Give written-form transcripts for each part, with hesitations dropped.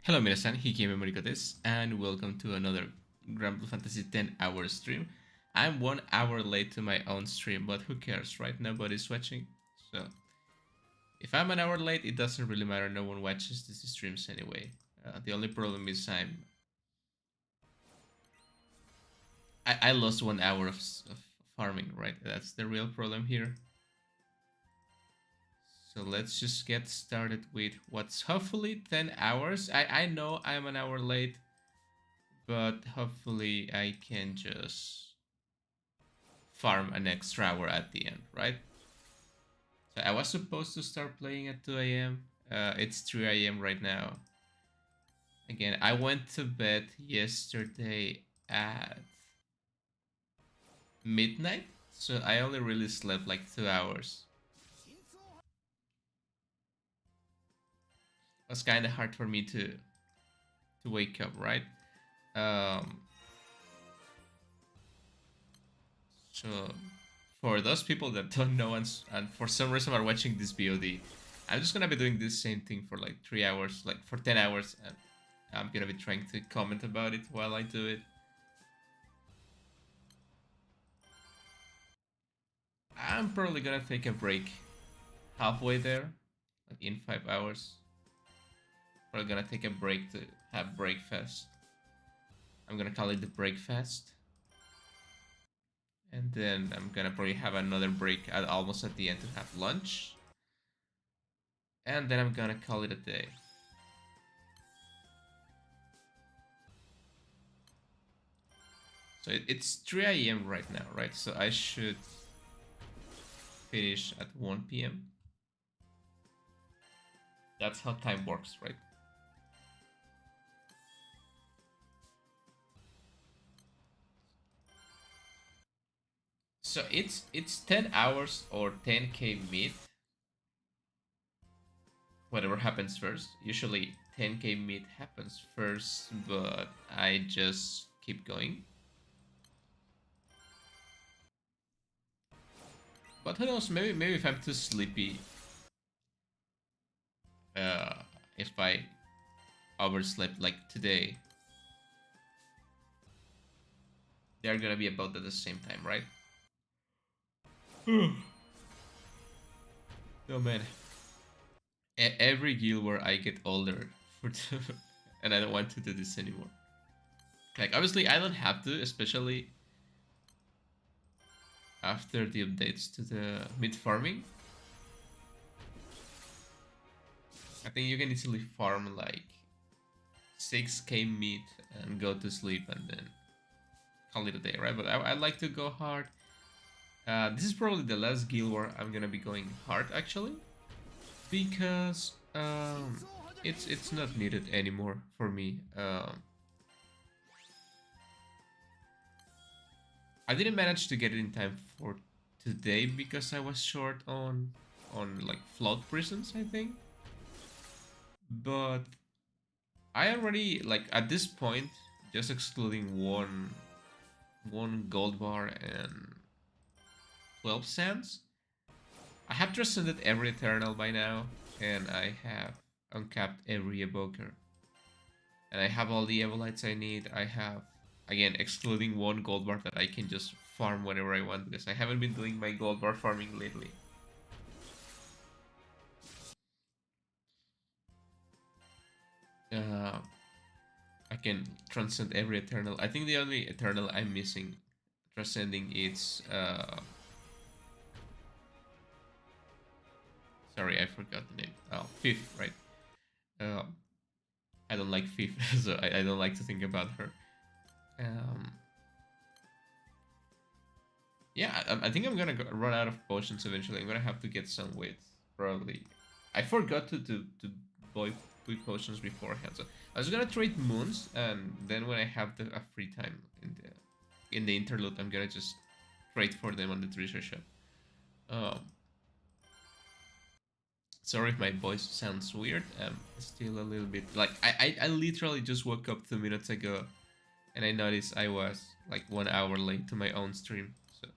Hello, minasan, Hikime Moriko desu, and welcome to another Granblue Fantasy 10-hour stream. I'm 1 hour late to my own stream, but who cares, right? Nobody's watching. So, if I'm an hour late, it doesn't really matter. No one watches these streams anyway. The only problem is I lost 1 hour of farming, right? That's the real problem here. So let's just get started with what's hopefully 10 hours. I know I'm an hour late, but hopefully I can just farm an extra hour at the end, right? So I was supposed to start playing at 2 a.m. It's 3 a.m. right now. Again, I went to bed yesterday at midnight, so I only really slept like 2 hours. It was kind of hard for me to wake up, right? Um, so for those people that don't know and for some reason are watching this VOD, I'm just gonna be doing this same thing for like 3 hours, like for 10 hours, and I'm gonna be trying to comment about it while I do it. I'm probably gonna take a break halfway there, like in 5 hours. Probably gonna take a break to have breakfast. I'm gonna call it the breakfast. And then I'm gonna probably have another break at almost at the end to have lunch. And then I'm gonna call it a day. So it's 3 a.m. right now, right? So I should finish at 1 p.m. That's how time works, right? So it's 10 hours or 10k meet. Whatever happens first. Usually 10k meet happens first, but I just keep going. But who knows? Maybe if I'm too sleepy, uh, if I overslept like today, they're gonna be about at the same time, right? No man. Every guild where I get older, and I don't want to do this anymore. Like obviously I don't have to, especially after the updates to the mid farming. I think you can easily farm like 6k meat and go to sleep and then call it a day, right? But I like to go hard. This is probably the last guild where I'm gonna be going hard actually, because it's not needed anymore for me. I didn't manage to get it in time for today because I was short on like float prisons, I think. But I already like at this point, just excluding one gold bar and 12 cents, I have transcended every Eternal by now, and I have uncapped every Evoker. And I have all the Evolites I need. I have, again, excluding one gold bar that I can just farm whenever I want, because I haven't been doing my gold bar farming lately. Uh, I can transcend every Eternal. I think the only Eternal I'm missing transcending is sorry, I forgot the name. Oh, Fifth, right? Um, I don't like Fifth, so I don't like to think about her. Um, yeah, I think I'm gonna run out of potions eventually. I'm gonna have to get some with probably. I forgot to buy potions beforehand, so I was gonna trade moons, and then when I have a free time in the interlude, I'm gonna just trade for them on the treasure shop. Um, Sorry if my voice sounds weird. Still a little bit like I literally just woke up 2 minutes ago, and I noticed I was like 1 hour late to my own stream. So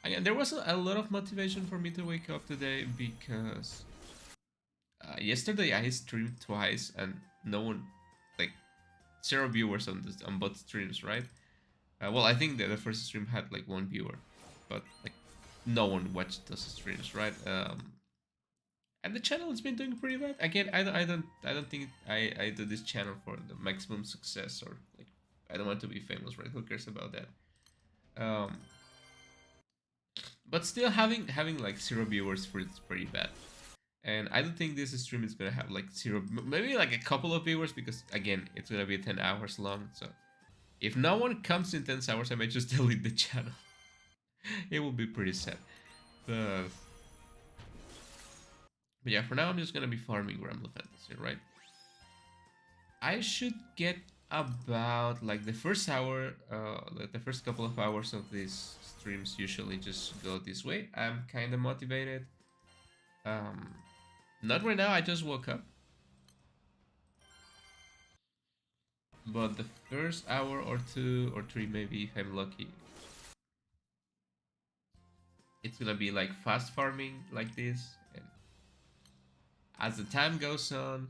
again, there was a lot of motivation for me to wake up today because Yesterday I streamed twice and no one, like, zero viewers on on both streams, right? Well, I think that the first stream had like one viewer, but like no one watched those streams, right? And the channel has been doing pretty bad. Again, I don't think I do this channel for the maximum success, or like I don't want to be famous, right? Who cares about that? Um, but still having like zero viewers for it's pretty bad. And I don't think this stream is gonna have like zero, maybe like a couple of viewers, because again, it's gonna be 10 hours long. So if no one comes in 10 hours, I might just delete the channel. It will be pretty sad. But, but yeah, for now I'm just gonna be farming Granblue Fantasy, right? I should get about like the first hour, like the first couple of hours of these streams usually just go this way. I'm kind of motivated. Um, Not right now. I just woke up. But the first hour or two or three, maybe if I'm lucky, it's gonna be like fast farming like this. And as the time goes on,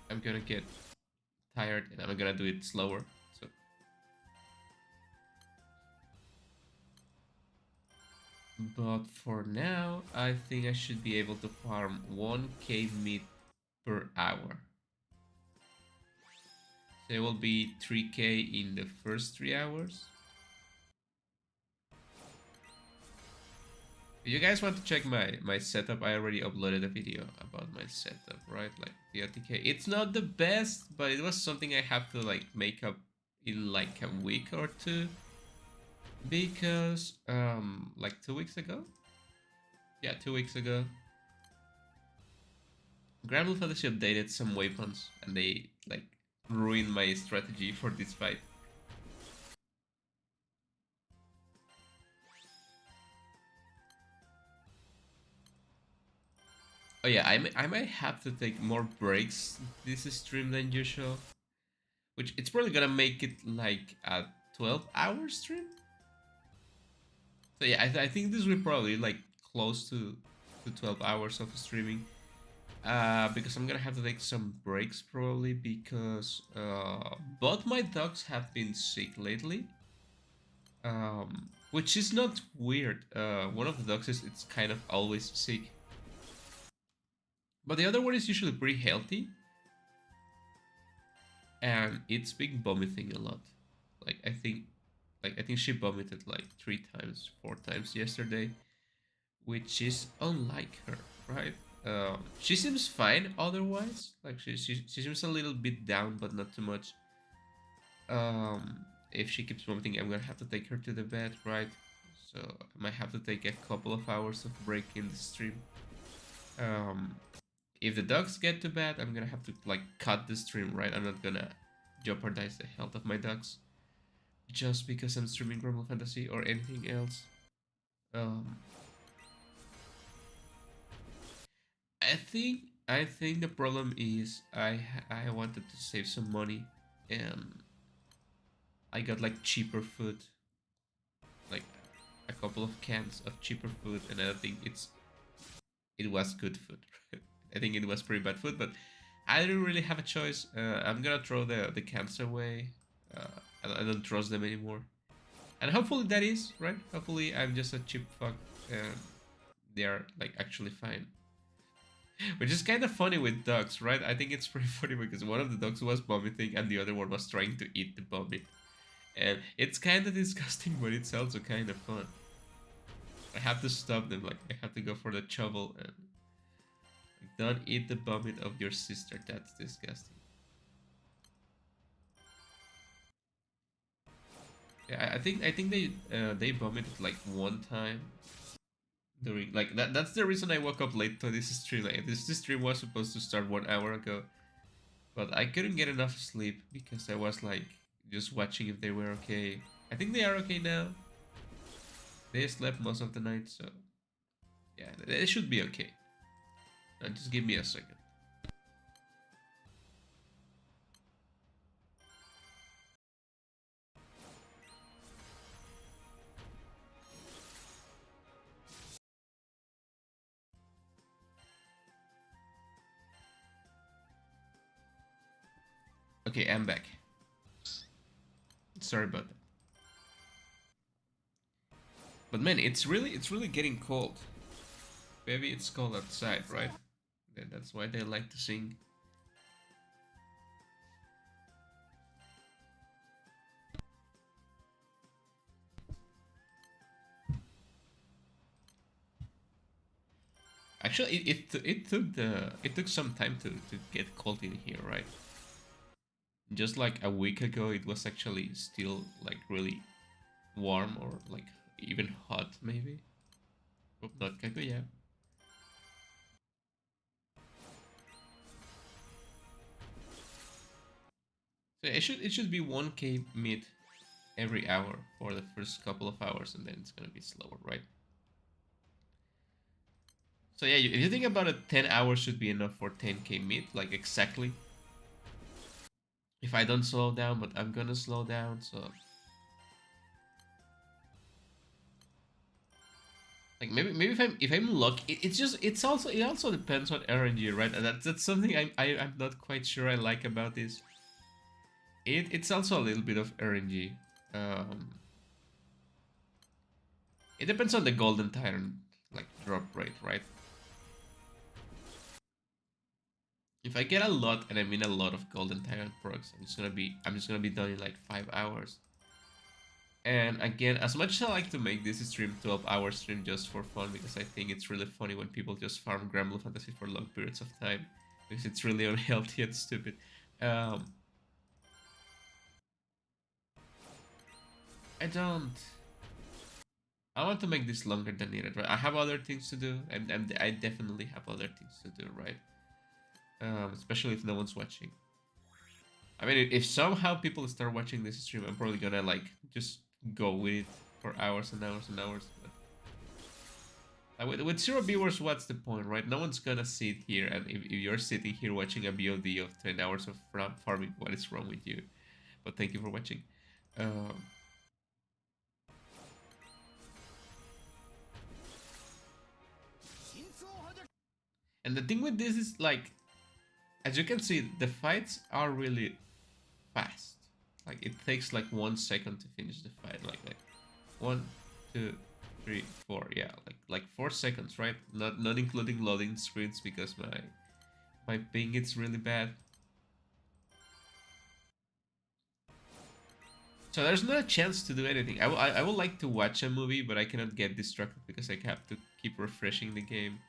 I'm gonna get tired and I'm gonna do it slower. So, but for now, I think I should be able to farm 1k meat per hour. So it will be 3k in the first 3 hours. If you guys want to check my setup, I already uploaded a video about my setup, right? Like the ATK. It's not the best, but it was something I have to like make up in like a week or two. Because like 2 weeks ago? Yeah, 2 weeks ago. Granblue Fantasy updated some weapons and they like ruined my strategy for this fight. Oh yeah, I might have to take more breaks this stream than usual. Which it's probably gonna make it like a 12-hour stream. So yeah, I think this will probably like close to 12 hours of streaming. Because I'm gonna have to take some breaks probably because both my dogs have been sick lately. Which is not weird. One of the dogs is it's kind of always sick, but the other one is usually pretty healthy, and it's been vomiting a lot. Like I think she vomited like 3 times, 4 times yesterday, which is unlike her, right? She seems fine otherwise. Like she seems a little bit down, but not too much. If she keeps vomiting, I'm gonna have to take her to the bed, right? So I might have to take a couple of hours of break in the stream. Um, if the dogs get to bed, I'm gonna have to like cut the stream, right? I'm not gonna jeopardize the health of my dogs just because I'm streaming Granblue Fantasy or anything else. Um, I think the problem is I wanted to save some money and I got like cheaper food, like a couple of cans of cheaper food, and I don't think it was good food. I think it was pretty bad food, but I didn't really have a choice. I'm gonna throw the cans away. I don't trust them anymore, and hopefully that is right. Hopefully I'm just a cheap fuck and they are like actually fine. Which is kind of funny with dogs, right? I think it's pretty funny because one of the dogs was vomiting and the other one was trying to eat the vomit. And it's kind of disgusting, but it's also kind of fun. I have to stop them, like, I have to go for the shovel and like, don't eat the vomit of your sister. That's disgusting. Yeah, I think they vomited like one time during like that's the reason I woke up late to this stream. Like this stream was supposed to start 1 hour ago. But I couldn't get enough sleep because I was like just watching if they were okay. I think they are okay now. They slept most of the night, so yeah, they should be okay. Just give me a second. Okay, I'm back. Sorry about that. But man, it's really getting cold. Maybe it's cold outside, right? That's why they like to sing. Actually, it took some time to get cold in here, right? Just like a week ago, it was actually still like really warm or like even hot, maybe. Hope not, Kaku, yeah. So it should be 1k mid every hour for the first couple of hours, and then it's gonna be slower, right? So yeah, if you think about it, 10 hours should be enough for 10k mid, like exactly. If I don't slow down, but I'm gonna slow down, so like maybe if I'm lucky, it also depends on RNG, right? And that's something I'm not quite sure I like about this. It's also a little bit of RNG. Um, it depends on the golden tyrant like drop rate, right? If I get a lot, and I mean a lot of golden tyrant perks, I'm just gonna be done in like 5 hours. And again, as much as I like to make this stream 12-hour stream just for fun, because I think it's really funny when people just farm Granblue Fantasy for long periods of time, because it's really unhealthy and stupid. Um, I don't. I want to make this longer than needed, right? I have other things to do, and I definitely have other things to do, right? Especially if no one's watching. I mean, if somehow people start watching this stream, I'm probably gonna like just go with it for hours and hours and hours. But with zero viewers, what's the point, right? No one's gonna sit here, and if you're sitting here watching a VOD of 10 hours of farming, what is wrong with you? But thank you for watching. Um, and the thing with this is like, as you can see, the fights are really fast. Like it takes like 1 second to finish the fight. Like 1, 2, 3, 4. Yeah, like 4 seconds, right? Not including loading screens because my ping is really bad. So there's no chance to do anything. I would like to watch a movie, but I cannot get distracted because I have to keep refreshing the game.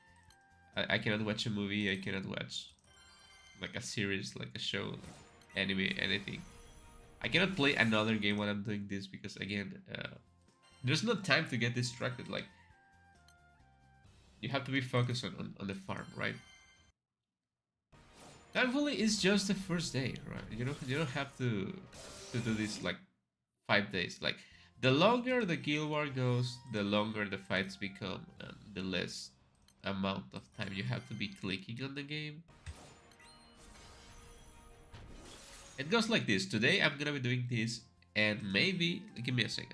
I cannot watch a movie. I cannot watch like a series, like a show, like anime, anything. I cannot play another game while I'm doing this because again, there's no time to get distracted. Like you have to be focused on the farm, right? Thankfully, it's just the first day, right? You don't have to do this like 5 days. Like the longer the guild war goes, the longer the fights become, and the less amount of time you have to be clicking on the game. It goes like this. Today I'm gonna be doing this, and maybe give me a second.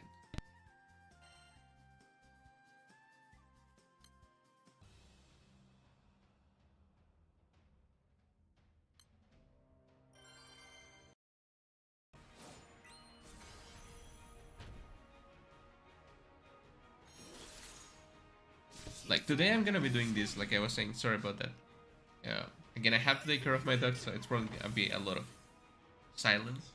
Like today I'm gonna be doing this. Like I was saying, sorry about that. Yeah. Again, I have to take care of my dog, so it's probably gonna be a lot of silence.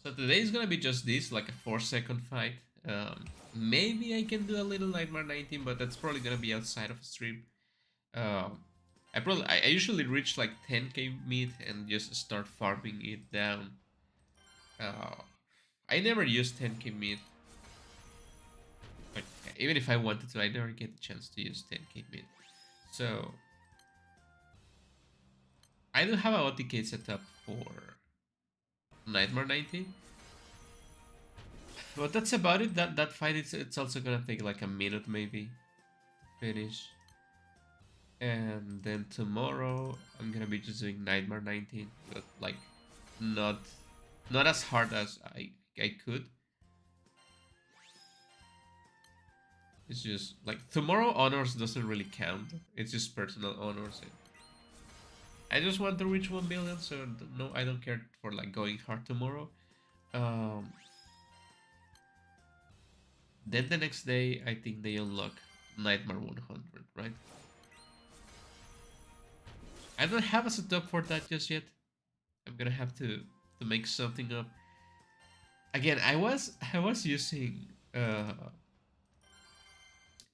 So today is gonna be just this, like a 4 second fight. Maybe I can do a little Nightmare 19, but that's probably gonna be outside of a stream. Um, I usually reach like 10k mid and just start farming it down. Uh, I never use 10k mid. Like, even if I wanted to, I never get the chance to use 10k mid. So I do have a OTK set up for Nightmare 19. But that's about it. That fight it's also gonna take like a minute maybe to finish. And then tomorrow I'm gonna be just doing Nightmare 19, but like not not as hard as I could. It's just like tomorrow honors doesn't really count. It's just personal honors. I just want to reach 1 million, so no, I don't care for like going hard tomorrow. Um, then the next day, I think they unlock Nightmare 100, right? I don't have a setup for that just yet. I'm gonna have to make something up. Again, I was using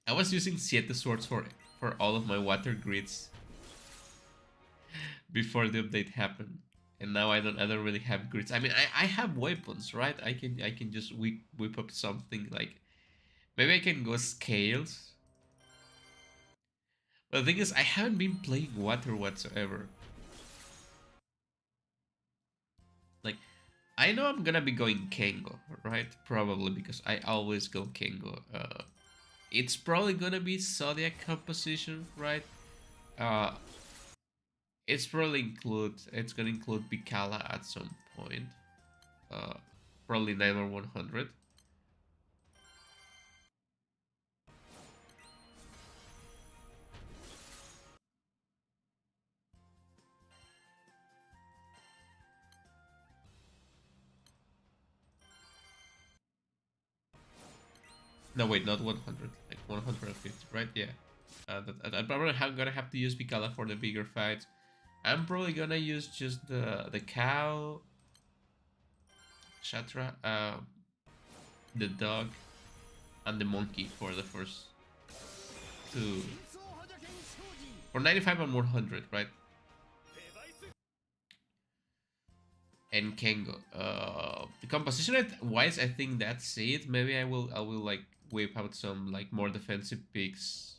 I was using Siete Swords for all of my water grids before the update happened. And now I don't really have grids. I mean I have weapons, right? I can just whip up something like maybe I can go scales. But the thing is I haven't been playing water whatsoever. Like I know I'm gonna be going Kengo, right? Probably because I always go Kengo. It's probably gonna be Zodiac composition, right? Uh, it's gonna include Bicala at some point. Uh, Probably 9 or 100. No, wait, not 100. Like 150, right? Yeah. I'm probably gonna have to use Bicala for the bigger fights. I'm probably gonna use just the cow, Shatra, the dog, and the monkey for the first two. For 95 and 100, right? And Kengo. The composition wise, I think that's it. Maybe I will like whip out some like more defensive picks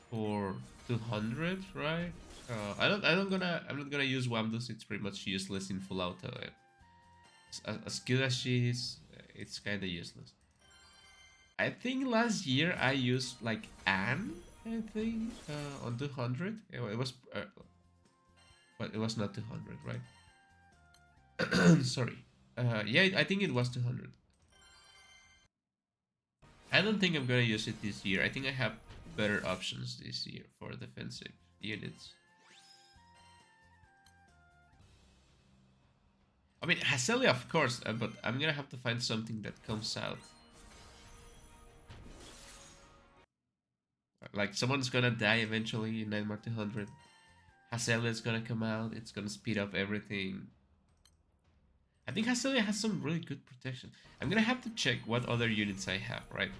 for 200, right? I'm not gonna use Wamdus. It's pretty much useless in full auto. As good as she is, it's kind of useless. I think last year I used like Anne. I think on 200. It was, but it was not 200, right? Sorry. Yeah, I think it was 200. I don't think I'm gonna use it this year. I think I have better options this year for defensive units. I mean, Hacelia, of course, but I'm gonna have to find something that comes out. Like, someone's gonna die eventually in Nightmare 200. Hacelia is gonna come out, it's gonna speed up everything. I think Hacelia has some really good protection. I'm gonna have to check what other units I have, right?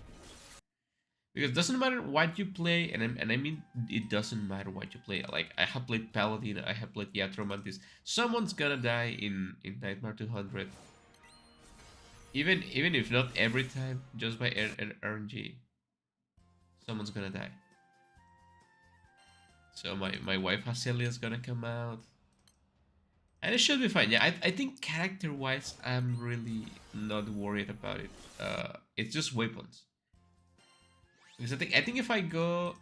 Because it doesn't matter what you play, and I mean it doesn't matter what you play. Like I have played Paladin, I have played Yatromantis. Someone's gonna die in Nightmare 200. Even if not every time, just by RNG, someone's gonna die. So my wife Hacelia's gonna come out. And it should be fine. Yeah, I think character-wise, I'm really not worried about it. It's just weapons. Because I think if I go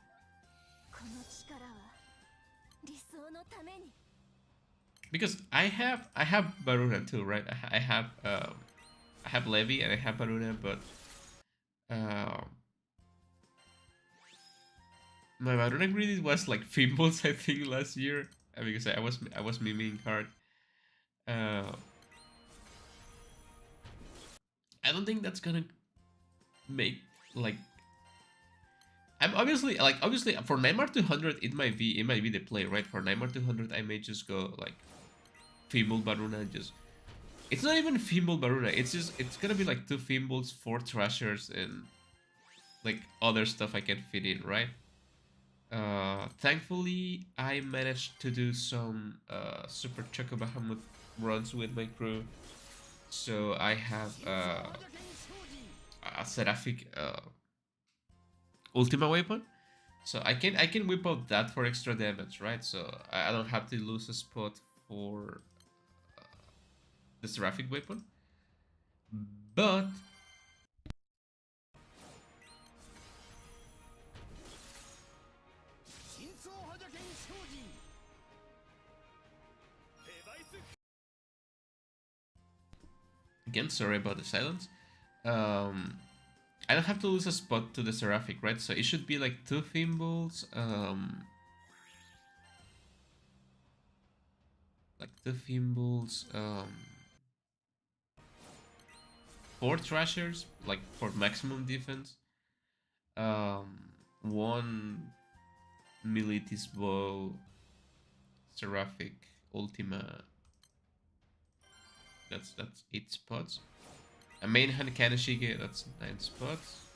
because I have Baruna too, right? I have Levi and I have Baruna, but uh, my Baruna greedy was like Fimbles I think last year because I was miming hard. Uh, I don't think that's gonna make like I'm obviously for Nightmare 200 it might be the play, right? For Nightmare 200 I may just go like Fimble Baruna just it's not even Fimble Baruna, it's gonna be like two Fimbles, four Thrashers and like other stuff I can fit in, right? Thankfully I managed to do some Super Choco Bahamut runs with my crew. So I have a Seraphic Ultima weapon. So I can whip out that for extra damage, right? So I don't have to lose a spot for the Seraphic weapon. But again, sorry about the silence. Um, I don't have to lose a spot to the Seraphic, right? So it should be like 2 Thimbles, like 2 Thimbles, 4 Thrashers, like for maximum defense, um, 1 Militis Bow, Seraphic, Ultima. That's 8 spots. A main hand Kaneshige, that's 9 spots.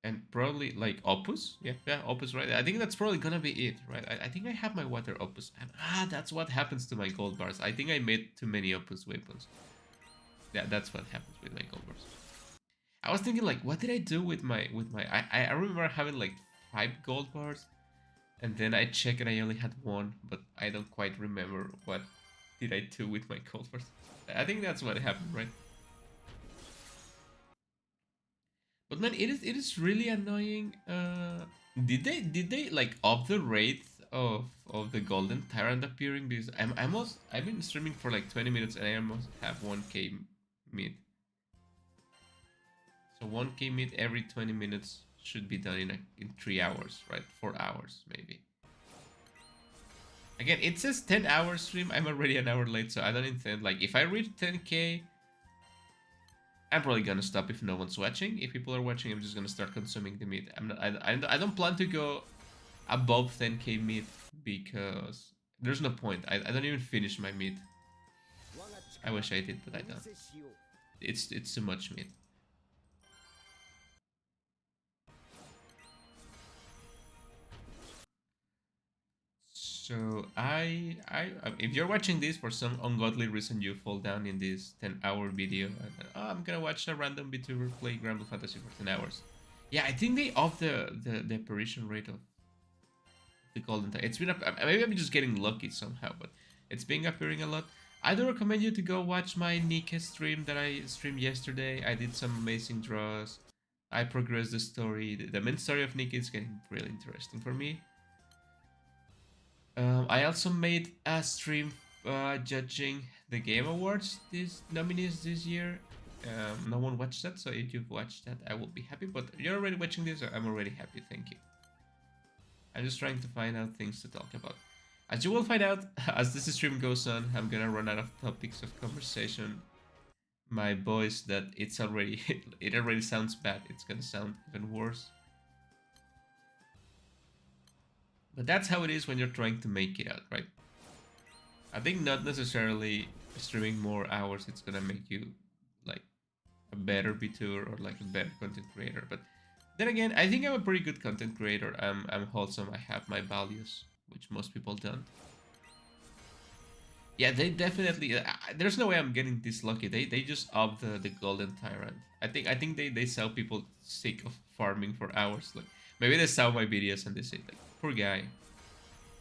And probably like Opus. Yeah, Opus, right? I think that's probably gonna be it, right? I think I have my water Opus. And that's what happens to my gold bars. I think I made too many Opus weapons. Yeah, that's what happens with my gold bars. I was thinking like, what did I do with my I remember having like 5 gold bars, and then I check and I only had 1, but I don't quite remember what did I do with my gold bars. I think that's what happened, right? But man, it is really annoying. Did they like up the rate of the golden tyrant appearing? Because I've been streaming for like 20 minutes and I almost have 1k mid. So 1k mid every 20 minutes should be done in 3 hours, right? 4 hours maybe. Again, it says 10-hour stream. I'm already an hour late, so I don't intend like if I reach 10k. I'm probably gonna stop if no one's watching. If people are watching, I'm just gonna start consuming the meat. I'm not. I don't plan to go above 10k meat because there's no point. I don't even finish my meat. I wish I did, but I don't. It's too much meat. So if you're watching this for some ungodly reason, you fall down in this 10-hour video, and I'm gonna watch a random VTuber play Granblue Fantasy for 10 hours. Yeah, I think they off the apparition rate of the golden time. It's been up. Maybe I'm just getting lucky somehow, but it's been appearing a lot. I do recommend you to go watch my Nika stream that I streamed yesterday. I did some amazing draws. I progressed the story. The main story of Nika is getting really interesting for me. I also made a stream judging the Game Awards, these nominees this year. No one watched that, so if you've watched that, I will be happy. But you're already watching this, so I'm already happy. Thank you. I'm just trying to find out things to talk about. As you will find out, as this stream goes on, I'm gonna run out of topics of conversation. My voice, that it's already it already sounds bad. It's gonna sound even worse. But that's how it is when you're trying to make it out, right? I think not necessarily streaming more hours it's gonna make you like a better VTuber or like a better content creator. But then again, I think I'm a pretty good content creator. I'm wholesome. I have my values, which most people don't. Yeah, they definitely. There's no way I'm getting this lucky. They just up the golden tyrant. I think they saw people sick of farming for hours. Like maybe they saw my videos and they say like, poor guy,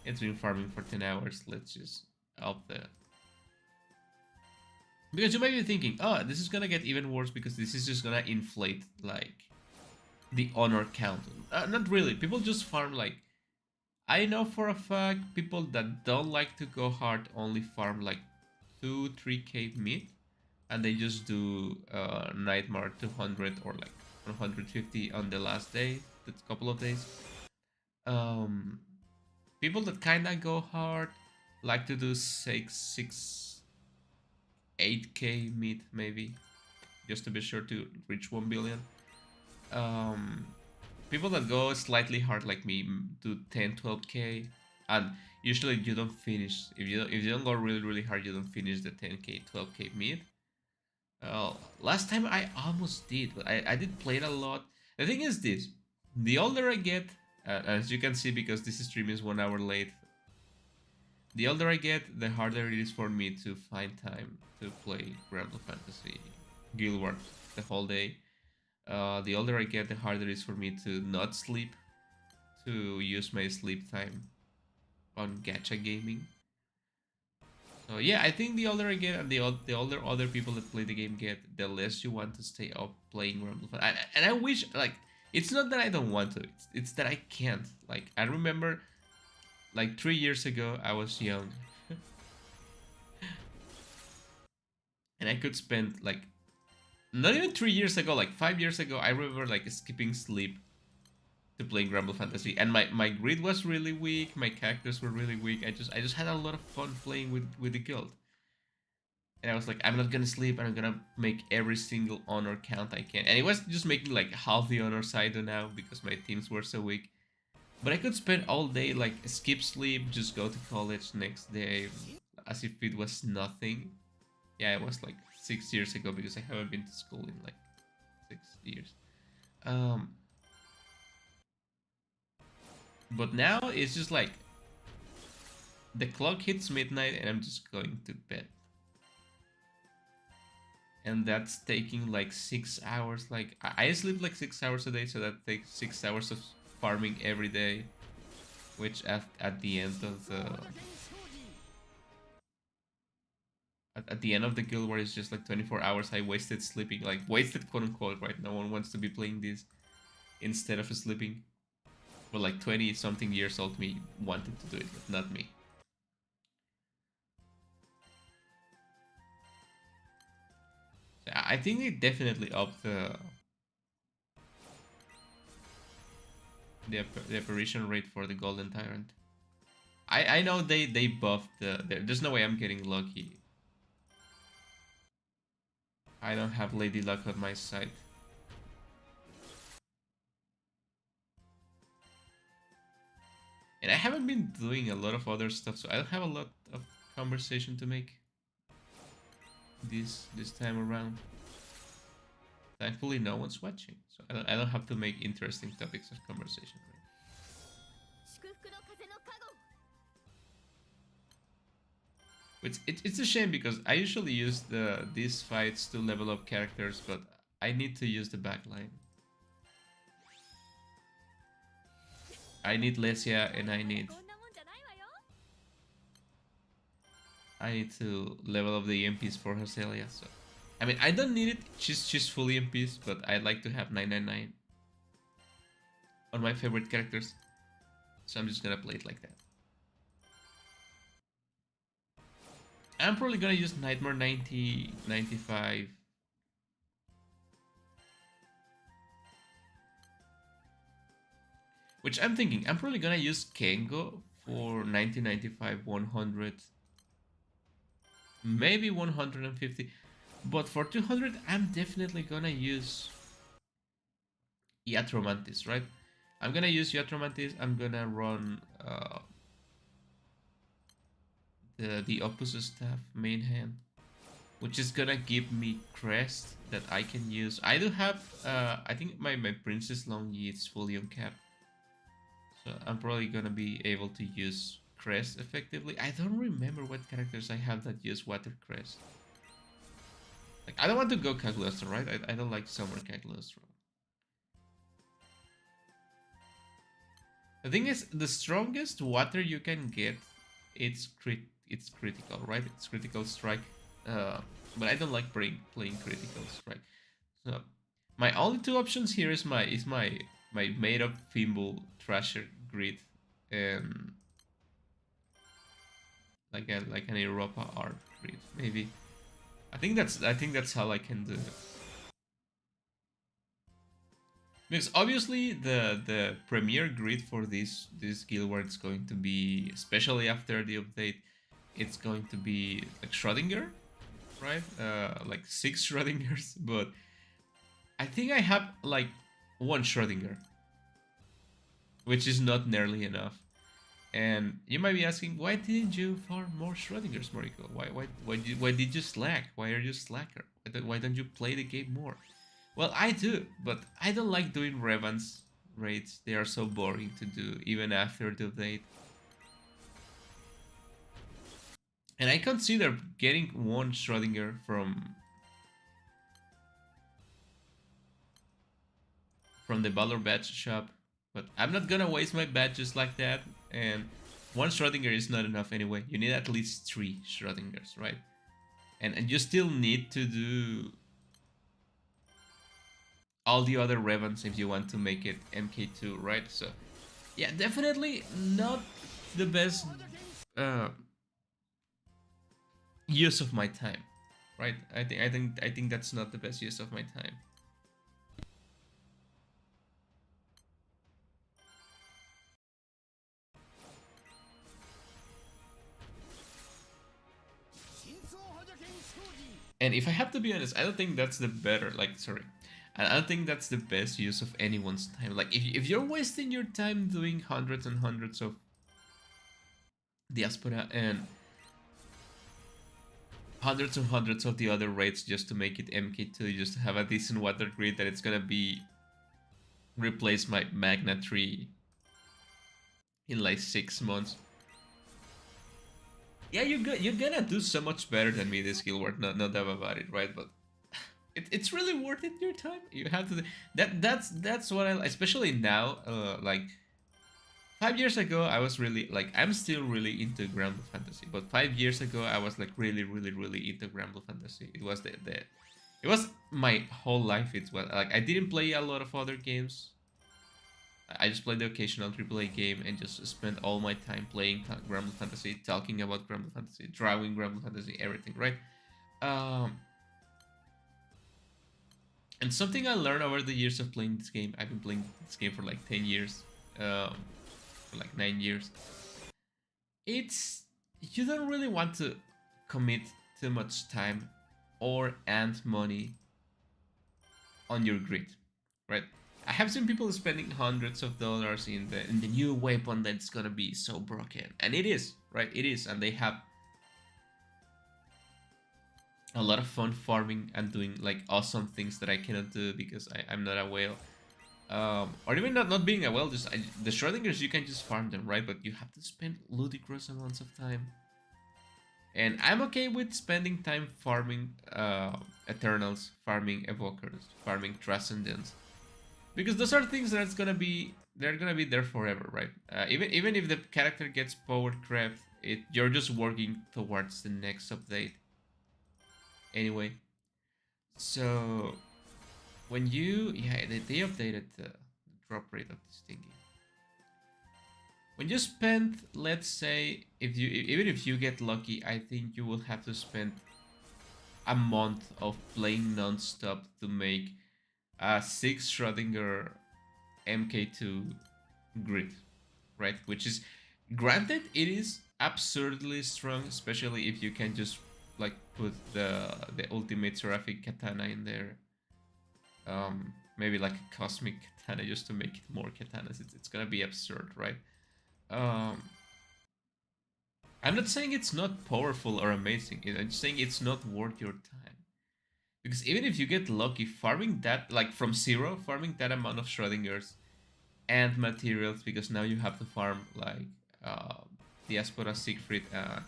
it's been farming for 10 hours. Let's just up the. Because you might be thinking, oh, this is gonna get even worse because this is just gonna inflate like the honor count. Not really. People just farm like. I know for a fact people that don't like to go hard only farm like 2-3k meat, and they just do Nightmare 200 or like 150 on the last day, that's a couple of days. Um, People that kinda go hard like to do 8k meat maybe, just to be sure to reach 1 billion. Um, People that go slightly hard like me do 10-12k, and usually you don't finish. If you don't go really hard, you don't finish the 10k 12k mid. Last time I almost did, but I did play it a lot. The thing is this: the older I get, as you can see, because this stream is 1 hour late, the older I get, the harder it is for me to find time to play Granblue Fantasy Guild Wars the whole day. The older I get, the harder it is for me to not sleep, to use my sleep time on gacha gaming. So yeah, I think the older I get and the older other people that play the game get, the less you want to stay up playing Rumble. And I wish, like, it's not that I don't want to, it's that I can't. Like, I remember, like, 3 years ago, I was young. And I could spend, like, not even 3 years ago, like 5 years ago, I remember like skipping sleep to play Granblue Fantasy, and my grid was really weak. My characters were really weak. I just had a lot of fun playing with the guild, and I was like, I'm not gonna sleep, and I'm gonna make every single honor count I can. And it was just making like half the honors I do now because my teams were so weak. But I could spend all day like skip sleep, just go to college next day, as if it was nothing. Yeah, it was like 6 years ago because I haven't been to school in like 6 years. Um, but now it's just like the clock hits midnight and I'm just going to bed. And that's taking like 6 hours. Like I sleep like 6 hours a day, so that takes 6 hours of farming every day, which at the end of the at the end of the guild war is just like 24 hours I wasted sleeping, like wasted quote unquote, right? No one wants to be playing this instead of sleeping. But like 20 something years old me wanted to do it, but not me. So I think they definitely upped the apparition rate for the Golden Tyrant. I know they buffed there's no way I'm getting lucky. I don't have Lady Luck on my side. And I haven't been doing a lot of other stuff, so I don't have a lot of conversation to make this time around. Thankfully, no one's watching, so I don't have to make interesting topics of conversation. Right? It's a shame because I usually use these fights to level up characters, but I need to use the backline. I need Lesia and I need to level up the EMPs for Roselia. So I mean I don't need it. She's full EMPs, but I'd like to have 999 on my favorite characters. So I'm just gonna play it like that. I'm probably gonna use Nightmare 90, 95. Which I'm thinking, I'm probably gonna use Kengo for 1995, 100, maybe 150. But for 200, I'm definitely gonna use Yatromantis, right? I'm gonna use Yatromantis. I'm gonna run the Opus staff main hand, which is gonna give me crest that I can use. I do have I think my Princess Longyi is fully on cap, so I'm probably gonna be able to use crest effectively. I don't remember what characters I have that use water crest. Like I don't want to go Cagliostro, right? I don't like Summer Cagliostro. The thing is, the strongest water you can get, it's critical, right? It's critical strike. But I don't like playing critical strike. So my only two options here is my made up Thimble Thrasher grid and like an Europa art grid. Maybe I think that's how I can do it. Because obviously the premier grid for this guild war is going to be, especially after the update, it's going to be like Schrodinger, right? Like 6 Schrodingers, but I think I have like 1 Schrodinger, which is not nearly enough. And you might be asking, why didn't you farm more Schrodingers, Moriko? Why did you slack? Why are you slacker? Why don't you play the game more? Well, I do, but I don't like doing Revans raids. They are so boring to do, even after the update. And I consider getting 1 Schrodinger from the Valor badge shop, but I'm not gonna waste my badges like that. And 1 Schrodinger is not enough anyway. You need at least 3 Schrodingers, right? And you still need to do all the other Revans if you want to make it MK2, right? So yeah, definitely not the best use of my time. right? I think that's not the best use of my time. And if I have to be honest, I don't think that's the better, like, sorry. I don't think that's the best use of anyone's time. Like, if you're wasting your time doing hundreds and hundreds of diaspora and hundreds and hundreds of the other raids just to make it MK2, just to have a decent water grid that it's gonna be replace my Magna tree in like 6 months. Yeah, you're gonna do so much better than me this guild war, no doubt about it, right? But it's really worth it your time. You have to that's what I especially now. Like 5 years ago, I was really like I'm still really into Granblue Fantasy, but 5 years ago I was like really into Granblue Fantasy. It was the it was my whole life. It's well like I didn't play a lot of other games. I just played the occasional AAA game and just spent all my time playing Granblue Fantasy, talking about Granblue Fantasy, drawing Granblue Fantasy, everything, right? Um, and something I learned over the years of playing this game, I've been playing this game for like 10 years, for like 9 years. It's, you don't really want to commit too much time or and money on your grid, right? I have seen people spending hundreds of dollars in the new weapon that's gonna be so broken, and it is, right? It is, and they have a lot of fun farming and doing like awesome things that I cannot do because I'm not a whale. Or even not being a whale, just the Schrodingers you can just farm them, right? But you have to spend ludicrous amounts of time. And I'm okay with spending time farming Eternals, farming Evokers, farming Transcendence, because those are things that's gonna be they're gonna be there forever, right? Even if the character gets power crept, you're just working towards the next update anyway. So when you they updated the drop rate of this thingy. When you spend, let's say, if you even if you get lucky, I think you will have to spend a month of playing non-stop to make a 6 Schrodinger MK2 grid, right? Which is, granted, it is absurdly strong, especially if you can just like put the ultimate seraphic katana in there. Maybe like a cosmic katana just to make it more katanas. It's gonna be absurd, right? Um, I'm not saying it's not powerful or amazing. I'm just saying it's not worth your time. Because even if you get lucky, farming that, like from zero, farming that amount of Schrodingers and materials, because now you have to farm like uh, Diaspora, Siegfried, and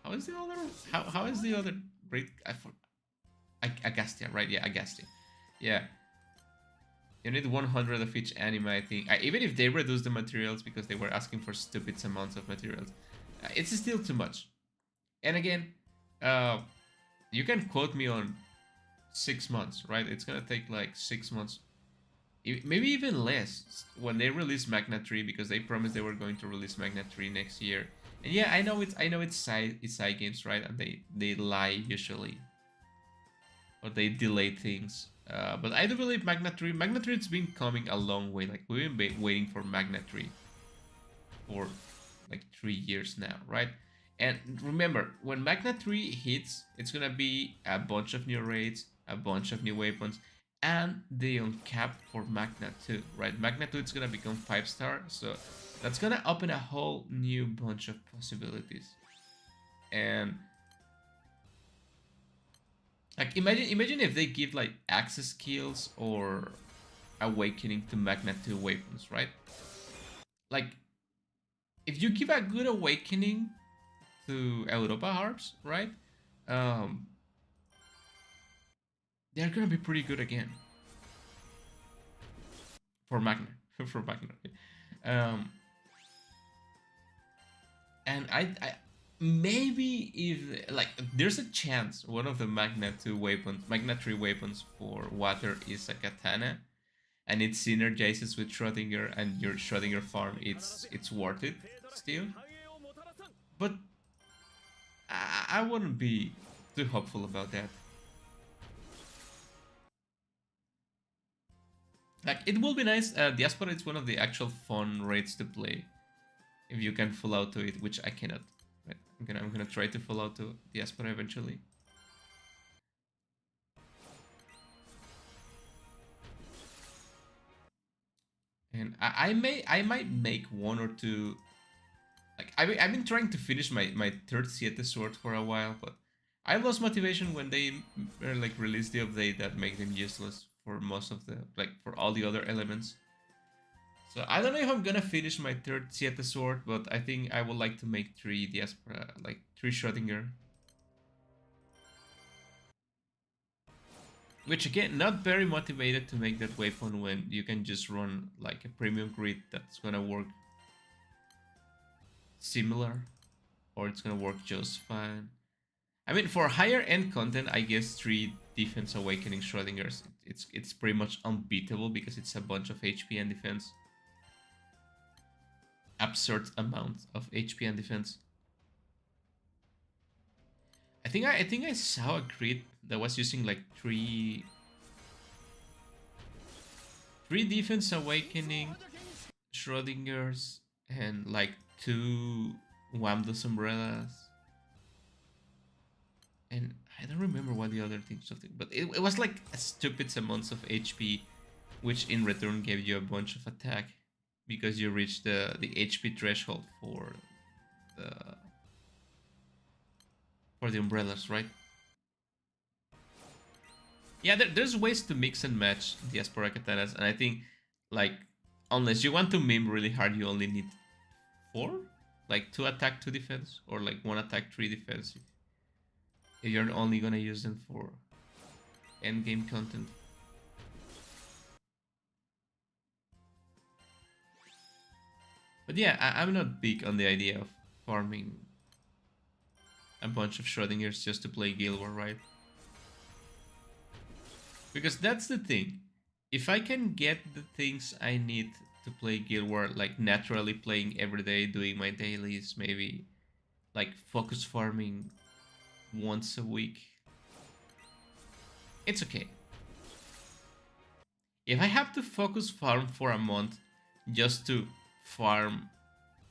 how is the other? How is the other great? Agastia, right? Yeah, Agastia. Yeah, you need 100 of each anime. I think even if they reduce the materials because they were asking for stupid amounts of materials, it's still too much. And again, uh, you can quote me on 6 months, right? It's gonna take like 6 months, maybe even less, when they release Magna 3, because they promised they were going to release Magna 3 next year. And yeah, I know it's side games, right? And they lie usually, or they delay things. But I do believe Magna 3. Magna 3 has been coming a long way. Like we've been waiting for Magna 3 for like 3 years now, right? And remember, when Magna 3 hits, it's gonna be a bunch of new raids, a bunch of new weapons, and the uncap for Magna 2, right? Magna 2 is gonna become 5-star, so that's gonna open a whole new bunch of possibilities. And like imagine if they give like access skills or awakening to Magna 2 weapons, right? Like if you give a good awakening to Europa harps, right? Um, they're gonna be pretty good again for Magna. For Magna. Um, and I maybe if like there's a chance one of the Magna 2 weapons, Magna 3 weapons for water is a katana, and it synergizes with Schrodinger and your Schrodinger farm. It's worth it still, but I wouldn't be too hopeful about that. Like, it will be nice. Diaspora is one of the actual fun raids to play if you can full out to it, which I cannot. Right? I'm gonna try to full out to Diaspora eventually. And I might make one or two. Like, I've been trying to finish my third Siete sword for a while, but I lost motivation when they like released the update that made them useless for most of the, like, for all the other elements. So I don't know if I'm gonna finish my third Siete sword, but I think I would like to make three Diaspora, like three Schrodinger. Which again, not very motivated to make that weapon when you can just run like a premium grid that's gonna work similar, or it's gonna work just fine. I mean, for higher end content, I guess three Defense Awakening Schrodingers, it's pretty much unbeatable because it's a bunch of HP and defense. Absurd amount of HP and defense. I think I saw a grid that was using like three Defense Awakening Schrodingers and like two Wamdos umbrellas. And I don't remember what the other things of it, but it was like a stupid amount of HP, which in return gave you a bunch of attack because you reached the HP threshold the for the umbrellas, right? Yeah, there's ways to mix and match the Aspara katanas, and I think, like, unless you want to meme really hard, you only need four, like two attack, two defense, or like one attack, three defense. If you're only gonna use them for end game content. But yeah, I'm not big on the idea of farming a bunch of Schrodingers just to play Guild War, right? Because that's the thing. If I can get the things I need to play Guild War, like naturally playing every day, doing my dailies, maybe like focus farming once a week, it's okay. If I have to focus farm for a month just to farm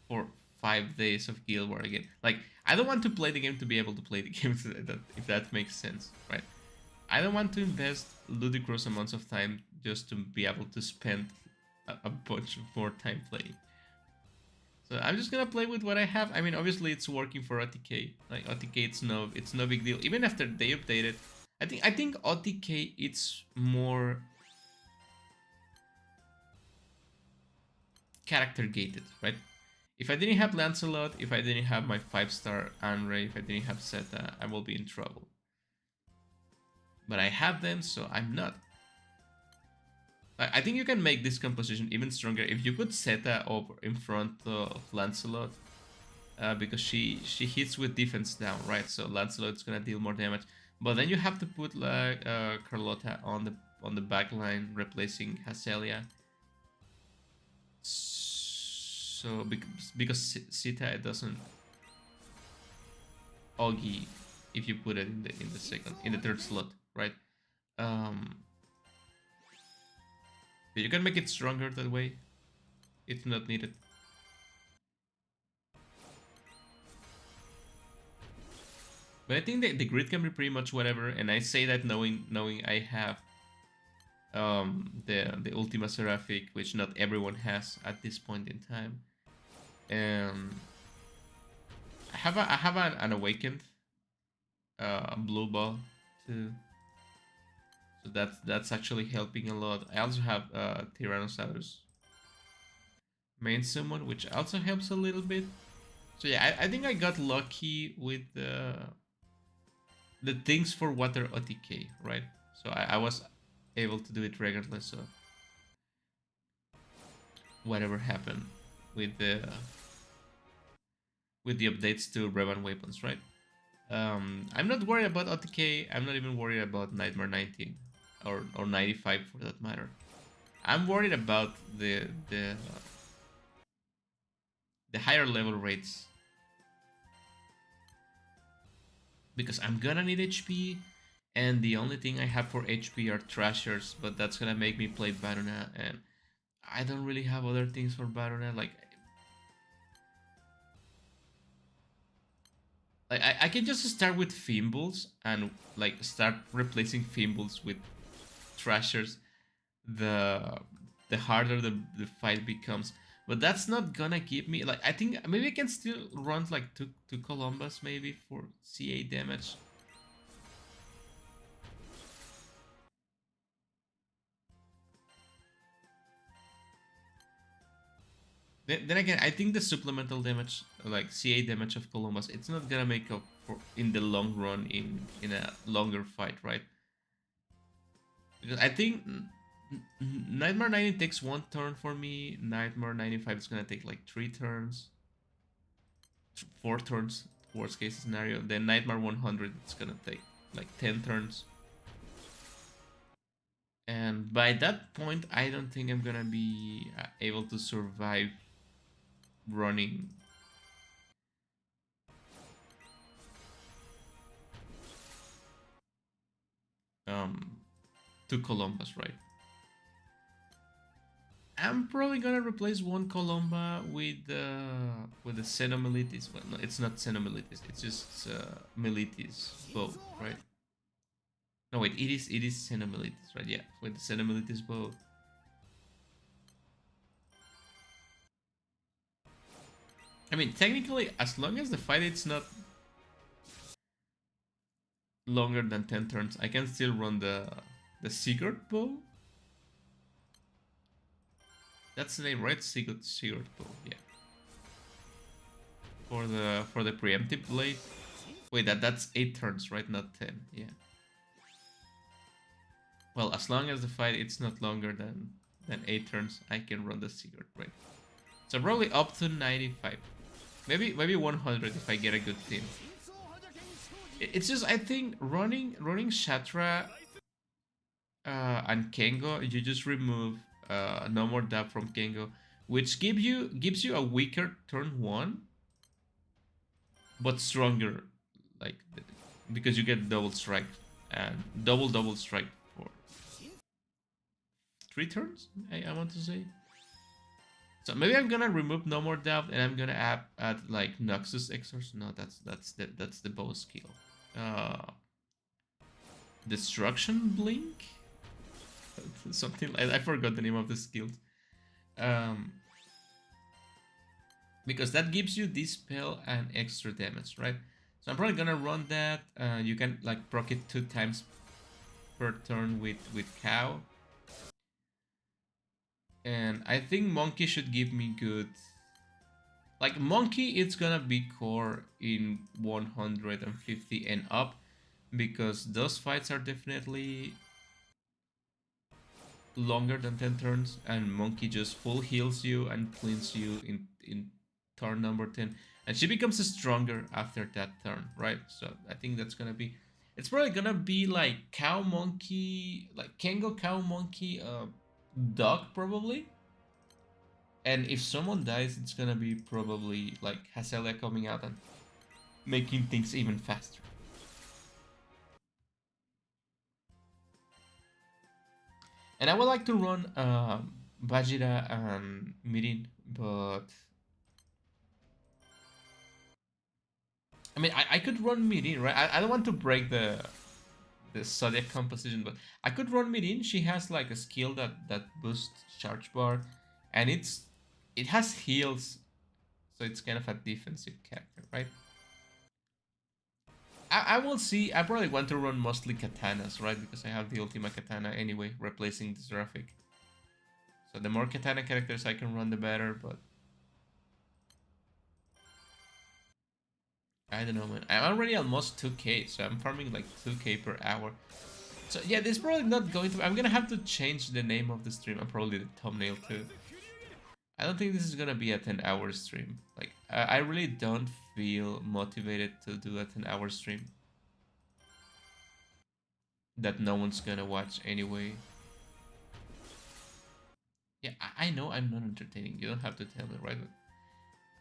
for 5 days of Guild War again, like, I don't want to play the game to be able to play the game, if that makes sense, right? I don't want to invest ludicrous amounts of time just to be able to spend a bunch more time playing. So I'm just gonna play with what I have. I mean, obviously it's working for OTK. Like, OTK, it's no big deal. Even after they updated, I think OTK it's more character gated, right? If I didn't have Lancelot, if I didn't have my 5-star Anre, if I didn't have Zeta, I will be in trouble. But I have them, so I'm not. I think you can make this composition even stronger if you put Zeta over in front of Lancelot, because she hits with defense down, right? So Lancelot's gonna deal more damage. But then you have to put like Carlotta on the back line, replacing Hacelia. So because Zeta doesn't Augie if you put it in the third slot, right? But you can make it stronger that way. It's not needed. But I think the grid can be pretty much whatever, and I say that knowing I have the Ultima Seraphic, which not everyone has at this point in time. I have an awakened blue ball too. So that's actually helping a lot. I also have Tyrannosaurus main summon, which also helps a little bit. So yeah, I think I got lucky with the things for water OTK, right? So I was able to do it regardless of whatever happened with the updates to Revan weapons, right? I'm not worried about OTK. I'm not even worried about Nightmare 19 or 95 for that matter. I'm worried about the higher level rates. because I'm gonna need HP, and the only thing I have for HP are Thrashers, but that's gonna make me play Barona, and I don't really have other things for Barona. Like I can just start with Fimbles and like start replacing Fimbles with Thrashers. The the harder the fight becomes. But that's not gonna give me like I think maybe I can still run like two Columbus maybe for CA damage. Then again, I think the supplemental damage, like CA damage of Columbus, it's not gonna make up for in the long run in a longer fight, right? Because I think Nightmare 90 takes 1 turn for me. Nightmare 95 is gonna take like 3 turns, 4 turns, worst case scenario. Then Nightmare 100 it's gonna take like 10 turns. And by that point, I don't think I'm gonna be able to survive running um to Columbus, right? I'm probably gonna replace one Columba with the Xenomelitis. Well, no, it's not Xenomelitis. It's just Melitis bow, right? No, wait, it is Xenomelitis, right? Yeah, with the Xenomelitis bow. I mean, technically, as long as the fight it's not longer than 10 turns, I can still run the Sigurd bow. That's the name, right? Sigurd bow. Yeah. For the preemptive blade. Wait, that's 8 turns, right? Not 10. Yeah. Well, as long as the fight it's not longer than 8 turns, I can run the Sigurd, right? So probably up to 95. Maybe 100 if I get a good team. It's just I think running Shatra and Kengo, you just remove no more dab from Kengo, which gives you a weaker turn 1, but stronger, like because you get double strike and double strike for 3 turns. I want to say. So maybe I'm gonna remove no more doubt and I'm gonna add like Noxus Exors. No, that's the bow skill. Uh, Destruction Blink, something like I forgot the name of the skills. Um, because that gives you this spell and extra damage, right? So I'm probably gonna run that. You can like proc it 2 times per turn with Cow. And I think Monkey should give me good. Like Monkey, it's gonna be core in 150 and up because those fights are definitely longer than 10 turns, and Monkey just full heals you and cleans you in turn number 10, and she becomes stronger after that turn, right? So I think that's gonna be. It's probably gonna be like Cow Monkey, like Kengo Cow Monkey, Dog probably. And if someone dies, it's gonna be probably like Hazelia coming out and making things even faster. And I would like to run Bajira and Mirin, but I mean I could run Mirin, right? I don't want to break the Zodiac composition, but I could run Mirin. She has like a skill that boosts charge bar, and it has heals, so it's kind of a defensive character, right? I will see. I probably want to run mostly katanas, right? Because I have the Ultima Katana anyway, replacing the Seraphic. So the more katana characters I can run, the better, but I don't know, man. I'm already almost 2k, so I'm farming like 2k per hour. So yeah, this is probably not going to... I'm gonna have to change the name of the stream and probably the thumbnail too. I don't think this is gonna be a 10-hour stream. Like, I really don't feel motivated to do a 10-hour stream that no one's gonna watch anyway. Yeah, I know I'm not entertaining. You don't have to tell me, right? But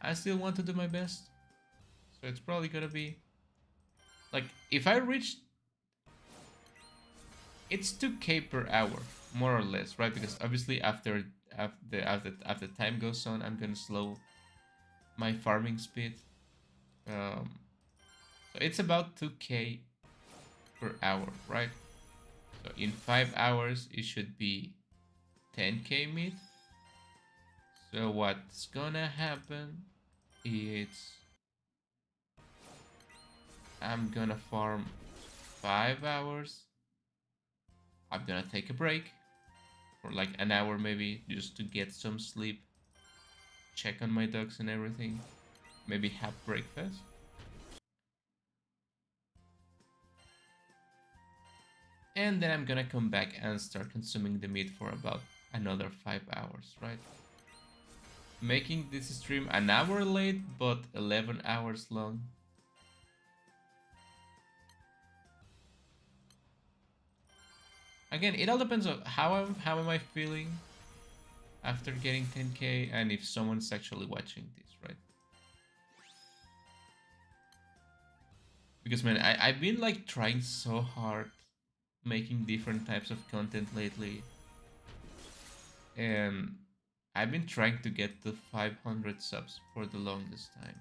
I still want to do my best. So it's probably gonna be Like if I reach, it's 2k per hour, more or less, right? Because obviously after time goes on, I'm gonna slow my farming speed. Um, so it's about 2k per hour, right? So in 5 hours, it should be 10k meat. So what's gonna happen is I'm gonna farm 5 hours. I'm gonna take a break for like an hour maybe just to get some sleep, check on my dogs and everything, maybe have breakfast. And then I'm gonna come back and start consuming the meat for about another 5 hours, right? Making this stream an hour late, but 11 hours long. Again, it all depends on how am I feeling after getting 10k and if someone's actually watching this, right? Because man, I've been like trying so hard making different types of content lately, and I've been trying to get to 500 subs for the longest time.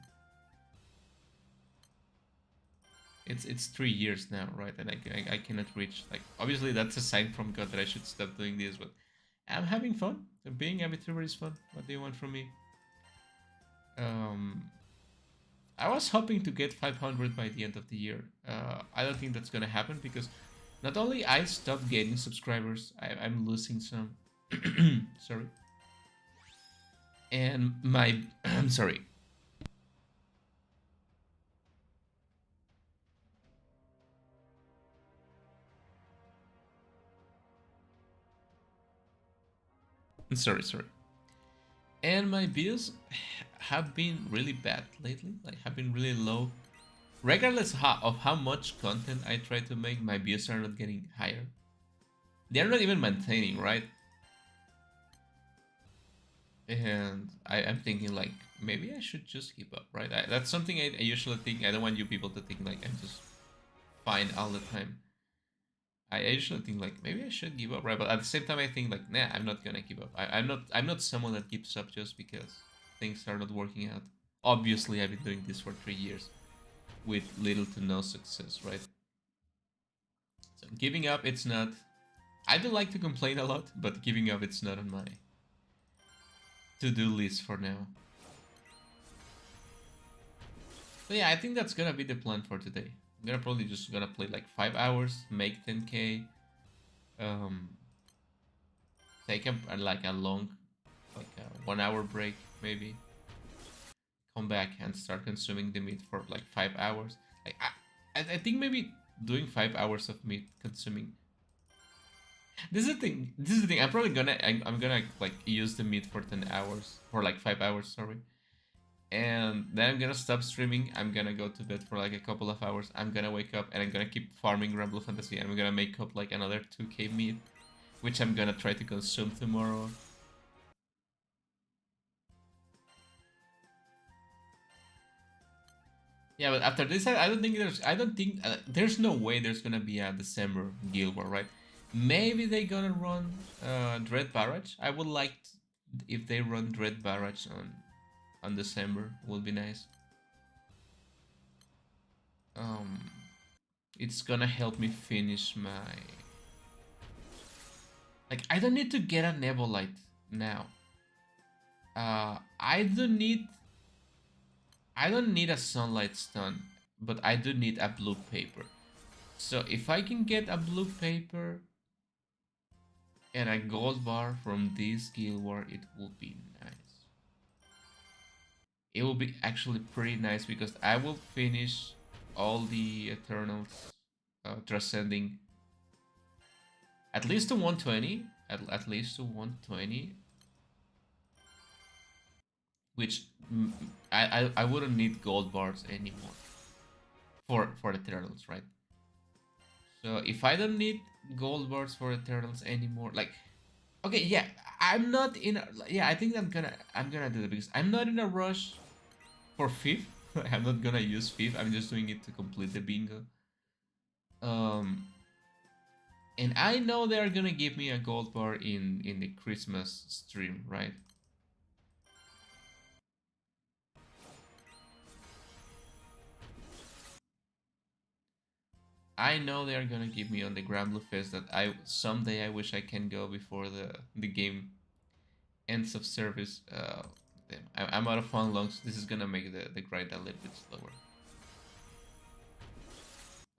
It's 3 years now, right? And I cannot reach, like, obviously that's a sign from God that I should stop doing this, but I'm having fun. Being a VTuber is fun. What do you want from me? Um, I was hoping to get 500 by the end of the year. I don't think that's gonna happen because not only I stopped getting subscribers, I'm losing some. Sorry. And my, I'm sorry. Sorry. And my views have been really bad lately. Like, have been really low. Regardless of how much content I try to make, my views are not getting higher. They're not even maintaining, right? And I'm thinking like maybe I should just give up, right? That's something I usually think. I don't want you people to think like I'm just fine all the time. I usually think like maybe I should give up, right? But at the same time, I think like nah, I'm not gonna give up. I'm not someone that gives up just because things are not working out. Obviously, I've been doing this for 3 years with little to no success, right? So giving up, it's not. I do like to complain a lot, but giving up, it's not on my to-do list for now. So yeah, I think that's gonna be the plan for today. I'm gonna probably just gonna play like 5 hours, make 10k, um, take a long, like a 1 hour break maybe, come back and start consuming the meat for like 5 hours. Like I think maybe doing 5 hours of meat consuming. This is the thing. This is the thing. I'm gonna like use the meat for 10 hours, for like 5 hours. Sorry. And then I'm gonna stop streaming. I'm gonna go to bed for like a couple of hours. I'm gonna wake up and I'm gonna keep farming Granblue Fantasy, and I'm gonna make up like another 2k meat, which I'm gonna try to consume tomorrow. Yeah, but after this, I don't think there's no way there's gonna be a December Guild War, right? Maybe they gonna run Dread Barrage. I would like if they run Dread Barrage on December. Would be nice. Um, it's gonna help me finish my. Like, I don't need to get a Nebulite now. I don't need. I don't need a Sunlight Stun, but I do need a blue paper. So if I can get a blue paper and a gold bar from this guild war, it will be nice. It will be actually pretty nice because I will finish all the Eternals transcending at least to 120, at least to 120, which I wouldn't need gold bars anymore for Eternals, right? So if I don't need gold bars for Eternals anymore, like, okay, yeah, I'm not in. Yeah, I think I'm gonna do it because I'm not in a rush for fifth. I'm not gonna use fifth. I'm just doing it to complete the bingo. Um, and I know they're gonna give me a gold bar in the Christmas stream, right? I know they're gonna give me on the Granblue Fest that I someday I wish I can go before the game ends of service. Damn, I'm out of fun long, so this is gonna make the grind a little bit slower.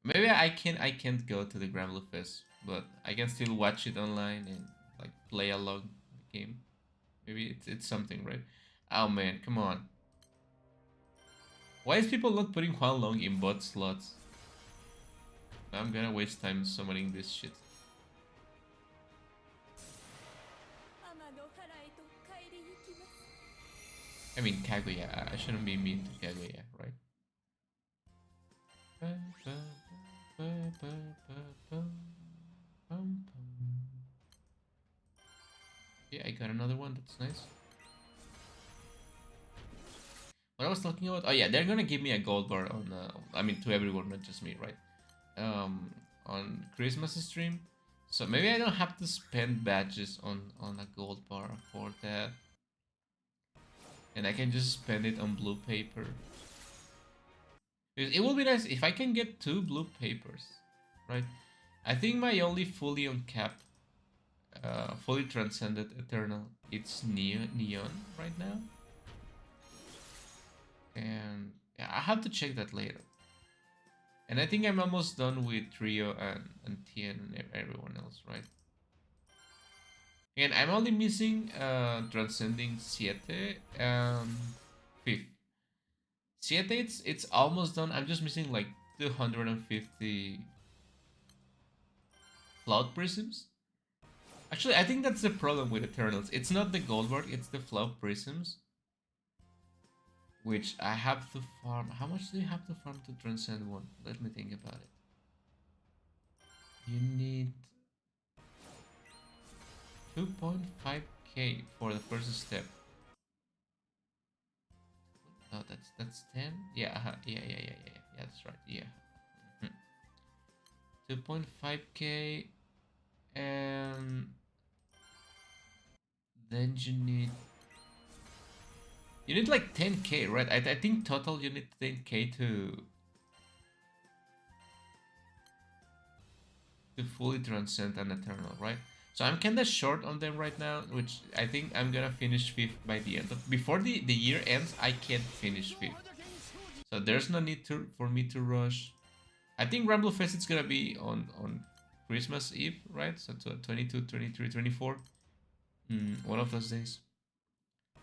Maybe I can't go to the Granblue Fest, but I can still watch it online and like play along the game. Maybe it's something, right? Oh man, come on. Why is people not putting Huan Long in bot slots? I'm gonna waste time summoning this shit. I mean Kaguya. I shouldn't be mean to Kaguya, right? Yeah, I got another one. That's nice. What I was talking about? Oh yeah, they're gonna give me a gold bar on. I mean, to everyone, not just me, right? On Christmas stream. So maybe I don't have to spend badges on a gold bar for that, and I can just spend it on blue paper. It will be nice if I can get 2 blue papers, right? I think my only fully on cap, fully transcended eternal, it's neon right now, and yeah, I have to check that later. And I think I'm almost done with Trio and Tien and everyone else, right? And I'm only missing Transcending Siete and Fifth. Siete, it's almost done. I'm just missing like 250 Cloud Prisms. Actually, I think that's the problem with Eternals. It's not the gold bar, it's the Cloud Prisms. Which I have to farm. How much do you have to farm to transcend one? Let me think about it. You need 2.5k for the first step. No, that's 10. Yeah, yeah. That's right. Yeah. 2.5k, and then you need like 10k, right? I think total you need 10k to fully transcend an eternal, right? So I'm kind of short on them right now, which I think I'm gonna finish 5th by the end of before the year ends. I can't finish 5th, so there's no need for me to rush. I think Rumble Fest is gonna be on Christmas Eve, right? So 22, 23, 24, one of those days.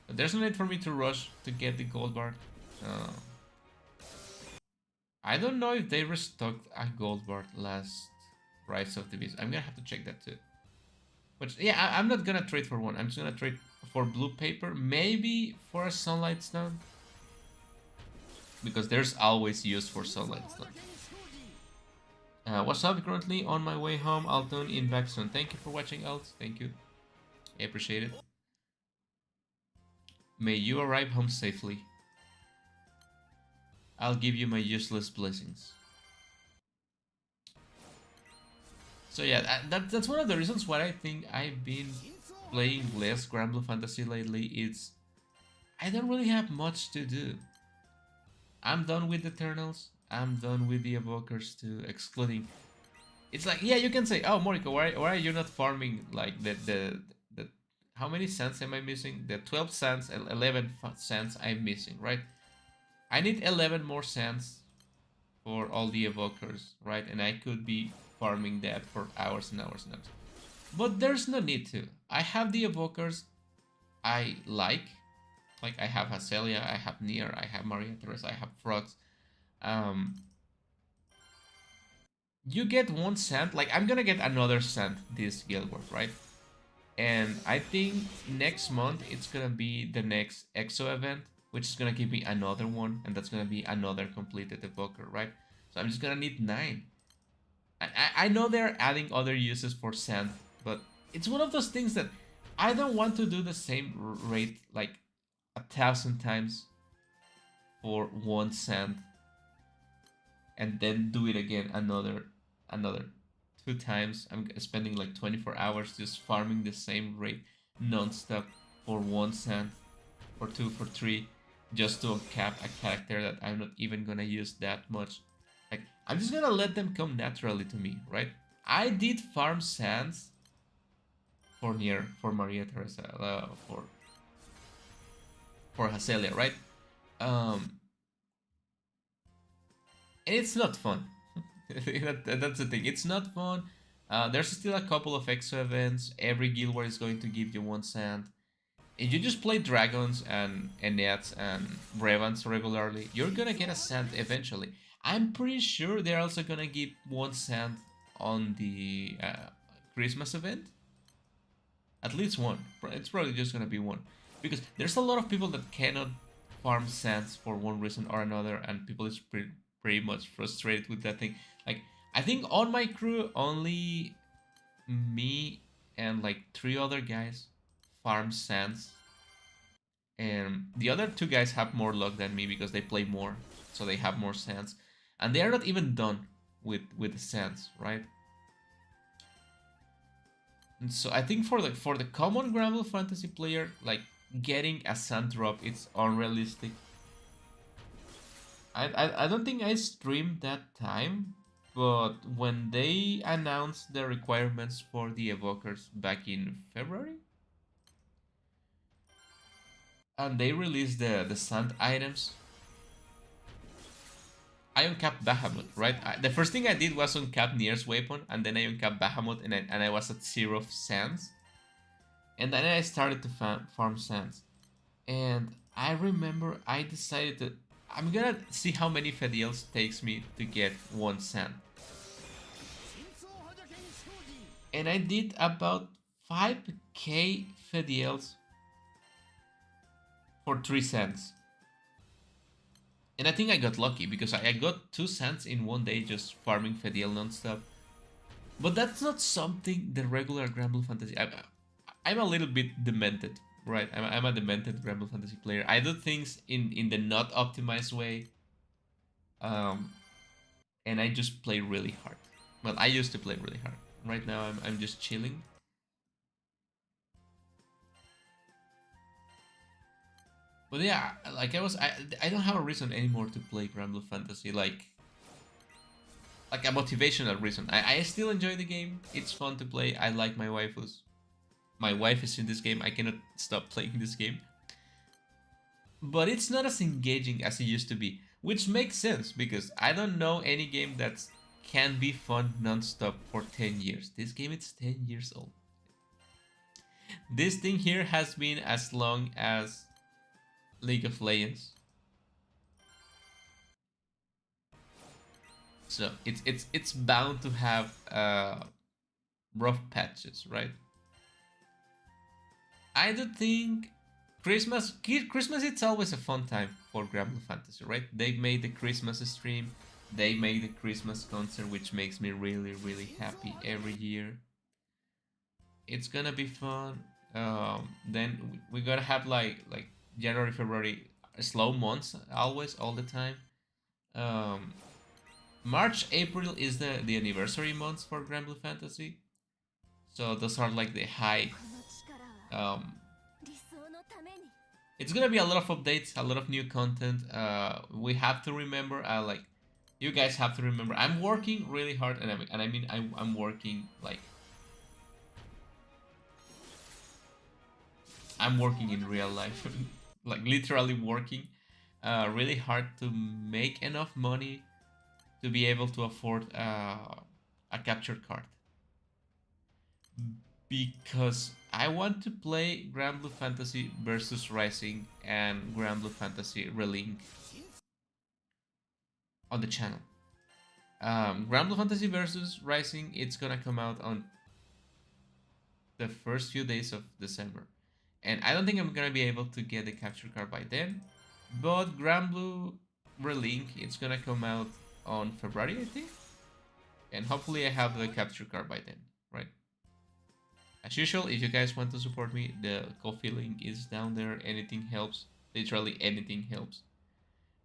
But there's no need for me to rush to get the gold bar. Uh, I don't know if they restocked a gold bar last Rise of the Beast. I'm gonna have to check that too. But yeah, I'm not gonna trade for one. I'm just gonna trade for blue paper, maybe for a sunlight stone, because there's always use for sunlight stone. What's up? Currently on my way home. I'll tune in back soon. Thank you for watching, Alt. Thank you. I appreciate it. May you arrive home safely. I'll give you my useless blessings. So yeah, that's one of the reasons why I think I've been playing less Granblue Fantasy lately. It's I don't really have much to do. I'm done with Eternals. I'm done with the Evokers too, excluding. It's like, yeah, you can say, oh, Moriko, why are you not farming like the how many cents am I missing? The 12 cents, 11 cents I'm missing, right? I need 11 more cents for all the Evokers, right? And I could be farming that for hours and hours and hours. But there's no need to. I have the Evokers I like. Like I have Hacelia, I have Nier, I have Maria Teresa, I have Frogs. You get 1 cent. Like I'm gonna get another cent this Guild Wars, right? And I think next month it's gonna be the next EXO event, which is gonna give me another one, and that's gonna be another completed evoker, right? So I'm just gonna need 9. I know they're adding other uses for sand, but it's one of those things that I don't want to do the same rate like 1,000 times for 1 cent and then do it again another another 2 times. I'm spending like 24 hours just farming the same rate non-stop for 1 cent, for two, for three, just to uncap a character that I'm not even gonna use that much. Like, I'm just gonna let them come naturally to me, right? I did farm sands for Nier, for Maria Teresa, for Hacelia, right? Um, and it's not fun. That's the thing. It's not fun. There's still a couple of extra events. Every guild war is going to give you 1 cent. If you just play dragons and nets and ravens regularly, you're gonna get a cent eventually. I'm pretty sure they're also gonna give 1 cent on the Christmas event. At least one. It's probably just gonna be one, because there's a lot of people that cannot farm sands for one reason or another, and people is pretty much frustrated with that thing. Like, I think on my crew only me and like 3 other guys farm sands, and the other 2 guys have more luck than me because they play more, so they have more sands, and they are not even done with the sands, right? And so I think for the common Granblue fantasy player, like, getting a sand drop, it's unrealistic. I don't think I streamed that time, but when they announced the requirements for the evokers back in February, and they released the sand items, I uncapped Bahamut, right? The first thing I did was uncap Nier's weapon, and then I uncapped Bahamut, and I was at 0 sands. And then I started to farm sands. And I remember I decided to, I'm gonna see how many Fediels takes me to get 1 sand. And I did about 5k Fediels for 3 sands. And I think I got lucky because I got 2 sands in one day just farming Fediel non-stop. But that's not something the regular Granblue Fantasy... I'm a little bit demented, right? I'm a demented Granblue Fantasy player. I do things in the not optimized way. And I just play really hard. Well, I used to play really hard. Right now I'm just chilling. But yeah, like I don't have a reason anymore to play Granblue Fantasy, like a motivational reason. I still enjoy the game. It's fun to play. I like my waifus. My wife is in this game. I cannot stop playing this game. But it's not as engaging as it used to be, which makes sense because I don't know any game that can be fun non-stop for 10 years. This game is 10 years old. This thing here has been as long as League of Legends. So it's bound to have rough patches, right? I do think Christmas it's always a fun time for Granblue Fantasy, right? They made the Christmas stream, they made the Christmas concert, which makes me really happy every year. It's gonna be fun. Then we gotta have like January, February, slow months always, all the time. Um, March, April is the anniversary months for Granblue Fantasy, so those are like the high. Um, it's gonna be a lot of updates, a lot of new content. We have to remember, like, you guys have to remember, I'm working really hard, and I mean I'm working like I'm working in real life, like literally working really hard to make enough money to be able to afford a capture card. Because I want to play Granblue Fantasy versus Rising and Granblue Fantasy Relink on the channel. Granblue Fantasy versus Rising, it's gonna come out on the first few days of December. And I don't think I'm gonna be able to get the capture card by then. But Granblue Relink, it's gonna come out on February, I think. And hopefully I have the capture card by then, right? As usual, if you guys want to support me, the Ko-fi link is down there. Anything helps. Literally anything helps.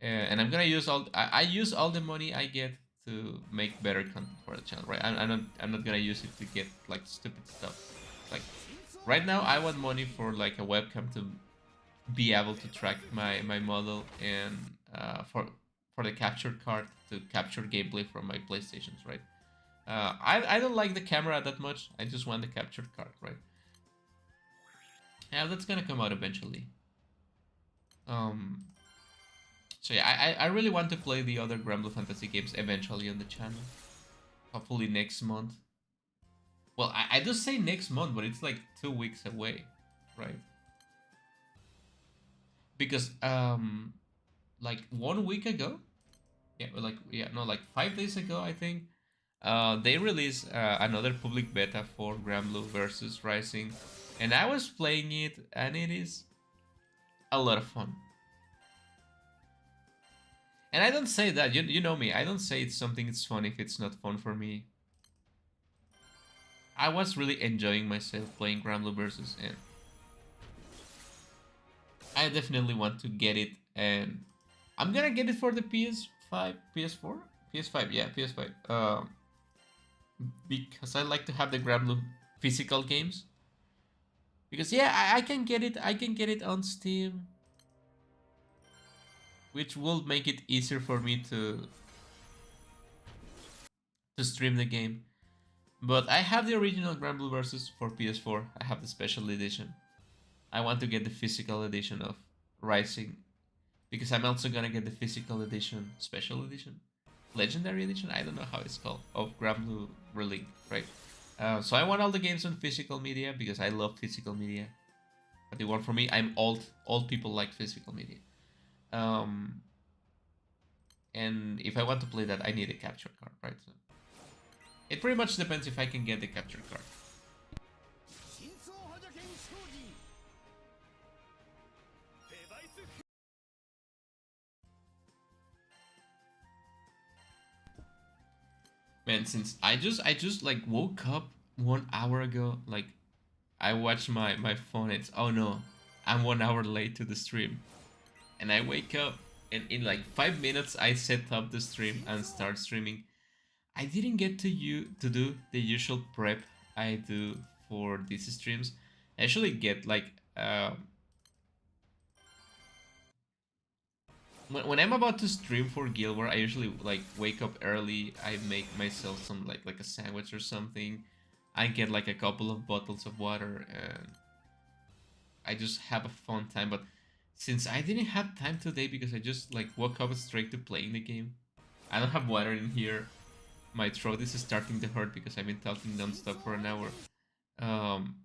And I'm gonna use I use all the money I get to make better content for the channel, right? I'm not gonna use it to get like stupid stuff. Like right now, I want money for like a webcam to be able to track my model and for the capture card to capture gameplay from my PlayStations, right? I don't like the camera that much. I just want the capture card, right? Yeah, that's gonna come out eventually. Um, so yeah, I really want to play the other Granblue Fantasy games eventually on the channel. Hopefully next month. Well, I just say next month, but it's like 2 weeks away, right? Because like 1 week ago, yeah, like yeah, no, like 5 days ago, I think, they released another public beta for Granblue versus Rising, and I was playing it, and it is a lot of fun. And I don't say that, you know me, I don't say it's something it's fun if it's not fun for me. I was really enjoying myself playing Granblue versus, and I definitely want to get it, and I'm gonna get it for the PS5, PS4, PS5, yeah, PS5. Because I like to have the Granblue physical games. Because yeah, I can get it. I can get it on Steam, which will make it easier for me to stream the game. But I have the original Granblue Versus for PS4. I have the special edition. I want to get the physical edition of Rising because I'm also gonna get the physical edition, special edition, legendary edition. I don't know how it's called of Granblue Relink, right? So I want all the games on physical media because I love physical media. But the one for me, I'm old. Old people like physical media. Um, and if I want to play that, I need a capture card, right? So it pretty much depends if I can get the capture card. Man, since I just like woke up 1 hour ago, like I watched my phone. It's oh no, I'm 1 hour late to the stream, and I wake up and in like 5 minutes I set up the stream and start streaming. I didn't get to do the usual prep I do for these streams. I actually get like when I'm about to stream for Guild War, I usually like wake up early. I make myself some like a sandwich or something. I get like a couple of bottles of water and I just have a fun time. But since I didn't have time today because I just like woke up straight to playing the game, I don't have water in here. My throat is starting to hurt because I've been talking non-stop for an hour. Um,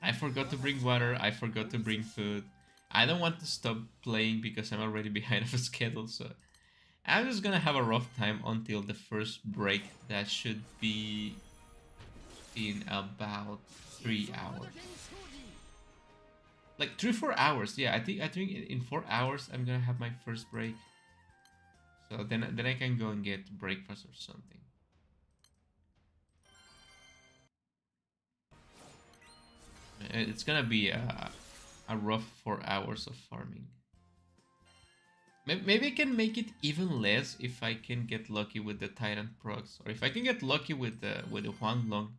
I forgot to bring water. I forgot to bring food. I don't want to stop playing because I'm already behind of a schedule. So I'm just gonna have a rough time until the first break. That should be in about 3 hours. Like 3-4 hours. Yeah, I think in 4 hours I'm gonna have my first break. So then I can go and get breakfast or something. It's gonna be a rough 4 hours of farming. Maybe I can make it even less if I can get lucky with the Tyrant procs, or if I can get lucky with the Huang Long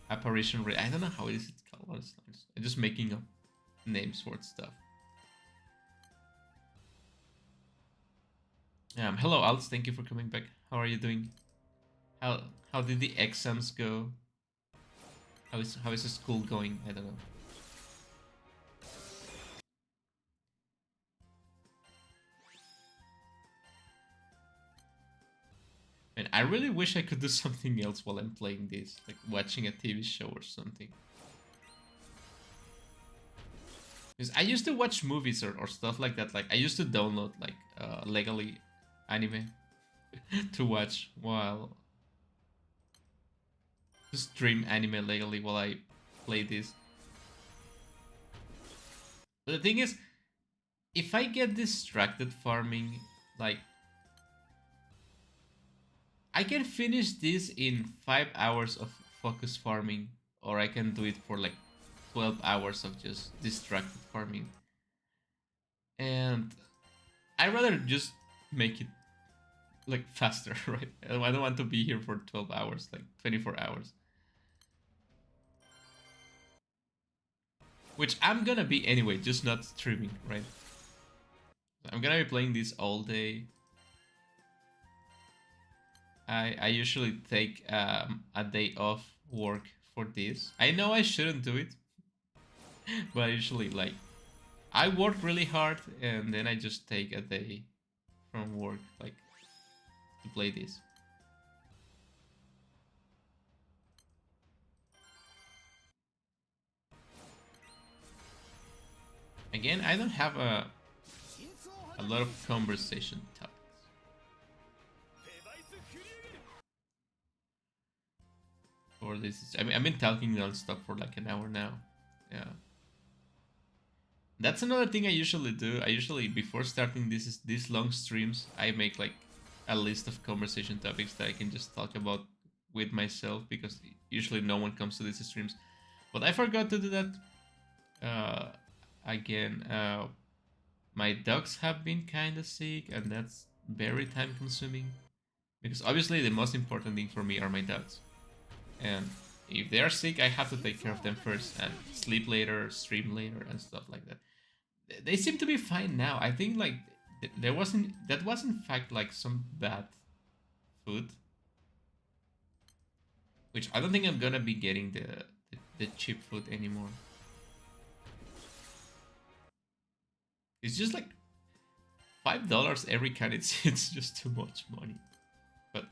apparition rate. I don't know how it is called. Honestly. I'm just making up names for stuff. Hello, Alts. Thank you for coming back. How are you doing? How how did the exams go? How is the school going? I don't know. And I really wish I could do something else while I'm playing this, like watching a TV show or something. Because I used to watch movies or stuff like that. Like I used to download like legally anime to watch while to stream anime legally while I play this. But the thing is, if I get distracted farming, like I can finish this in 5 hours of focus farming, or I can do it for like 12 hours of just distracted farming. And I'd rather just make it like faster, right? I don't want to be here for 12 hours, like 24 hours. Which I'm gonna be anyway, just not streaming, right? I'm gonna be playing this all day. I usually take a day off work for this. I know I shouldn't do it, but I usually like I work really hard and then I just take a day from work like to play this. Again, I don't have a lot of conversation topics. For this, I mean, I've been talking non-stop for like an hour now. Yeah. That's another thing I usually do. I usually, before starting these long streams, I make like a list of conversation topics that I can just talk about with myself because usually no one comes to these streams. But I forgot to do that. Uh, again, my dogs have been kind of sick, and that's very time consuming. Because obviously, the most important thing for me are my dogs. And if they are sick, I have to take care of them first and sleep later, stream later, and stuff like that. They seem to be fine now. I think like there wasn't that was in fact like some bad food, which I don't think I'm gonna be getting the cheap food anymore. It's just like $5 every can. It's just too much money. But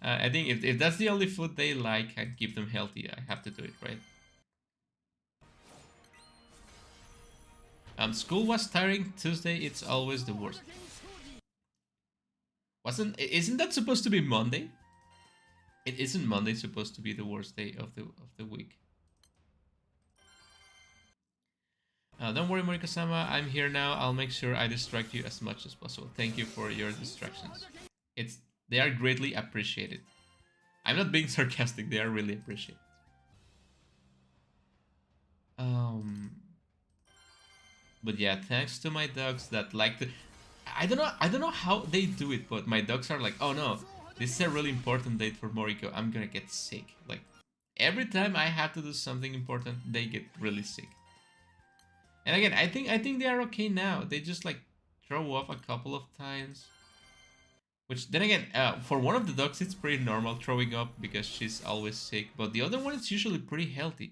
I think if that's the only food they like and keep them healthy, I have to do it, right? School was tiring. Tuesday, it's always the worst. Isn't that supposed to be Monday? It isn't Monday supposed to be the worst day of the week. Don't worry, Morika-sama. I'm here now. I'll make sure I distract you as much as possible. Thank you for your distractions. They are greatly appreciated. I'm not being sarcastic. They are really appreciated. But yeah, thanks to my dogs that like to. I don't know how they do it, but my dogs are like, oh no, this is a really important date for Moriko. I'm gonna get sick. Like every time I have to do something important, they get really sick. And again, I think they are okay now. They just like throw up a couple of times. Which then again, for one of the dogs, it's pretty normal throwing up because she's always sick. But the other one is usually pretty healthy,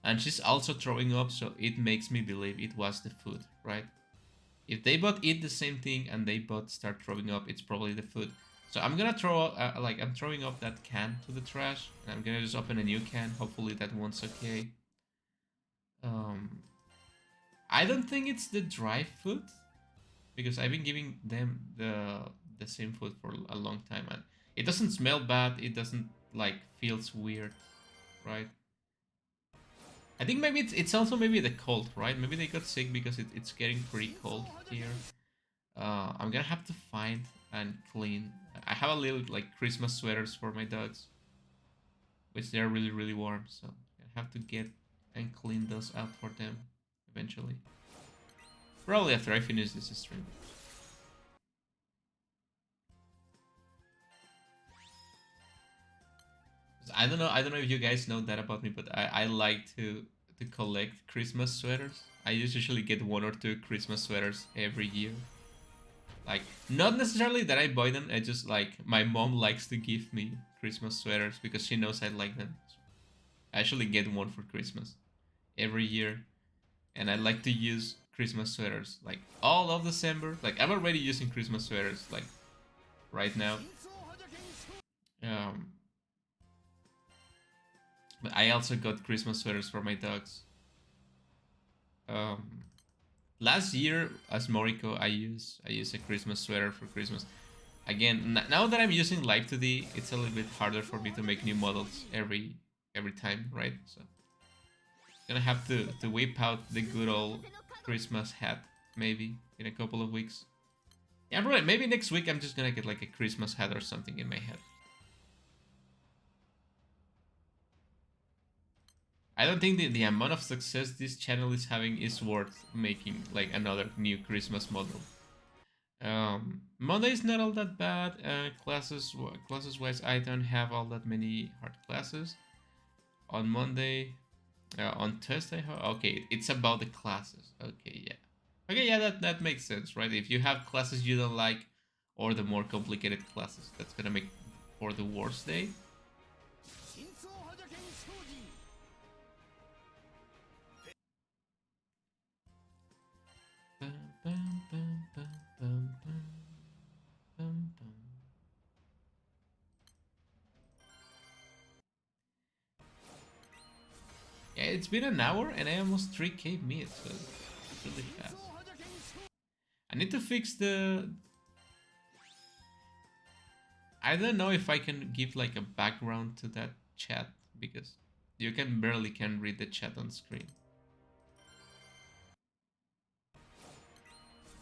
and she's also throwing up, so it makes me believe it was the food, right? If they both eat the same thing and they both start throwing up, it's probably the food. So I'm gonna throw I'm throwing up that can to the trash, and I'm gonna just open a new can. Hopefully that one's okay. I don't think it's the dry food because I've been giving them the same food for a long time, and it doesn't smell bad. It doesn't like feels weird, right? I think maybe it's also maybe the cold, right? Maybe they got sick because it's getting pretty cold here. I'm gonna have to find and clean. I have a little like Christmas sweaters for my dogs, which they're really warm. So I have to get and clean those out for them eventually. Probably after I finish this stream. I don't know if you guys know that about me, but I like to collect Christmas sweaters. I usually get one or two Christmas sweaters every year. Like not necessarily that I buy them, I just like my mom likes to give me Christmas sweaters because she knows I like them. I actually get one for Christmas every year, and I like to use Christmas sweaters like all of December. Like I'm already using Christmas sweaters like right now. Um, But I also got Christmas sweaters for my dogs. Um, Last year as Moriko, I use a Christmas sweater for Christmas. Again, now that I'm using Live 2D, it's a little bit harder for me to make new models every time, right? So gonna have to whip out the good old Christmas hat maybe in a couple of weeks. Yeah, right. Maybe next week I'm just gonna get like a Christmas hat or something in my head. I don't think the amount of success this channel is having is worth making like another new Christmas model. Monday is not all that bad. Classes wise, I don't have all that many hard classes on Monday. On Thursday, okay, it's about the classes. Okay, yeah. Okay, yeah, that makes sense, right? If you have classes you don't like, or the more complicated classes, that's gonna make for the worst day. Yeah, it's been an hour and I almost 3k mid, so it's really fast. I need to fix the... I don't know if I can give like a background to that chat, because you can read the chat on screen.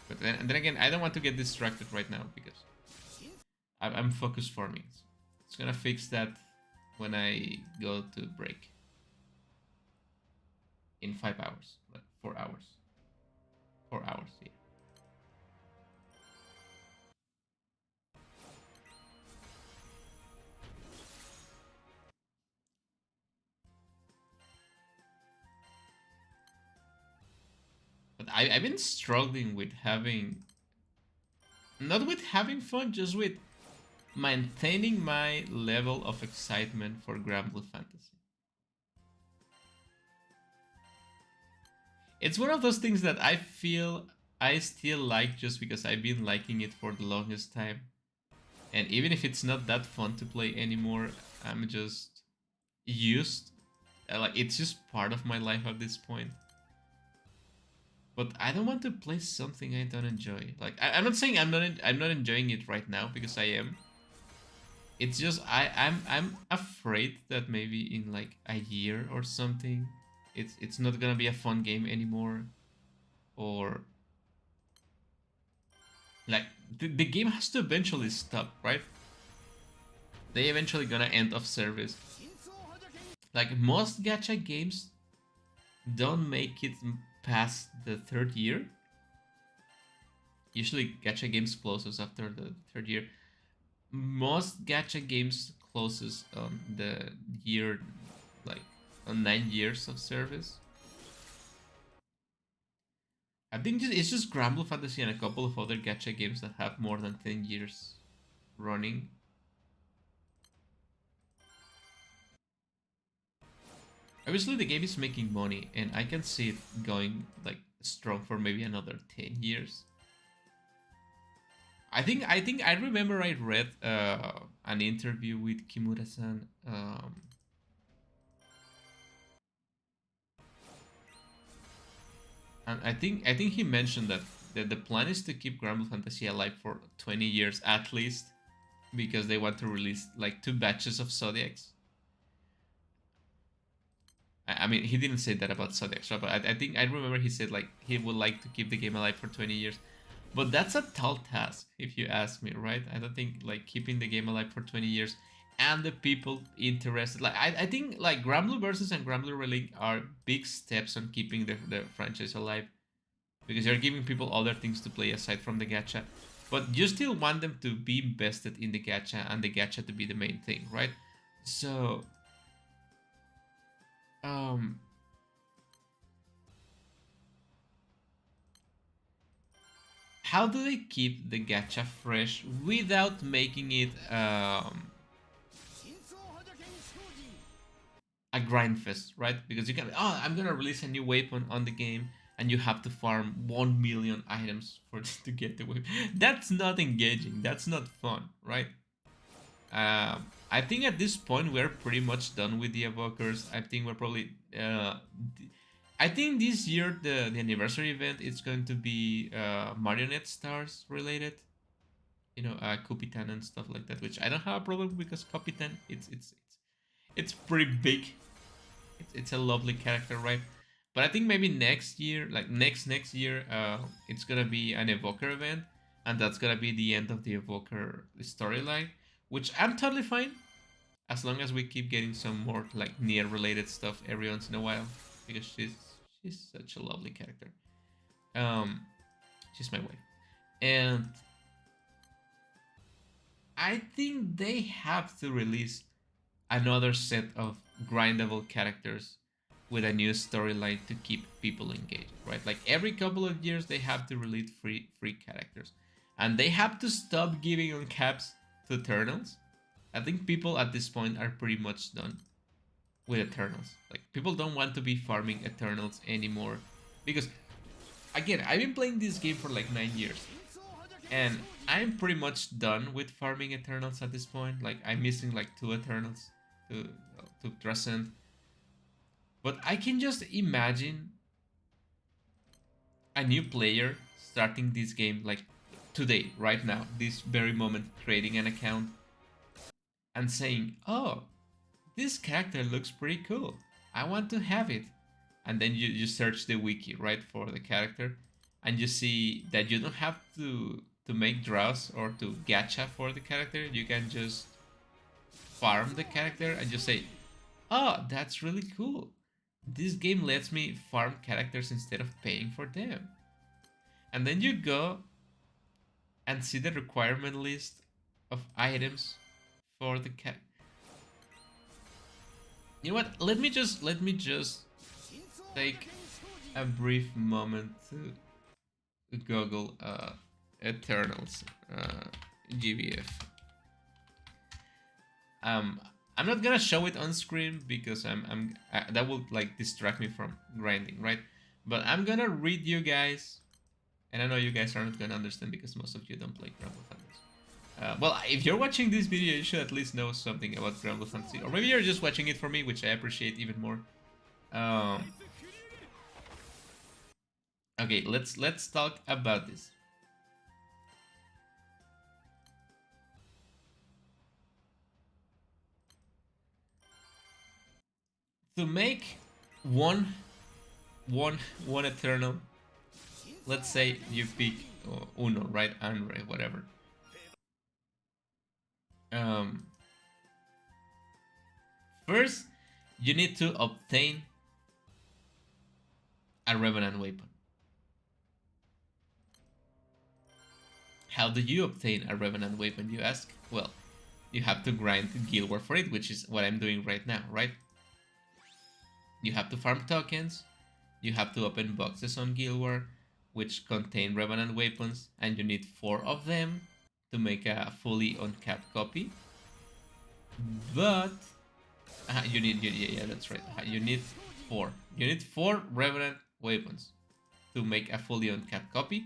But then again, I don't want to get distracted right now because I'm focused farming. So it's gonna fix that when I go to break in 5 hours, like 4 hours. 4 hours, yeah. But I've been struggling with having, not with having fun, just with maintaining my level of excitement for Granblue Fantasy. It's one of those things that I feel I still like just because I've been liking it for the longest time. And even if it's not that fun to play anymore, I'm just used. Like, it's just part of my life at this point. But I don't want to play something I don't enjoy. Like, I'm not saying I'm not enjoying it right now, because I am. It's just I'm afraid that maybe in like a year or something, it's not gonna be a fun game anymore, or like the game has to eventually stop, right? They eventually gonna end of service. Like, most gacha games don't make it past the third year. Usually gacha games closes after the third year. Most gacha games closes on the year, like on 9 years of service. I think it's just Granblue Fantasy and a couple of other gacha games that have more than 10 years running. Obviously, the game is making money, and I can see it going like strong for maybe another 10 years. I remember I read an interview with Kimura-san. And I think he mentioned that the plan is to keep Granblue Fantasy alive for 20 years at least, because they want to release like 2 batches of Zodiacs. I mean, he didn't say that about Zodiacs, right? But I think I remember he said like he would like to keep the game alive for 20 years. But that's a tall task, if you ask me, right? I don't think like keeping the game alive for 20 years and the people interested. Like, I think like Granblue Versus and Granblue Relink are big steps on keeping the franchise alive, because you're giving people other things to play aside from the gacha. But you still want them to be invested in the gacha and the gacha to be the main thing, right? So, um, how do they keep the gacha fresh without making it a grind fest, right? Because you can, oh, I'm gonna release a new weapon on the game, and you have to farm 1 million items for to get the weapon. That's not engaging. That's not fun, right? I think at this point we're pretty much done with the evokers. I think we're probably. I think this year the anniversary event is going to be marionette stars related. You know, Kupitan and stuff like that, which I don't have a problem, because Kupitan it's pretty big. It's a lovely character, right? But I think maybe next year, like next year, it's gonna be an evoker event, and that's gonna be the end of the evoker storyline, which I'm totally fine, as long as we keep getting some more like near related stuff every once in a while, because she's such a lovely character. Um, she's my wife, and I think they have to release another set of grindable characters with a new storyline to keep people engaged, right? Like every couple of years they have to release free characters. And they have to stop giving on caps to Eternals. I think people at this point are pretty much done with Eternals. Like people don't want to be farming Eternals anymore because again, I've been playing this game for like 9 years and I'm pretty much done with farming Eternals at this point. Like I'm missing like 2 Eternals to Transcend. But I can just imagine a new player starting this game like today, right now, this very moment, creating an account and saying, "Oh, this character looks pretty cool. I want to have it." And then you search the wiki, right, for the character, and you see that you don't have to make draws or to gacha for the character. You can just farm the character and just say, "Oh, that's really cool. This game lets me farm characters instead of paying for them." And then you go and see the requirement list of items for the cat. You know what? Let me just take a brief moment to Google Eternals GBF. Um, I'm not gonna show it on screen because that will like distract me from grinding, right? But I'm gonna read you guys, and I know you guys are not gonna understand because most of you don't play Granblue Fantasy. Well, if you're watching this video, you should at least know something about Granblue Fantasy, or maybe you're just watching it for me, which I appreciate even more. Okay, let's talk about this. To make one Eternal, let's say you pick Uno, right? Andre, whatever. Um, First, you need to obtain a Revenant weapon. How do you obtain a Revenant weapon, you ask? Well, you have to grind Guild War for it, which is what I'm doing right now, right? You have to farm tokens, you have to open boxes on Guild War, which contain Revenant weapons, and you need 4 of them to make a fully uncapped copy. But you need, yeah, that's right. You need 4. You need 4 Revenant weapons to make a fully uncapped copy,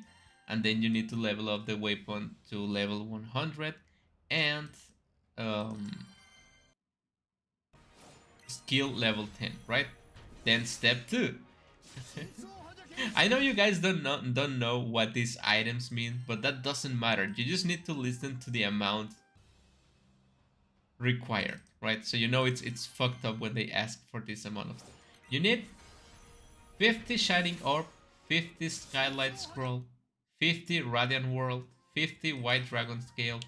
and then you need to level up the weapon to level 100 and skill level 10, right? Then step 2. I know you guys don't know what these items mean, but that doesn't matter. You just need to listen to the amount required, right? So you know it's fucked up when they ask for this amount of stuff. You need 50 Shining Orb, 50 Skylight Scroll, 50 Radiant World, 50 White Dragon Scale,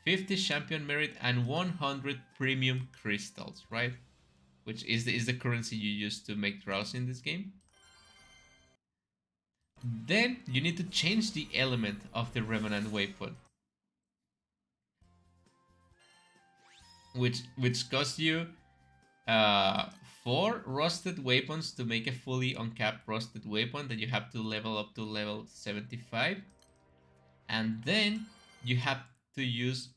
50 Champion Merit, and 100 Premium Crystals, right? Which is the currency you use to make draws in this game. Then you need to change the element of the Revenant weapon, which costs you 4 rusted weapons to make a fully uncapped rusted weapon that you have to level up to level 75. And then you have to use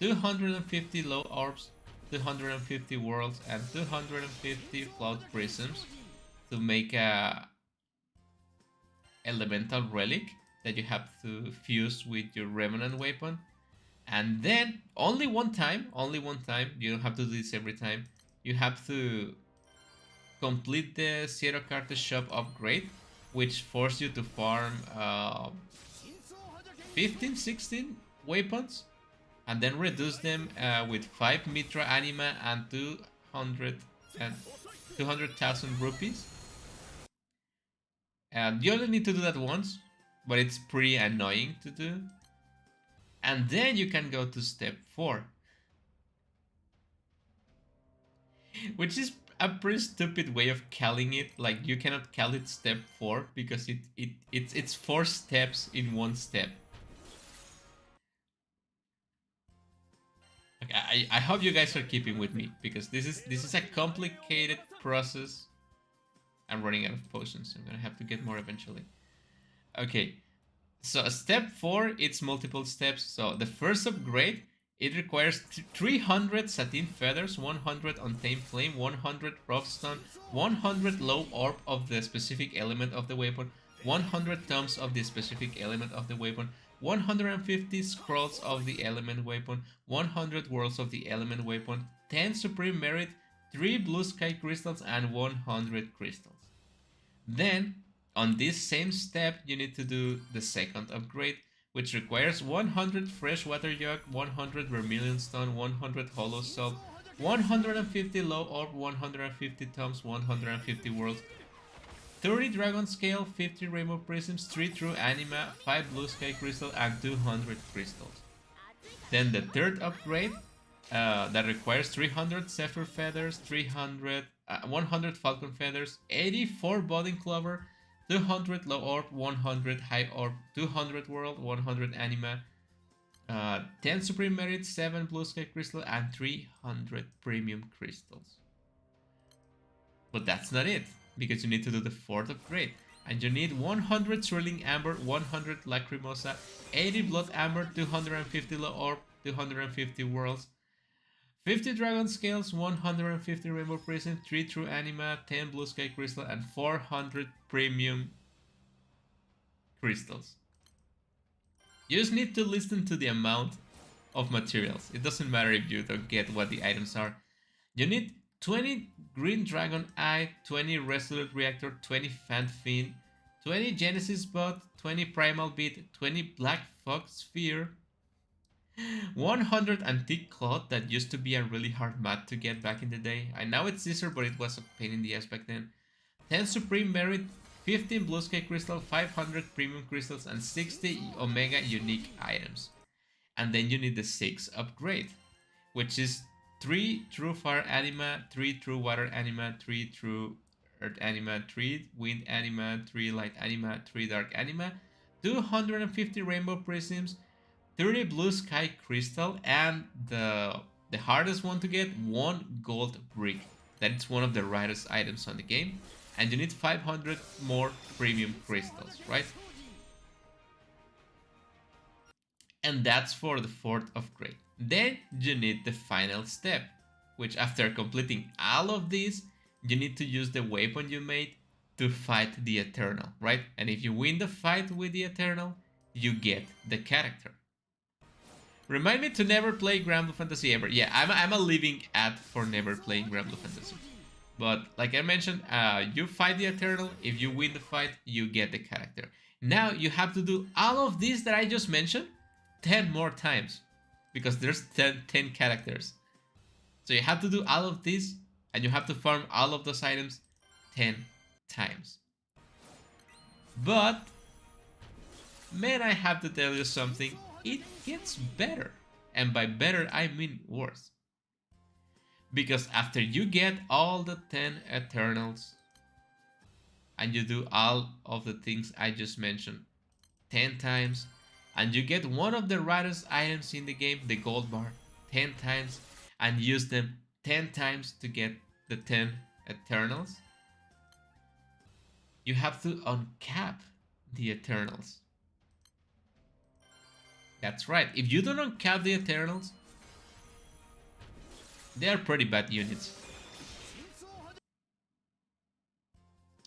250 low orbs, 250 worlds, and 250 float prisms to make a elemental relic that you have to fuse with your Revenant weapon. And then only one time, you don't have to do this every time, you have to complete the Zero Cartes Shop upgrade, which forces you to farm 15, 16 weapons, and then reduce them with 5 Mitra Anima and 200,000 rupees. And you only need to do that once, but it's pretty annoying to do. And then you can go to step 4, which is a pretty stupid way of calling it. Like you cannot call it step 4 because it's 4 steps in one step. I hope you guys are keeping with me because this is a complicated process. I'm running out of potions. I'm gonna have to get more eventually. Okay, so step 4, it's multiple steps. So the first upgrade, it requires 300 satin feathers, 100 untamed flame, 100 rough stone, 100 low orb of the specific element of the weapon, 100 tomes of the specific element of the weapon, 150 scrolls of the element weapon, 100 worlds of the element weapon, 10 supreme merit, 3 blue sky crystals, and 100 crystals. Then, on this same step, you need to do the second upgrade, which requires 100 freshwater jug, 100 vermilion stone, 100 hollow salt, 150 low orb, 150 tomes, 150 worlds, 30 dragon scale, 50 rainbow prisms, 3 true anima, 5 blue sky crystal, and 200 crystals. Then the third upgrade that requires 300 zephyr feathers, 100 falcon feathers, 84 budding clover, 200 low orb, 100 high orb, 200 world, 100 anima, 10 supreme merit, 7 blue sky crystal, and 300 premium crystals. But that's not it, because you need to do the fourth upgrade. And you need 100 swirling amber, 100 lacrimosa, 80 blood amber, 250 low orb, 250 worlds, 50 dragon scales, 150 rainbow prism, 3 true anima, 10 blue sky crystal, and 400 premium crystals. You just need to listen to the amount of materials. It doesn't matter if you don't get what the items are. You need 20 green dragon eye, 20 resolute reactor, 20 fan fin, 20 genesis bot, 20 primal beat, 20 black fox sphere, 100 antique cloth that used to be a really hard mat to get back in the day. I know it's easier, but it was a pain in the ass back then. 10 supreme merit, 15 blue sky crystal, 500 premium crystals, and 60 omega unique items. And then you need the 6th upgrade, which is 3 true fire anima, 3 true water anima, 3 true earth anima, 3 wind anima, 3 light anima, 3 dark anima, 250 rainbow prisms, 30 blue sky crystal, and the hardest one to get, 1 gold brick. That's one of the rarest items on the game. And you need 500 more premium crystals, right? And that's for the 4th upgrade. Then you need the final step, which after completing all of these, you need to use the weapon you made to fight the Eternal, right? And if you win the fight with the Eternal, you get the character. Remind me to never play Granblue Fantasy ever. Yeah, I'm a living ad for never playing Granblue Fantasy. But like I mentioned, you fight the Eternal. If you win the fight, you get the character. Now you have to do all of these that I just mentioned 10 more times, because there's 10 characters. So you have to do all of this, and you have to farm all of those items 10 times. But, man, I have to tell you something. It gets better. And by better, I mean worse. Because after you get all the 10 Eternals, and you do all of the things I just mentioned 10 times, and you get one of the rarest items in the game, the gold bar, 10 times, and use them 10 times to get the 10 Eternals, you have to uncap the Eternals. That's right, if you don't uncap the Eternals, they are pretty bad units.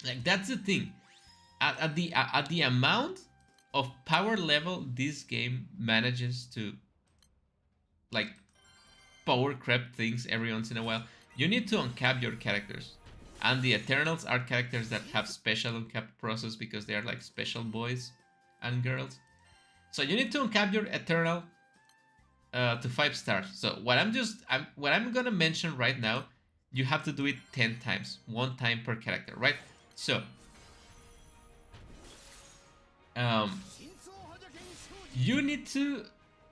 Like, that's the thing. At the amount of power level this game manages to, like, power creep things every once in a while, you need to uncap your characters. And the Eternals are characters that have special uncap process because they are like special boys and girls. So you need to uncap your Eternal to 5 stars. So what I'm gonna mention right now, you have to do it 10 times, 1 time per character, right? So you need to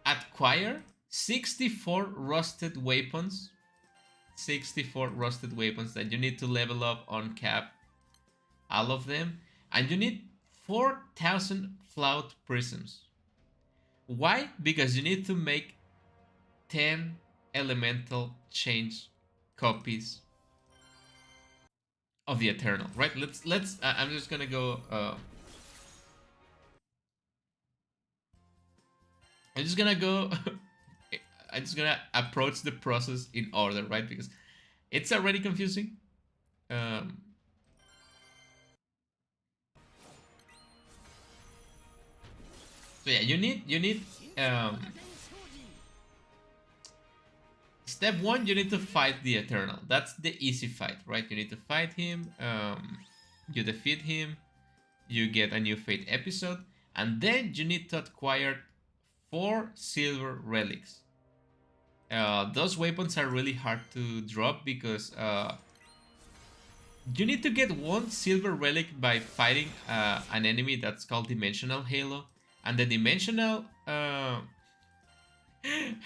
acquire 64 rusted weapons. 64 rusted weapons that you need to level up on cap, all of them, and you need 4,000 flout prisms. Why? Because you need to make 10 elemental change copies of the Eternal, right? Let's. I'm just gonna go. I'm just gonna go. I'm just gonna approach the process in order, right? Because it's already confusing. Um, so yeah, you need step one. You need to fight the Eternal. That's the easy fight, right? You need to fight him. You defeat him. You get a new fate episode, and then you need to acquire 4 silver relics. Those weapons are really hard to drop because you need to get 1 silver relic by fighting an enemy that's called Dimensional Halo. And the Dimensional...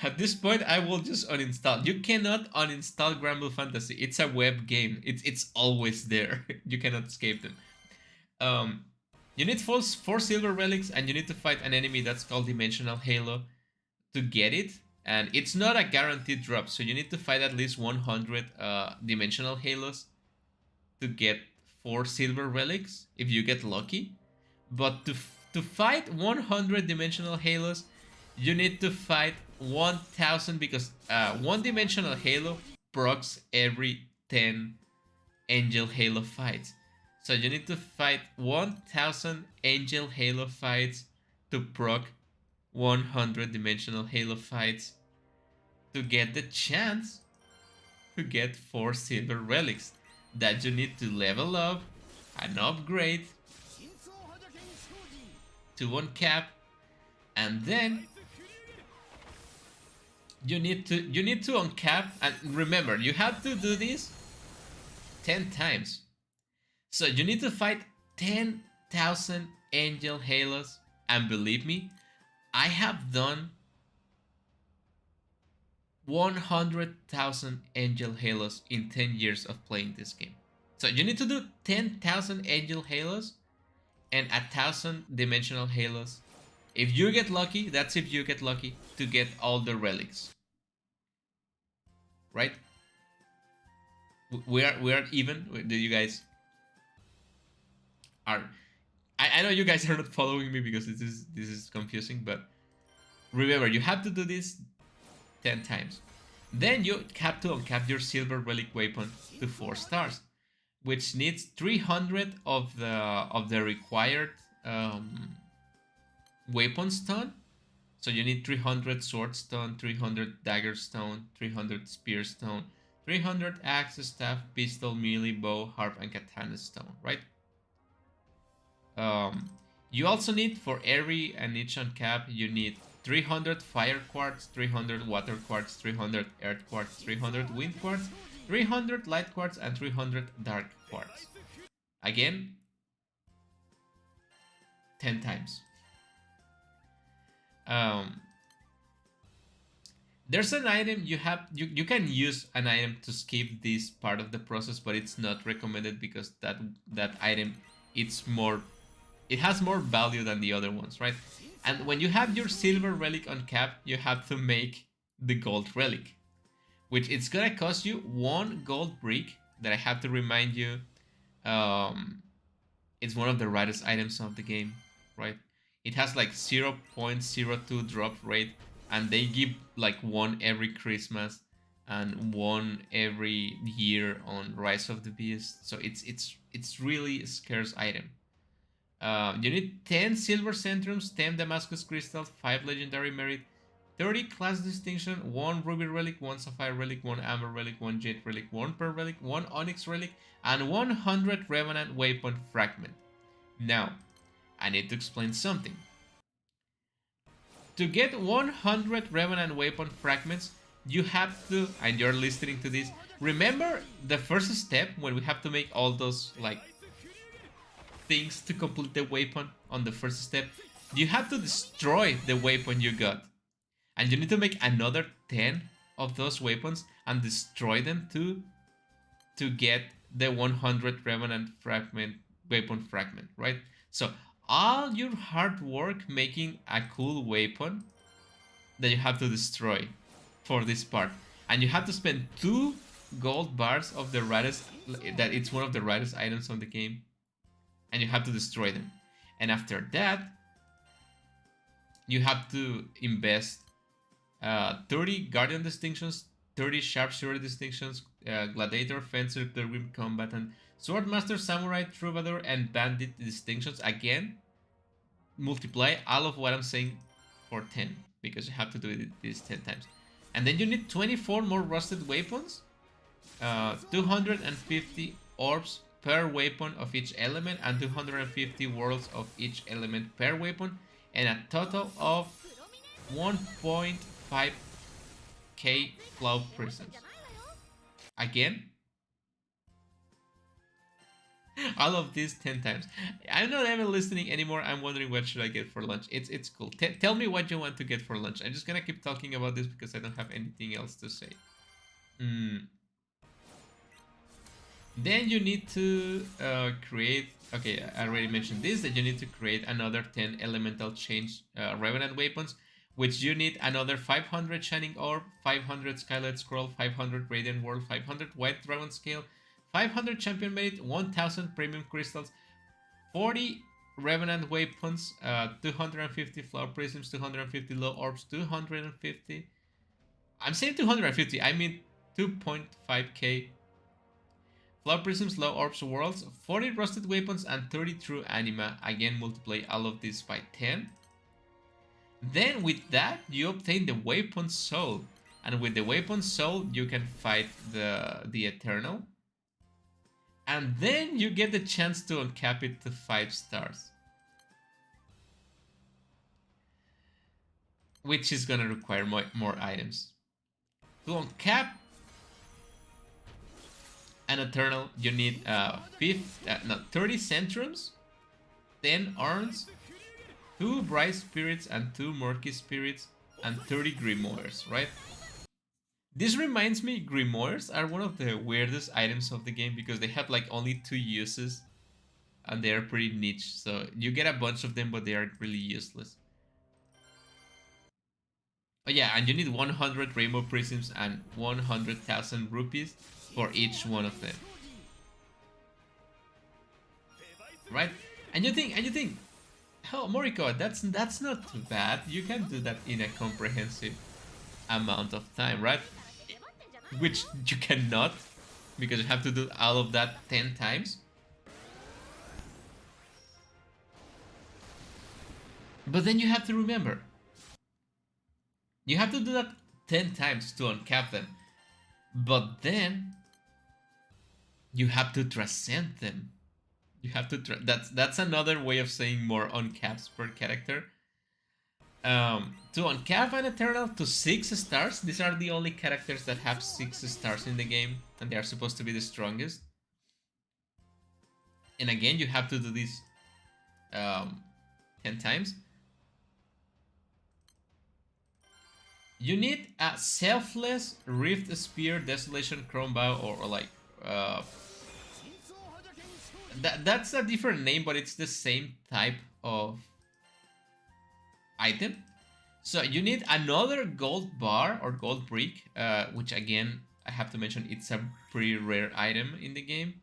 at this point, I will just uninstall. You cannot uninstall Granblue Fantasy. It's a web game. It's always there. You cannot escape them. Um, you need 4 silver relics, and you need to fight an enemy that's called Dimensional Halo to get it. And it's not a guaranteed drop, so you need to fight at least 100 Dimensional Halos to get 4 silver relics if you get lucky. But to fight 100 Dimensional Halos, you need to fight 1000 because 1 Dimensional Halo procs every 10 Angel Halo fights. So you need to fight 1000 Angel Halo fights to proc 100 Dimensional Halo fights to get the chance to get 4 silver relics that you need to level up and upgrade to uncap, and then you need to uncap. And remember, you have to do this 10 times. So you need to fight 10,000 Angel Halos, and believe me, I have done 100,000 Angel Halos in 10 years of playing this game. So you need to do 10,000 Angel Halos and 1,000 Dimensional Halos. If you get lucky, that's if you get lucky, to get all the relics. Right? We are even. Do you guys are? I know you guys are not following me because this is confusing, but remember, you have to do this 10 times. Then you have to uncap your silver relic weapon to 4 stars, which needs 300 of the required weapon stone. So you need 300 sword stone, 300 dagger stone, 300 spear stone, 300 axe, staff, pistol, melee, bow, harp, and katana stone, right? You also need, for every and each uncap, you need 300 fire quartz, 300 water quartz, 300 earth quartz, 300 wind quartz, 300 light quartz, and 300 dark quartz. Again, 10 times. There's an item you can use an item to skip this part of the process, but it's not recommended because that item it has more value than the other ones, right? And when you have your silver relic on cap, you have to make the gold relic, which it's gonna cost you 1 gold brick. That I have to remind you, it's one of the rarest items of the game, right? It has like 0.02 drop rate, and they give like 1 every Christmas and 1 every year on Rise of the Beast. So it's really a scarce item. You need 10 silver centrums, 10 Damascus crystals, 5 legendary merit, 30 class distinction, 1 ruby relic, 1 sapphire relic, 1 amber relic, 1 jade relic, 1 pearl relic, 1 onyx relic, and 100 revenant weapon fragment. Now, I need to explain something. To get 100 revenant weapon fragments, you have to, and you're listening to this, remember the first step when we have to make all those like things to complete the weapon on the first step? You have to destroy the weapon you got, and you need to make another 10 of those weapons and destroy them to get the 100 revenant fragment weapon fragment, right? So all your hard work making a cool weapon that you have to destroy for this part. and you have to spend 2 gold bars of the rarest, that it's one of the rarest items on the game, and you have to destroy them. And after that, you have to invest 30 guardian distinctions, 30 sharpshooter distinctions, gladiator, fencer, pilgrim, combatant, swordmaster, samurai, troubadour, and bandit distinctions. Again, multiply all of what I'm saying for 10, because you have to do it these 10 times. And then you need 24 more rusted weapons, 250 orbs per weapon of each element, and 250 worlds of each element per weapon, and a total of 1.5k flow prisms. Again, all of these 10 times. I'm not even listening anymore. I'm wondering what should I get for lunch. It's cool. Tell me what you want to get for lunch. I'm just gonna keep talking about this because I don't have anything else to say. Then you need to create, okay, I already mentioned this, that you need to create another 10 elemental change revenant weapons, which you need another 500 shining orb, 500 skylight scroll, 500 radiant world, 500 white dragon scale, 500 champion merit, 1000 premium crystals, 40 revenant weapons, 250 flower prisms, 250 low orbs, 250, I'm saying 250, I mean 2.5k flower prisms, low orbs, worlds, 40 rusted weapons, and 30 true anima. Again, multiply all of this by 10. Then with that, you obtain the weapon soul, and with the weapon soul, you can fight the Eternal. And then you get the chance to uncap it to 5 stars, which is gonna require more items. To uncap an Eternal, you need 30 Centrums, 10 Urns, 2 Bright Spirits and 2 Murky Spirits, and 30 Grimoires, right? This reminds me, Grimoires are one of the weirdest items of the game because they have like only 2 uses and they are pretty niche. So you get a bunch of them, but they are really useless. Oh yeah, and you need 100 Rainbow Prisms and 100,000 rupees for each one of them. Right? And you think, oh, Moriko, that's not too bad. You can do that in a comprehensive amount of time, right? Which you cannot, because you have to do all of that 10 times. But then you have to remember, you have to do that 10 times to uncap them. But then you have to transcend them. You have to that's another way of saying more uncaps per character. To uncap an Eternal to 6 stars, these are the only characters that have 6 stars in the game, and they are supposed to be the strongest. And again, you have to do this 10 times. You need a Selfless, Rift Spear, Desolation, Chrome Bow, or like... that's a different name, but it's the same type of item. So you need another gold bar or gold brick, which again, I have to mention, it's a pretty rare item in the game.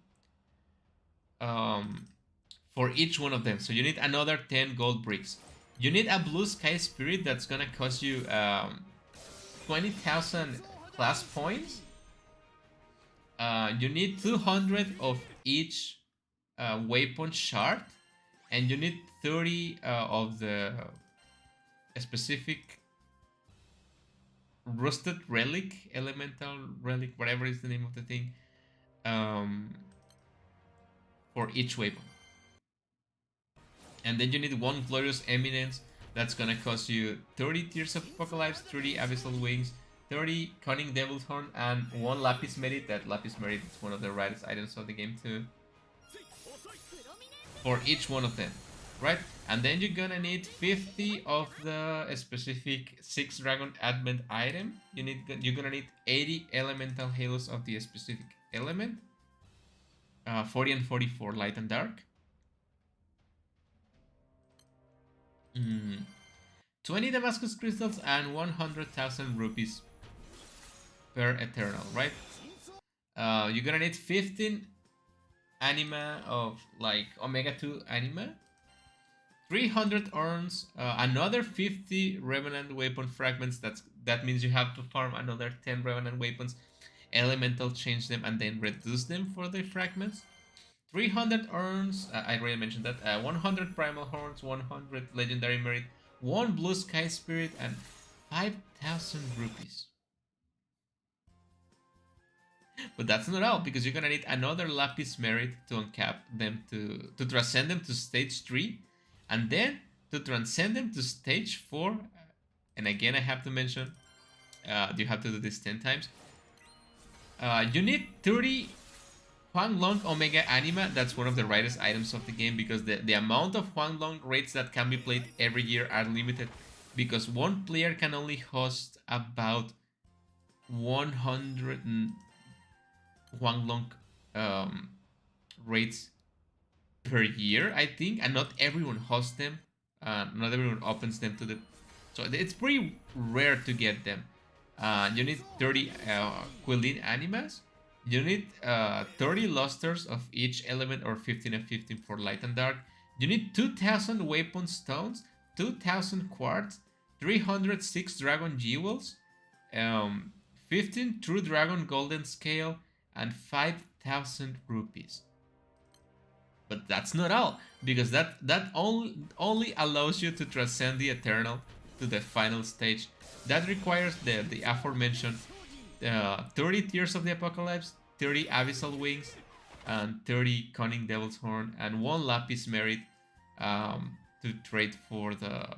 For each one of them. So you need another 10 gold bricks. You need a Blue Sky Spirit that's gonna cost you 20,000 class points. You need 200 of each weapon shard, and you need 30 of the specific rusted relic, elemental relic, whatever is the name of the thing, for each weapon. And then you need 1 Glorious Eminence that's gonna cost you 30 Tears of Apocalypse, 30 Abyssal Wings, 30 Cunning Devil's Horn, and 1 Lapis Merit. That Lapis Merit is one of the rarest items of the game too. For each one of them, right? And then you're gonna need 50 of the specific 6 Dragon Advent item. You're gonna need 80 Elemental Halos of the specific element. 40 and 44 Light and Dark. 20 Damascus Crystals and 100,000 rupees per Eternal, right? You're gonna need 15 anima of like Omega 2 anima, 300 urns, another 50 Revenant weapon fragments. That means you have to farm another 10 Revenant weapons, elemental change them, and then reduce them for the fragments. 300 urns, I already mentioned that. 100 primal horns, 100 legendary merit, 1 blue sky spirit, and 5,000 rupees. But that's not all, because you're gonna need another lapis merit to uncap them to transcend them to stage 3, and then to transcend them to stage 4. And again, I have to mention, you have to do this 10 times. You need 30 Huang Long Omega Anima. That's one of the rarest items of the game, because the amount of Huang Long raids that can be played every year are limited, because one player can only host about 100 Huang Long raids per year, I think, and not everyone hosts them. Not everyone opens them to the, so it's pretty rare to get them. You need 30 Quillin Animas. You need 30 Lusters of each element, or 15 and 15 for light and dark. You need 2,000 weapon stones, 2,000 quartz, 306 dragon jewels, 15 true dragon golden scale, and 5,000 rupees. But that's not all, because that only allows you to transcend the Eternal to the final stage. That requires the aforementioned 30 Tears of the Apocalypse, 30 Abyssal Wings, and 30 Cunning Devil's Horn, and 1 Lapis Merit to trade for the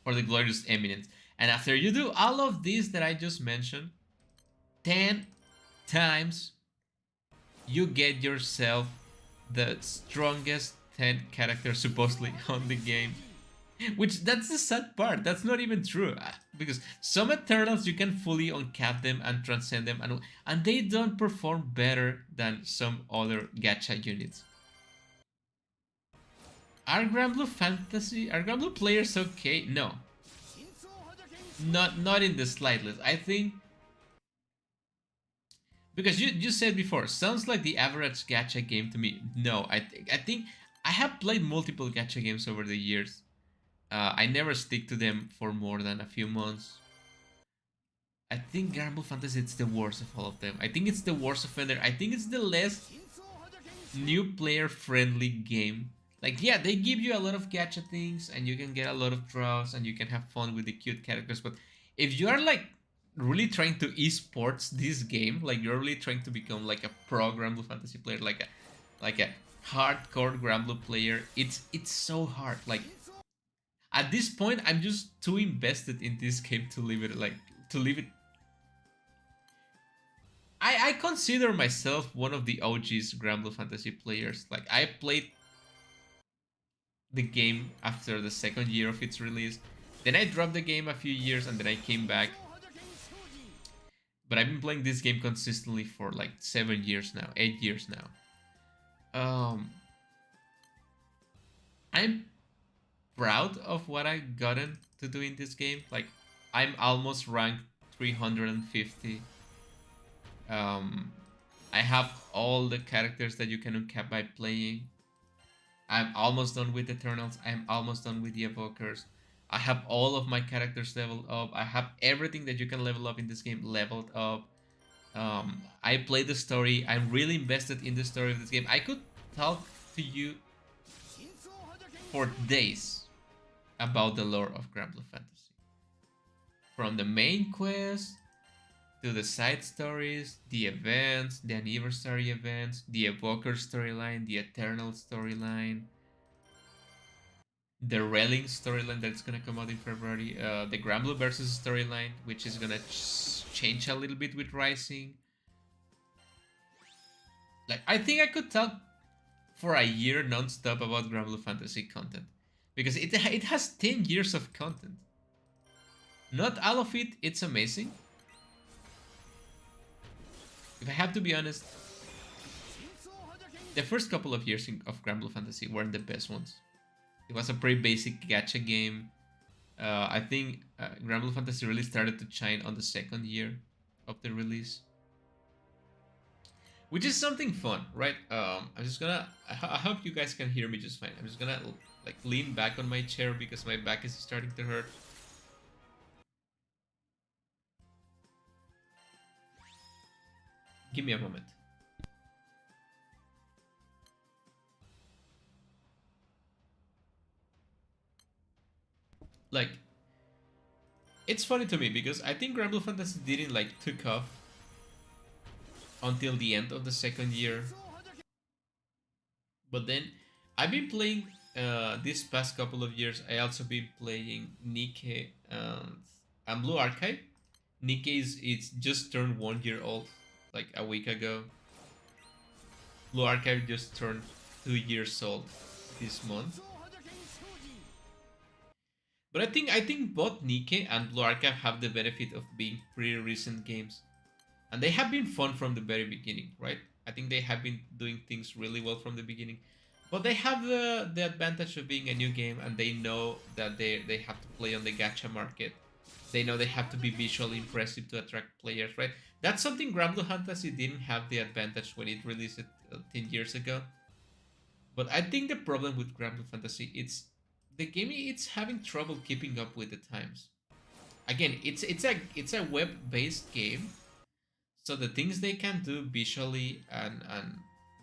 Glorious Eminence. And after you do all of these that I just mentioned 10 times, you get yourself the strongest 10 characters supposedly on the game. Which, that's the sad part. That's not even true. Because some Eternals, you can fully uncap them and transcend them, and they don't perform better than some other gacha units. Are Granblue players okay? No. Not in the slightest. I think, because you said before, sounds like the average gacha game to me. No, I think I have played multiple gacha games over the years. I never stick to them for more than a few months. I think Granblue Fantasy it's the worst of all of them. I think it's the worst offender. I think it's the less new player friendly game. Like, yeah, they give you a lot of gacha things, and you can get a lot of draws, and you can have fun with the cute characters. But if you are like really trying to esports this game, like you're really trying to become like a pro Granblue Fantasy player, like a hardcore Granblue player, it's so hard. Like, at this point, I'm just too invested in this game to leave it. I consider myself one of the OGs Granblue Fantasy players. Like, I played the game after the second year of its release. Then I dropped the game a few years, and then I came back. But I've been playing this game consistently for like 7 years now, 8 years now. I'm proud of what I gotten to do in this game. Like, I'm almost ranked 350. I have all the characters that you can uncap by playing. I'm almost done with Eternals. I'm almost done with the Evokers. I have all of my characters leveled up. I have everything that you can level up in this game leveled up. I play the story. I'm really invested in the story of this game. I could talk to you for days about the lore of Granblue Fantasy. From the main quest to the side stories, the events, the anniversary events, the Evoker storyline, the Eternal storyline, the Relink storyline that's gonna come out in February, the Granblue versus storyline, which is gonna change a little bit with Rising. Like, I think I could talk for a year non-stop about Granblue Fantasy content, because it has 10 years of content. Not all of it, it's amazing. If I have to be honest, the first couple of years of Granblue Fantasy weren't the best ones. It was a pretty basic gacha game. I think Granblue Fantasy really started to shine on the second year. of the release, which is something fun, right? I'm just gonna. I hope you guys can hear me just fine. I'm just gonna like lean back on my chair because my back is starting to hurt. Give me a moment. Like, it's funny to me because I think Granblue Fantasy didn't like took off until the end of the second year. But then I've been playing this past couple of years. I also been playing Nikke and Blue Archive. Nikke is it's just turned 1 year old, like a week ago. Blue Archive just turned 2 years old this month. But I think both Nikke and Blue Archive have the benefit of being pretty recent games. And they have been fun from the very beginning, right? I think they have been doing things really well from the beginning. But they have the advantage of being a new game, and they know that they have to play on the gacha market. They know they have to be visually impressive to attract players, right? That's something Granblue Fantasy didn't have the advantage when it released it 10 years ago. But I think the problem with Granblue Fantasy it's the game it's having trouble keeping up with the times. Again, it's a web-based game, so the things they can do visually and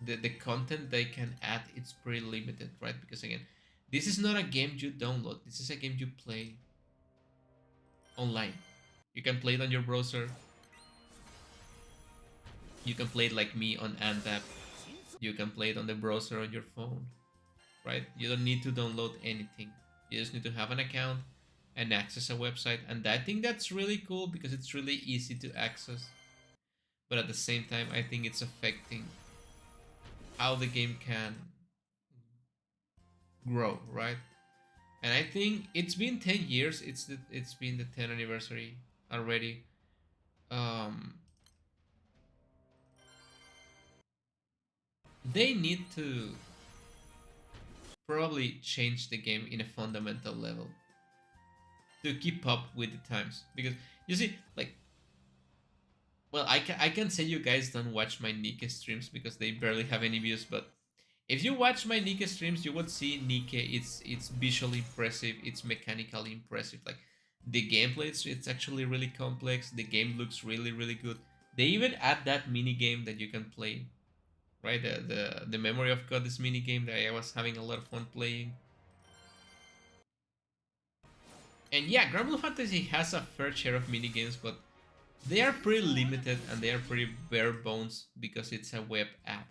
the content they can add, it's pretty limited, right? Because again, this is not a game you download. This is a game you play online. You can play it on your browser. You can play it like me on Antap. You can play it on the browser on your phone, right? You don't need to download anything. You just need to have an account and access a website. And I think that's really cool because it's really easy to access. But at the same time, I think it's affecting how the game can grow, right? And I think it's been 10 years. It's been the 10th anniversary already. Um, they need to probably change the game in a fundamental level to keep up with the times. Because you see, like, well, I can say you guys don't watch my Nikke streams because they barely have any views, but if you watch my Nikke streams, you would see Nikke. It's visually impressive. It's mechanically impressive. Like the gameplay, it's actually really complex. The game looks really good. They even add that mini game that you can play, right? The Memory of God, this mini game that I was having a lot of fun playing. And yeah, Granblue Fantasy has a fair share of mini games, but they are pretty limited and they are pretty bare bones because it's a web app.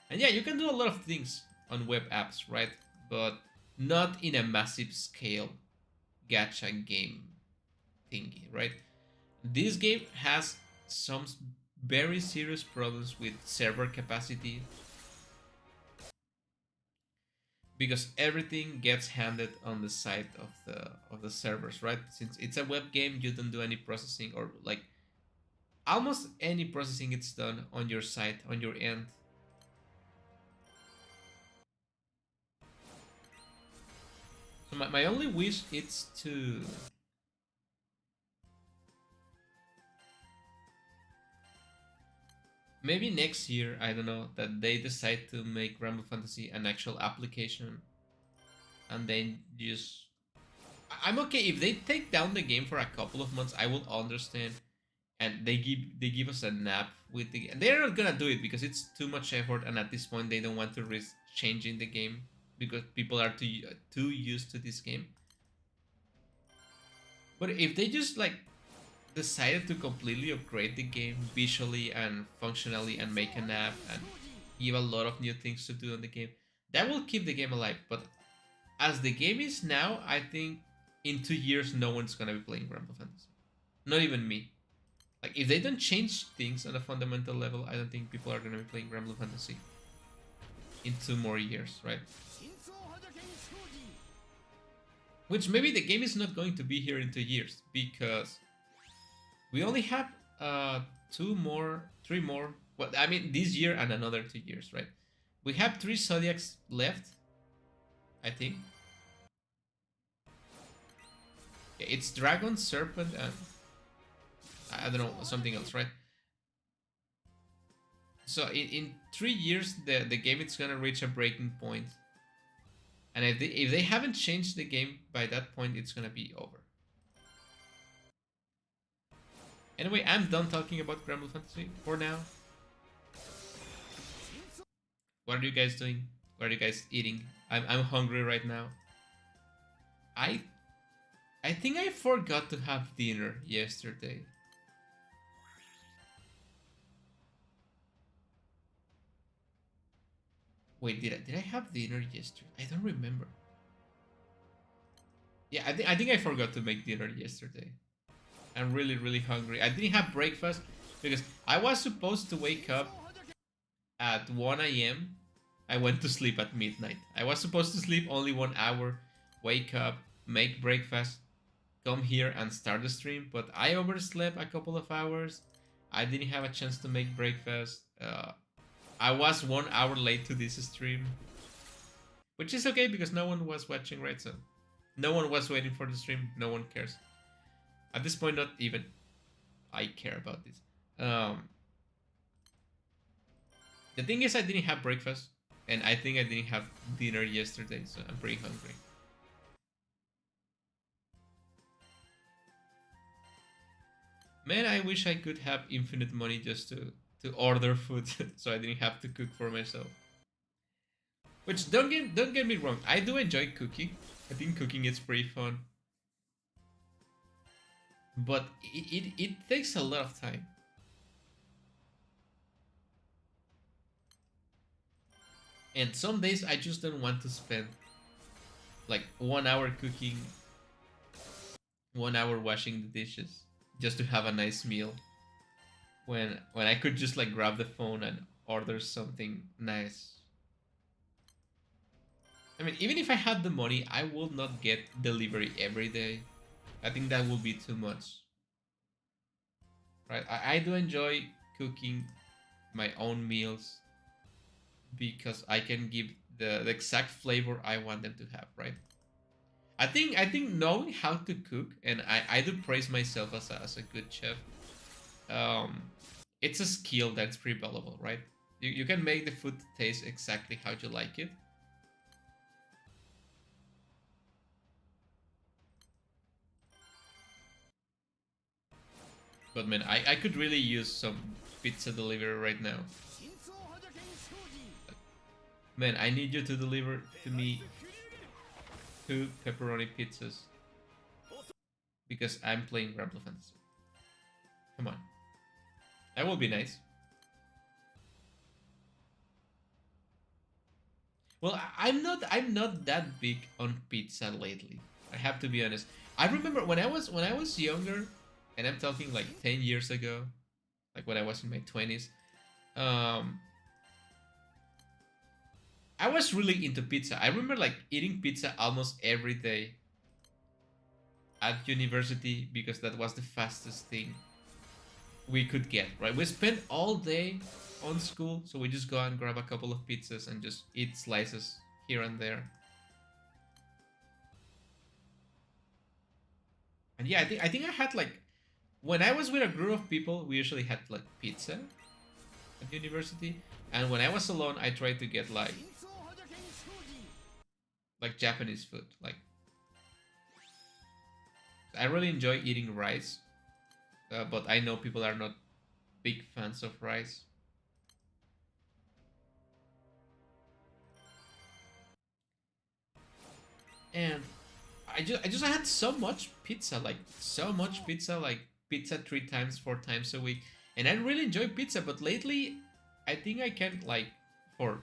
And yeah, you can do a lot of things on web apps, right? But not in a massive scale gacha game thingy, right? This game has some very serious problems with server capacity because everything gets handed on the side of the servers, right? Since it's a web game, you don't do any processing or like almost any processing it's done on your side, on your end. So my only wish is to maybe next year, I don't know, that they decide to make Granblue Fantasy an actual application and then just I'm okay if they take down the game for a couple of months. I will understand, and they give us a nap with the. And they're not gonna do it because it's too much effort, and at this point they don't want to risk changing the game because people are too used to this game. But if they just like decided to completely upgrade the game visually and functionally and make an app and give a lot of new things to do in the game, that will keep the game alive. But as the game is now, I think in 2 years no one's gonna be playing Granblue Fantasy. Not even me. Like if they don't change things on a fundamental level, I don't think people are gonna be playing Granblue Fantasy in 2 more years, right? Which maybe the game is not going to be here in 2 years because we only have three more. Well, I mean this year and another 2 years, right? We have 3 Zodiacs left, I think. It's Dragon, Serpent, and I don't know, something else, right? So in 3 years, the game is gonna reach a breaking point, and if they haven't changed the game by that point, it's gonna be over. Anyway, I'm done talking about Granblue Fantasy for now. What are you guys doing? What are you guys eating? I'm hungry right now. I I think I forgot to have dinner yesterday. Wait, did I have dinner yesterday? I don't remember. Yeah, I think I forgot to make dinner yesterday. I'm really hungry. I didn't have breakfast because I was supposed to wake up at 1 a.m. I went to sleep at midnight. I was supposed to sleep only 1 hour, wake up, make breakfast, come here and start the stream, but I overslept a couple of hours. I didn't have a chance to make breakfast. I was 1 hour late to this stream, which is okay because no one was watching, right? So no one was waiting for the stream. No one cares. At this point, not even I care about this. The thing is, I didn't have breakfast, and I think I didn't have dinner yesterday, so I'm pretty hungry. Man, I wish I could have infinite money just to order food, so I didn't have to cook for myself. Which don't get me wrong, I do enjoy cooking. I think cooking is pretty fun, but it takes a lot of time. And some days I just don't want to spend like 1 hour cooking, 1 hour washing the dishes just to have a nice meal. When I could just like grab the phone and order something nice. I mean, even if I had the money, I would not get delivery every day. I think that would be too much. Right? I do enjoy cooking my own meals because I can give the exact flavor I want them to have, right? I think knowing how to cook, and I do praise myself as a good chef. It's a skill that's pretty valuable, right? You can make the food taste exactly how you like it. But man, I could really use some pizza delivery right now. Man, I need you to deliver to me 2 pepperoni pizzas. Because I'm playing Granblue Fantasy. Come on. That will be nice. Well, I'm not that big on pizza lately. I have to be honest. I remember when I was younger, and I'm talking like 10 years ago, like when I was in my 20s. I was really into pizza. I remember like eating pizza almost every day at university because that was the fastest thing we could get, right? We spent all day on school, so we just go and grab a couple of pizzas and just eat slices here and there. And yeah, I think I had like when I was with a group of people, we usually had like pizza at university, and when I was alone, I tried to get like Japanese food. Like I really enjoy eating rice, but I know people are not big fans of rice. And I just had so much pizza, like so much pizza, like pizza 3 times, 4 times a week, and I really enjoy pizza. But lately, I think I can like for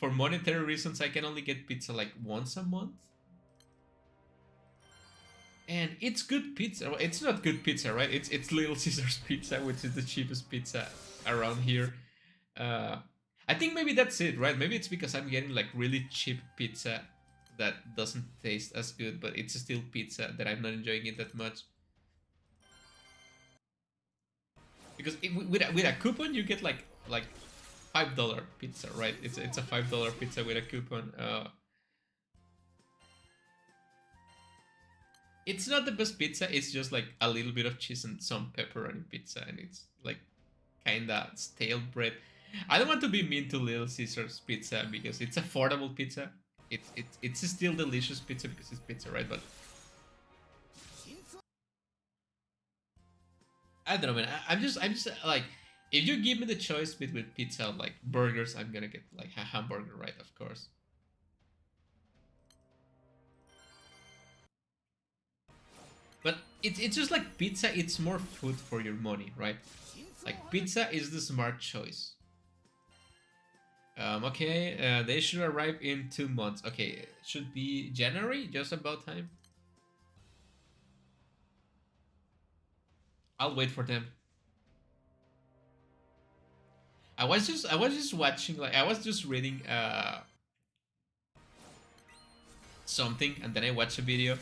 for monetary reasons, I can only get pizza like once a month. And it's good pizza. Well, it's not good pizza, right? It's Little Caesars pizza, which is the cheapest pizza around here. Uh, I think maybe that's it, right? Maybe it's because I'm getting like really cheap pizza that doesn't taste as good, but it's still pizza that I'm not enjoying it that much. Because with a coupon, you get like $5 pizza, right? It's a $5 pizza with a coupon. It's not the best pizza. It's just like a little bit of cheese and some pepperoni pizza, and it's like kinda stale bread. I don't want to be mean to Little Caesars pizza because it's affordable pizza. It's still delicious pizza because it's pizza, right? But I don't know, man. I'm just like, if you give me the choice between pizza or like burgers, I'm gonna get like a hamburger, right? Of course. But it's just like pizza. It's more food for your money, right? Like pizza is the smart choice. Okay, they should arrive in 2 months. Okay, it should be January, just about time. I'll wait for them. I was just watching, like I was just reading something, and then I watched a video,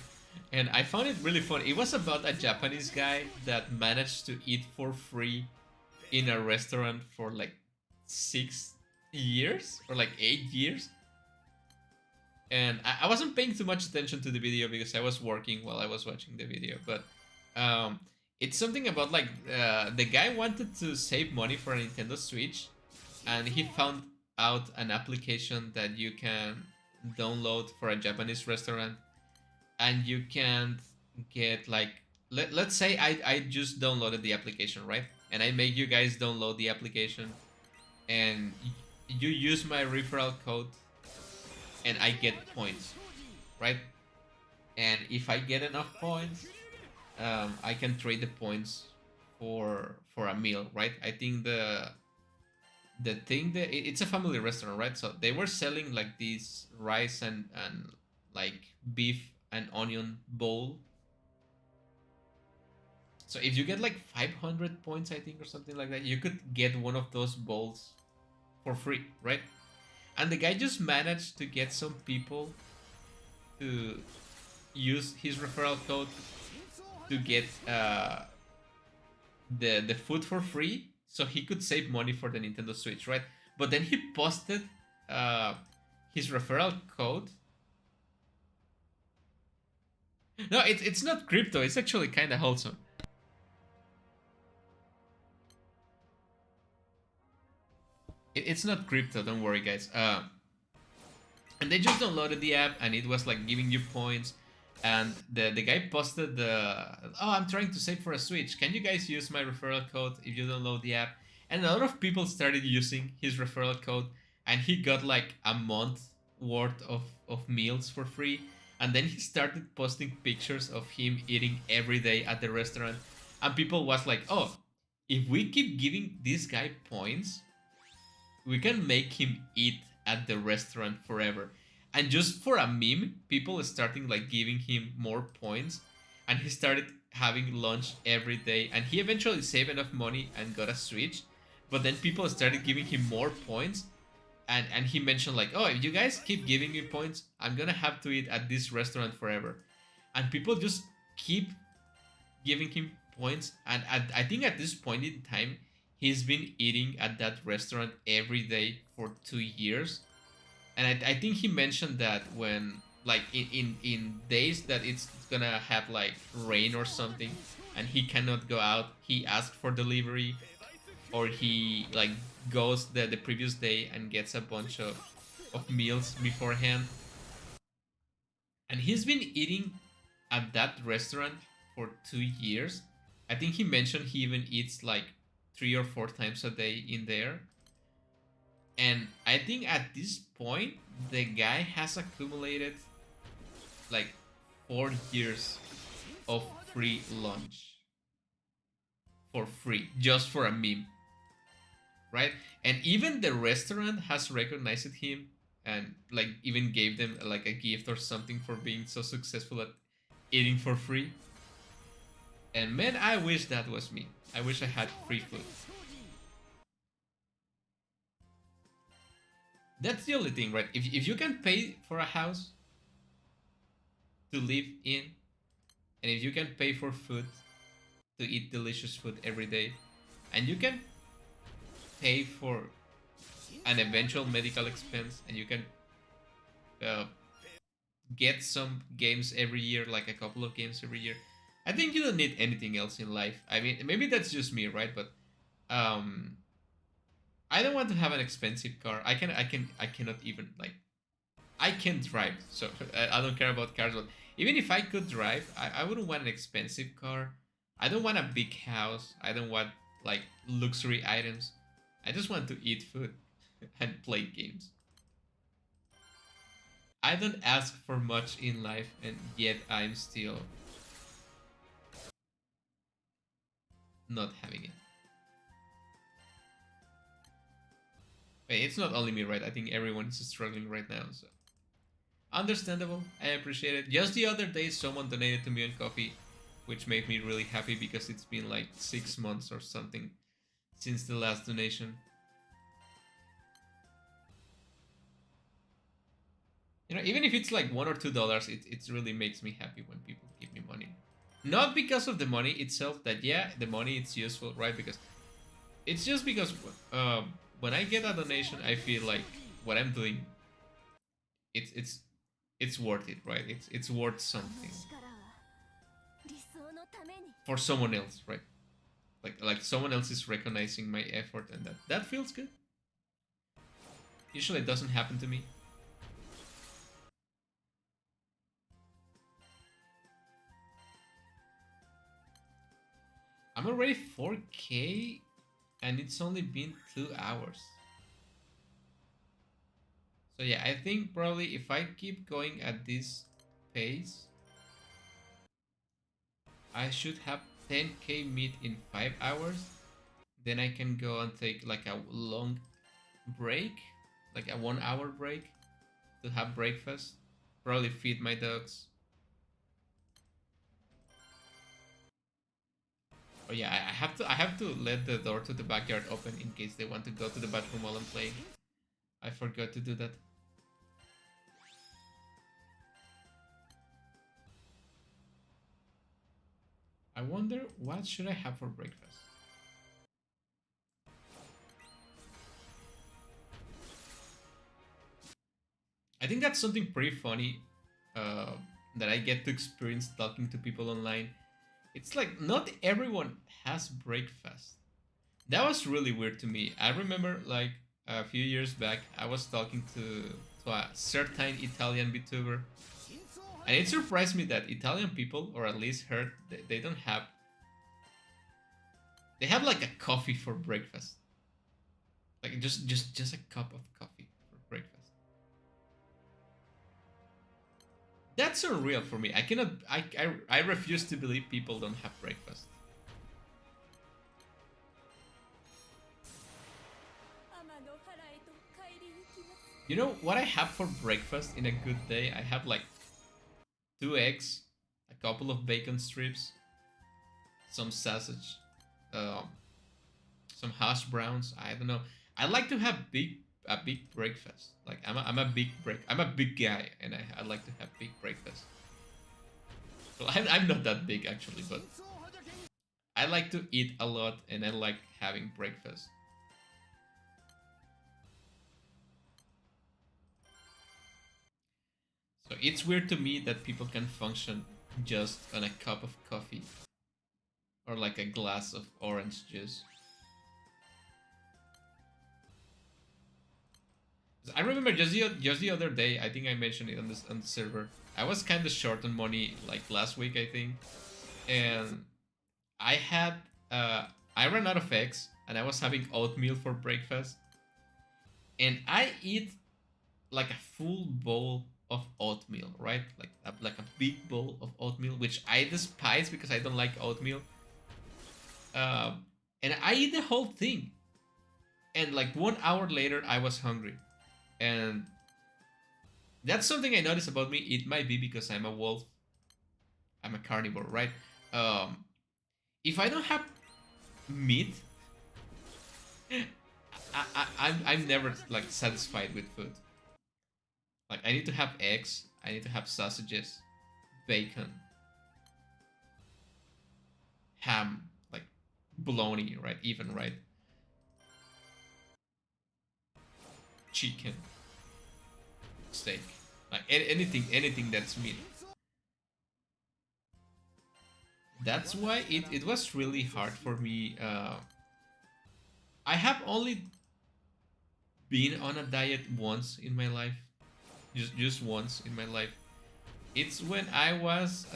and I found it really fun. It was about a Japanese guy that managed to eat for free in a restaurant for like 6 years or like 8 years. And I wasn't paying too much attention to the video because I was working while I was watching the video. But um, it's something about like the guy wanted to save money for a Nintendo Switch, and he found out an application that you can download for a Japanese restaurant, and you can get like, let's say I just downloaded the application, right? And I make you guys download the application, and you use my referral code, and I get points, right? And if I get enough points, I can trade the points for a meal, right? I think the thing that it's a family restaurant, right? So they were selling like this rice and like beef and onion bowl. So if you get like 500 points, I think, or something like that, you could get one of those bowls for free, right? And the guy just managed to get some people to use his referral code to get the food for free, so he could save money for the Nintendo Switch, right? But then he posted uh, his referral code. No, it's not crypto. It's actually kind of wholesome. It's not crypto. Don't worry, guys. And they just downloaded the app, and it was like giving you points. And the guy posted oh, I'm trying to save for a Switch, can you guys use my referral code if you download the app? And a lot of people started using his referral code, and he got like a month worth of meals for free. And then he started posting pictures of him eating every day at the restaurant, and people was like, oh, if we keep giving this guy points, we can make him eat at the restaurant forever. And just for a meme, people starting like giving him more points, and he started having lunch every day, and he eventually saved enough money and got a Switch. But then people started giving him more points, and he mentioned like, oh, if you guys keep giving me points, I'm gonna have to eat at this restaurant forever. And people just keep giving him points, and I think at this point in time, he's been eating at that restaurant every day for 2 years. And I think he mentioned that when like in days that it's gonna have like rain or something, and he cannot go out, he asks for delivery, or he like goes the previous day and gets a bunch of meals beforehand. And he's been eating at that restaurant for 2 years. I think he mentioned he even eats like 3 or 4 times a day in there. And I think at this point, the guy has accumulated like 4 years of free lunch for free, just for a meme, right? And even the restaurant has recognized him, and like even gave them like a gift or something for being so successful at eating for free. And man, I wish that was me. I wish I had free food. That's the only thing, right? If you can pay for a house to live in, and if you can pay for food to eat delicious food every day, and you can pay for an eventual medical expense, and you can uh, get some games every year, like a couple of games every year. I think you don't need anything else in life. I mean, maybe that's just me, right? But um, I don't want to have an expensive car. I cannot even like I can drive, so I don't care about cars. But even if I could drive, I wouldn't want an expensive car. I don't want a big house. I don't want like luxury items. I just want to eat food and play games. I don't ask for much in life, and yet I'm still not having it. Hey, it's not only me, right? I think everyone is struggling right now, so understandable. I appreciate it. Just the other day, someone donated to me on coffee, which made me really happy because it's been like 6 months or something since the last donation. You know, even if it's like $1 or $2, it really makes me happy when people give me money. Not because of the money itself, that yeah, the money it's useful, right? Because it's just because when I get a donation, I feel like what I'm doing, it's it's it's worth it, right? It's worth something for someone else, right? Like someone else is recognizing my effort, and that feels good. Usually, it doesn't happen to me. I'm already 4K, and it's only been 2 hours. So yeah, I think probably if I keep going at this pace, I should have 10K meat in 5 hours. Then I can go and take like a long break, like a 1 hour break to have breakfast. Probably feed my dogs. Oh yeah, I have to let the door to the backyard open in case they want to go to the bathroom while I'm playing. I forgot to do that. I wonder what should I have for breakfast. I think that's something pretty funny uh, that I get to experience talking to people online. It's like not everyone has breakfast. That was really weird to me. I remember like a few years back, I was talking to a certain Italian Vtuber, and it surprised me that Italian people, or at least her, they don't have. They have like a coffee for breakfast, like just a cup of coffee for breakfast. That's unreal for me. I cannot. I refuse to believe people don't have breakfast. You know what I have for breakfast in a good day? I have like 2 eggs, a couple of bacon strips, some sausage, um, some hash browns. I don't know. I like to have a big breakfast. Like I'm a big guy, and I like to have big breakfast. Well, I'm not that big actually, but I like to eat a lot, and I like having breakfast. So it's weird to me that people can function just on a cup of coffee or like a glass of orange juice. I remember just the other day, I think I mentioned it on the server. I was kind of short on money like last week, I think, and I had I ran out of eggs, and I was having oatmeal for breakfast, and I eat like a full bowl of oatmeal, right? Like a big bowl of oatmeal, which I despise because I don't like oatmeal. And I eat the whole thing, and like 1 hour later, I was hungry, and that's something I noticed about me. It might be because I'm a wolf. I'm a carnivore, right? Um, if I don't have meat, I'm never like satisfied with food. Like I need to have eggs. I need to have sausages, bacon, ham, like bologna, right? Even right, chicken, steak. like anything that's meat. That's why it was really hard for me. I have only been on a diet once in my life, just once in my life. It's when I was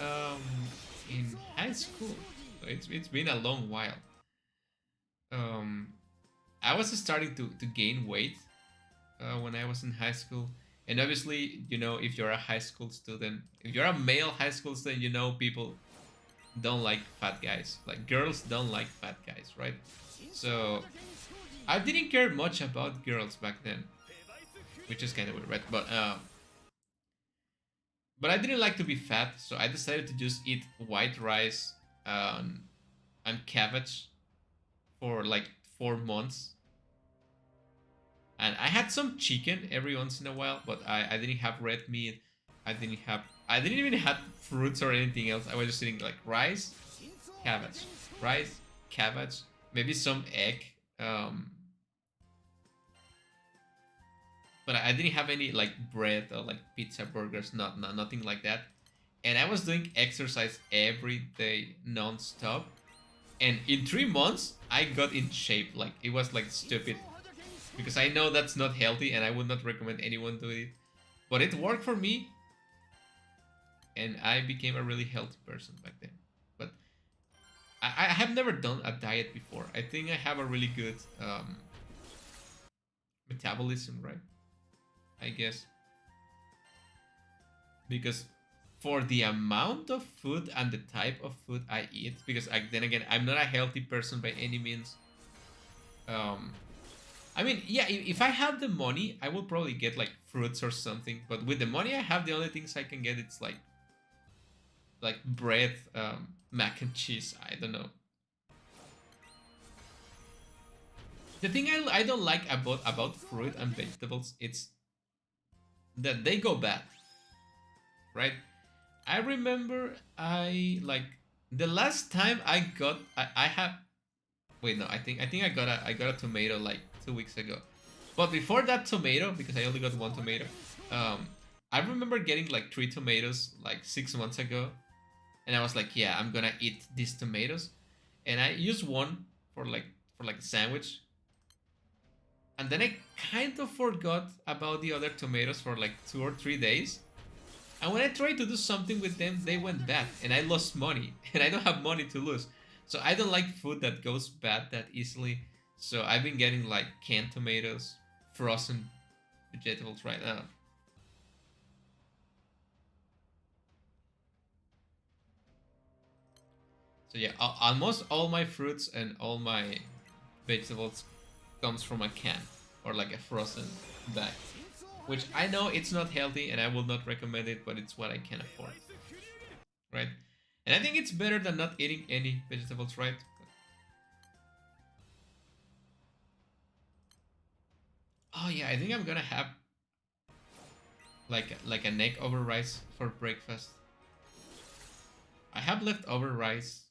in high school. So it's been a long while. Um, I was starting to gain weight when I was in high school. And obviously, if you're a high school student, if you're a male high school student, people don't like fat guys. Like girls don't like fat guys, right? So I didn't care much about girls back then, which is kind of weird, right? But I didn't like to be fat, so I decided to just eat white rice um, and cabbage for like 4 months. And I had some chicken every once in a while, but I didn't have red meat. I didn't even have fruits or anything else. I was just eating like cabbage, rice, cabbage, maybe some egg. Um, but I didn't have any like bread or like pizza, burgers, nothing like that. And I was doing exercise every day non-stop. And in 3 months, I got in shape. Like it was like stupid because I know that's not healthy and I would not recommend anyone do it. But it worked for me, and I became a really healthy person back then. But I have never done a diet before. I think I have a really good metabolism, right? I guess because for the amount of food and the type of food I eat, because then again, I'm not a healthy person by any means. Um, I mean, yeah, if I have the money, I will probably get like fruits or something. But with the money I have, the only things I can get it's like bread, mac and cheese. I don't know. The thing I don't like about fruit and vegetables, it's that they go bad, right? I remember the last time I have wait no I think I got a tomato like 2 weeks ago, but before that tomato, because I only got one tomato, um I remember getting like 3 tomatoes like 6 months ago, and I was like, yeah, I'm gonna eat these tomatoes, and I used one for like a sandwich, and then I kind of forgot about the other tomatoes for like 2 or 3 days. And when I tried to do something with them, they went bad, and I lost money, and I don't have money to lose. So I don't like food that goes bad that easily. So I've been getting like canned tomatoes, frozen vegetables right now. So yeah, almost all my fruits and all my vegetables comes from a can or like a frozen bag, which I know it's not healthy and I will not recommend it, but it's what I can afford, right? And I think it's better than not eating any vegetables, right? Oh yeah, I think I'm gonna have like an egg over rice for breakfast. I have leftover rice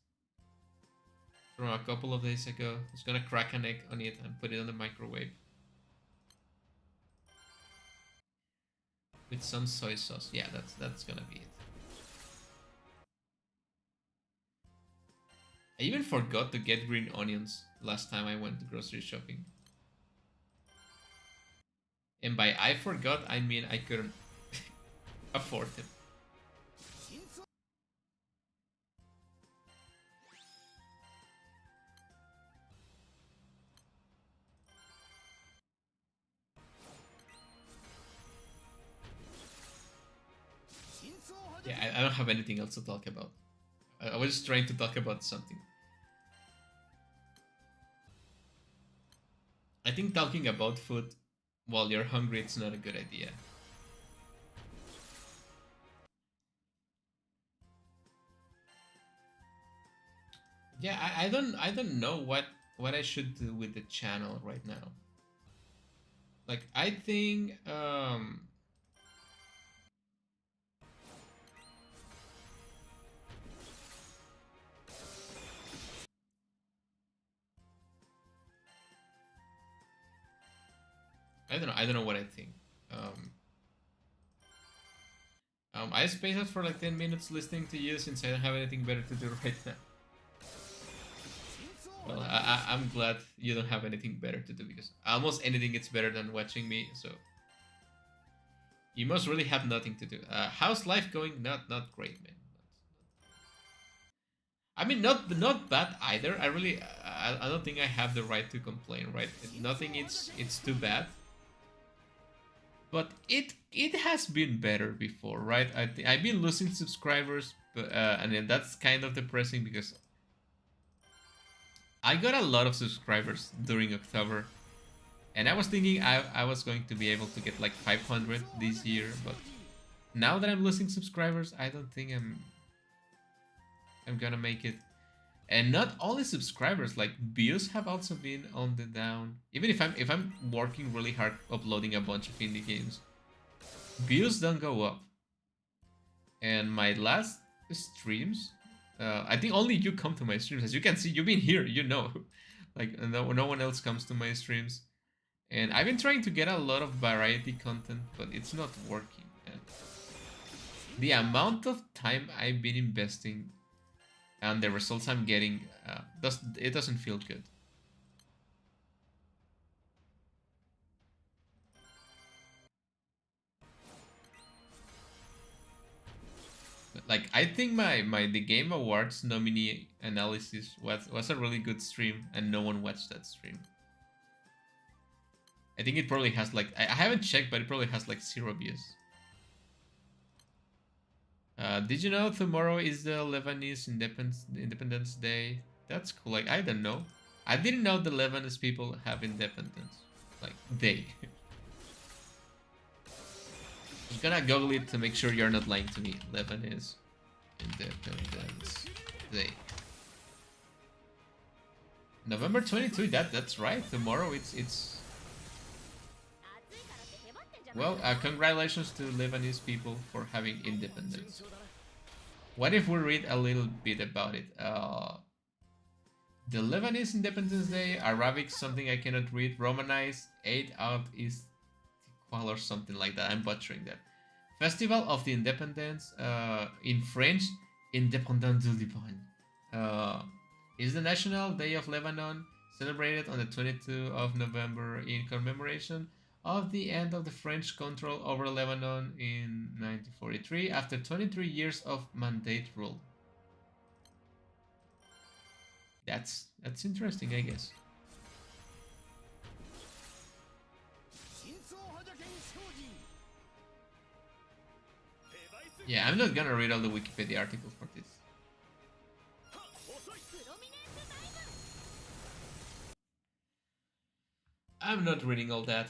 from a couple of days ago. Just gonna crack an egg on it and put it on the microwave with some soy sauce. Yeah, that's gonna be it. I even forgot to get green onions last time I went to grocery shopping. And by I forgot, I mean I couldn't afford them. Yeah, I don't have anything else to talk about. I was just trying to talk about something. I think talking about food while you're hungry, it's not a good idea. Yeah, I don't know what I should do with the channel right now. Like I think I don't know what I think. Um I spaced out for like 10 minutes listening to you since I don't have anything better to do right now. Well, I'm glad you don't have anything better to do because almost anything is better than watching me. So you must really have nothing to do. How's life going? Not great, man. I mean, not bad either. I don't think I have the right to complain, right? Nothing it's too bad. But it has been better before, right? I've been losing subscribers, but and then that's kind of depressing because I got a lot of subscribers during October, and I was thinking I was going to be able to get like 500 this year, but now that I'm losing subscribers, I don't think I'm gonna make it. And not only subscribers, like views have also been on the down. Even if I'm working really hard uploading a bunch of indie games, views don't go up. And my last streams, I think only you come to my streams. As you can see, you've been here, you know. Like no one else comes to my streams. And I've been trying to get a lot of variety content, but it's not working. And the amount of time I've been investing and the results I'm getting, it doesn't feel good. Like I think the Game Awards nominee analysis was a really good stream, and no one watched that stream. I think it probably has like I haven't checked, but it probably has like 0 views. Did you know tomorrow is the Lebanese Independence Day? That's cool. Like I don't know. I didn't know the Lebanese people have independence. Like they. I'm gonna Google it to make sure you're not lying to me. Lebanese Independence Day. November 22. That's right. Tomorrow it's. Well, congratulations to Lebanese people for having independence. What if we read a little bit about it? The Lebanese Independence Day, Arabic, something I cannot read, Romanized, 8 out is equal or something like that. I'm butchering that. Festival of the Independence, in French, Indépendance du Liban, is the National Day of Lebanon, celebrated on the 22nd of November in commemoration of the end of the French control over Lebanon in 1943 after 23 years of mandate rule. That's interesting, I guess. Yeah, I'm not gonna read all the Wikipedia articles for this. I'm not reading all that.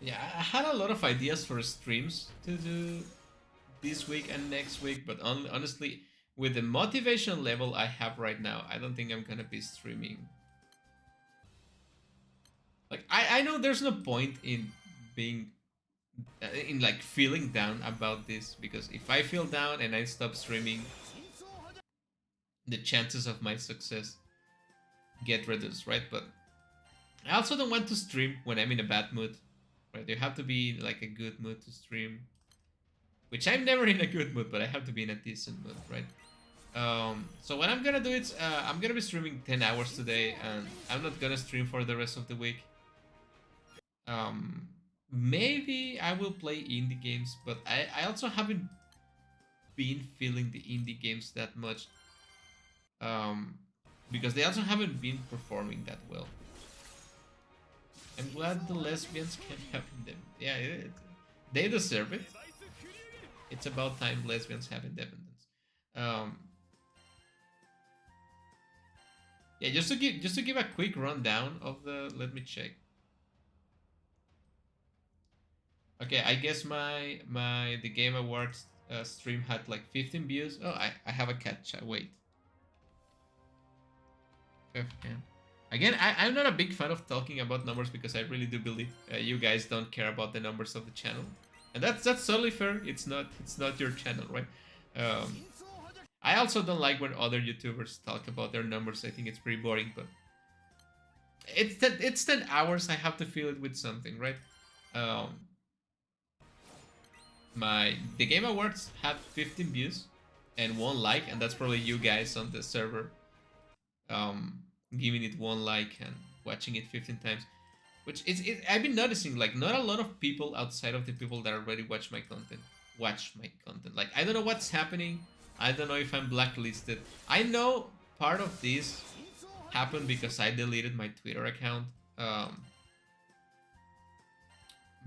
Yeah, I had a lot of ideas for streams to do this week and next week, but honestly, with the motivation level I have right now, I don't think I'm gonna be streaming. Like, I know there's no point in being, in like feeling down about this, because if I feel down and I stop streaming, the chances of my success get reduced, right? But I also don't want to stream when I'm in a bad mood. Right, you have to be in like a good mood to stream, which I'm never in a good mood, but I have to be in a decent mood, right? So what I'm gonna do is I'm gonna be streaming 10 hours today, and I'm not gonna stream for the rest of the week. Maybe I will play indie games, but I also haven't been feeling the indie games that much, because they also haven't been performing that well. I'm glad the lesbians can have them. Yeah, they deserve it. It's about time lesbians have independence. Yeah, just to give a quick rundown of the. Let me check. Okay, I guess the Game Awards stream had like 15 views. Oh, I have a catch. Wait. Yeah. Again, I'm not a big fan of talking about numbers because I really do believe you guys don't care about the numbers of the channel, and that's totally fair. It's not your channel, right? I also don't like when other YouTubers talk about their numbers. I think it's pretty boring, but it's 10 hours. I have to fill it with something, right? Um, the Game Awards had 15 views and 1 like, and that's probably you guys on the server giving it 1 like and watching it 15 times. Which I've been noticing, like, not a lot of people outside of the people that already watch my content watch my content. Like, I don't know what's happening. I don't know if I'm blacklisted. I know part of this happened because I deleted my Twitter account. Um,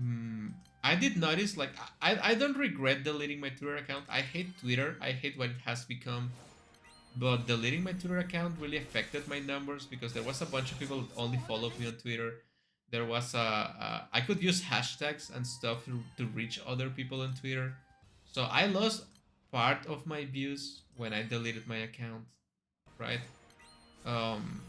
mm, I did notice, like, I don't regret deleting my Twitter account. I hate Twitter. I hate what it has become. But deleting my Twitter account really affected my numbers because there was a bunch of people that only followed me on Twitter. There was I could use hashtags and stuff to reach other people on Twitter. So I lost part of my views when I deleted my account, right? Um,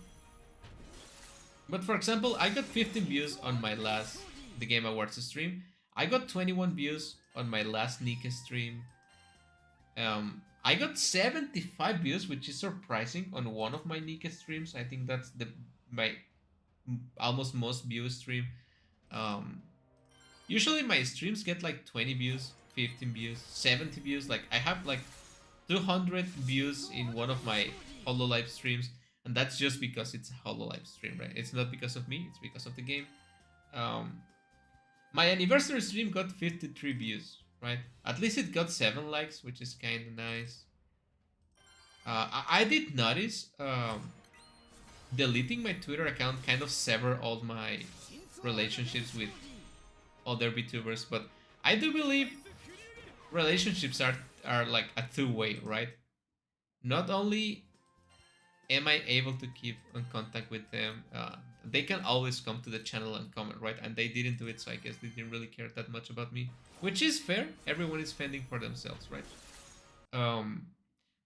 but for example, I got 15 views on my last The Game Awards stream. I got 21 views on my last Nika stream. I got 75 views, which is surprising on one of my Nika streams. I think that's my almost most viewed stream. Um, Usually my streams get like 20 views, 15 views, 70 views. Like I have like 200 views in one of my Hololive streams, and that's just because it's a Hololive stream, right? It's not because of me, it's because of the game. Um, my anniversary stream got 53 views, right? At least it got 7 likes, which is kind of nice. I did notice deleting my Twitter account kind of severed all my relationships with other VTubers, but I do believe relationships are like a two-way, right? Not only am I able to keep in contact with them, they can always come to the channel and comment, right? And they didn't do it, so I guess they didn't really care that much about me, which is fair. Everyone is fending for themselves, right? Um,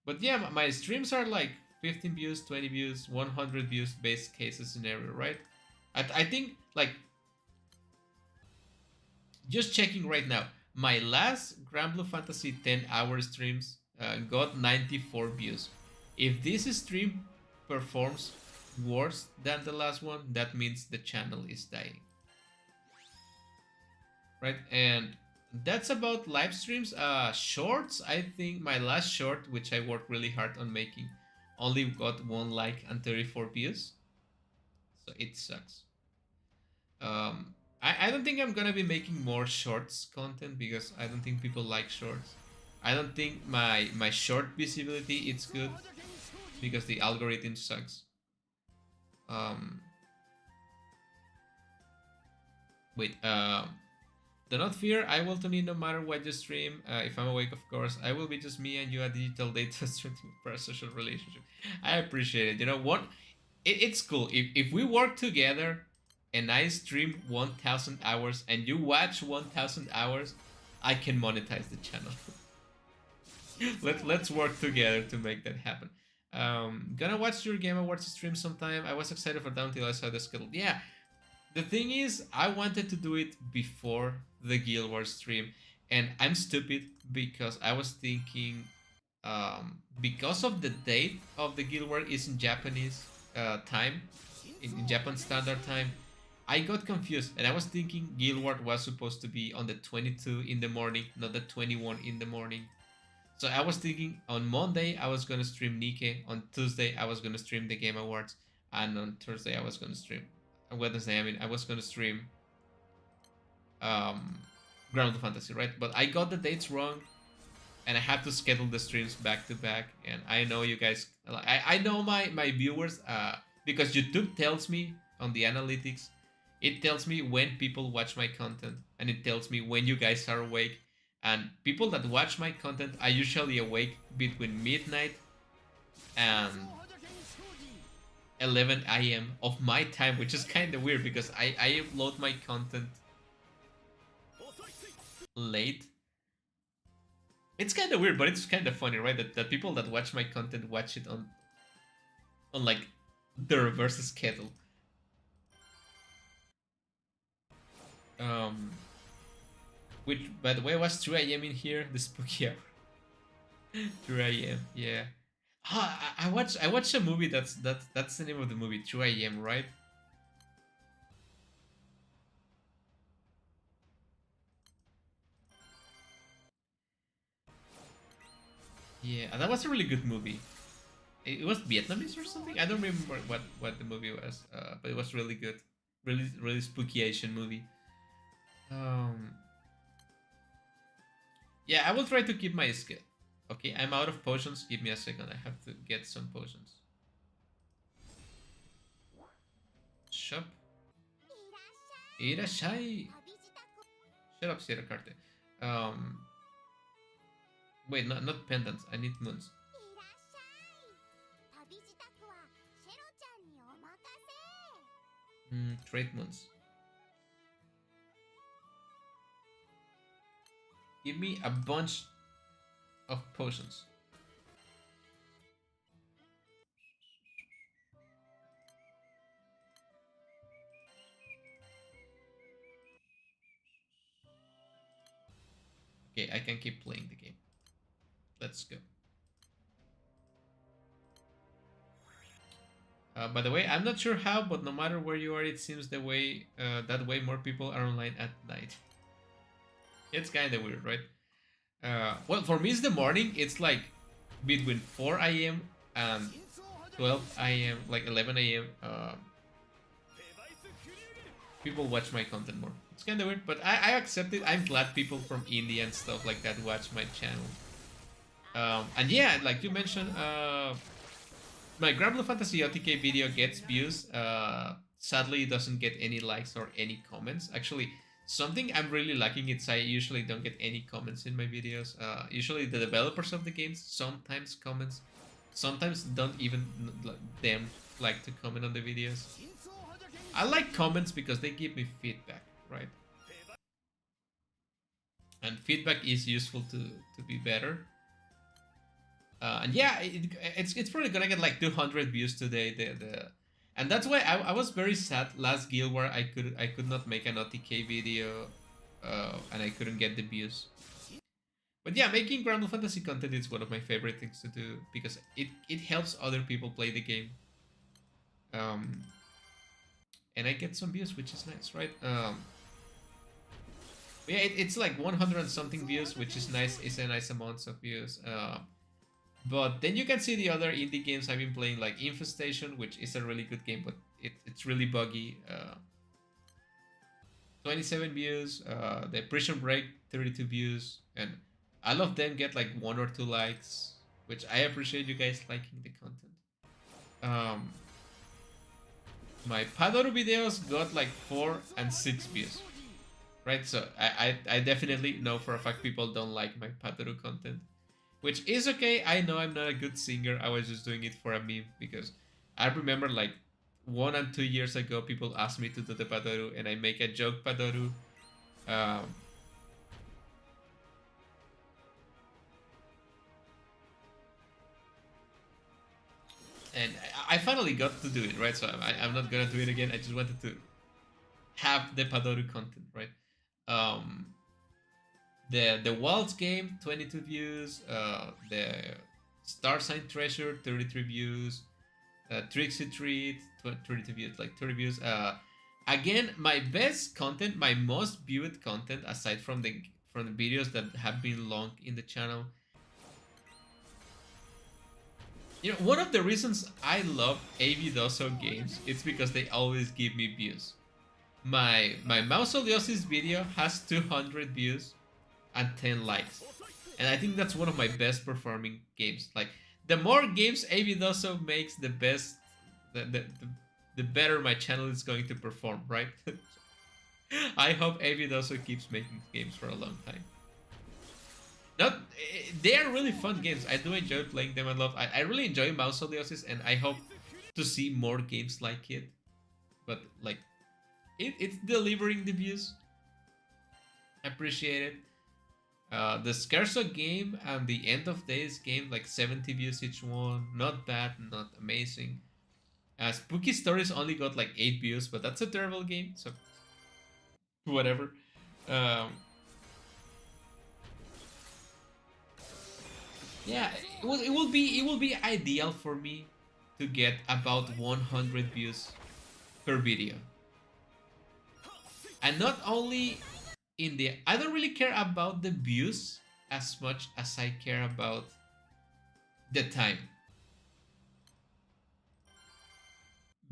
but yeah, my streams are like 15 views, 20 views, 100 views, base case scenario, right? I think like just checking right now, my last Granblue Fantasy 10-hour streams got 94 views. If this stream performs worse than the last one, that means the channel is dying. Right? And that's about live streams. Shorts, I think my last short, which I worked really hard on making, only got 1 like and 34 views. So it sucks. I don't think I'm gonna be making more shorts content because I don't think people like shorts. I don't think my short visibility is good because the algorithm sucks. Um, wait. Do not fear. I will tune in no matter what you stream. If I'm awake, of course. I will be just me and you, a digital data streaming for a social relationship. I appreciate it. You know what? It's cool if we work together and I stream 1,000 hours and you watch 1,000 hours, I can monetize the channel. Let's work together to make that happen. Gonna watch your Game Awards stream sometime. I was excited for that until I saw the schedule. Yeah, the thing is, I wanted to do it before the Guild Wars stream, and I'm stupid because I was thinking, because of the date of the Guild War is in Japanese time, in Japan Standard Time, I got confused, and I was thinking Guild War was supposed to be on the 22 in the morning, not the 21 in the morning. So I was thinking on Monday I was gonna stream Nikke, on Tuesday I was gonna stream the Game Awards, and on Thursday I was gonna stream. On Wednesday, I mean, I was gonna stream Ground Fantasy, right? But I got the dates wrong, and I had to schedule the streams back to back. And I know you guys, I know my viewers, because YouTube tells me on the analytics, it tells me when people watch my content, and it tells me when you guys are awake. And people that watch my content are usually awake between midnight and 11 a.m. of my time, which is kind of weird because I upload my content late. It's kind of weird, but it's kind of funny, right? That people that watch my content watch it on like the reverse schedule. Which, by the way, was 3 a.m. in here, the spooky hour. 3 a.m. Yeah. I watched a movie that's the name of the movie 2 a.m. right? Yeah, that was a really good movie. It was Vietnamese or something. I don't remember what the movie was, but it was really good. Really spooky Asian movie. Um, yeah, I will try to keep my skill. Okay, I'm out of potions. Give me a second. I have to get some potions. Shop. Irashai. Shut up, Sierra Carte. Um, wait, not pendants. I need moons. Trade moons. Give me a bunch of potions. Okay, I can keep playing the game. Let's go. By the way, I'm not sure how, but no matter where you are, it seems the way that way more people are online at night. It's kind of weird, right? Well, for me, it's the morning. It's like between 4 a.m. and 12 a.m., like 11 a.m. People watch my content more. It's kind of weird, but I accept it. I'm glad people from India and stuff like that watch my channel. And yeah, like you mentioned, my Granblue Fantasy OTK video gets views. Sadly, it doesn't get any likes or any comments. Actually, something I'm really lacking is I usually don't get any comments in my videos. Usually, the developers of the games sometimes comments, sometimes don't even them like to comment on the videos. I like comments because they give me feedback, right? And feedback is useful to be better. And yeah, it's probably gonna get like 200 views today. And that's why I was very sad last Guild War. I could not make an OTK video, and I couldn't get the views. But yeah, making Granblue Fantasy content is one of my favorite things to do because it helps other people play the game. Um, and I get some views, which is nice, right? Yeah, it's like 100 and something views, which is nice. It's a nice amount of views. But then you can see the other indie games I've been playing, like Infestation, which is a really good game, but it's really buggy. 27 views. The Prison Break, 32 views. And all of them get like 1 or 2 likes, which I appreciate you guys liking the content. Um, my Padoru videos got like 4 and 6 views. Right, so I definitely know for a fact people don't like my Padoru content. Which is okay. I know I'm not a good singer. I was just doing it for a meme because I remember like 1 and 2 years ago, people asked me to do the Padoru, and I make a joke Padoru. Um, and I finally got to do it, right? So I'm not gonna do it again. I just wanted to have the Padoru content, right? Um, the Waltz game, 22 views. The Star Sign Treasure, 33 views. Trixie Treat, 32 views, like 30 views. Again, my best content, my most viewed content, aside from the videos that have been long in the channel. You know, one of the reasons I love AV Doso games, it's because they always give me views. My Mausoleosis video has 200 views and 10 likes. And I think that's one of my best performing games. Like, the more games Avidoso makes, the better my channel is going to perform, right? I hope Avidoso keeps making games for a long time. Not, they are really fun games. I do enjoy playing them. I really enjoy Mausoleosis, and I hope to see more games like it. But like, it's delivering the views. Appreciate it. The Scarso game and the End of Days game, like 70 views each one. Not bad, not amazing. Spooky Stories only got like 8 views, but that's a terrible game, so whatever. Um, Yeah, it will be ideal for me to get about 100 views per video. And not only in the I don't really care about the views as much as I care about the time.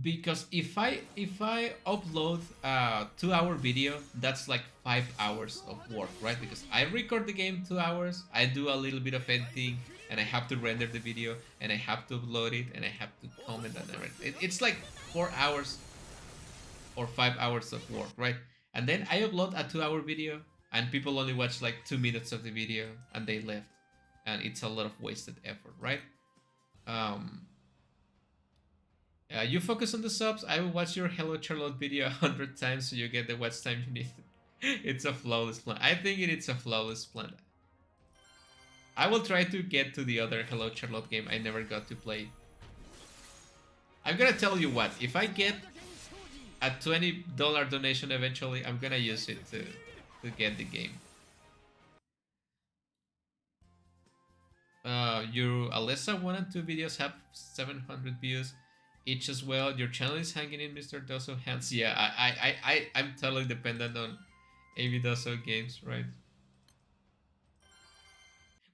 Because if I upload a 2 hour video, that's like 5 hours of work, right? Because I record the game 2 hours, I do a little bit of editing, and I have to render the video, and I have to upload it, and I have to comment and everything. It's like 4 hours or 5 hours of work, right? And then I upload a 2 hour video, and people only watch like 2 minutes of the video, and they left, and it's a lot of wasted effort, right? Um, you focus on the subs. I will watch your Hello Charlotte video 100 times so you get the watch time you need. It's a flawless plan. I think it's a flawless plan. I will try to get to the other Hello Charlotte game I never got to play. I'm gonna tell you what, if I get a $20 donation eventually, I'm gonna use it to get the game. Your Alessa 1 and 2 videos have 700 views each as well. Your channel is hanging in Mr. Doso hands. Yeah, I'm totally dependent on AV Doso games, right?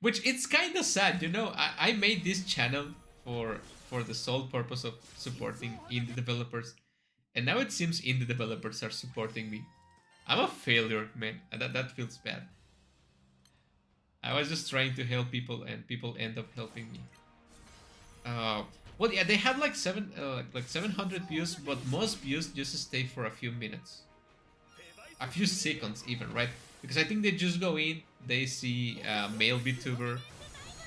Which it's kind of sad, you know. I made this channel for the sole purpose of supporting indie developers, and now it seems indie developers are supporting me. I'm a failure, man. And that feels bad. I was just trying to help people, and people end up helping me. Well, yeah, they had like 700 views, but most views just stay for a few minutes, a few seconds even, right? Because I think they just go in, they see a male Vtuber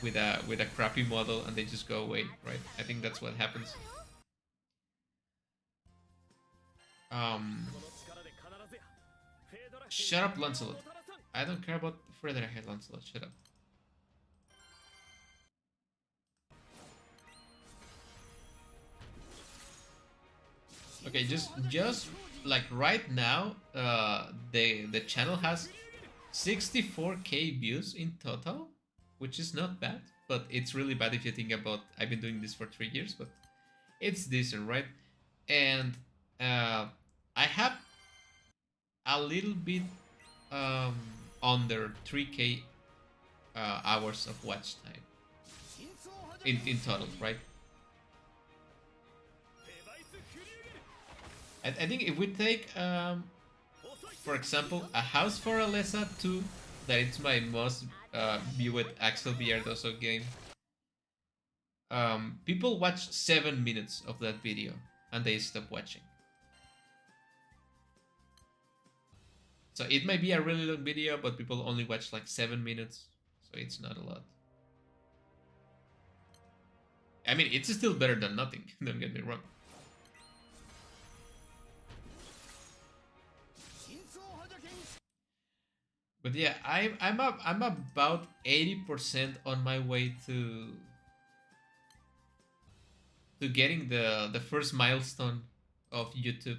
with a crappy model, and they just go away, right? I think that's what happens. Um, Shut up, Lancelot. I don't care about further ahead, Lancelot. Shut up. Okay, just like right now, the channel has 64k views in total, which is not bad, but it's really bad if you think about I've been doing this for 3 years, but it's decent, right? And I have a little bit um, under 3k hours of watch time in total, right? I think if we take, for example, A House for Alessa 2, that it's my most viewed Axel Villardoso game, people watch 7 minutes of that video and they stop watching. So it might be a really long video, but people only watch like 7 minutes, so it's not a lot. I mean, it's still better than nothing, don't get me wrong. But yeah, I'm about 80% on my way to getting the first milestone of YouTube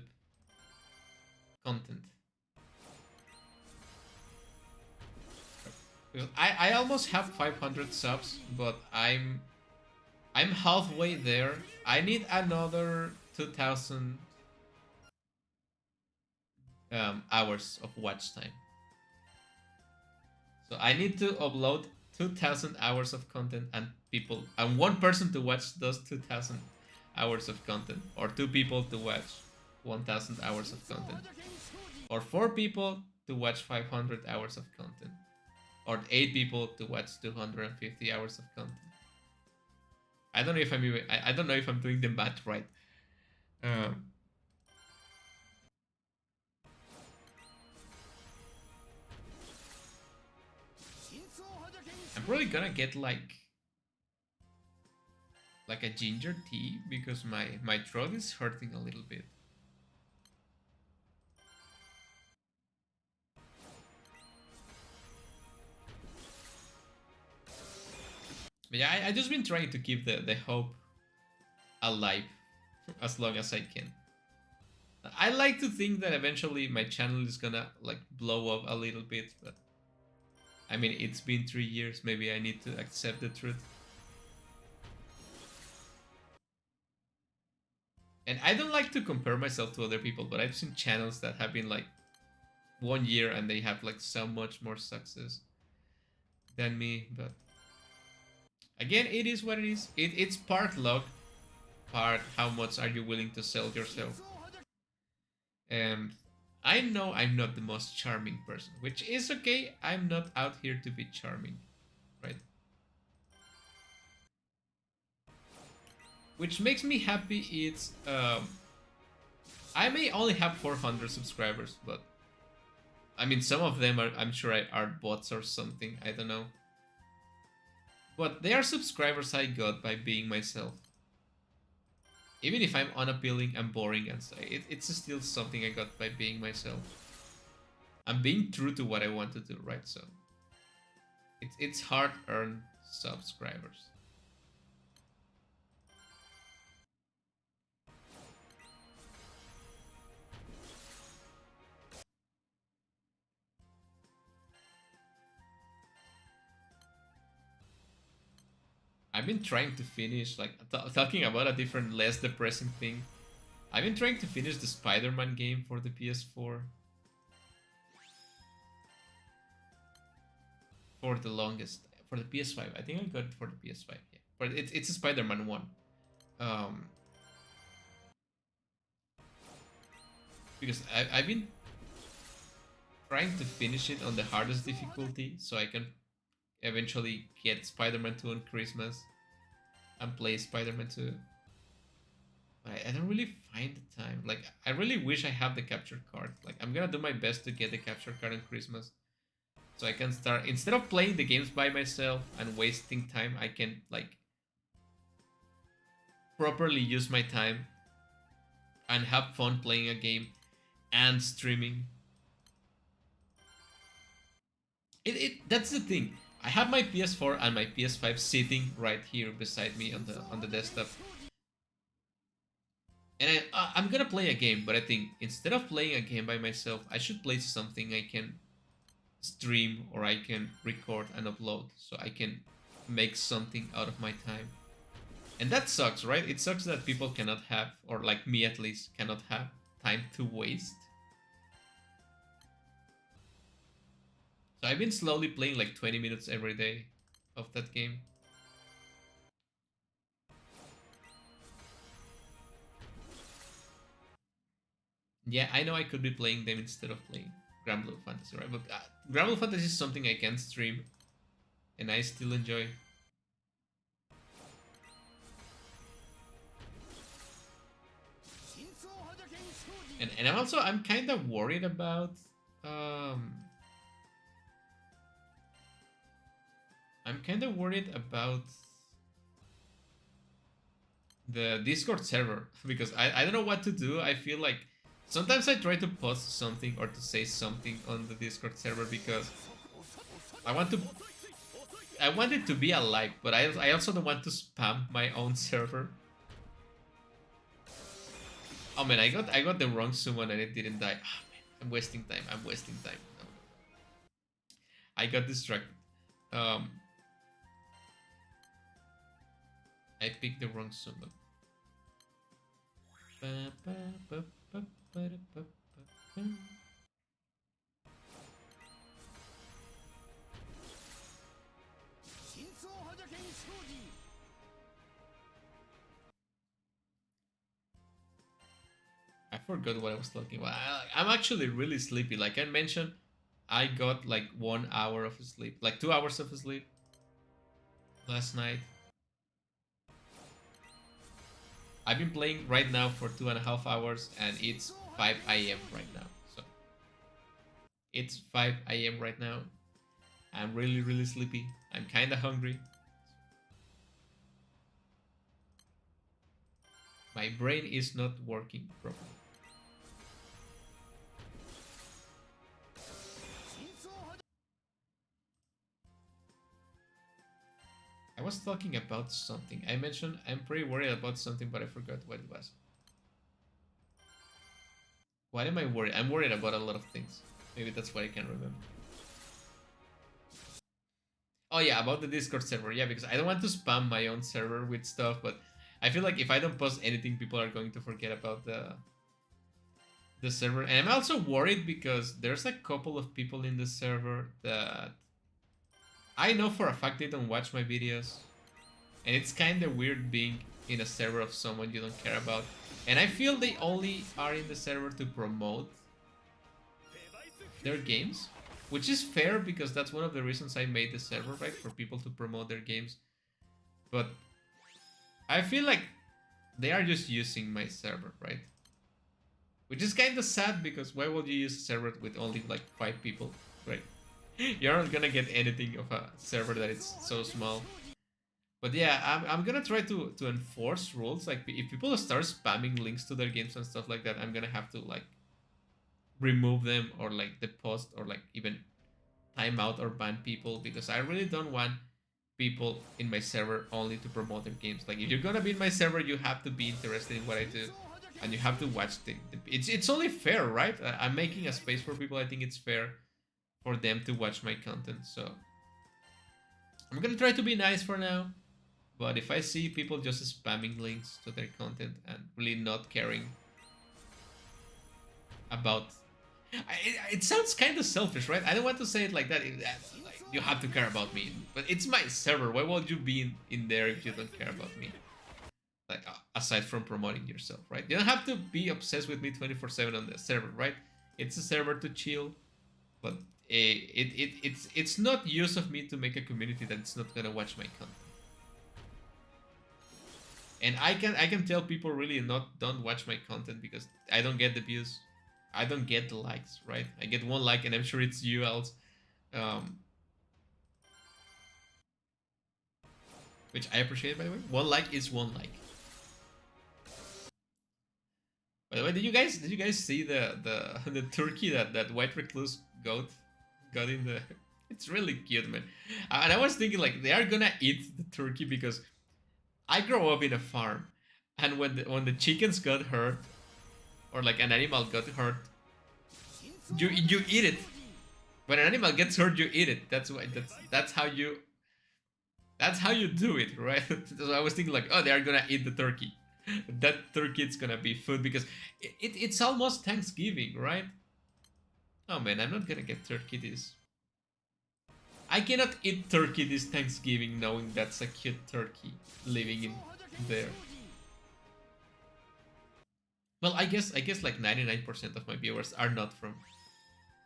content. Because I almost have 500 subs, but I'm halfway there. I need another 2,000 hours of watch time. So I need to upload 2,000 hours of content and one person to watch those 2,000 hours of content, or 2 people to watch 1,000 hours of content, or 4 people to watch 500 hours of content, or 8 people to watch 250 hours of content. I don't know if I don't know if I'm doing the math right. I'm probably gonna get like a ginger tea because my throat is hurting a little bit. But yeah, I just been trying to keep the hope alive as long as I can. I like to think that eventually my channel is gonna like blow up a little bit, but I mean, it's been 3 years. Maybe I need to accept the truth. And I don't like to compare myself to other people, but I've seen channels that have been like 1 year and they have like so much more success than me. But again, it is what it is. It's part luck, part how much are you willing to sell yourself. And I know I'm not the most charming person, which is okay. I'm not out here to be charming, right? Which makes me happy. It's I may only have 400 subscribers, but I mean some of them are, I'm sure, are bots or something. I don't know. But they are subscribers I got by being myself. Even if I'm unappealing and boring and so, it's still something I got by being myself. I'm being true to what I want to do, right? So it's hard-earned subscribers. I've been trying to finish, like, talking about a different, less depressing thing. I've been trying to finish the Spider-Man game for the PS4 for the longest. For the PS5, I think I got it for the PS5. Yeah, but it's a Spider-Man one. Um, because I've been trying to finish it on the hardest difficulty so I can eventually get Spider-Man 2 on Christmas and play Spider-Man 2. I don't really find the time. Like, I really wish I have the capture card. Like, I'm gonna do my best to get the capture card on Christmas. So I can start, instead of playing the games by myself and wasting time, I can, like, properly use my time and have fun playing a game and streaming. That's the thing. I have my PS4 and my PS5 sitting right here beside me on the desktop. And I'm gonna play a game, but I think instead of playing a game by myself, I should play something I can stream or I can record and upload so I can make something out of my time. And that sucks, right? It sucks that people cannot have, or like me at least, cannot have time to waste. So I've been slowly playing like 20 minutes every day of that game. Yeah, I know I could be playing them instead of playing Granblue Fantasy, right? But Granblue Fantasy is something I can stream and I still enjoy. And I'm kind of worried about um I'm kind of worried about the Discord server because I don't know what to do. I feel like sometimes I try to post something or to say something on the Discord server because I want to I want it to be alive, but I also don't want to spam my own server. Oh man, I got the wrong summon and it didn't die. Oh man, I'm wasting time. I'm wasting time. No. I got distracted. Um, I picked the wrong summon. I forgot what I was talking about. I'm actually really sleepy. Like I mentioned, I got like 1 hour of sleep, like 2 hours of sleep last night. I've been playing right now for 2.5 hours and it's 5 a.m. right now. So it's 5 a.m. right now. I'm really, really sleepy. I'm kind of hungry. My brain is not working properly. I was talking about something. I mentioned I'm pretty worried about something, but I forgot what it was. Why am I worried? I'm worried about a lot of things. Maybe that's why I can't remember. Oh yeah, about the Discord server. Yeah, because I don't want to spam my own server with stuff, but I feel like if I don't post anything, people are going to forget about the server. And I'm also worried because there's a couple of people in the server that I know for a fact they don't watch my videos. And it's kind of weird being in a server of someone you don't care about. And I feel they only are in the server to promote their games, which is fair because that's one of the reasons I made the server, right? For people to promote their games. But I feel like they are just using my server, right? Which is kind of sad because why would you use a server with only like 5 people, right? You're not gonna get anything of a server that is so small. But yeah, I'm gonna try to enforce rules. Like if people start spamming links to their games and stuff like that, I'm gonna have to like remove them or like the post or like even time out or ban people because I really don't want people in my server only to promote their games. Like if you're gonna be in my server, you have to be interested in what I do, and you have to watch it's only fair, right? I'm making a space for people. I think it's fair for them to watch my content. So I'm gonna try to be nice for now. But if I see people just spamming links to their content and really not caring about it sounds kind of selfish, right? I don't want to say it like that. Like, you have to care about me, but it's my server. Why would you be in there if you don't care about me? Like aside from promoting yourself, right? You don't have to be obsessed with me 24/7 on the server, right? It's a server to chill, but it's not use of me to make a community that's not gonna watch my content. And I can tell people really not don't watch my content because I don't get the views. I don't get the likes, right? I get 1 like, and I'm sure it's you else, um, which I appreciate, by the way. 1 like is 1 like. By the way, did you guys see the the turkey that white recluse goat got in the? It's really cute, man. And I was thinking like they are gonna eat the turkey because I grew up in a farm, and when the chickens got hurt or like an animal got hurt, you eat it. When an animal gets hurt, you eat it. That's how you do it, right? So I was thinking like, oh, they are gonna eat the turkey. That turkey is gonna be food because it's almost Thanksgiving, right? Oh man, I'm not gonna get turkey this. I cannot eat turkey this Thanksgiving knowing that's a cute turkey living in there. Well, I guess like 99% of my viewers are not from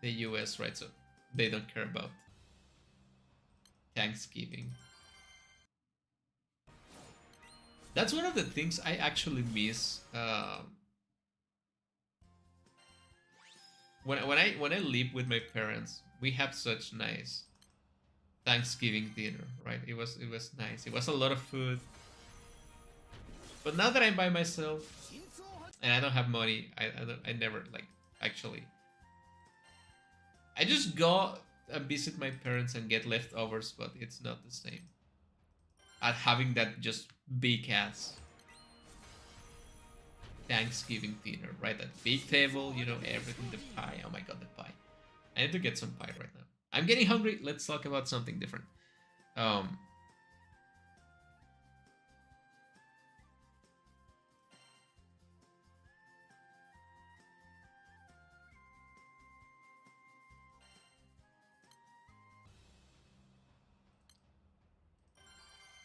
the US, right? So they don't care about Thanksgiving. That's one of the things I actually miss. When I live with my parents, we have such nice Thanksgiving dinner, right? It was nice. It was a lot of food. But now that I'm by myself and I don't have money, I never like actually. I just go and visit my parents and get leftovers, but it's not the same at having that just big ass Thanksgiving dinner, right? That big table, everything, the pie. Oh my god, the pie. I need to get some pie right now. I'm getting hungry. Let's talk about something different. Um,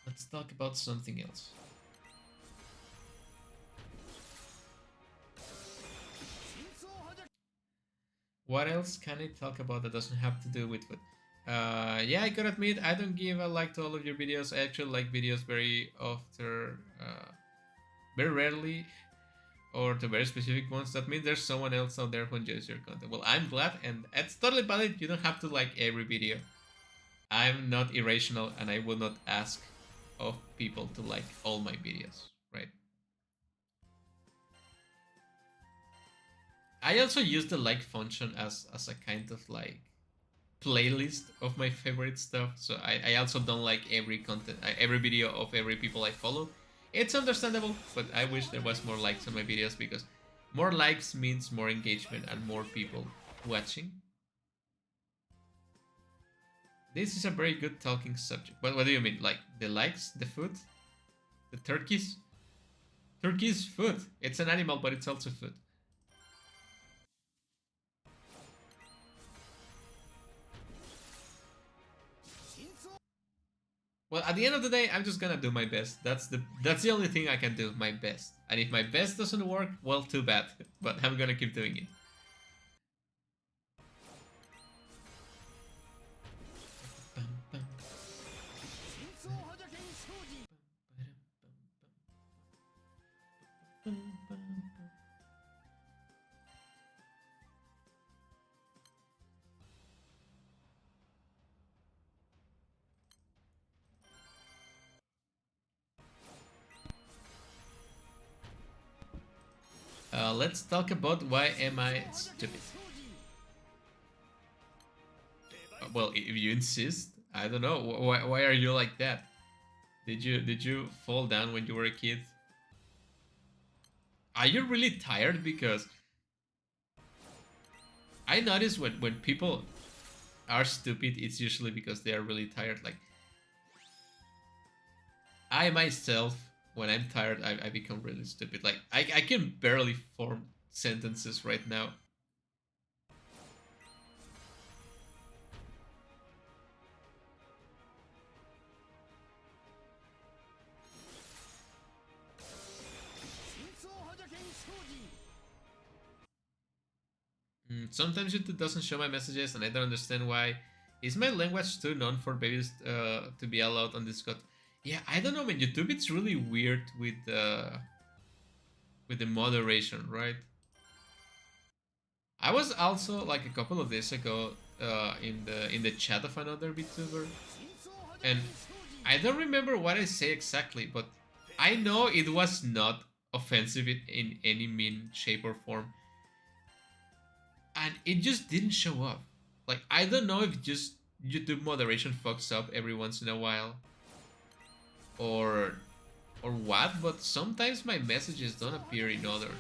let's talk about something else. What else can I talk about that doesn't have to do with food? Yeah, I gotta admit, I don't give a like to all of your videos. I actually like videos very often, very rarely, or to very specific ones. That means there's someone else out there who enjoys your content. Well, I'm glad, and it's totally valid. You don't have to like every video. I'm not irrational, and I will not ask of people to like all my videos, right? I also use the like function as a kind of like playlist of my favorite stuff. So I also don't like every content, every video of every people I follow. It's understandable, but I wish there was more likes on my videos because more likes means more engagement and more people watching. This is a very good talking subject. But what do you mean? Like the likes, the food, the turkeys? Turkey's food. It's an animal, but it's also food. Well, at the end of the day, I'm just gonna do my best. That's the only thing I can do, my best. And if my best doesn't work, well, too bad. But I'm gonna keep doing it. Let's talk about why am I stupid. Well, if you insist, I don't know. Why are you like that? Did you fall down when you were a kid? Are you really tired? Because I notice when people are stupid, it's usually because they are really tired. Like I myself, when I'm tired, I become really stupid. Like I can barely form sentences right now. Sometimes YouTube doesn't show my messages, and I don't understand why. Is my language too known for babies to be allowed on Discord? Yeah, I don't know, man. YouTube, it's really weird with the moderation, right? I was also like a couple of days ago in the chat of another VTuber, and I don't remember what I say exactly, but I know it was not offensive in any mean shape or form, and it just didn't show up. Like I don't know if just YouTube moderation fucks up every once in a while, or or what, but sometimes my messages don't appear in other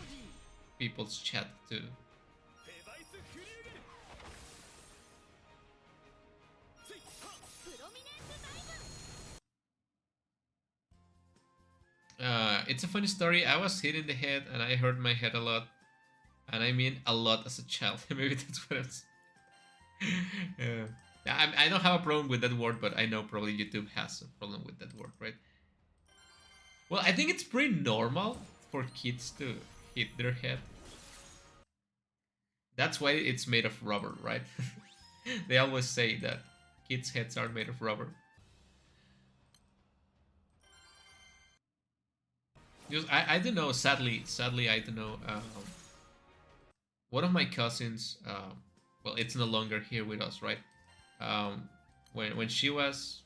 people's chat too. It's a funny story. I was hit in the head and I hurt my head a lot. And I mean a lot as a child. Maybe that's what it's. I don't have a problem with that word, but I know probably YouTube has a problem with that word, right? Well, I think it's pretty normal for kids to hit their head. That's why it's made of rubber, right? They always say that kids' heads are made of rubber. Just, I don't know. Sadly, I don't know. One of my cousins, well, it's no longer here with us, right? Um, when she was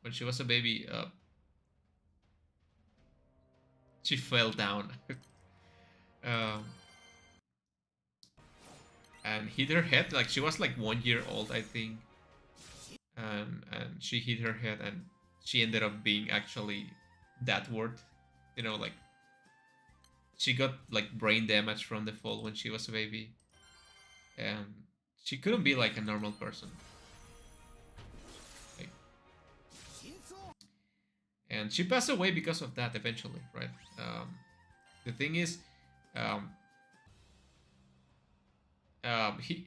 a baby, she fell down, um, and hit her head. Like she was like 1 year old, I think, and she hit her head, and she ended up being actually that word, like she got like brain damage from the fall when she was a baby, and she couldn't be like a normal person. Like, and she passed away because of that eventually, right? The thing is, um,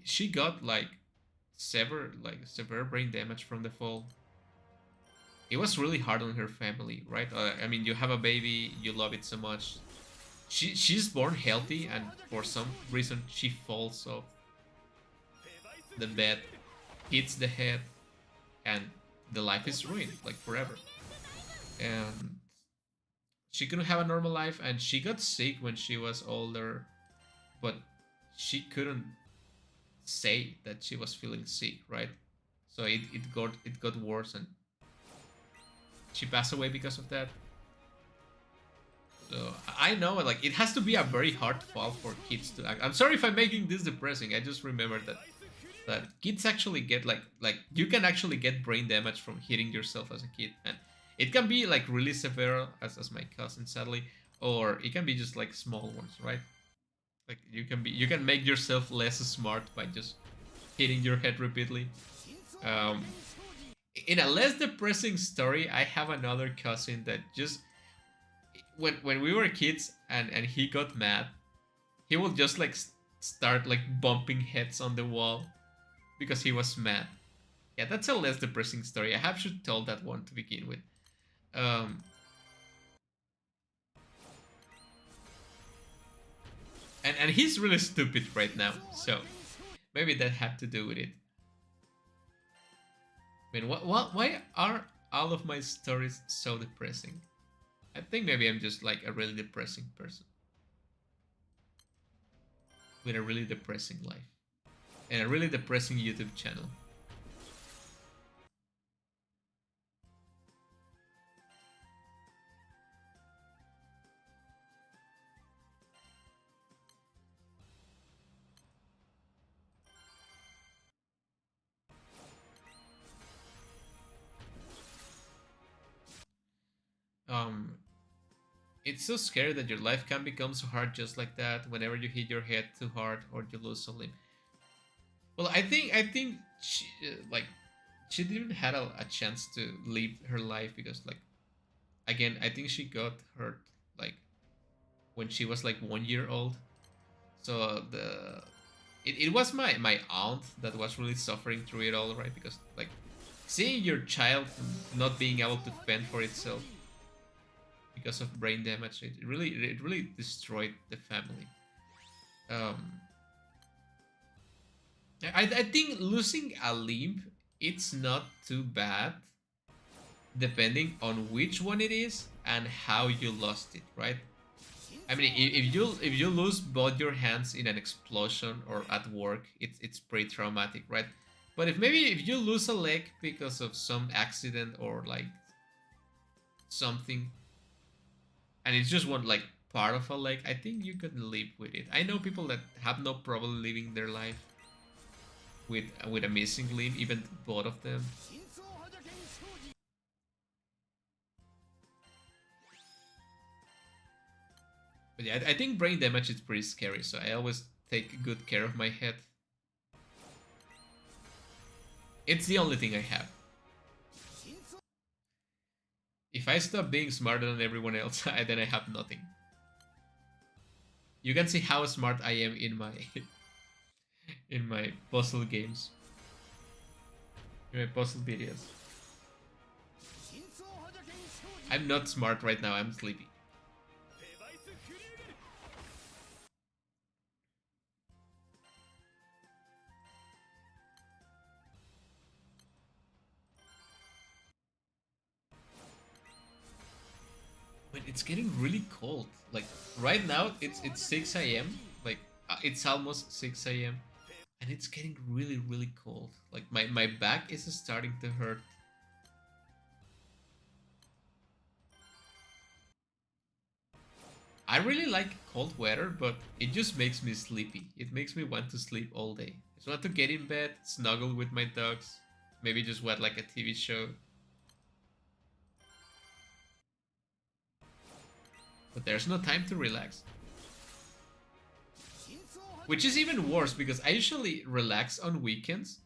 she got like severe brain damage from the fall. It was really hard on her family, right? I mean, you have a baby, you love it so much. She's born healthy, and for some reason she falls off the bed, hits the head, and the life is ruined, like forever. And she couldn't have a normal life, and she got sick when she was older, but she couldn't say that she was feeling sick, right? So it got worse, and she passed away because of that. So I know, like, it has to be a very hard fall for kids to act. I'm sorry if I'm making this depressing. I just remember that kids actually get like you can actually get brain damage from hitting yourself as a kid, and it can be like really severe, as my cousin sadly, or it can be just like small ones, right? Like you can make yourself less smart by just hitting your head repeatedly. Um, In a less depressing story, I have another cousin that just when we were kids and he got mad, he will just like start like bumping heads on the wall because he was mad. Yeah, that's a less depressing story. I have should told that one to begin with. Um, and he's really stupid right now, so maybe that had to do with it. I mean, why are all of my stories so depressing? I think maybe I'm just like a really depressing person with a really depressing life and a really depressing YouTube channel. Um, it's so scary that your life can become so hard just like that whenever you hit your head too hard or you lose a limb. Well, I think she, like she didn't had a chance to live her life because like again I think she got hurt like when she was like 1 year old. So it was my aunt that was really suffering through it all, right? Because like seeing your child not being able to fend for itself because of brain damage, it really destroyed the family. Um, I think losing a limb it's not too bad depending on which one it is and how you lost it, right? I mean, if you lose both your hands in an explosion or at work, it's pretty traumatic, right? But if you lose a leg because of some accident or like something, and it's just one like part of a leg, I think you can live with it. I know people that have no problem living their life with a missing limb, even both of them. But yeah, I think brain damage is pretty scary, so I always take good care of my head. It's the only thing I have. If I stop being smarter than everyone else, then I have nothing. You can see how smart I am in my in my puzzle games, in my puzzle videos. I'm not smart right now. I'm sleepy. But it's getting really cold. Like right now, it's 6 a.m. Like it's almost 6 a.m. and it's getting really cold. Like my back is starting to hurt. I really like cold weather, but it just makes me sleepy. It makes me want to sleep all day. I just want to get in bed, snuggle with my dogs, maybe just watch like a TV show. But there's no time to relax. Which is even worse because I usually relax on weekends.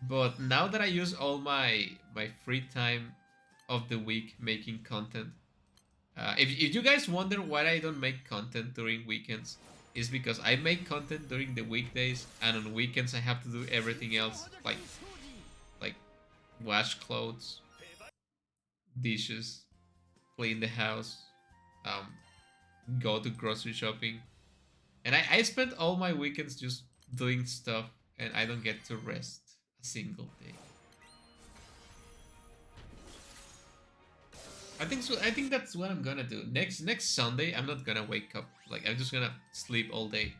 But now that I use all my free time of the week making content, if you guys wonder why I don't make content during weekends, is because I make content during the weekdays and on weekends I have to do everything else like wash clothes, dishes, clean the house, um, go to grocery shopping, and I spend all my weekends just doing stuff and I don't get to rest a single day. I think so. I think that's what I'm gonna do. Next Sunday, I'm not gonna wake up. Like I'm just gonna sleep all day.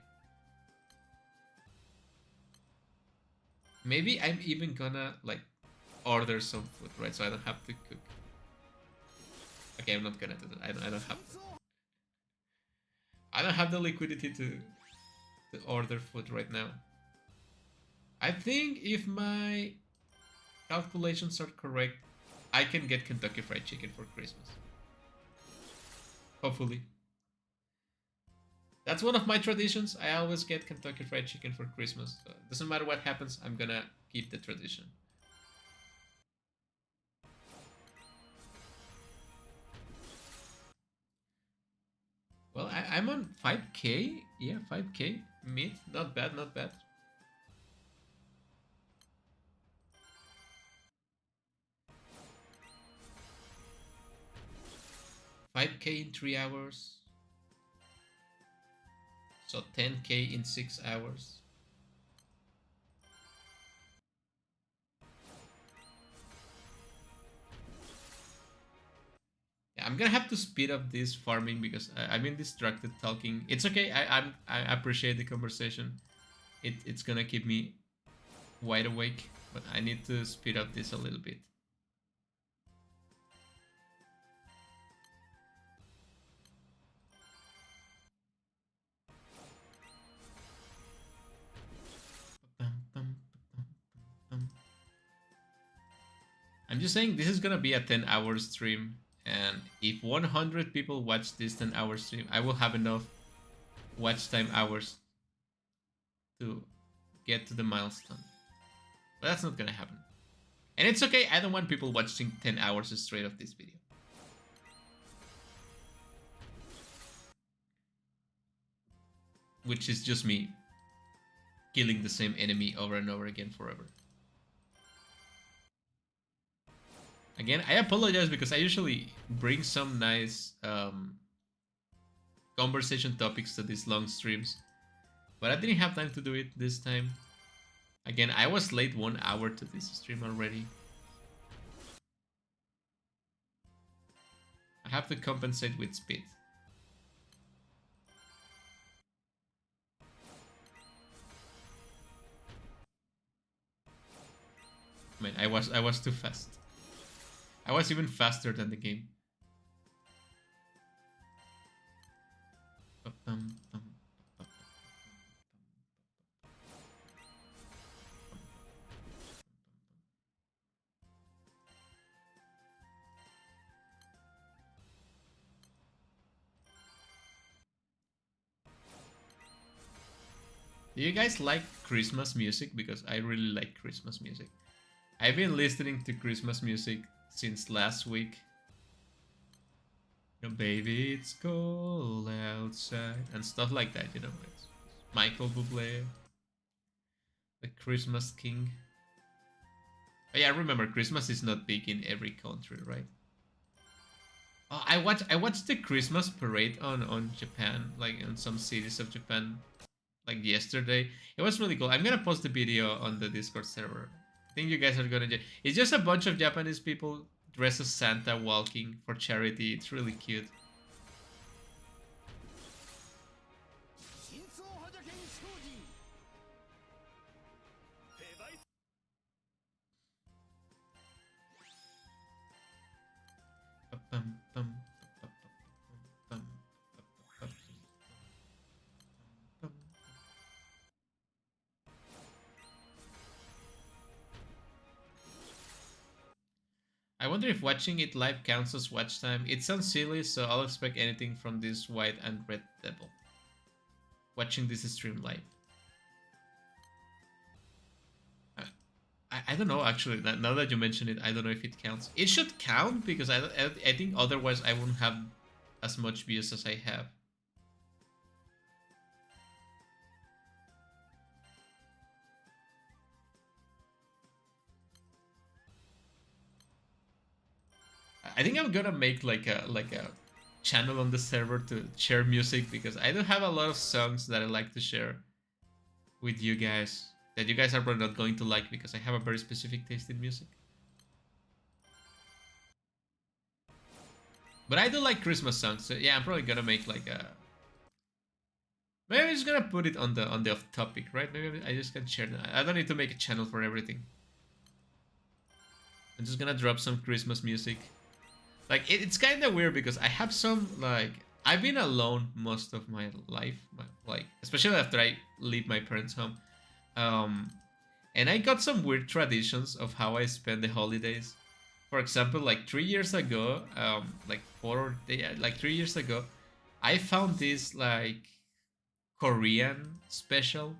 Maybe I'm even gonna like order some food, right? So I don't have to cook. Okay, I'm not gonna do that. I don't have the liquidity to order food right now. I think if my calculations are correct, I can get Kentucky Fried Chicken for Christmas. Hopefully. That's one of my traditions. I always get Kentucky Fried Chicken for Christmas. So doesn't matter what happens, I'm gonna keep the tradition. I'm on 5k. Yeah, 5k mid. Not bad, not bad. 5k in 3 hours. So 10k in 6 hours. Yeah, I'm gonna have to speed up this farming because I've been distracted talking. It's okay. I appreciate the conversation. It's gonna keep me wide awake, but I need to speed up this a little bit. I'm just saying this is gonna be a 10-hour stream, and if 100 people watch this 10-hour stream, I will have enough watch time hours to get to the milestone. But that's not gonna happen. And it's okay, I don't want people watching 10 hours straight of this video. Which is just me killing the same enemy over and over again forever. Again, I apologize because I usually bring some nice conversation topics to these long streams. But I didn't have time to do it this time. Again, I was late 1 hour to this stream already. I have to compensate with speed. Man, I was too fast. I was even faster than the game. Do you guys like Christmas music? Because I really like Christmas music. I've been listening to Christmas music since last week. You know, baby, it's cold outside, and stuff like that. You know, it's Michael Bublé, the Christmas King. Oh, yeah, I remember Christmas is not big in every country, right? Oh, I watched the Christmas parade on Japan, like in some cities of Japan, like yesterday. It was really cool. I'm gonna post the video on the Discord server. I think you guys are gonna. It's just a bunch of Japanese people dressed as Santa walking for charity. It's really cute. I wonder if watching it live counts as watch time. It sounds silly, so I'll expect anything from this white and red devil. Watching this stream live. I don't know, actually. Now that you mention it, I don't know if it counts. It should count, because I think otherwise I wouldn't have as much views as I have. I think I'm gonna make like a channel on the server to share music, because I do have a lot of songs that I like to share with you guys that you guys are probably not going to like, because I have a very specific taste in music. But I do like Christmas songs, so yeah, I'm probably gonna make like a. Maybe I'm just gonna put it on the off topic, right? Maybe I just can share that. I don't need to make a channel for everything. I'm just gonna drop some Christmas music. Like it's kind of weird because I have some like I've been alone most of my life, like especially after I leave my parents' home, and I got some weird traditions of how I spend the holidays. For example, like 3 years ago, like 3 years ago, I found this like Korean special.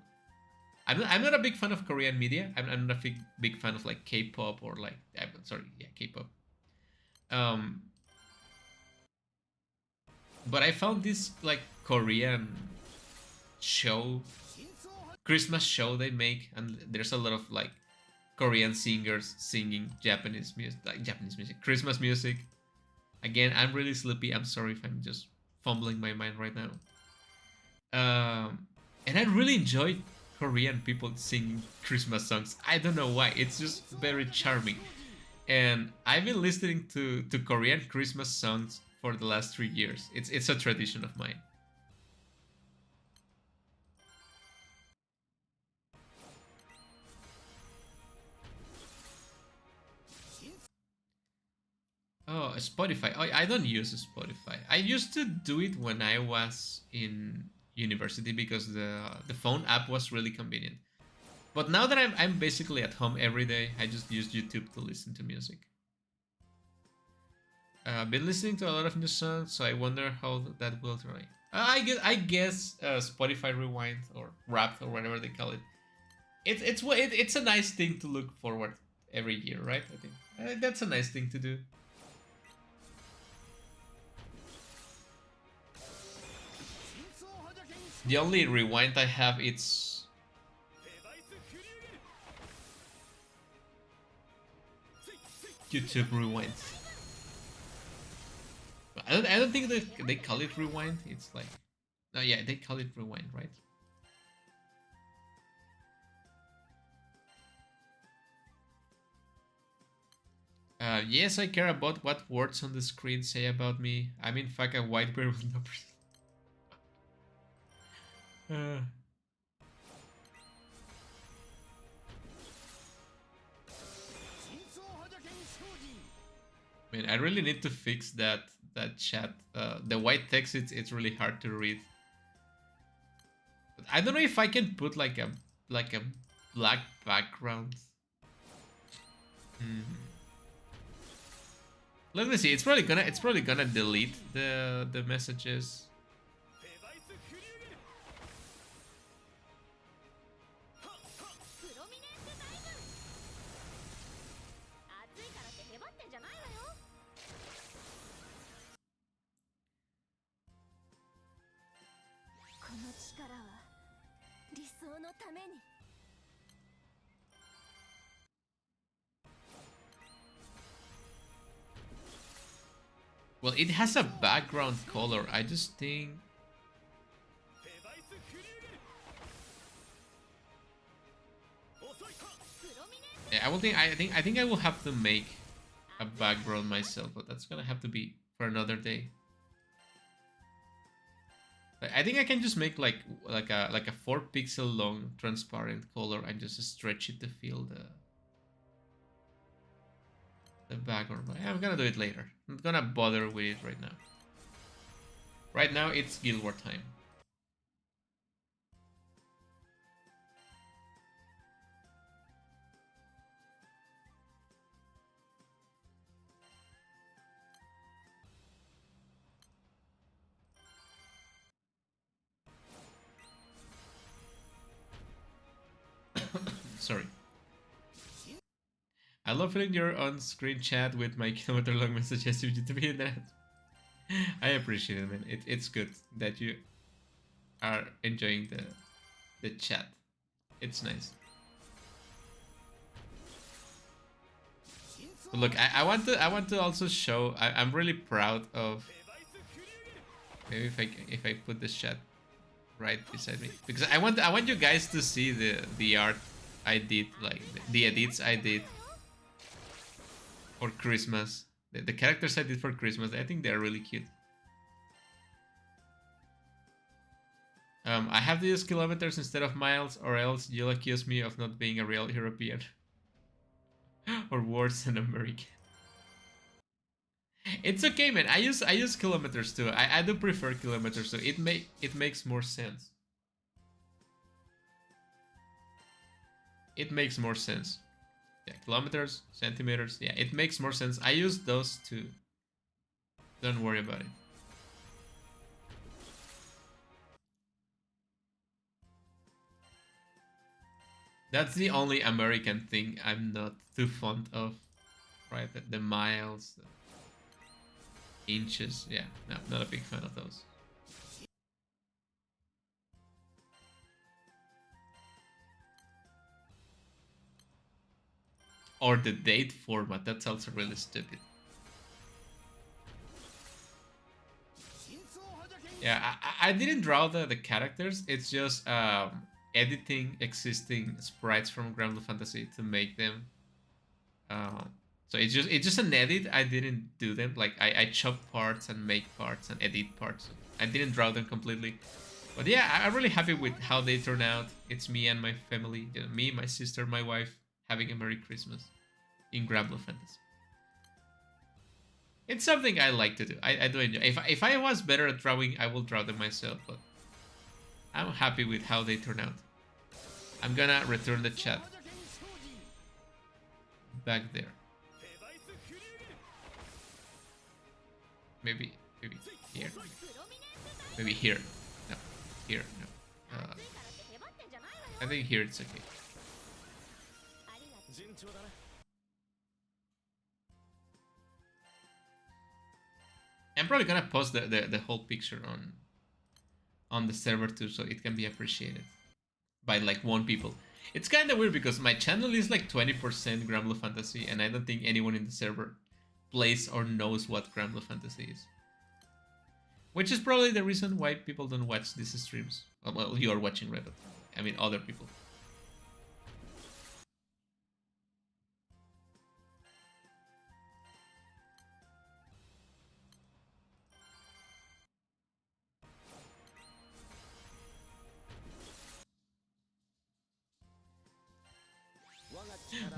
I'm not a big fan of Korean media. I'm not a big fan of like K-pop or like I'm sorry, yeah, K-pop. Um, but I found this like Korean show, Christmas show they make, and there's a lot of like Korean singers singing Japanese music, Christmas music. Again, I'm really sleepy. I'm sorry if I'm just fumbling my mind right now. And I really enjoy Korean people singing Christmas songs. I don't know why. It's just very charming. And I've been listening to Korean Christmas songs for the last 3 years. It's a tradition of mine. Oh, Spotify. Oh, I don't use Spotify. I used to do it when I was in university because the phone app was really convenient. But now that I'm basically at home every day, I just use YouTube to listen to music. I've been listening to a lot of new songs, so I wonder how that will try. I guess Spotify Rewind or Wrapped or whatever they call it. It's a nice thing to look forward every year, right? I think that's a nice thing to do. The only rewind I have it's YouTube Rewind. I don't think they call it rewind. It's like, oh yeah, they call it rewind, right? Yes, I care about what words on the screen say about me. I'm in fact a white bear with numbers. uh, Man, I really need to fix that chat. The white text, it's really hard to read. But I don't know if I can put like a black background. Hmm. Let me see. It's probably gonna delete the messages. Well, it has a background color. I just think. Yeah, I think I will have to make a background myself, but that's gonna have to be for another day. I think I can just make like a 4 pixel long transparent color and just stretch it to feel the background. But I'm gonna do it later. I'm not gonna bother with it right now. Right now it's Guild War time. Sorry. I love feeling your on-screen chat with my kilometer-long messages with you to be in that. I appreciate it, man. It's good that you are enjoying the chat. It's nice. But look, I want to also show. I'm really proud of. Maybe if I put this chat right beside me, because I want you guys to see the art I did, like the edits I did for Christmas. The characters I did for Christmas. I think they're really cute. I have to use kilometers instead of miles, or else you'll accuse me of not being a real European. Or worse, an American. It's okay, man. I use kilometers too. I do prefer kilometers, so it makes more sense. It makes more sense. Yeah, kilometers, centimeters. Yeah, it makes more sense. I use those too. Don't worry about it. That's the only American thing I'm not too fond of. Right? The miles, the inches. Yeah, no, not a big fan of those. Or the date format. That's also really stupid. Yeah, I didn't draw the characters. It's just editing existing sprites from Granblue Fantasy to make them. Uh, so it's just an edit. I didn't do them. Like I chop parts and make parts and edit parts. I didn't draw them completely. But yeah, I'm really happy with how they turn out. It's me and my family, me, my sister, my wife, having a Merry Christmas in Granblue Fantasy. It's something I like to do. I do enjoy. If I was better at drawing, I will draw them myself. But I'm happy with how they turn out. I'm gonna return the chat back there. Maybe here. Maybe here. No, here. No. I think here it's okay. I'm probably gonna post the whole picture on the server too, so it can be appreciated by like one people. It's kind of weird because my channel is like 20% Granblue Fantasy, and I don't think anyone in the server plays or knows what Granblue Fantasy is. Which is probably the reason why people don't watch these streams. Well, you are watching Red, I mean other people.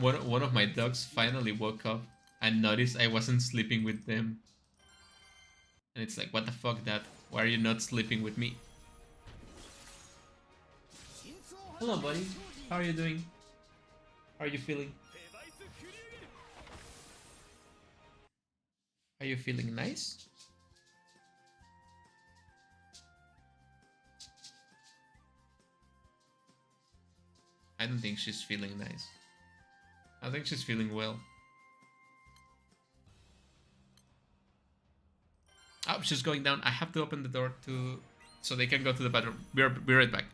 One of my dogs finally woke up and noticed I wasn't sleeping with them. And it's like, what the fuck, Dad? Why are you not sleeping with me? Hello, buddy. How are you doing? How are you feeling? Are you feeling nice? I don't think she's feeling nice. I think she's feeling well. Oh, she's going down. I have to open the door so they can go to the bathroom. Be right back.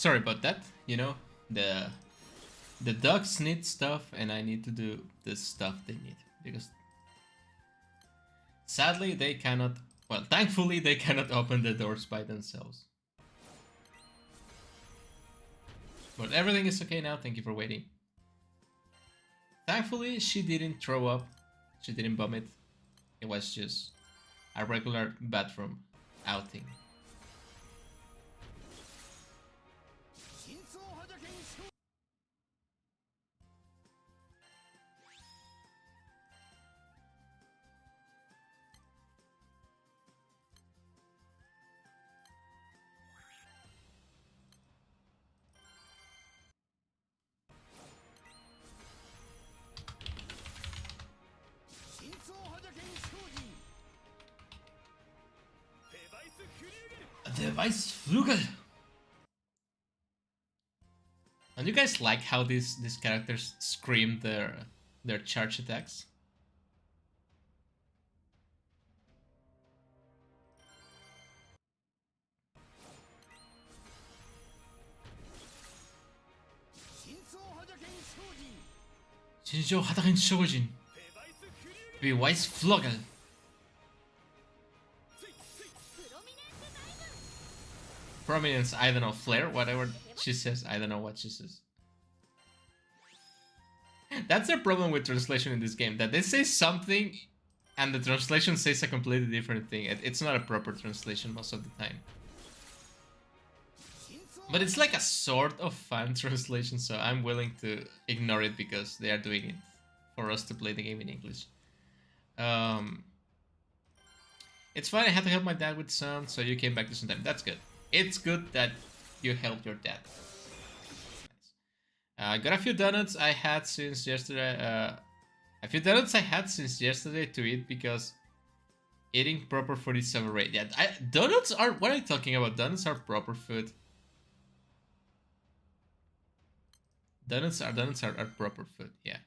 sorry about that. You know, the the dogs need stuff, and I need to do the stuff they need because sadly they cannot. Well, thankfully they cannot open the doors by themselves. But everything is okay now. Thank you for waiting. Thankfully, she didn't throw up. She didn't vomit. It was just a regular bathroom outing. Device Flugel! And you guys like how these characters scream their charge attacks? Shinjo Hataken Shojin. Device Flugel. Prominence, I don't know, flare, whatever she says, I don't know what she says. That's the problem with translation in this game, that they say something and the translation says a completely different thing. It's not a proper translation most of the time. But it's like a sort of fan translation, so I'm willing to ignore it because they are doing it for us to play the game in English. It's fine, I had to help my dad with some, so you came back to some time. That's good. It's good that you helped your dad. I got a few donuts I had since yesterday. To eat because eating proper food is overrated. Yeah, donuts are. What are you talking about? Donuts are proper food. Donuts are proper food. Yeah.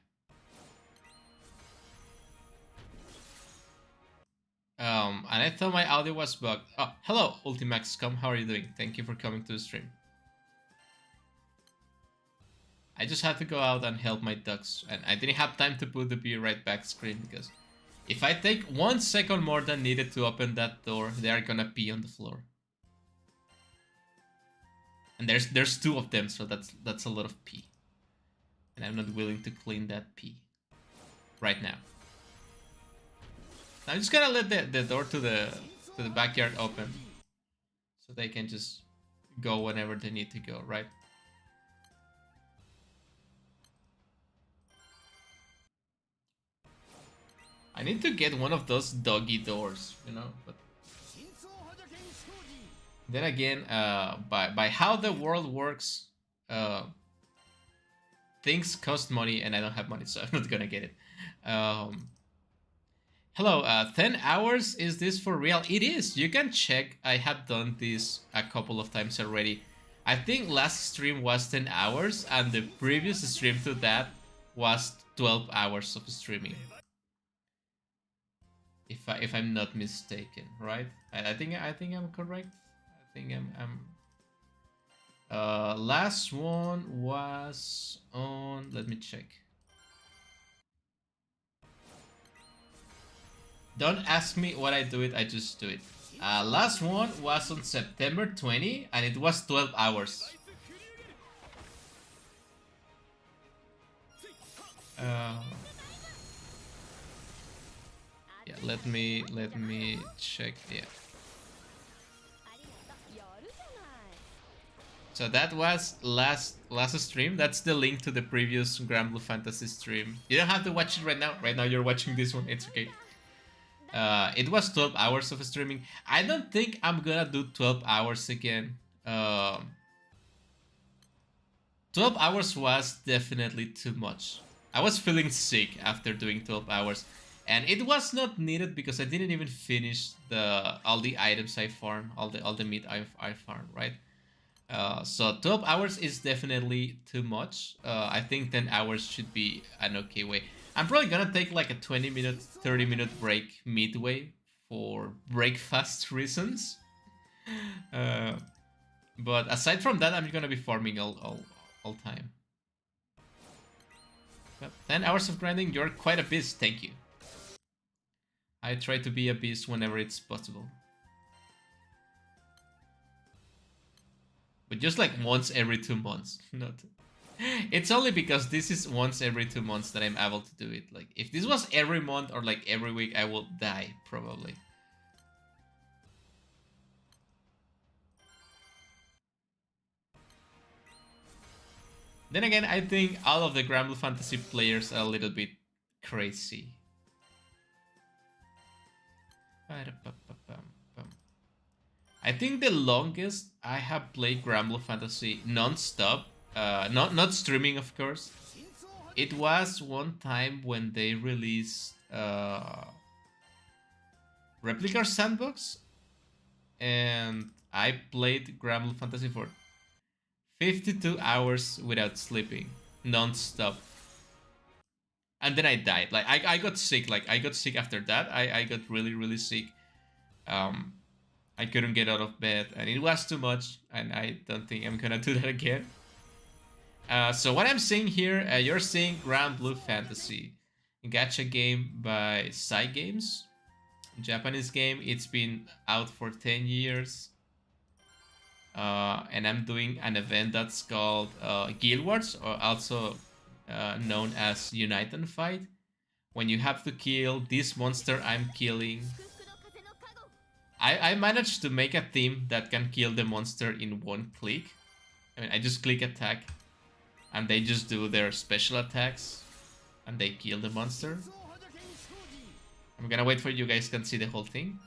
And I thought my audio was bugged. Oh, hello, Ultimax.com. How are you doing? Thank you for coming to the stream. I just had to go out and help my ducks, and I didn't have time to put the be right back screen because if I take 1 second more than needed to open that door, they are gonna pee on the floor. And there's 2 of them, so that's a lot of pee. And I'm not willing to clean that pee right now. I'm just gonna let the door to the backyard open so they can just go whenever they need to go, right? I need to get one of those doggy doors, you know, but then again, by how the world works, things cost money and I don't have money, so I'm not gonna get it. Hello, 10 hours, is this for real? It is, you can check, I have done this a couple of times already. I think last stream was 10 hours and the previous stream to that was 12 hours of streaming. If I'm not mistaken, right? I think I'm correct. I think I'm last one was on, let me check. Don't ask me what I do it, I just do it. Last one was on September 20 and it was 12 hours. Yeah, let me check. Yeah. So that was last stream. That's the link to the previous Granblue Fantasy stream. You don't have to watch it right now. Right now you're watching this one. It's okay. It was 12 hours of streaming. I don't think I'm gonna do 12 hours again. 12 hours was definitely too much. I was feeling sick after doing 12 hours. And it was not needed because I didn't even finish all the items I farmed, all the meat I farmed, right? So 12 hours is definitely too much. I think 10 hours should be an okay way. I'm probably gonna take like a 20-minute, 30-minute break midway for breakfast reasons. But aside from that, I'm gonna be farming all time. Well, 10 hours of grinding, you're quite a beast, thank you. I try to be a beast whenever it's possible. But just like once every 2 months. Not. It's only because this is once every 2 months that I'm able to do it. Like, if this was every month or like every week, I will die, probably. Then again, I think all of the Granblue Fantasy players are a little bit crazy. I think the longest I have played Granblue Fantasy non-stop, not streaming of course, it was one time when they released Replica Sandbox, and I played Granblue Fantasy for 52 hours without sleeping, non-stop. And then I died. Like I got sick. Like I got sick after that. I got really sick. I couldn't get out of bed, and it was too much. And I don't think I'm gonna do that again. So what I'm seeing here, you're seeing Granblue Fantasy, a gacha game by Sai Games, Japanese game. It's been out for 10 years. And I'm doing an event that's called Guild Wars, or also known as Unite and Fight. When you have to kill this monster I'm killing. I managed to make a team that can kill the monster in one click. I mean, I just click attack, and they just do their special attacks, and they kill the monster. I'm gonna wait for you guys can see the whole thing.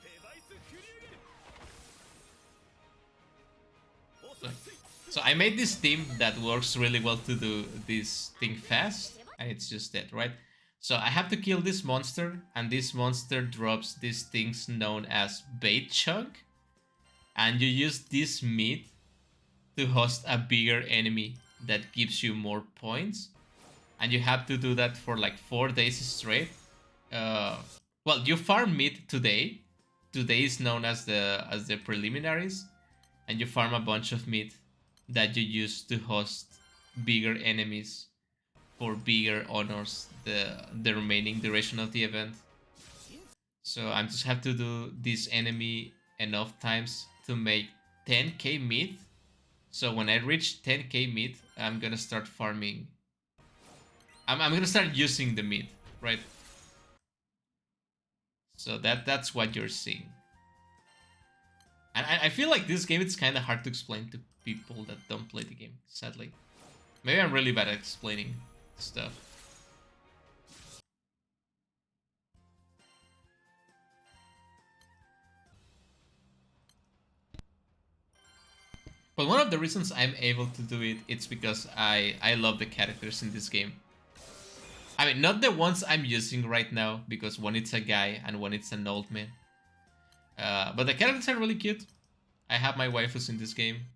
So I made this team that works really well to do this thing fast, and it's just that, right? So I have to kill this monster, and this monster drops these things known as bait chunk, and you use this meat to host a bigger enemy that gives you more points, and you have to do that for like 4 days straight. Well, you farm meat today. Today is known as the preliminaries, and you farm a bunch of meat that you use to host bigger enemies for bigger honors the remaining duration of the event. So I just have to do this enemy enough times to make 10k meat. So when I reach 10k meat, I'm gonna start farming. I'm gonna start using the meat, right? So that's what you're seeing. And I feel like this game, it's kind of hard to explain to people that don't play the game, sadly. Maybe I'm really bad at explaining stuff. But one of the reasons I'm able to do it, it's because I love the characters in this game. I mean, not the ones I'm using right now, because one it's a guy and one it's an old man. But the characters are really cute. I have my waifus in this game.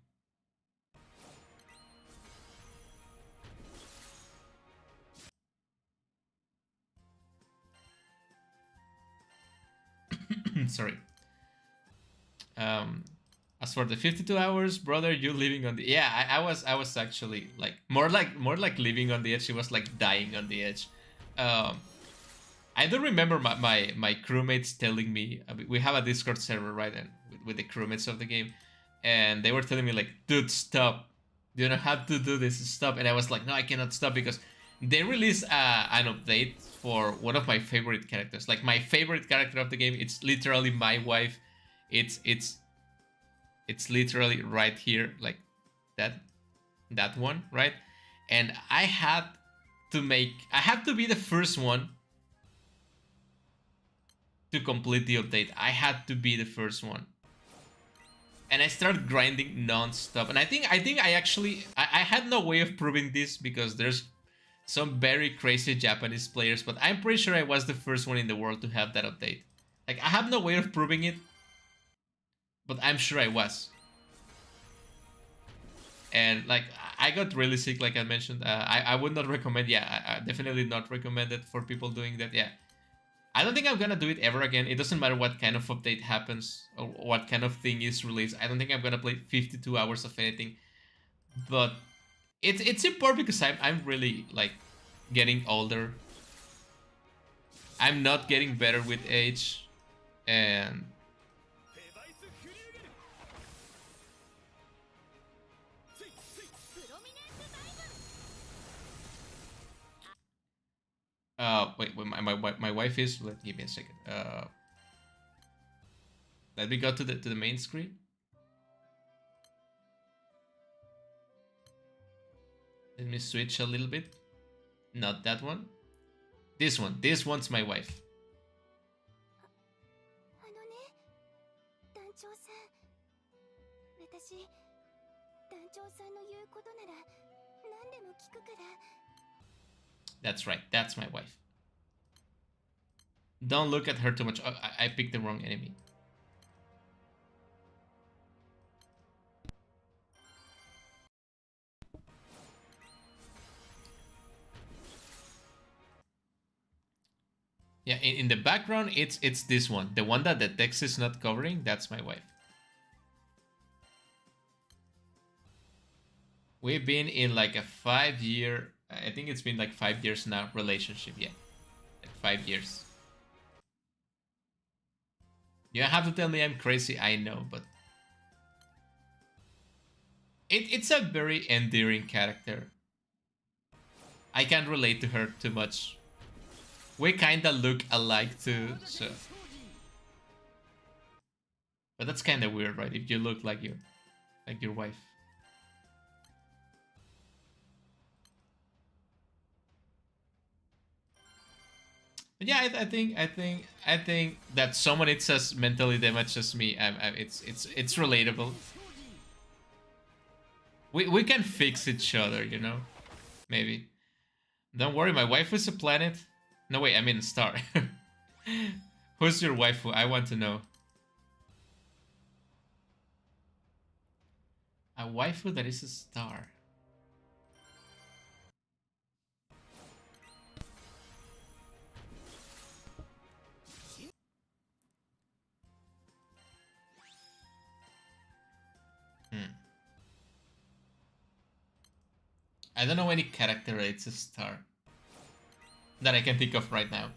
Sorry. As for the 52 hours, brother, you living on the I was actually like more like living on the edge. It was like dying on the edge. I don't remember my crewmates telling me. We have a Discord server, right, and with the crewmates of the game, and they were telling me like, dude, stop. You don't have to do this. Stop. And I was like, no, I cannot stop, because they released an update for one of my favorite characters. Like my favorite character of the game. It's literally my wife. It's literally right here, like that one, right? And I had to be the first one to complete the update. I had to be the first one. And I started grinding non-stop. And I think I actually I had no way of proving this, because there's some very crazy Japanese players, but I'm pretty sure I was the first one in the world to have that update. Like, I have no way of proving it, but I'm sure I was. And like, I got really sick, like I mentioned. I would not recommend. I definitely not recommend it for people doing that. Yeah, I don't think I'm gonna do it ever again. It doesn't matter what kind of update happens or what kind of thing is released. I don't think I'm gonna play 52 hours of anything. But it's important because I'm really like getting older. I'm not getting better with age, and wait, my wife is. Give me a second. Let me go to the main screen. Let me switch a little bit. Not that one. This one. This one's my wife. That's right. That's my wife. Don't look at her too much. Oh, I picked the wrong enemy. Yeah, in the background, it's this one. The one that the text is not covering, that's my wife. We've been in like a 5-year, I think it's been like 5 years now, relationship, yeah. Like 5 years. You have to tell me I'm crazy, I know, but... It's a very endearing character. I can't relate to her too much. We kinda look alike too, so... But that's kinda weird, right? If you look like your wife. But yeah, I think that someone it's as mentally damaged as me. It's relatable. We can fix each other, you know? Maybe. Don't worry, my wife is a planet. No, wait, I mean a star. Who's your waifu? I want to know. A waifu that is a star. I don't know any character rates a star that I can think of right now.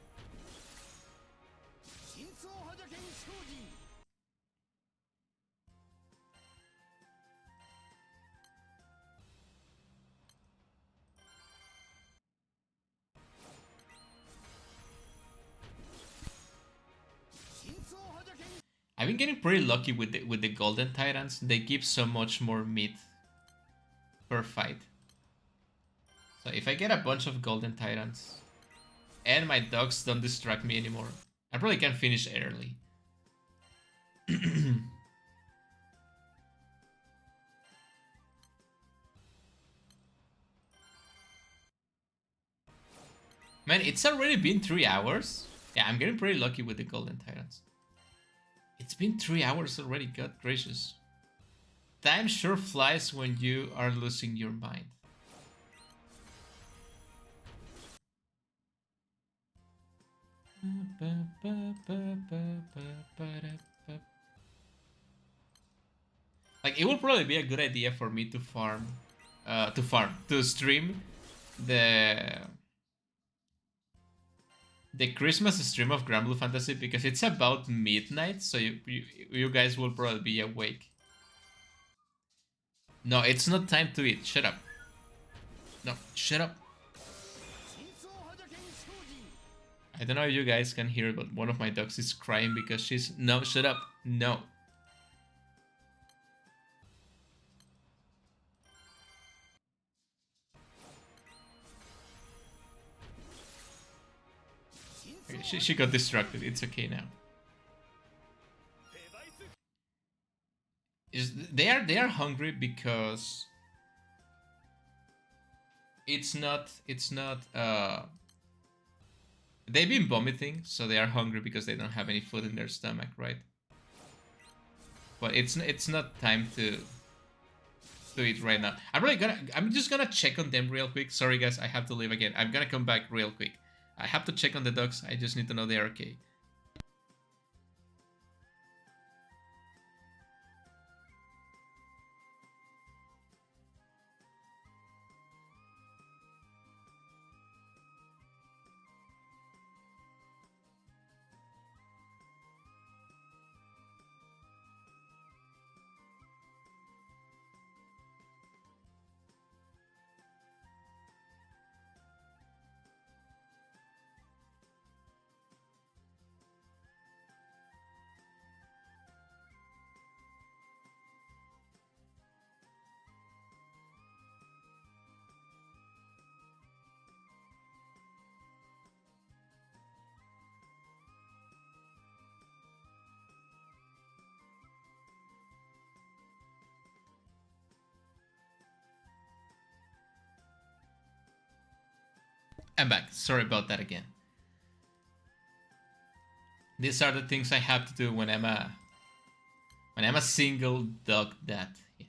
I've been getting pretty lucky with the Golden Titans. They give so much more meat per fight. So if I get a bunch of Golden Titans and my dogs don't distract me anymore, I probably can finish early. Man, it's already been 3 hours. Yeah, I'm getting pretty lucky with the Golden Titans. It's been 3 hours already, God gracious. Time sure flies when you are losing your mind. Like, it would probably be a good idea for me to stream the Christmas stream of Granblue Fantasy, because it's about midnight, so you guys will probably be awake. No, it's not time to eat. Shut up. No, shut up. I don't know if you guys can hear, but one of my dogs is crying because she's... No, shut up. No. Okay, she got distracted. It's okay now. They are hungry because it's not they've been vomiting, so they are hungry because they don't have any food in their stomach, right? But it's not time to eat right now. I'm just gonna check on them real quick. Sorry guys, I have to leave again. I'm gonna come back real quick. I have to check on the dogs. I just need to know they are okay. I'm back. Sorry about that again. These are the things I have to do when I'm a single dog dad. Yeah.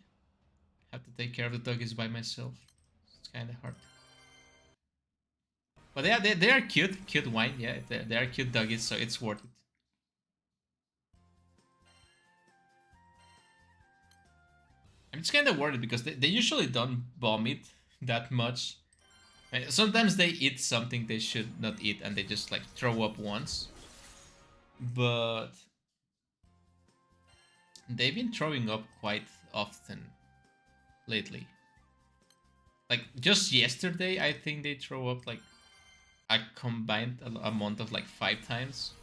I have to take care of the doggies by myself. It's kind of hard. But yeah, they are cute wine. Yeah, they are cute doggies, so it's worth it. I'm just kind of worried because they usually don't vomit that much. Sometimes they eat something they should not eat and they just like throw up once. But they've been throwing up quite often lately. Like just yesterday, I think they throw up like a combined amount of like 5 times.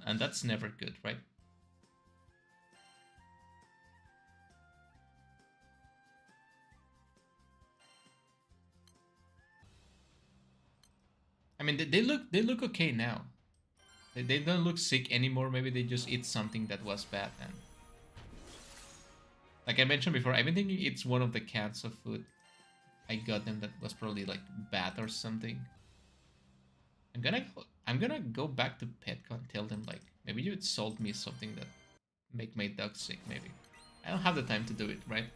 And that's never good, right? I mean, they look okay now. They don't look sick anymore. Maybe they just eat something that was bad. And like I mentioned before, I've been thinking it's one of the cans of food I got them that was probably like bad or something. I'm gonna go back to Petco and tell them like maybe you sold me something that make my dog sick. Maybe I don't have the time to do it, right?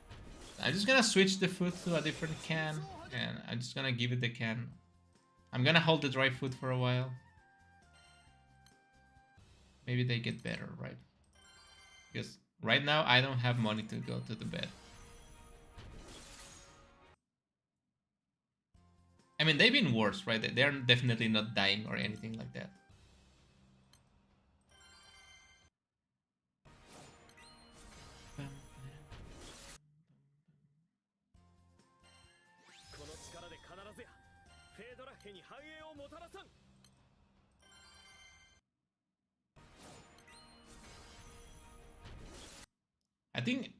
I'm just gonna switch the food to a different can, and I'm just gonna give it the can. I'm gonna hold the dry food for a while. Maybe they get better, right? Because right now I don't have money to go to the bed. I mean, they've been worse, right? They're definitely not dying or anything like that. I think,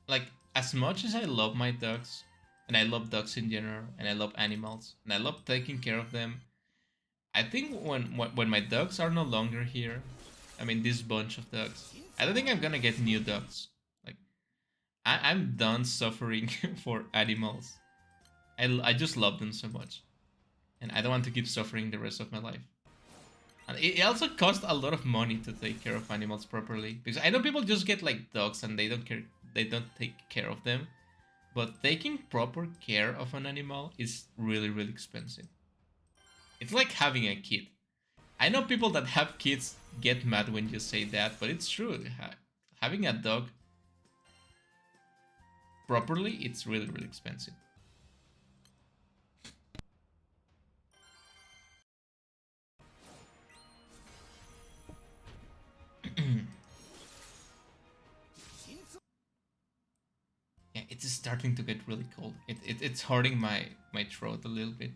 like, as much as I love my dogs, and I love dogs in general, and I love animals, and I love taking care of them, I think when my dogs are no longer here, I mean this bunch of dogs, I don't think I'm gonna get new dogs. Like I'm done suffering for animals. I just love them so much, and I don't want to keep suffering the rest of my life. And it also costs a lot of money to take care of animals properly because I know people just get like dogs and they don't care, they don't take care of them, but taking proper care of an animal is really expensive. It's like having a kid. I know people that have kids get mad when you say that, but it's true. Having a dog properly, it's really expensive. Yeah, it's starting to get really cold. It's hurting my throat a little bit.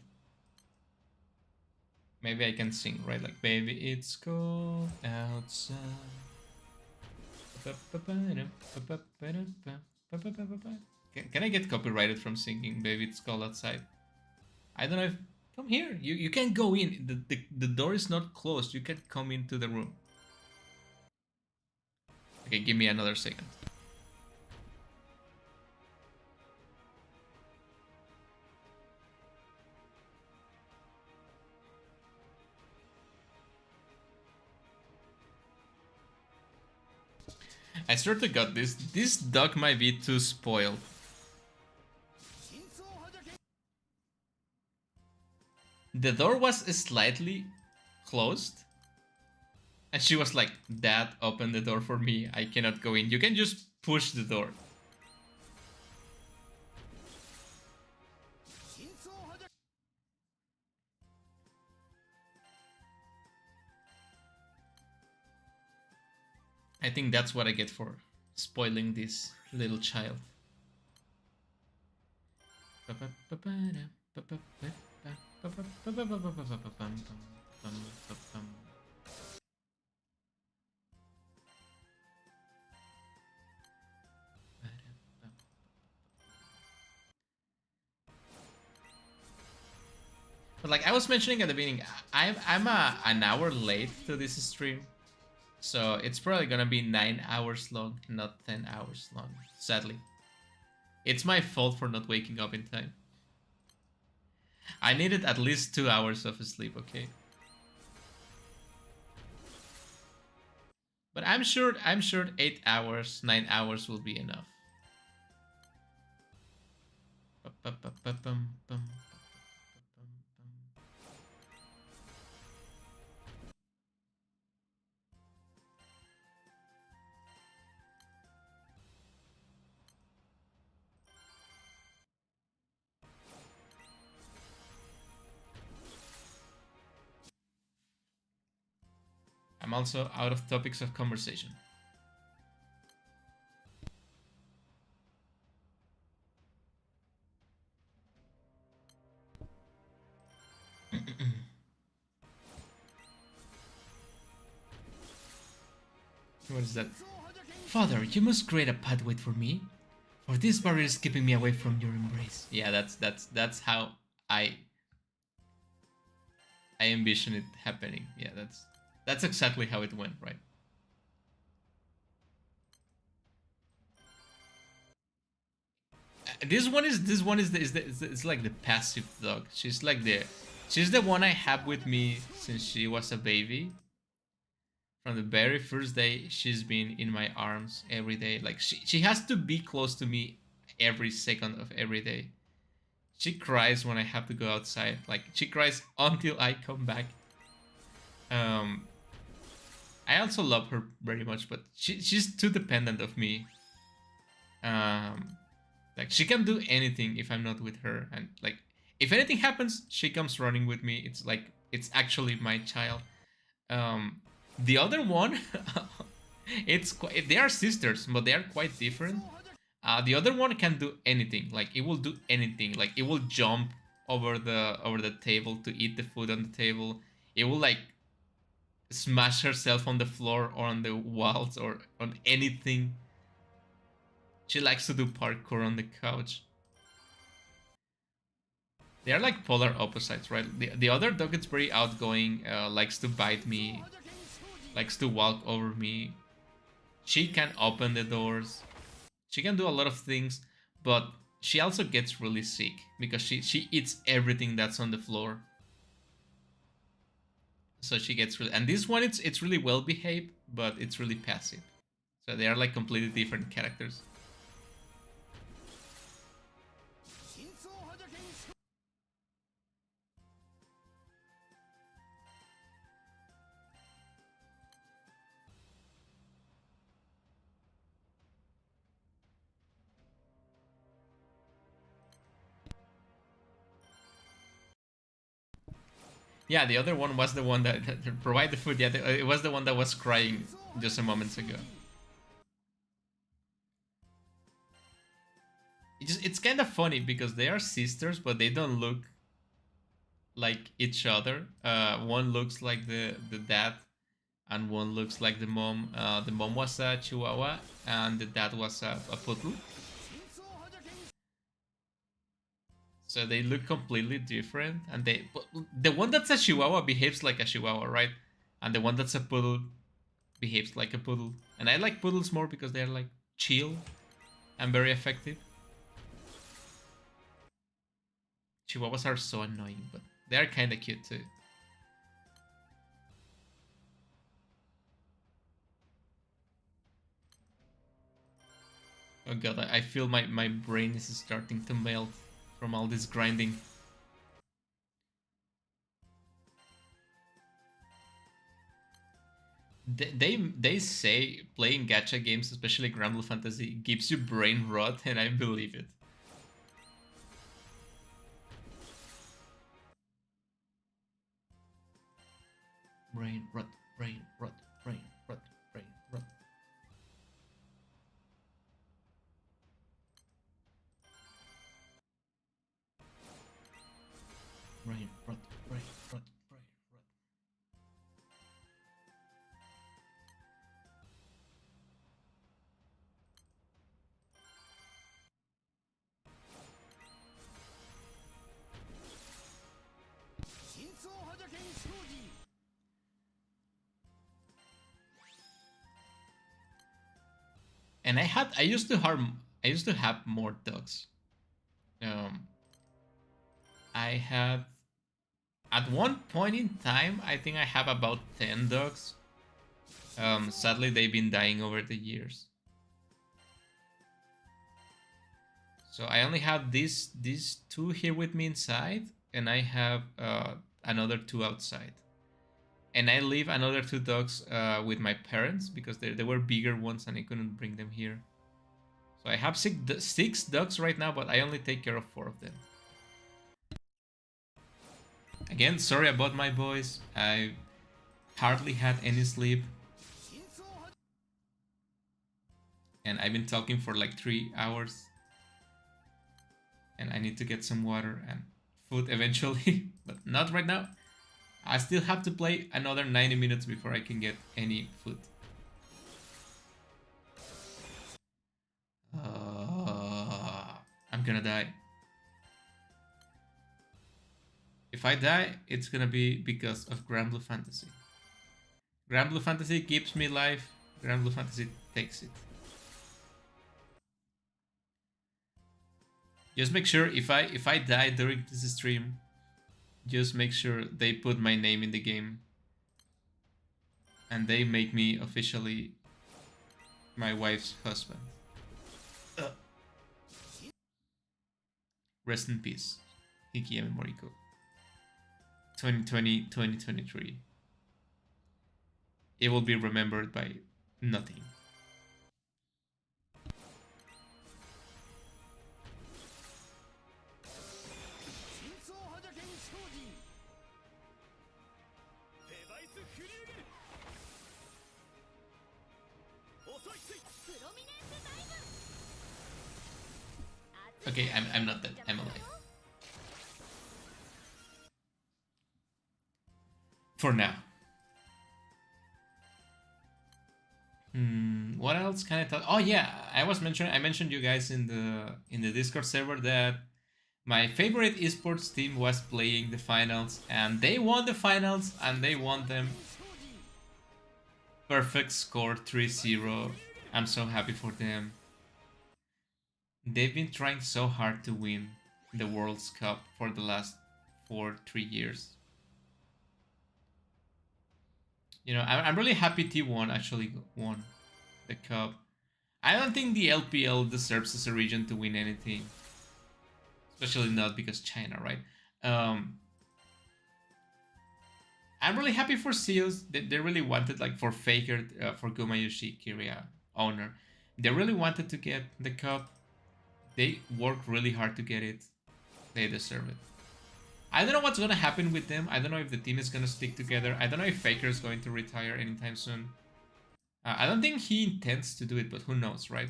Maybe I can sing, right? Like, baby, it's cold outside. Can I get copyrighted from singing Baby It's Cold Outside? I don't know if... Come here. You can't go in. The door is not closed. You can't come into the room. Okay, give me another second. I swear to God, this dog might be too spoiled. The door was slightly closed, and she was like, "Dad, open the door for me. I cannot go in. You can just push the door." I think that's what I get for spoiling this little child. But like I was mentioning at the beginning, I'm an hour late to this stream, so it's probably gonna be 9 hours long, not 10 hours long. Sadly, it's my fault for not waking up in time. I needed at least 2 hours of sleep. Okay, but I'm sure 8 hours, 9 hours will be enough. I'm also out of topics of conversation. What is that? Father, you must create a pathway for me. For this barrier is keeping me away from your embrace. Yeah, that's how I envision it happening. Yeah, that's exactly how it went, right? This one is like the passive dog. She's the one I have with me since she was a baby. From the very first day, she's been in my arms every day. Like she has to be close to me every second of every day. She cries when I have to go outside. Like she cries until I come back. Um, I also love her very much, but she's too dependent of me. Um, like she can do anything if I'm not with her, and like if anything happens, she comes running with me. It's like it's actually my child. The other one, they are sisters, but they are quite different. The other one can do anything. Like it will do anything. Like it will jump over the table to eat the food on the table. It will like smash herself on the floor or on the walls or on anything. She likes to do parkour on the couch. They are like polar opposites, right? The other dog is very outgoing, likes to bite me, likes to walk over me. She can open the doors. She can do a lot of things, but she also gets really sick because she eats everything that's on the floor. So she gets really, and this one it's really well behaved, but it's really passive. So they are like completely different characters. Yeah, the other one was the one that provided the food. Yeah, it was the one that was crying just a moment ago. It's kind of funny because they are sisters, but they don't look like each other. One looks like the dad, and one looks like the mom. The mom was a Chihuahua, and the dad was a poodle. So they look completely different, and the one that's a Chihuahua behaves like a Chihuahua, right? And the one that's a poodle behaves like a poodle. And I like poodles more because they're like chill and very effective. Chihuahuas are so annoying, but they are kind of cute too. Oh god, I feel my brain is starting to melt from all this grinding. they say playing gacha games, especially Granblue Fantasy, gives you brain rot, and I believe it. Brain rot, brain rot, brain rot, brain rot. Brain rot, brain rot, brain rot. And I used to have more dogs. Um, I had at one point in time, I think I have about 10 dogs. Sadly, they've been dying over the years. So I only have these two here with me inside, and I have another two outside. And I leave another two dogs with my parents because they were bigger ones and I couldn't bring them here. So I have six dogs right now, but I only take care of four of them. Again, sorry about my voice. I hardly had any sleep. And I've been talking for like 3 hours. And I need to get some water and food eventually, but not right now. I still have to play another 90 minutes before I can get any food. I'm gonna die. If I die, it's gonna be because of Granblue Fantasy. Granblue Fantasy gives me life. Granblue Fantasy takes it. Just make sure if I die during this stream, just make sure they put my name in the game. And they make me officially my wife's husband. Rest in peace, Hikiyami Moriko. 2020-2023. It will be remembered by nothing. Okay, I'm not dead. I'm alive. For now. What else can I talk? Oh yeah, I mentioned you guys in the Discord server that my favorite esports team was playing the finals, and they won the finals, and they won them. Perfect score 3-0. I'm so happy for them. They've been trying so hard to win the World's Cup for the last 3 years. You know, I'm really happy T1 actually won the cup. I don't think the LPL deserves as a region to win anything, especially not because China, right? I'm really happy for Seals. They really wanted, like, for Faker, for Gumayushi Kiria owner. They really wanted to get the cup. They worked really hard to get it. They deserve it. I don't know what's gonna happen with them. I don't know if the team is gonna stick together. I don't know if Faker is going to retire anytime soon. I don't think he intends to do it, but who knows, right?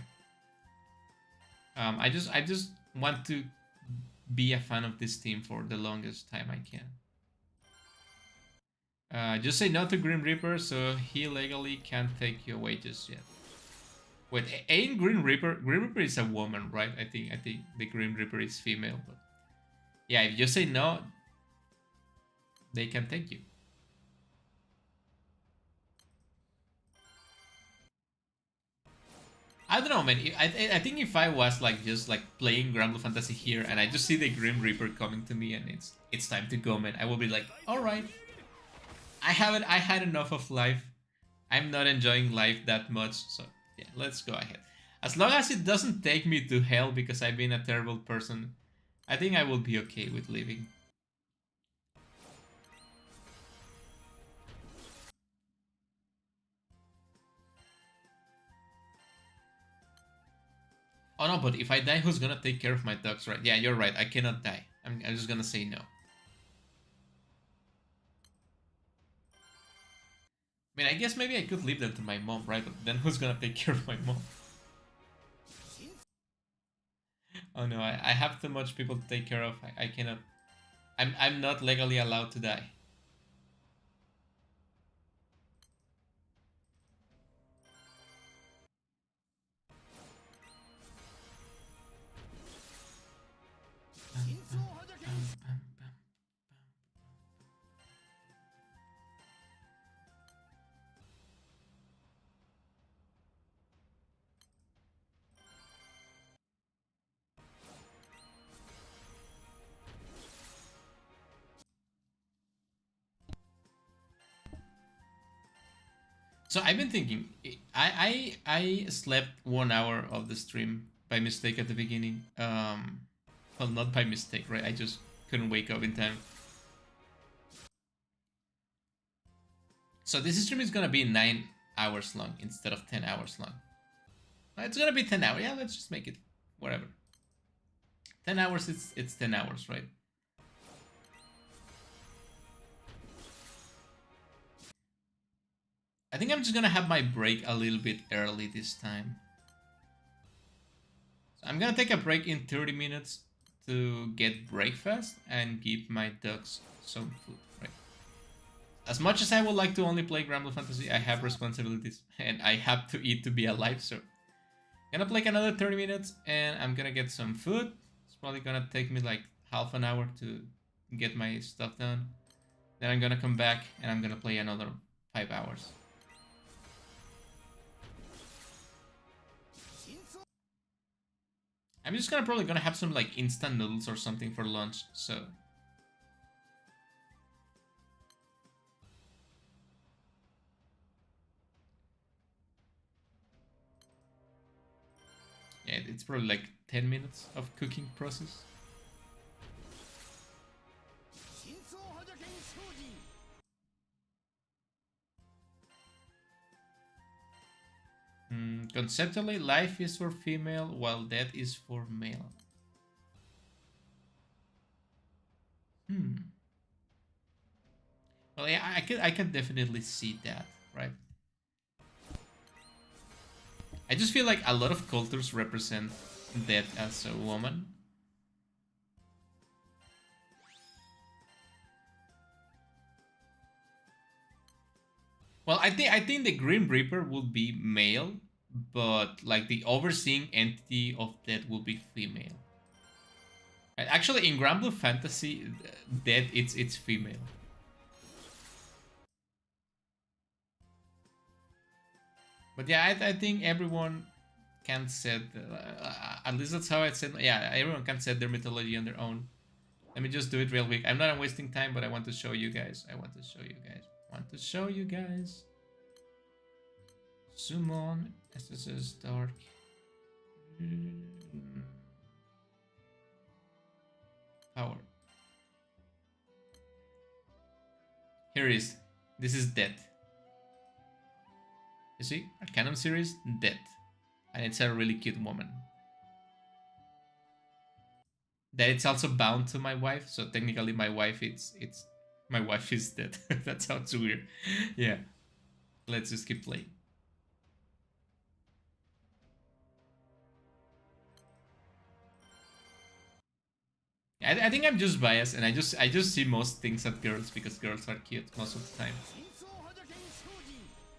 I just want to be a fan of this team for the longest time I can. Just say no to Grim Reaper, so he legally can't take you away just yet. Wait, ain't Grim Reaper? Grim Reaper is a woman, right? I think the Grim Reaper is female, but yeah, if you say no, they can take you. I don't know, man. I think if I was like just like playing Granblue Fantasy here and I just see the Grim Reaper coming to me and it's time to go, man, I will be like, all right. I had enough of life. I'm not enjoying life that much, so yeah, let's go ahead. As long as it doesn't take me to hell because I've been a terrible person, I think I will be okay with leaving. Oh no, but if I die, who's gonna take care of my ducks, right? Yeah, you're right. I cannot die. I'm just gonna say no. I mean, I guess maybe I could leave them to my mom, right? But then who's gonna take care of my mom? Oh no, I have too much people to take care of. I cannot. I'm not legally allowed to die. So I've been thinking. I slept 1 hour of the stream by mistake at the beginning. Well, not by mistake, right? I just couldn't wake up in time. So this stream is gonna be 9 hours long instead of 10 hours long. It's gonna be 10 hours. Yeah, let's just make it whatever. 10 hours. It's 10 hours, right? I think I'm just gonna have my break a little bit early this time. So I'm gonna take a break in 30 minutes to get breakfast and give my ducks some food, right? As much as I would like to only play Granblue Fantasy, I have responsibilities and I have to eat to be alive, so I'm gonna play another 30 minutes and I'm gonna get some food. It's probably gonna take me like half an hour to get my stuff done. Then I'm gonna come back and I'm gonna play another 5 hours. I'm just probably gonna have some like instant noodles or something for lunch, so. Yeah, it's probably like 10 minutes of cooking process. Conceptually, life is for female while death is for male. Well, yeah, I can definitely see that, right? I just feel like a lot of cultures represent death as a woman. Well, I think the Grim Reaper would be male, but like the overseeing entity of death will be female. Right? Actually, in Granblue Fantasy, death it's female. But yeah, I think everyone can set, at least that's how I said. Yeah, everyone can set their mythology on their own. Let me just do it real quick. I'm not wasting time, but I want to show you guys. I want to show you guys. I want to show you guys. Summon SSS Dark. Power. Here it is. This is Death. You see? Arcanum series, Death. And it's a really cute woman. That it's also bound to my wife, so technically my wife it's my wife is dead. That sounds weird. Yeah. Let's just keep playing. I think I'm just biased, and I just see most things at girls because girls are cute most of the time.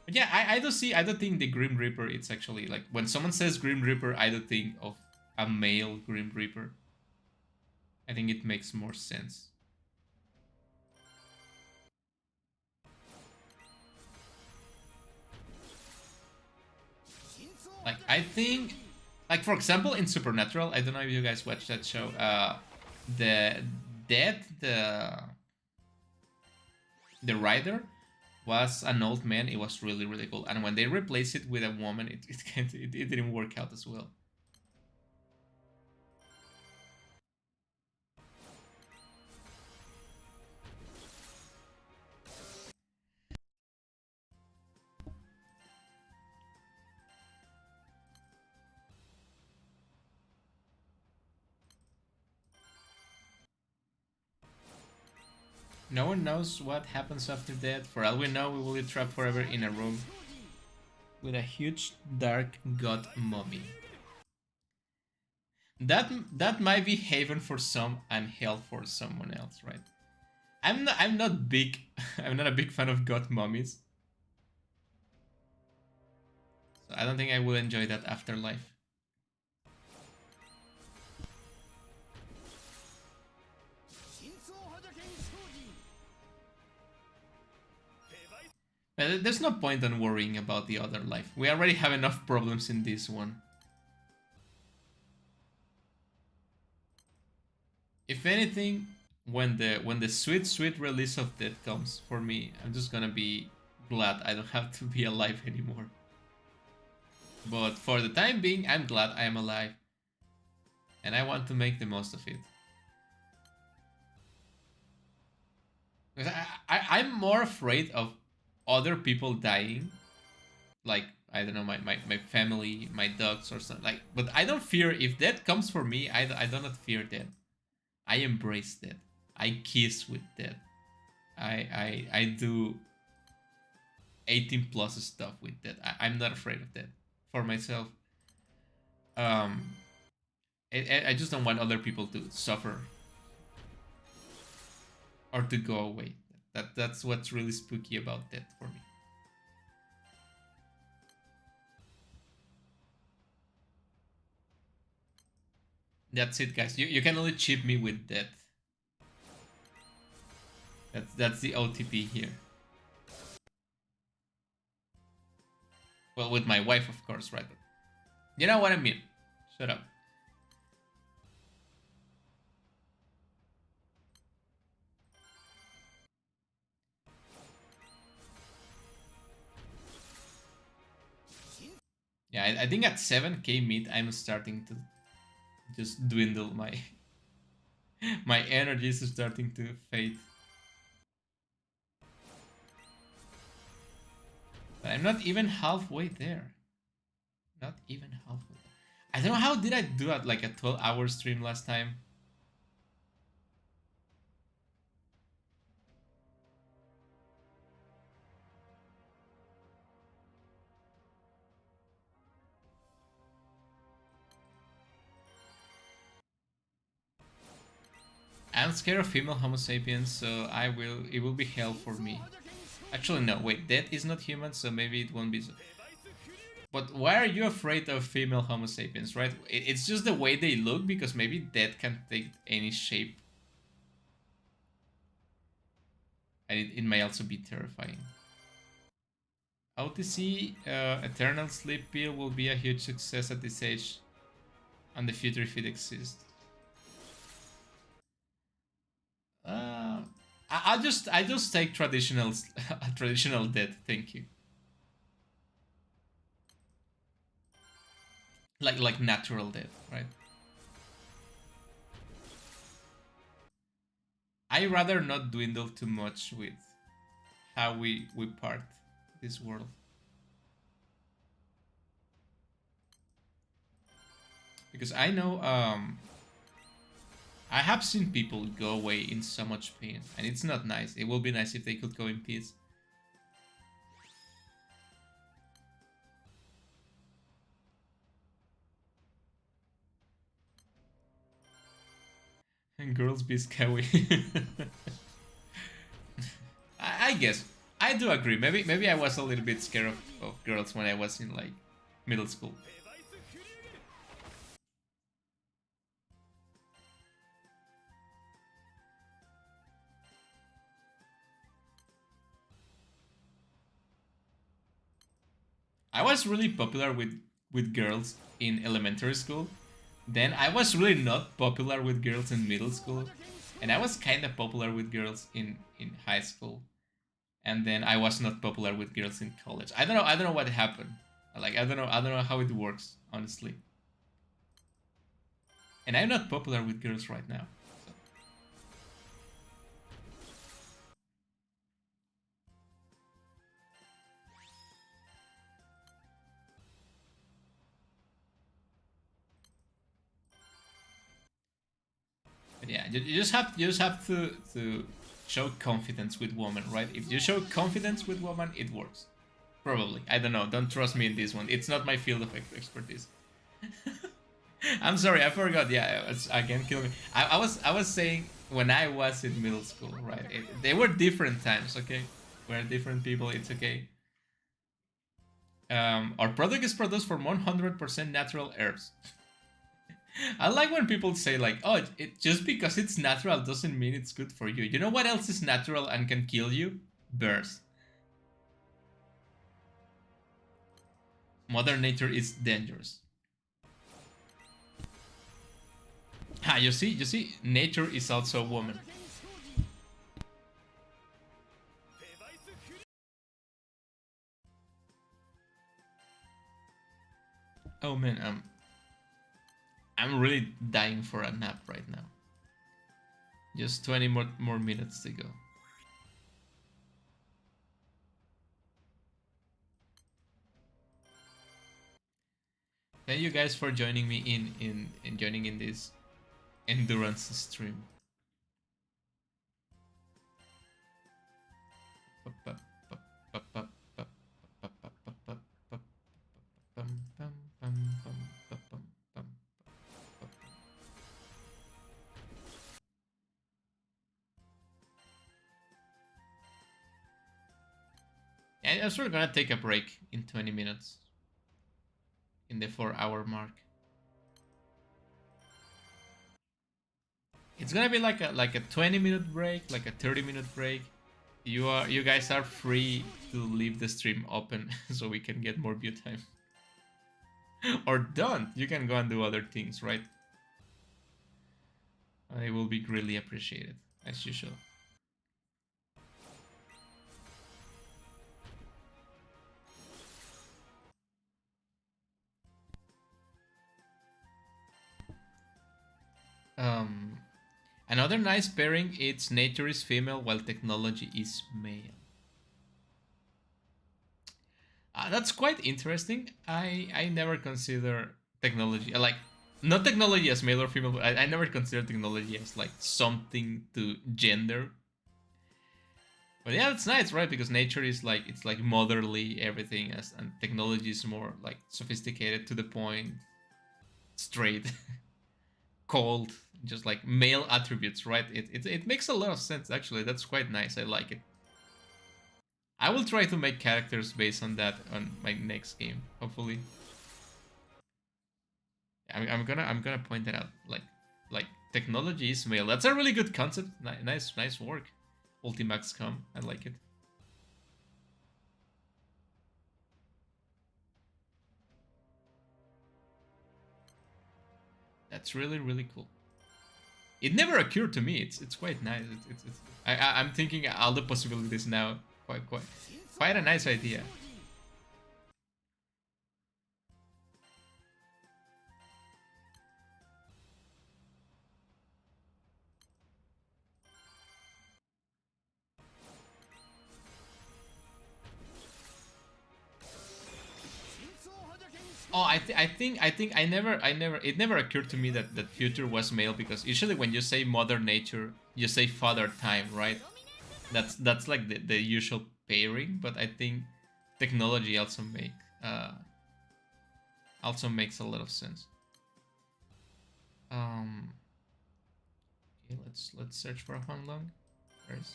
But yeah, I don't think the Grim Reaper. It's actually like when someone says Grim Reaper, I don't think of a male Grim Reaper. I think it makes more sense. Like I think, like for example, in Supernatural, I don't know if you guys watch that show. The Dead, the writer was an old man. It was really really cool, and when they replaced it with a woman, it didn't work out as well. No one knows what happens after death. For all we know, we will be trapped forever in a room with a huge dark god mummy. That might be heaven for some and hell for someone else, right? I'm not big I'm not a big fan of god mummies. So I don't think I will enjoy that afterlife. But there's no point on worrying about the other life. We already have enough problems in this one. If anything, when the sweet release of death comes for me, I'm just gonna be glad I don't have to be alive anymore. But for the time being, I'm glad I am alive. And I want to make the most of it. Because I'm more afraid of other people dying. Like, I don't know, my family, my dogs or something. Like, but I don't fear, if death comes for me, I do not fear death. I embrace death. I kiss with death. I do 18 plus stuff with death. I'm not afraid of death for myself. Um, I just don't want other people to suffer or to go away. That's what's really spooky about death for me. That's it, guys. You can only chip me with death. That's the OTP here. Well, with my wife, of course, right? But you know what I mean. Shut up. Yeah, I think at 7k mid, I'm starting to just dwindle. My energy is starting to fade. But I'm not even halfway there. Not even halfway. I don't know how did I do it like a 12-hour stream last time. I'm scared of female Homo sapiens, so it will be hell for me. Actually, no, wait, that is not human, so maybe it won't be so. But why are you afraid of female Homo sapiens, right? It's just the way they look, because maybe that can take any shape. And it may also be terrifying. OTC Eternal Sleep Pill will be a huge success at this age and the future if it exists. I just take traditional traditional death, thank you. Like natural death, right? I rather not dwindle too much with how we part this world. Because I know I have seen people go away in so much pain, and it's not nice. It will be nice if they could go in peace. And girls be scary. I guess I do agree. Maybe I was a little bit scared of girls when I was in like middle school. I was really popular with girls in elementary school. Then I was really not popular with girls in middle school, and I was kind of popular with girls in high school. And then I was not popular with girls in college. I don't know what happened. Like I don't know how it works, honestly. And I'm not popular with girls right now. So. But yeah, you just have to show confidence with woman, right? If you show confidence with woman, it works. Probably. I don't know. Don't trust me in this one. It's not my field of expertise. I'm sorry, I forgot. Yeah, it's, again, kill me. I was saying when I was in middle school, right? They were different times, okay? We're different people. It's okay. Our product is produced from 100% natural herbs. I like when people say like, oh, just because it's natural doesn't mean it's good for you. You know what else is natural and can kill you? Bears. Mother Nature is dangerous. Ah, you see, nature is also a woman. Oh man, I'm really dying for a nap right now. Just 20 more minutes to go. Thank you guys for joining me in joining in this endurance stream. Yeah, I'm sort of gonna take a break in 20 minutes. In the 4-hour mark. It's gonna be like a 20-minute break, like a 30-minute break. You guys are free to leave the stream open so we can get more view time. Or don't. You can go and do other things, right? It will be greatly appreciated, as usual. Another nice pairing, it's nature is female while technology is male. That's quite interesting. I never consider technology, like, not technology as male or female, but I never consider technology as like something to gender. But yeah, it's nice, right? Because nature is like, it's like motherly, everything, and technology is more like sophisticated, to the point, straight, cold, just like male attributes, right? It makes a lot of sense, actually. That's quite nice. I like it. I will try to make characters based on that on my next game, hopefully. I'm gonna point that out. Like technology is male. That's a really good concept. Nice work. Ultimax Com. I like it. That's really cool. It never occurred to me. It's quite nice. I'm thinking all the possibilities now. Quite a nice idea. Oh, I think it never occurred to me that future was male, because usually when you say mother nature, you say father time, right? That's like the usual pairing, but I think technology also makes a lot of sense. Okay, let's search for Huanglong first.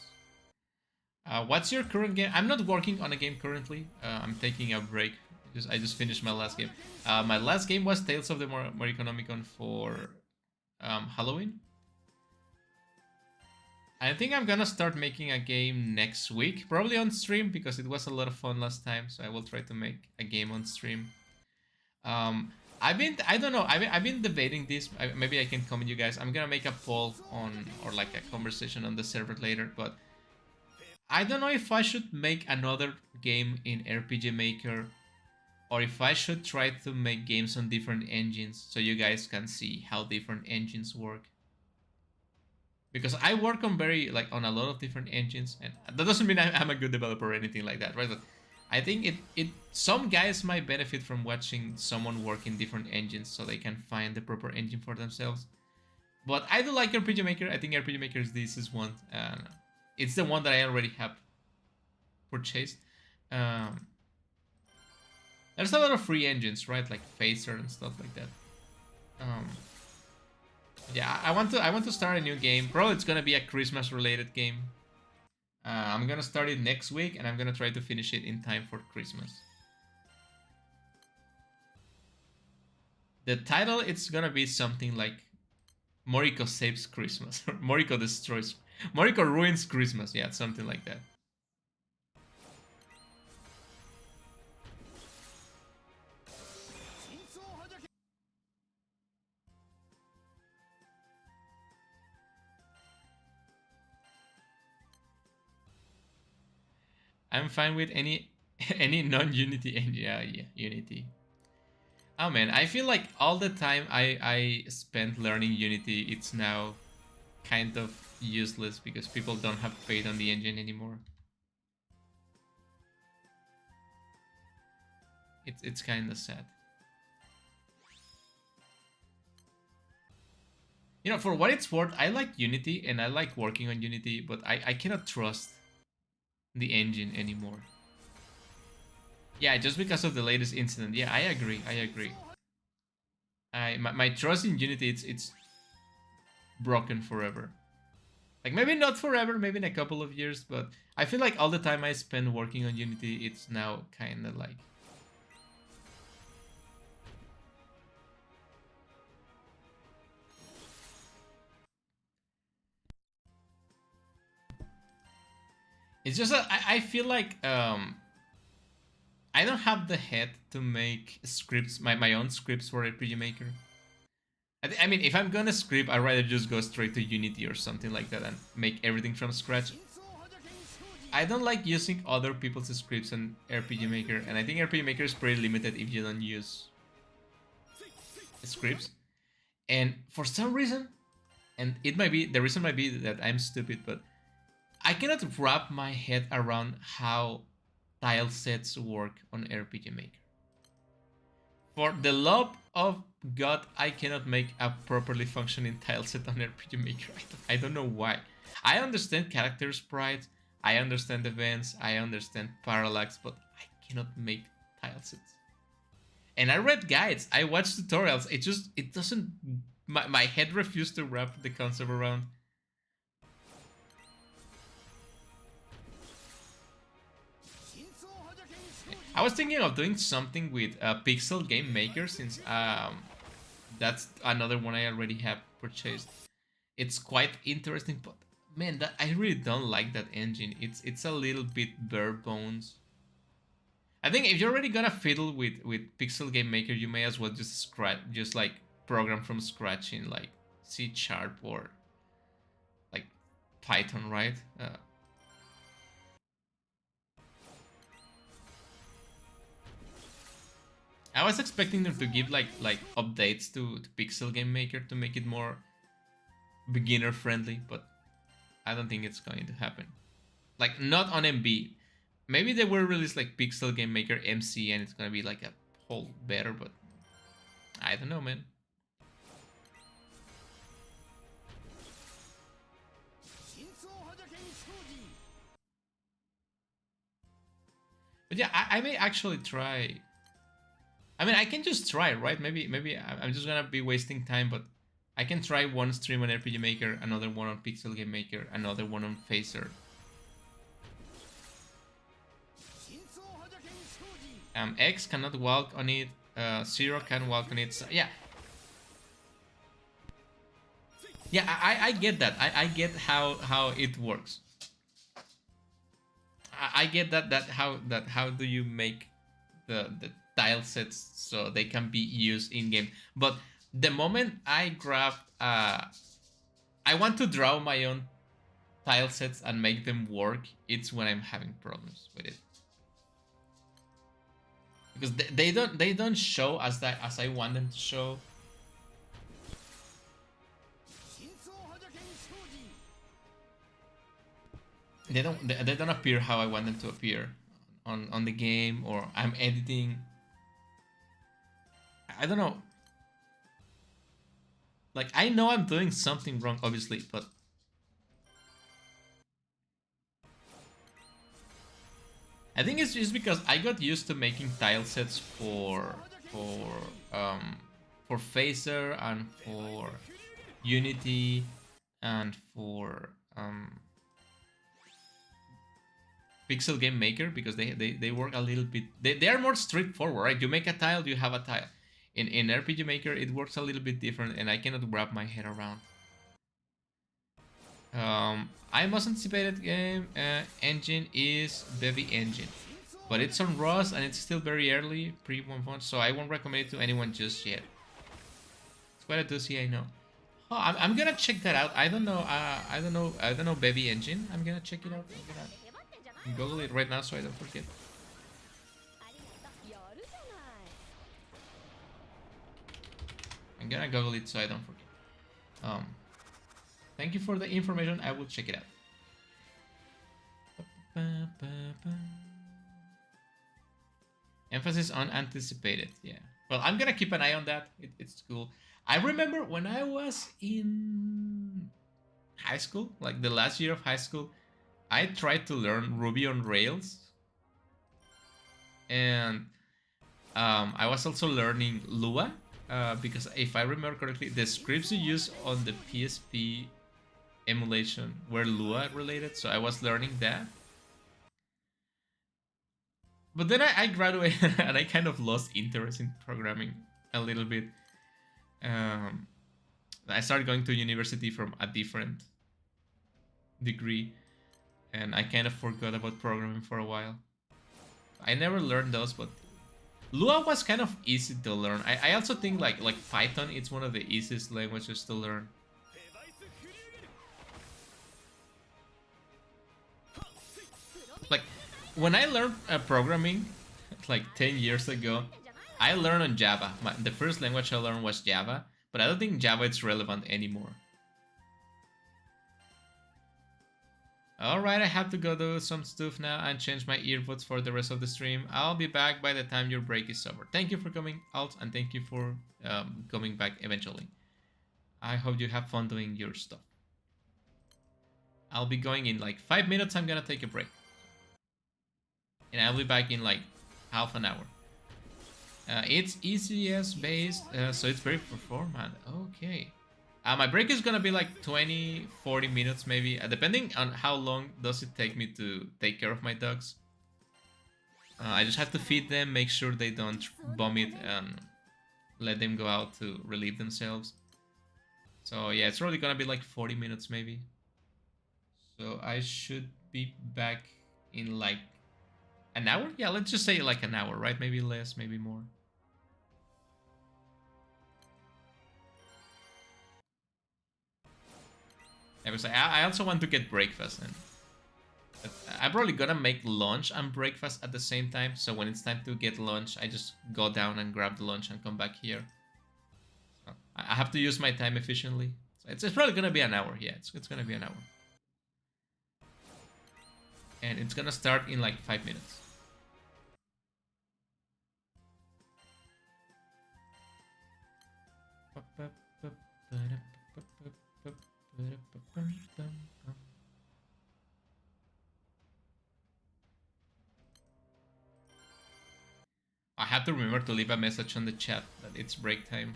What's your current game? I'm not working on a game currently. I'm taking a break because I just finished my last game. My last game was Tales of the Moricon for Halloween. I think I'm gonna start making a game next week, probably on stream, because it was a lot of fun last time. So I will try to make a game on stream. I don't know. I've been debating this. Maybe I can comment you guys. I'm gonna make a poll on, or like a conversation on the server later, but I don't know if I should make another game in RPG Maker, or if I should try to make games on different engines so you guys can see how different engines work. Because I work on on a lot of different engines, and that doesn't mean I'm a good developer or anything like that, right? But I think some guys might benefit from watching someone work in different engines so they can find the proper engine for themselves. But I do like RPG Maker. I think RPG Maker is the easiest one. It's the one that I already have purchased. Um, there's a lot of free engines, right? Like Phaser and stuff like that. Um, yeah, I want to start a new game. Probably it's gonna be a Christmas related game. I'm gonna start it next week, and I'm gonna try to finish it in time for Christmas. The title it's gonna be something like Moriko saves Christmas or Moriko destroys. Moriko ruins Christmas. Yeah, something like that. I'm fine with any any non-Unity engine. Yeah, yeah, Unity. Oh man, I feel like all the time I spent learning Unity, it's now kind of useless because people don't have faith on the engine anymore. It's kind of sad. You know, for what it's worth, I like Unity and I like working on Unity, but I cannot trust the engine anymore. Yeah, just because of the latest incident. Yeah, I agree. I agree. My trust in Unity it's broken forever. Like maybe not forever, maybe in a couple of years, but I feel like all the time I spend working on Unity, it's now kind of like it's just I feel like I don't have the head to make scripts, my own scripts for RPG Maker. I mean, if I'm gonna script, I'd rather just go straight to Unity or something like that and make everything from scratch. I don't like using other people's scripts on RPG Maker, and I think RPG Maker is pretty limited if you don't use scripts. And for some reason, and it might be the reason might be that I'm stupid, but I cannot wrap my head around how tile sets work on RPG Maker. For the love of God, I cannot make a properly functioning tile set on RPG Maker. I don't know why. I understand character sprites, I understand events, I understand parallax, but I cannot make tile sets. And I read guides, I watched tutorials. It doesn't. My head refused to wrap the concept around. I was thinking of doing something with Pixel Game Maker since that's another one I already have purchased. It's quite interesting, but man, that I really don't like that engine. It's a little bit bare bones. I think if you're already gonna fiddle with Pixel Game Maker, you may as well just just like program from scratch in like C# or like Python, right? I was expecting them to give like updates to Pixel Game Maker to make it more beginner friendly, but I don't think it's going to happen. Like not on MB. Maybe they will release like Pixel Game Maker MC and it's gonna be like a whole better, but I don't know, man. But yeah, I may actually try. I mean, I can just try, right? Maybe I'm just gonna be wasting time, but I can try one stream on RPG Maker, another one on Pixel Game Maker, another one on Phaser. X cannot walk on it. Zero can walk on it. So, yeah. Yeah, I get that. I get how it works. I get how do you make the tile sets so they can be used in game. But the moment I grab I want to draw my own tile sets and make them work, it's when I'm having problems with it. Because they don't show as I want them to show. They don't appear how I want them to appear on the game, or I'm editing. I don't know. Like I know I'm doing something wrong, obviously, but I think it's just because I got used to making tile sets for um for Phaser and for Unity and for Pixel Game Maker because they work a little bit. They are more straightforward, right? You make a tile, you have a tile. In RPG Maker, it works a little bit different, and I cannot wrap my head around. I most anticipated game engine is Bevy Engine, but it's on Rust and it's still very early, pre 1.1, so I won't recommend it to anyone just yet. It's quite a doozy, I know. Oh, I'm gonna check that out. I don't know. I don't know Bevy Engine. I'm gonna check it out. I'm gonna Google it right now so I don't forget. I'm gonna Google it so I don't forget. Thank you for the information. I will check it out. Emphasis on anticipated. Yeah. Well, I'm gonna keep an eye on that. It's cool. I remember when I was in high school, like the last year of high school, I tried to learn Ruby on Rails, and I was also learning Lua because if I remember correctly, the scripts you use on the PSP emulation were Lua related, so I was learning that. But then I graduated and I kind of lost interest in programming a little bit. Um, I started going to university from a different degree, and I kind of forgot about programming for a while. I never learned those, but Lua was kind of easy to learn. I also think like Python, it's one of the easiest languages to learn. Like when I learned programming like 10 years ago, I learned on Java. The first language I learned was Java, but I don't think Java is relevant anymore. Alright, I have to go do some stuff now and change my earbuds for the rest of the stream. I'll be back by the time your break is over. Thank you for coming out and thank you for coming back eventually. I hope you have fun doing your stuff. I'll be going in like 5 minutes. I'm gonna take a break. And I'll be back in like half an hour. It's ECS based, so it's very performant. Okay. My break is gonna be like 20-40 minutes maybe, depending on how long does it take me to take care of my dogs. I just have to feed them, make sure they don't vomit, and let them go out to relieve themselves. So yeah, it's probably gonna be like 40 minutes maybe. So I should be back in like an hour? Yeah, let's just say like an hour, right? Maybe less, maybe more. I also want to get breakfast, and I'm probably gonna make lunch and breakfast at the same time. So when it's time to get lunch, I just go down and grab the lunch and come back here. So I have to use my time efficiently. So it's probably gonna be an hour. Yeah, it's gonna be an hour, and it's gonna start in like 5 minutes. I have to remember to leave a message on the chat that it's break time.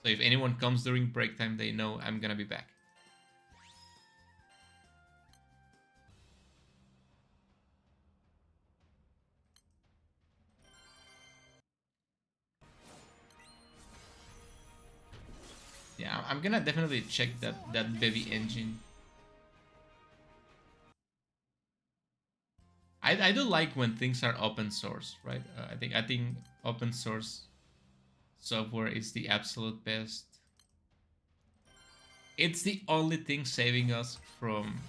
So if anyone comes during break time, they know I'm gonna be back. Yeah, I'm gonna definitely check that Bevy engine. I do like when things are open source, right? I think open source software is the absolute best. It's the only thing saving us from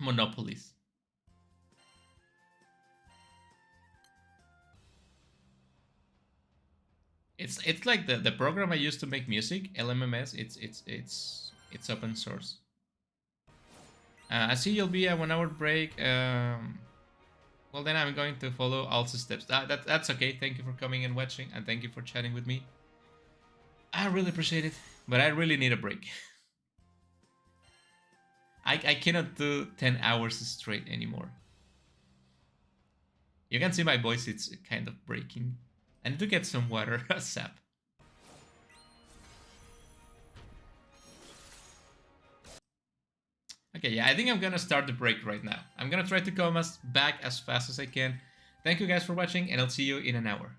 monopolies. It's like the program I used to make music, LMMS. It's open source. I see you'll be a 1 hour break. Well, then I'm going to follow Al's steps. That's okay. Thank you for coming and watching, and thank you for chatting with me. I really appreciate it, but I really need a break. I cannot do 10 hours straight anymore. You can see my voice, it's kind of breaking. I need to get some water, sap. Okay, yeah, I think I'm gonna start the break right now. I'm gonna try to come back as fast as I can. Thank you guys for watching, and I'll see you in an hour.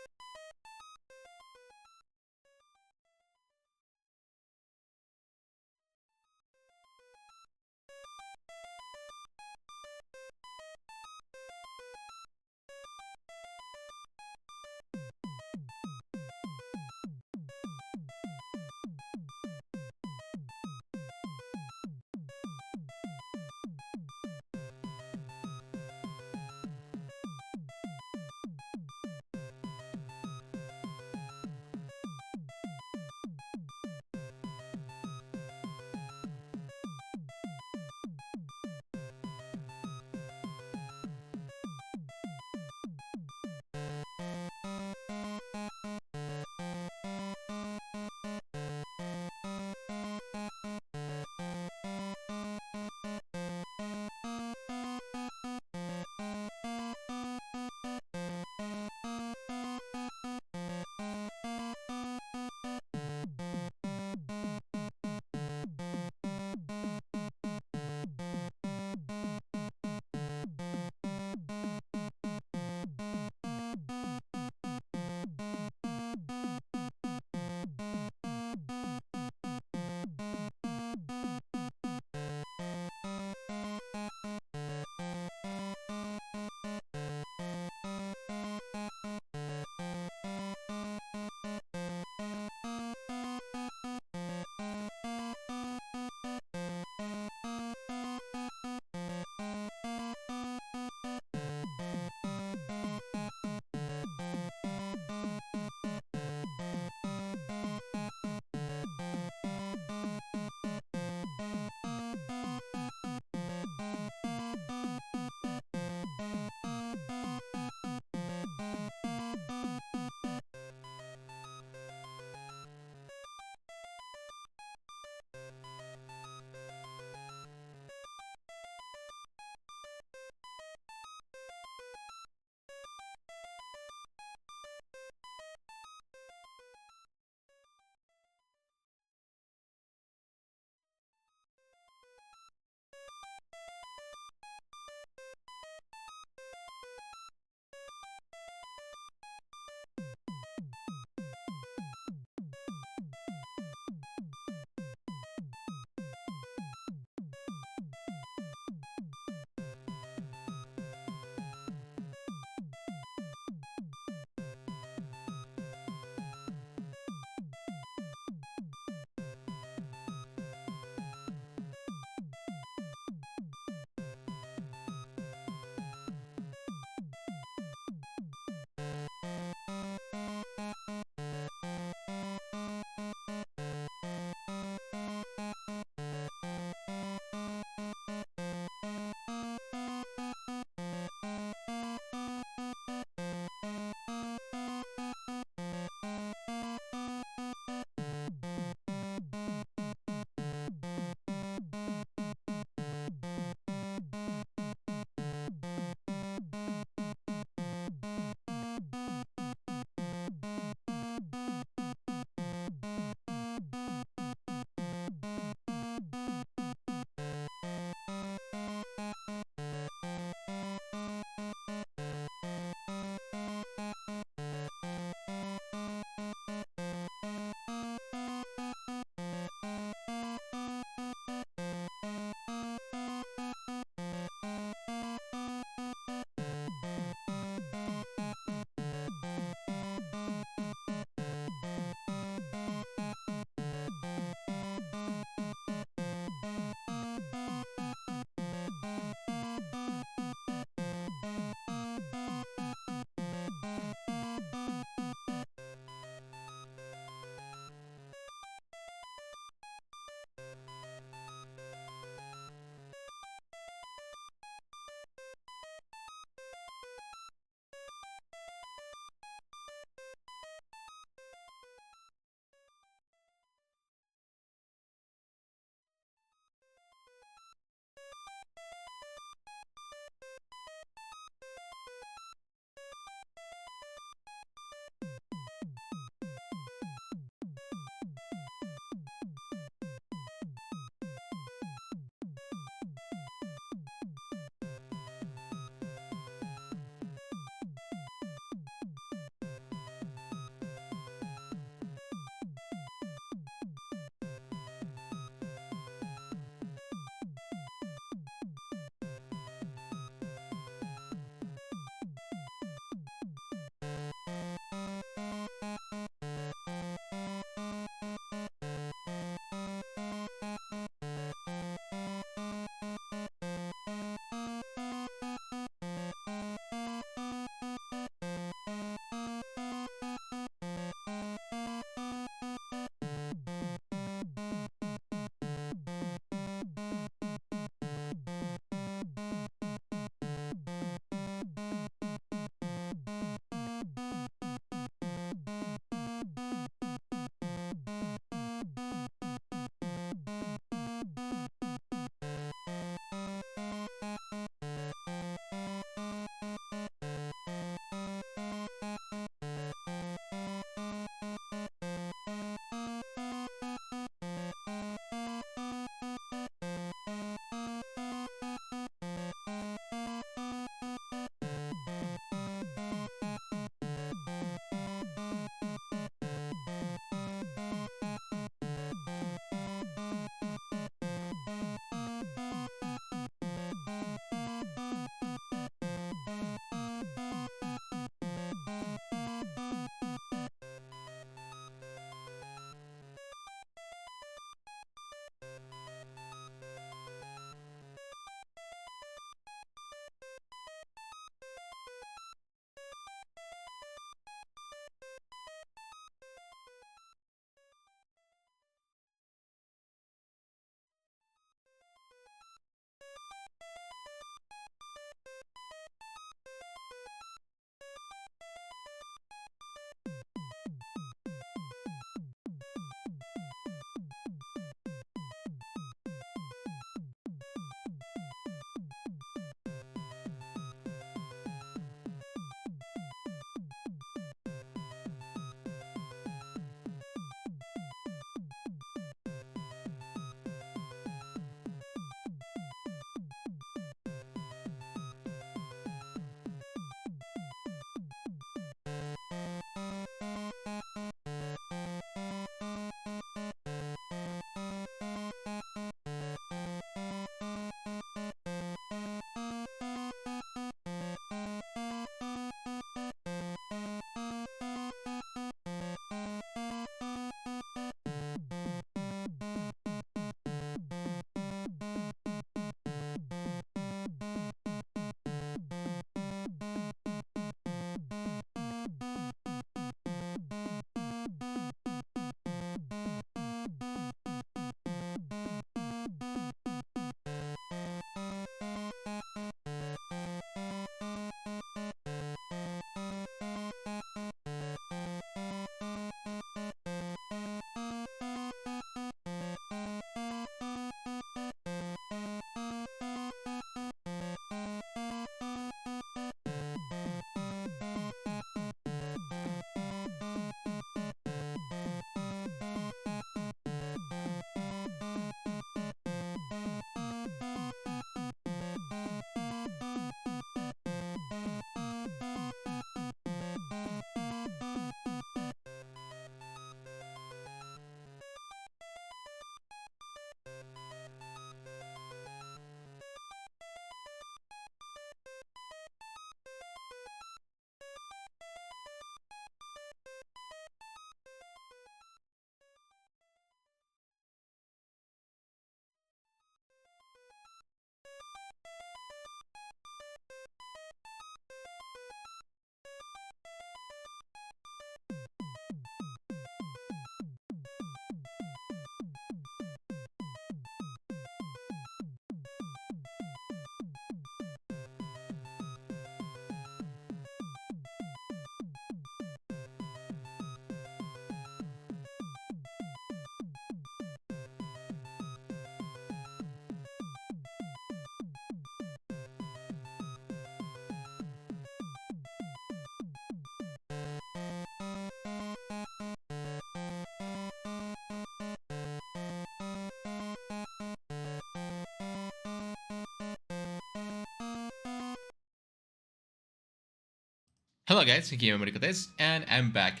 Hello guys, Guillermo Cortez, and I'm back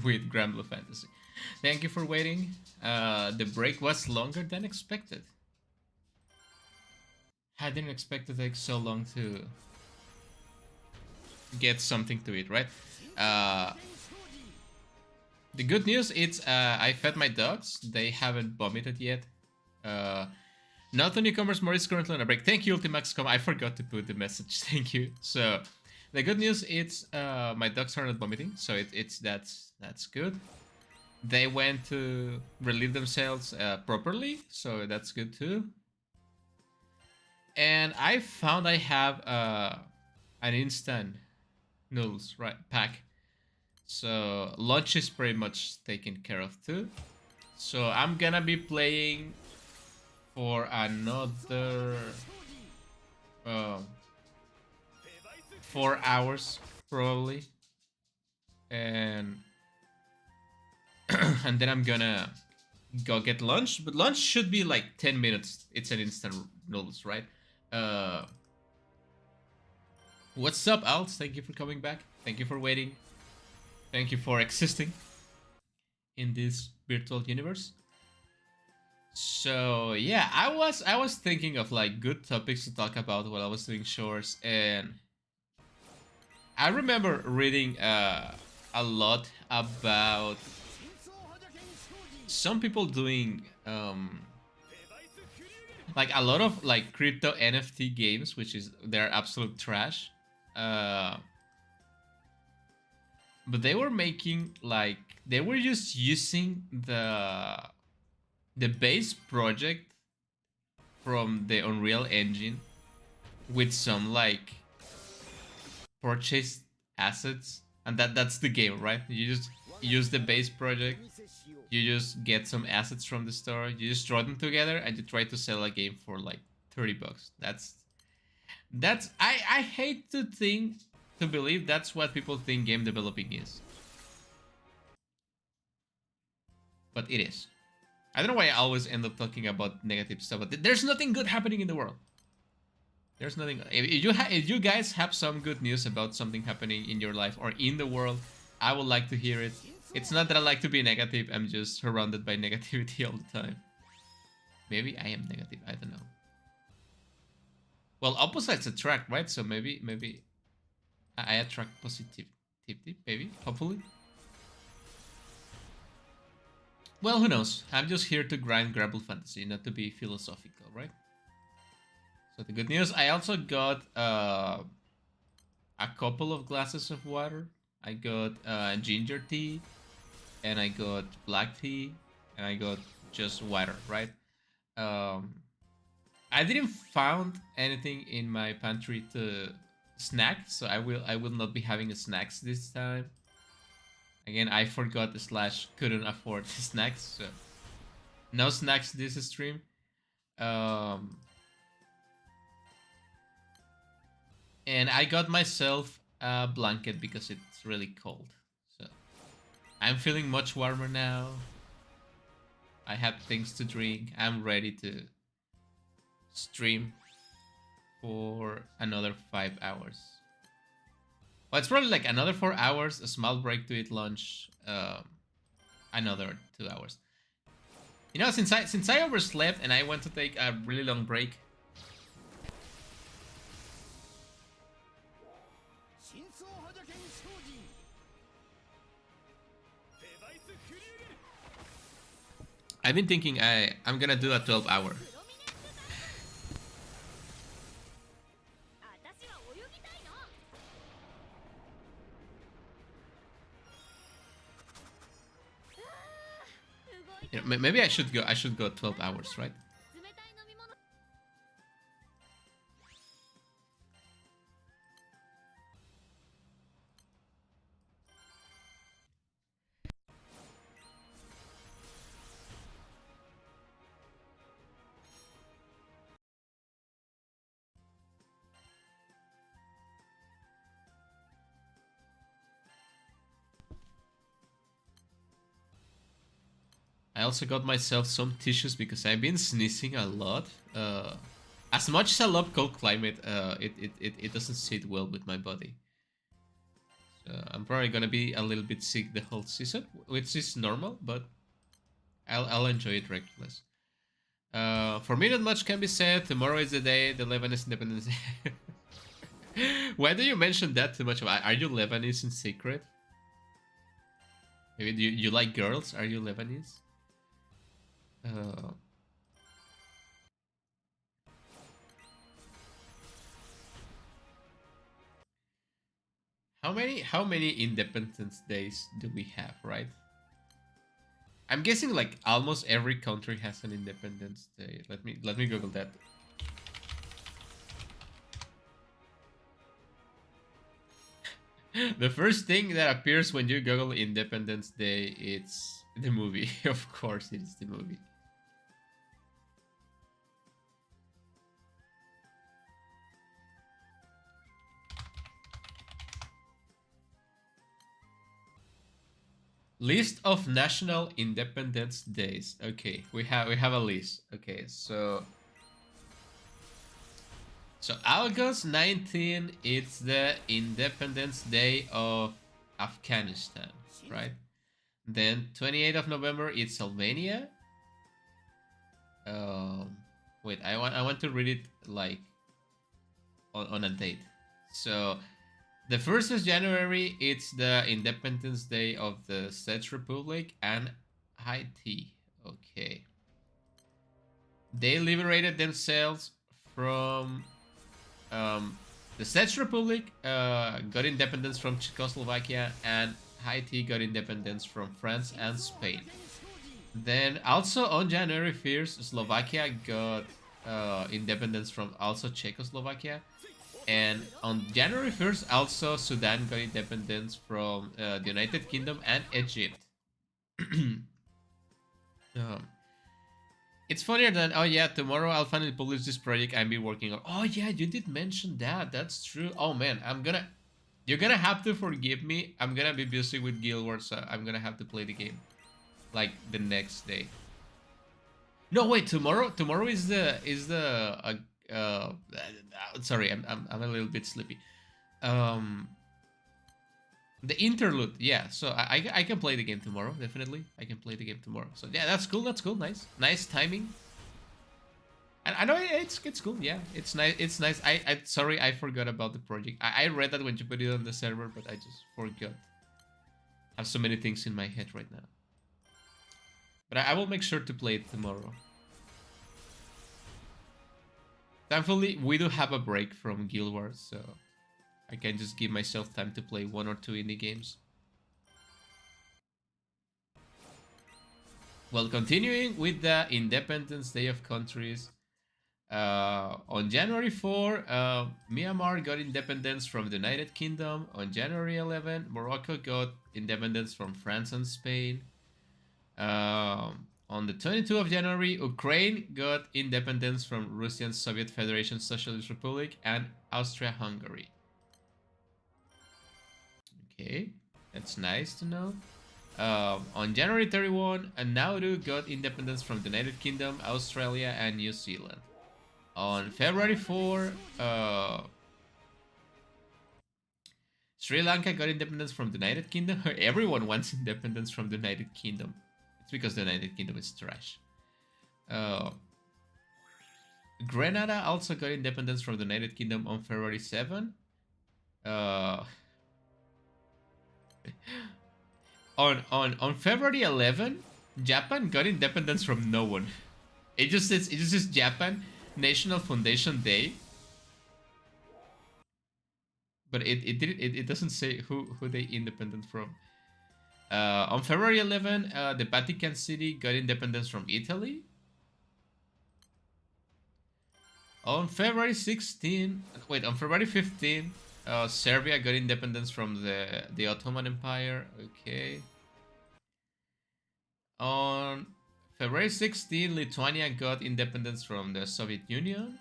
with Granblue Fantasy. Thank you for waiting. The break was longer than expected. I didn't expect it to take so long to get something to eat, right? Uh, the good news is I fed my dogs. They haven't vomited yet. Not the newcomers, Maurice currently on a break. Thank you, Ultimax.com. I forgot to put the message. Thank you. So the good news is my dogs are not vomiting, so that's good. They went to relieve themselves properly, so that's good too. And I found I have an instant noodles pack, so lunch is pretty much taken care of too. So I'm gonna be playing for another 4 hours probably, and and then I'm gonna go get lunch. But lunch should be like 10 minutes. It's an instant noodles, right? What's up, Alt? Thank you for coming back. Thank you for waiting. Thank you for existing in this virtual universe. So yeah, I was thinking of like good topics to talk about while I was doing chores, and I remember reading a lot about some people doing like a lot of like crypto NFT games, which is they're absolute trash. But they were making like they were just using the base project from the Unreal Engine with some like purchased assets, and that's the game, right? You just use the base project, you just get some assets from the store, you just throw them together, and you try to sell a game for like 30 bucks. That's I hate to believe that's what people think game developing is, but it is. I don't know why I always end up talking about negative stuff, but there's nothing good happening in the world. There's nothing. If you guys have some good news about something happening in your life or in the world, I would like to hear it. It's not that I like to be negative. I'm just surrounded by negativity all the time. Maybe I am negative. I don't know. Well, opposites attract, right? So maybe I attract positivity. Maybe, hopefully. Well, who knows? I'm just here to grind Granblue Fantasy, not to be philosophical, right? So the good news, I also got a couple of glasses of water. I got ginger tea, and I got black tea, and I got just water, right? I didn't found anything in my pantry to snack, so I will not be having snacks this time. Again, I forgot / couldn't afford snacks, so no snacks this stream. And I got myself a blanket because it's really cold. So I'm feeling much warmer now. I have things to drink. I'm ready to stream for another 5 hours. Well, it's probably like another 4 hours, a small break to eat lunch, another 2 hours. You know, since I overslept and I went to take a really long break, I've been thinking I'm gonna do a 12-hour. You know, maybe I should go 12 hours, right? I also got myself some tissues because I've been sneezing a lot. As much as I love cold climate, it doesn't sit well with my body. I'm probably gonna be a little bit sick the whole season, which is normal, but I'll enjoy it regardless. For me, not much can be said. Tomorrow is the day. The Lebanese Independence Day. Why do you mention that too much? Are you Lebanese in secret? Maybe you like girls? Are you Lebanese? Uh, how many Independence Days do we have? Right? I'm guessing like almost every country has an Independence Day. Let me Google that. The first thing that appears when you Google Independence Day, it's the movie. Of course, it is the movie. List of national independence days. Okay, we have a list. Okay, so August 19, it's the Independence Day of Afghanistan, right? Then 28th of November, it's Albania. Wait, I want to read it like on a date. So the 1st of January, it's the Independence Day of the Czech Republic and Haiti. Okay. They liberated themselves from the Czech Republic, got independence from Czechoslovakia, and Haiti got independence from France and Spain. Then also on January 1st, Slovakia got independence from also Czechoslovakia. And on January 1st, also Sudan got independence from the United Kingdom and Egypt. um, it's funnier than, oh yeah, tomorrow I'll finally publish this project I've been working on. Oh yeah, you did mention that. That's true. Oh man, you're gonna have to forgive me. I'm gonna be busy with Guild Wars, so I'm gonna have to play the game like the next day. No, wait, tomorrow is sorry, I'm a little bit sleepy. Um, the interlude, yeah. So I can play the game tomorrow. Definitely, I can play the game tomorrow. So yeah, that's cool. That's cool. Nice timing. And I know it's cool. Yeah, it's nice. It's nice. I sorry, I forgot about the project. I read that when you put it on the server, but I just forgot. I have so many things in my head right now. But I will make sure to play it tomorrow. Thankfully, we do have a break from Guild Wars, so I can just give myself time to play 1 or 2 indie games. Well, continuing with the Independence Day of countries. On January 4, Myanmar got independence from the United Kingdom. On January 11, Morocco got independence from France and Spain. On the 22nd of January, Ukraine got independence from Russian Soviet Federation Socialist Republic and Austria-Hungary. Okay, that's nice to know. On January 31, Nauru got independence from the United Kingdom, Australia, and New Zealand. On February 4, Sri Lanka got independence from the United Kingdom. Everyone wants independence from the United Kingdom. It's because the United Kingdom is trash. Grenada also got independence from the United Kingdom on February 7. On February 11, Japan got independence from no one. It just says Japan National Foundation Day. But it doesn't say who they independent from. On February 11, the Vatican City got independence from Italy. On February 15, Serbia got independence from the Ottoman Empire. Okay. On February 16, Lithuania got independence from the Soviet Union.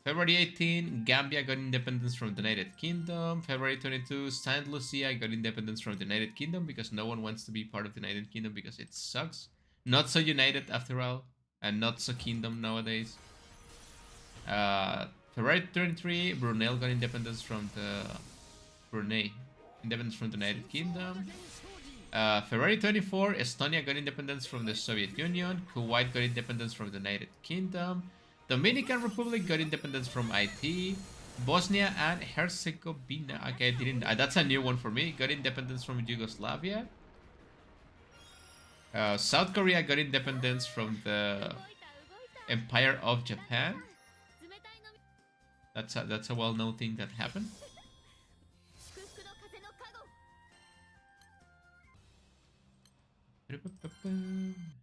February 18, Gambia got independence from the United Kingdom. February 22, Saint Lucia got independence from the United Kingdom because no one wants to be part of the United Kingdom because it sucks. Not so united after all, and not so kingdom nowadays. February 23, Brunei got independence from the Brunei, independence from the United Kingdom. February 24, Estonia got independence from the Soviet Union. Kuwait got independence from the United Kingdom. Dominican Republic got independence from IT. Bosnia and Herzegovina. Okay, I didn't. That's a new one for me. Got independence from Yugoslavia. South Korea got independence from the Empire of Japan. That's a well-known thing that happened.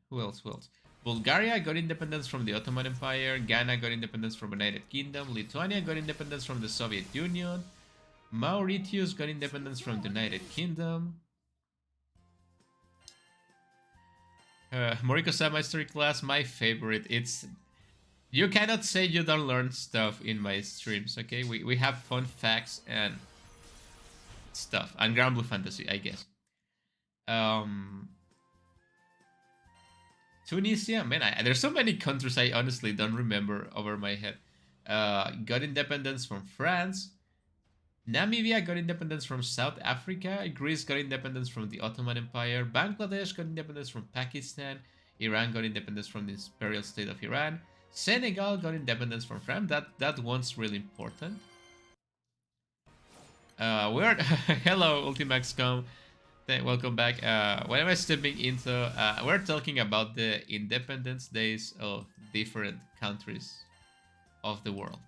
Who else? Who else? Bulgaria got independence from the Ottoman Empire. Ghana got independence from the United Kingdom. Lithuania got independence from the Soviet Union. Mauritius got independence from the United Kingdom. Moriko Sama history class, my favorite. It's you cannot say you don't learn stuff in my streams, okay? We have fun facts and stuff. And Granblue Fantasy, I guess. Tunisia, man, there's so many countries I honestly don't remember over my head. Got independence from France. Namibia got independence from South Africa. Greece got independence from the Ottoman Empire. Bangladesh got independence from Pakistan. Iran got independence from the Imperial State of Iran. Senegal got independence from France. That one's really important. We're hello Ultimax.com. Welcome back. What am I stepping into? We're talking about the independence days of different countries of the world.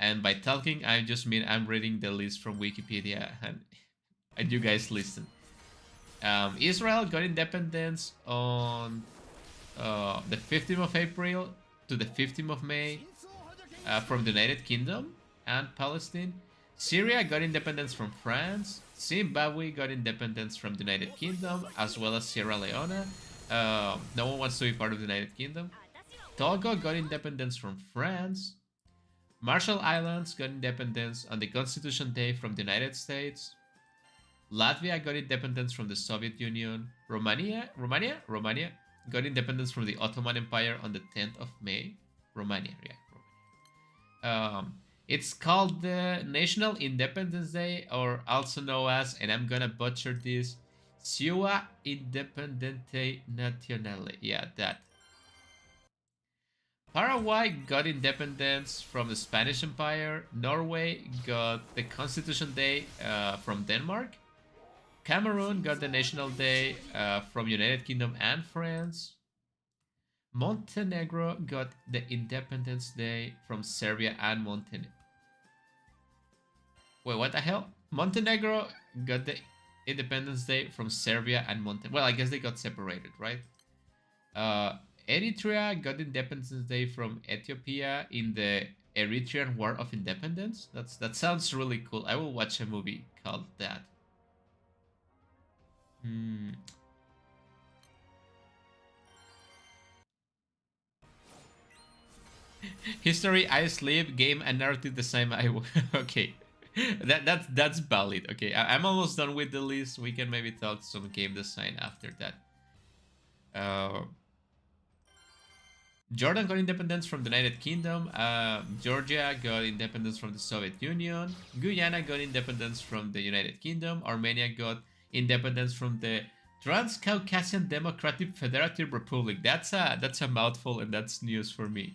And by talking, I just mean I'm reading the list from Wikipedia and you guys listen. Israel got independence on the 15th of April to the 15th of May from the United Kingdom and Palestine. Syria got independence from France. Zimbabwe got independence from the United Kingdom, as well as Sierra Leone. No one wants to be part of the United Kingdom. Togo got independence from France. Marshall Islands got independence on the Constitution Day from the United States. Latvia got independence from the Soviet Union. Romania got independence from the Ottoman Empire on the 10th of May. Romania. It's called the National Independence Day, or also known as, and I'm gonna butcher this, Ciua Independente Nacional. Yeah, that. Paraguay got independence from the Spanish Empire. Norway got the Constitution Day from Denmark. Cameroon got the National Day from United Kingdom and France. Montenegro got the Independence Day from Serbia and Montenegro. Wait, what the hell? Montenegro got the Independence Day from Serbia and Montenegro. Well, I guess they got separated, right? Eritrea got Independence Day from Ethiopia in the Eritrean War of Independence. That sounds really cool. I will watch a movie called that. History, I sleep, game and narrative design. Okay. That's valid. Okay, I'm almost done with the list. We can maybe talk some game design after that. Jordan got independence from the United Kingdom. Georgia got independence from the Soviet Union. Guyana got independence from the United Kingdom. Armenia got independence from the Transcaucasian Democratic Federative Republic. That's a mouthful, and that's news for me.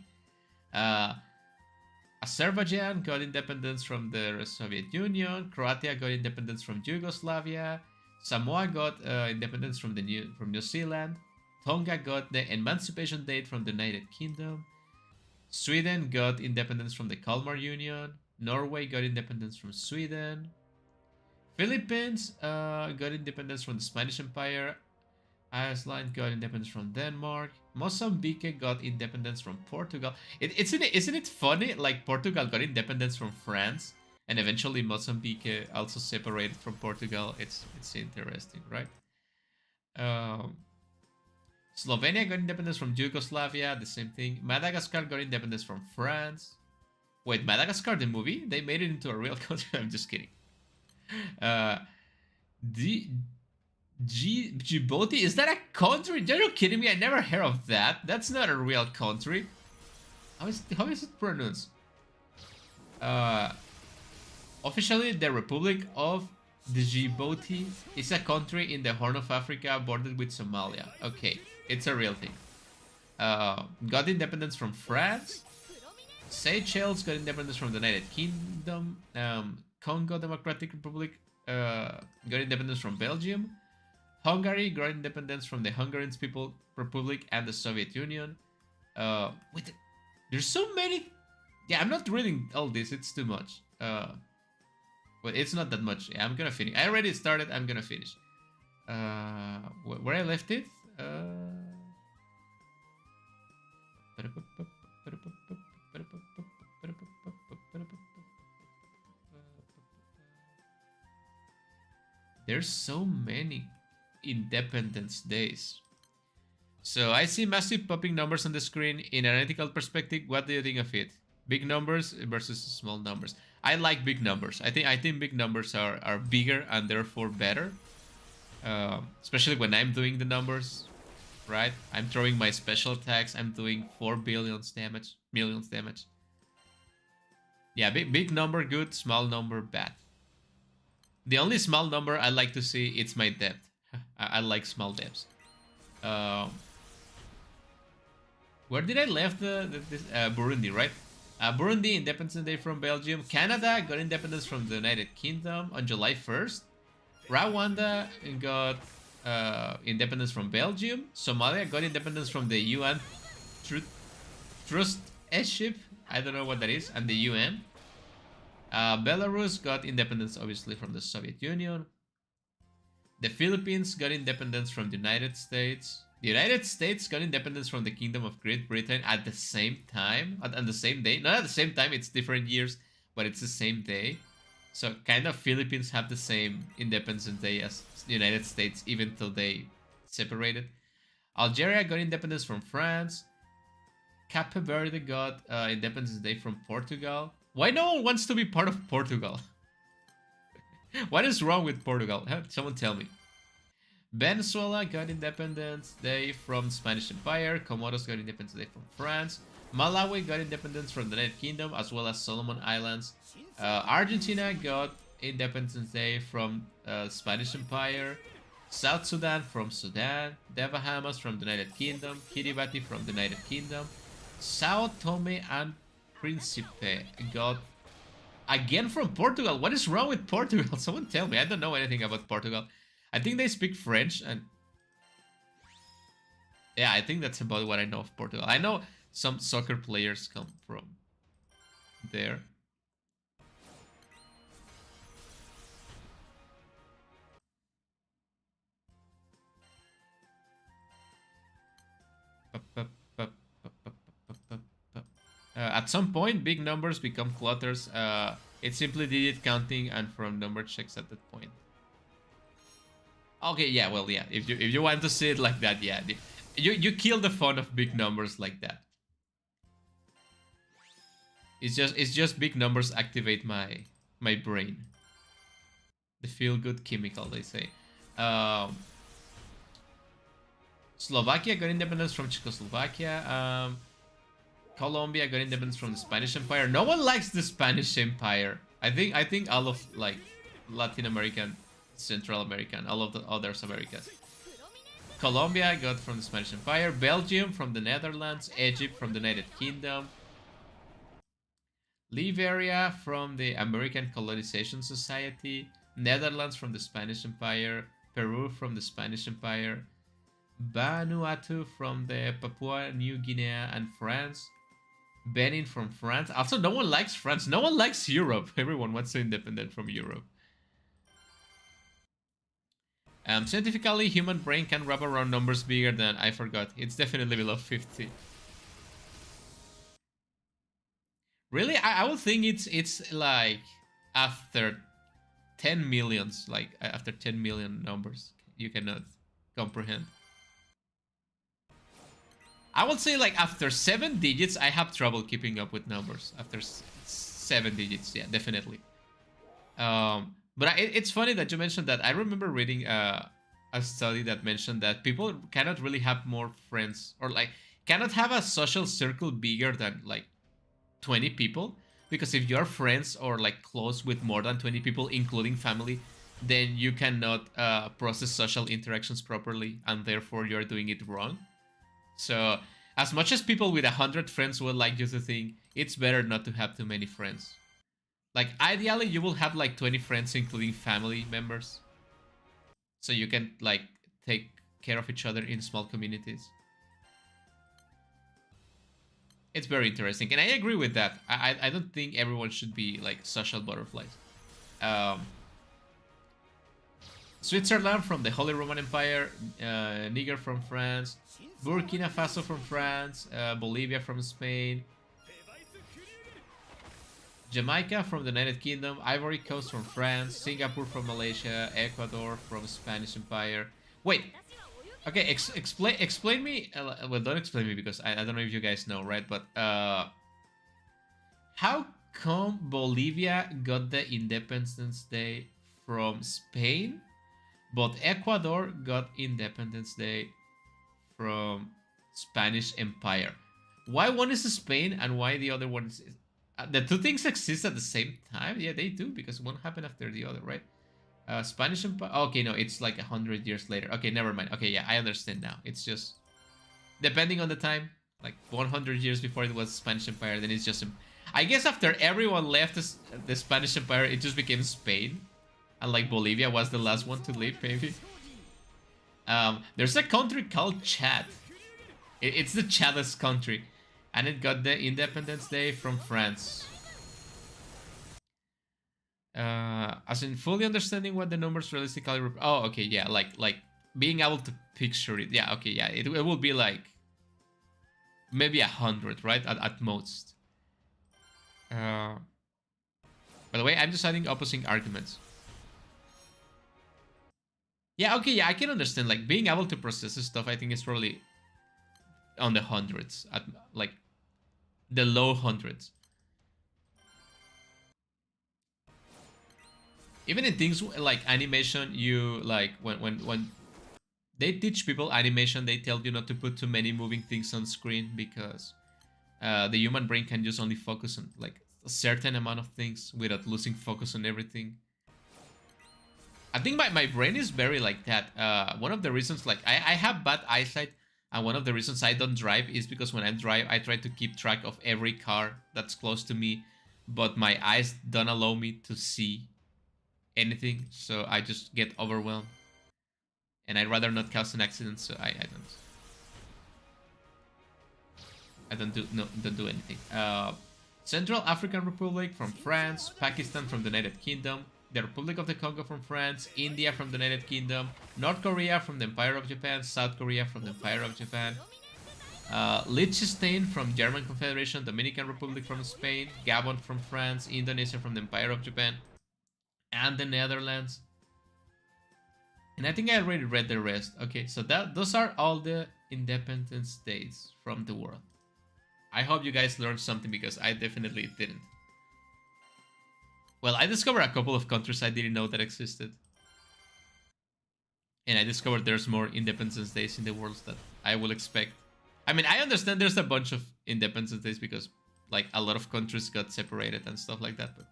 Azerbaijan got independence from the Soviet Union. Croatia got independence from Yugoslavia. Samoa got independence from New Zealand. Tonga got the Emancipation Date from the United Kingdom. Sweden got independence from the Kalmar Union. Norway got independence from Sweden. Philippines got independence from the Spanish Empire. Iceland got independence from Denmark. Mozambique got independence from Portugal. Isn't it funny? Like, Portugal got independence from France, and eventually Mozambique also separated from Portugal. It's interesting, right? Slovenia got independence from Yugoslavia. The same thing. Madagascar got independence from France. Wait, Madagascar the movie? They made it into a real country. I'm just kidding. Djibouti? Is that a country? Are you kidding me? I never heard of that. That's not a real country. How is it pronounced? Uh, Officially, the Republic of Djibouti is a country in the Horn of Africa bordered with Somalia. Okay, it's a real thing. Got independence from France. Seychelles got independence from the United Kingdom. Congo Democratic Republic got independence from Belgium. Hungary got independence from the Hungarian People Republic and the Soviet Union. Wait, there's so many. Yeah, I'm not reading all this. It's too much. But it's not that much. Yeah, I'm gonna finish. I already started. I'm gonna finish. Where I left it. There's so many Independence Days. So I see massive popping numbers on the screen. In an analytical perspective, what do you think of it? Big numbers versus small numbers. I like big numbers. I think big numbers are bigger and therefore better. Especially when I'm doing the numbers, right? I'm throwing my special attacks. I'm doing 4 billions damage, millions damage. Yeah, big number good, small number bad. The only small number I like to see it's my debt. I like small debts. Where did I left Burundi, right? Burundi, Independence Day from Belgium. Canada got independence from the United Kingdom on July 1st. Rwanda got independence from Belgium. Somalia got independence from the UN Trustship. I don't know what that is. And the UN. Belarus got independence, obviously, from the Soviet Union. The Philippines got independence from the United States. The United States got independence from the Kingdom of Great Britain at the same time, on the same day. Not at the same time, it's different years, but it's the same day. So kind of Philippines have the same Independence Day as the United States, even though they separated. Algeria got independence from France. Cape Verde got Independence Day from Portugal. Why no one wants to be part of Portugal? What is wrong with Portugal? Someone tell me. Venezuela got Independence Day from Spanish Empire. Comoros got Independence Day from France. Malawi got independence from the United Kingdom as well as Solomon Islands. Argentina got Independence Day from Spanish Empire. South Sudan from Sudan. The Bahamas from the United Kingdom. Kiribati from the United Kingdom. Sao Tome and Principe got again from Portugal. What is wrong with Portugal? Someone tell me. I don't know anything about Portugal. I think they speak French and yeah, I think that's about what I know of Portugal. I know some soccer players come from there. At some point, big numbers become clutters. It's simply digit counting and from number checks at that point. Okay, yeah, well, yeah. If you want to see it like that, yeah, you kill the fun of big numbers like that. It's just big numbers activate my brain. The feel good chemical, they say. Slovakia got independence from Czechoslovakia. Colombia got independence from the Spanish Empire. No one likes the Spanish Empire. I think all of like Latin American, Central American, all of the others Americas. Colombia got from the Spanish Empire. Belgium from the Netherlands. Egypt from the United Kingdom. Liberia from the American Colonization Society. Netherlands from the Spanish Empire. Peru from the Spanish Empire. Vanuatu from the Papua New Guinea and France. Benin from France. Also, no one likes France. No one likes Europe. Everyone wants to independent from Europe. Scientifically, human brain can wrap around numbers bigger than, I forgot. It's definitely below 50. Really? I would think it's like after 10 millions, like after 10 million numbers, you cannot comprehend. I would say like after 7 digits, I have trouble keeping up with numbers. After 7 digits, yeah, definitely. But it's funny that you mentioned that. I remember reading a study that mentioned that people cannot really have more friends or like cannot have a social circle bigger than like 20 people because if you're friends or like close with more than 20 people, including family, then you cannot process social interactions properly, and therefore you're doing it wrong. So, as much as people with 100 friends would like you to think, it's better not to have too many friends. Like, ideally, you will have like 20 friends, including family members, so you can like take care of each other in small communities. It's very interesting, and I agree with that. I don't think everyone should be like social butterflies. Um, Switzerland from the Holy Roman Empire, Niger from France, Burkina Faso from France, Bolivia from Spain, Jamaica from the United Kingdom, Ivory Coast from France, Singapore from Malaysia, Ecuador from Spanish Empire. Wait, okay, explain me. Well, don't explain me because I don't know if you guys know, right? But how come Bolivia got the Independence Day from Spain, but Ecuador got Independence Day from Spanish Empire? Why one is Spain and why the other one is... the two things exist at the same time? Yeah, they do, because one happened after the other, right? Spanish Empire... Okay, no, it's like 100 years later. Okay, never mind. Okay, yeah, I understand now. It's just... depending on the time, like 100 years before it was Spanish Empire, then it's just... I guess after everyone left the Spanish Empire, it just became Spain. And like Bolivia was the last one to leave, maybe. There's a country called Chad. It's the Chadist country. And it got the Independence Day from France. As in fully understanding what the numbers realistically... oh, okay, yeah, like being able to picture it. Yeah, okay, yeah, it will be like maybe 100, right? At most. By the way, I'm deciding opposing arguments. Yeah, okay, yeah, I can understand. Like, being able to process this stuff, I think is probably on the hundreds. At, like, the low hundreds. Even in things like animation, you, like, when they teach people animation, they tell you not to put too many moving things on screen because the human brain can just only focus on, like, a certain amount of things without losing focus on everything. I think my brain is very like that. One of the reasons, like, I have bad eyesight, and one of the reasons I don't drive is because when I drive, I try to keep track of every car that's close to me, but my eyes don't allow me to see anything, so I just get overwhelmed. And I'd rather not cause an accident, so I don't do anything. Central African Republic from France, Pakistan from the United Kingdom, the Republic of the Congo from France, India from the United Kingdom, North Korea from the Empire of Japan, South Korea from the Empire of Japan, Liechtenstein from German Confederation, Dominican Republic from Spain, Gabon from France, Indonesia from the Empire of Japan, and the Netherlands. And I think I already read the rest. Okay, so those are all the independence days from the world. I hope you guys learned something because I definitely didn't. Well, I discovered a couple of countries I didn't know that existed. And I discovered there's more independence days in the world that I will expect. I mean, I understand there's a bunch of independence days because, like, a lot of countries got separated and stuff like that, but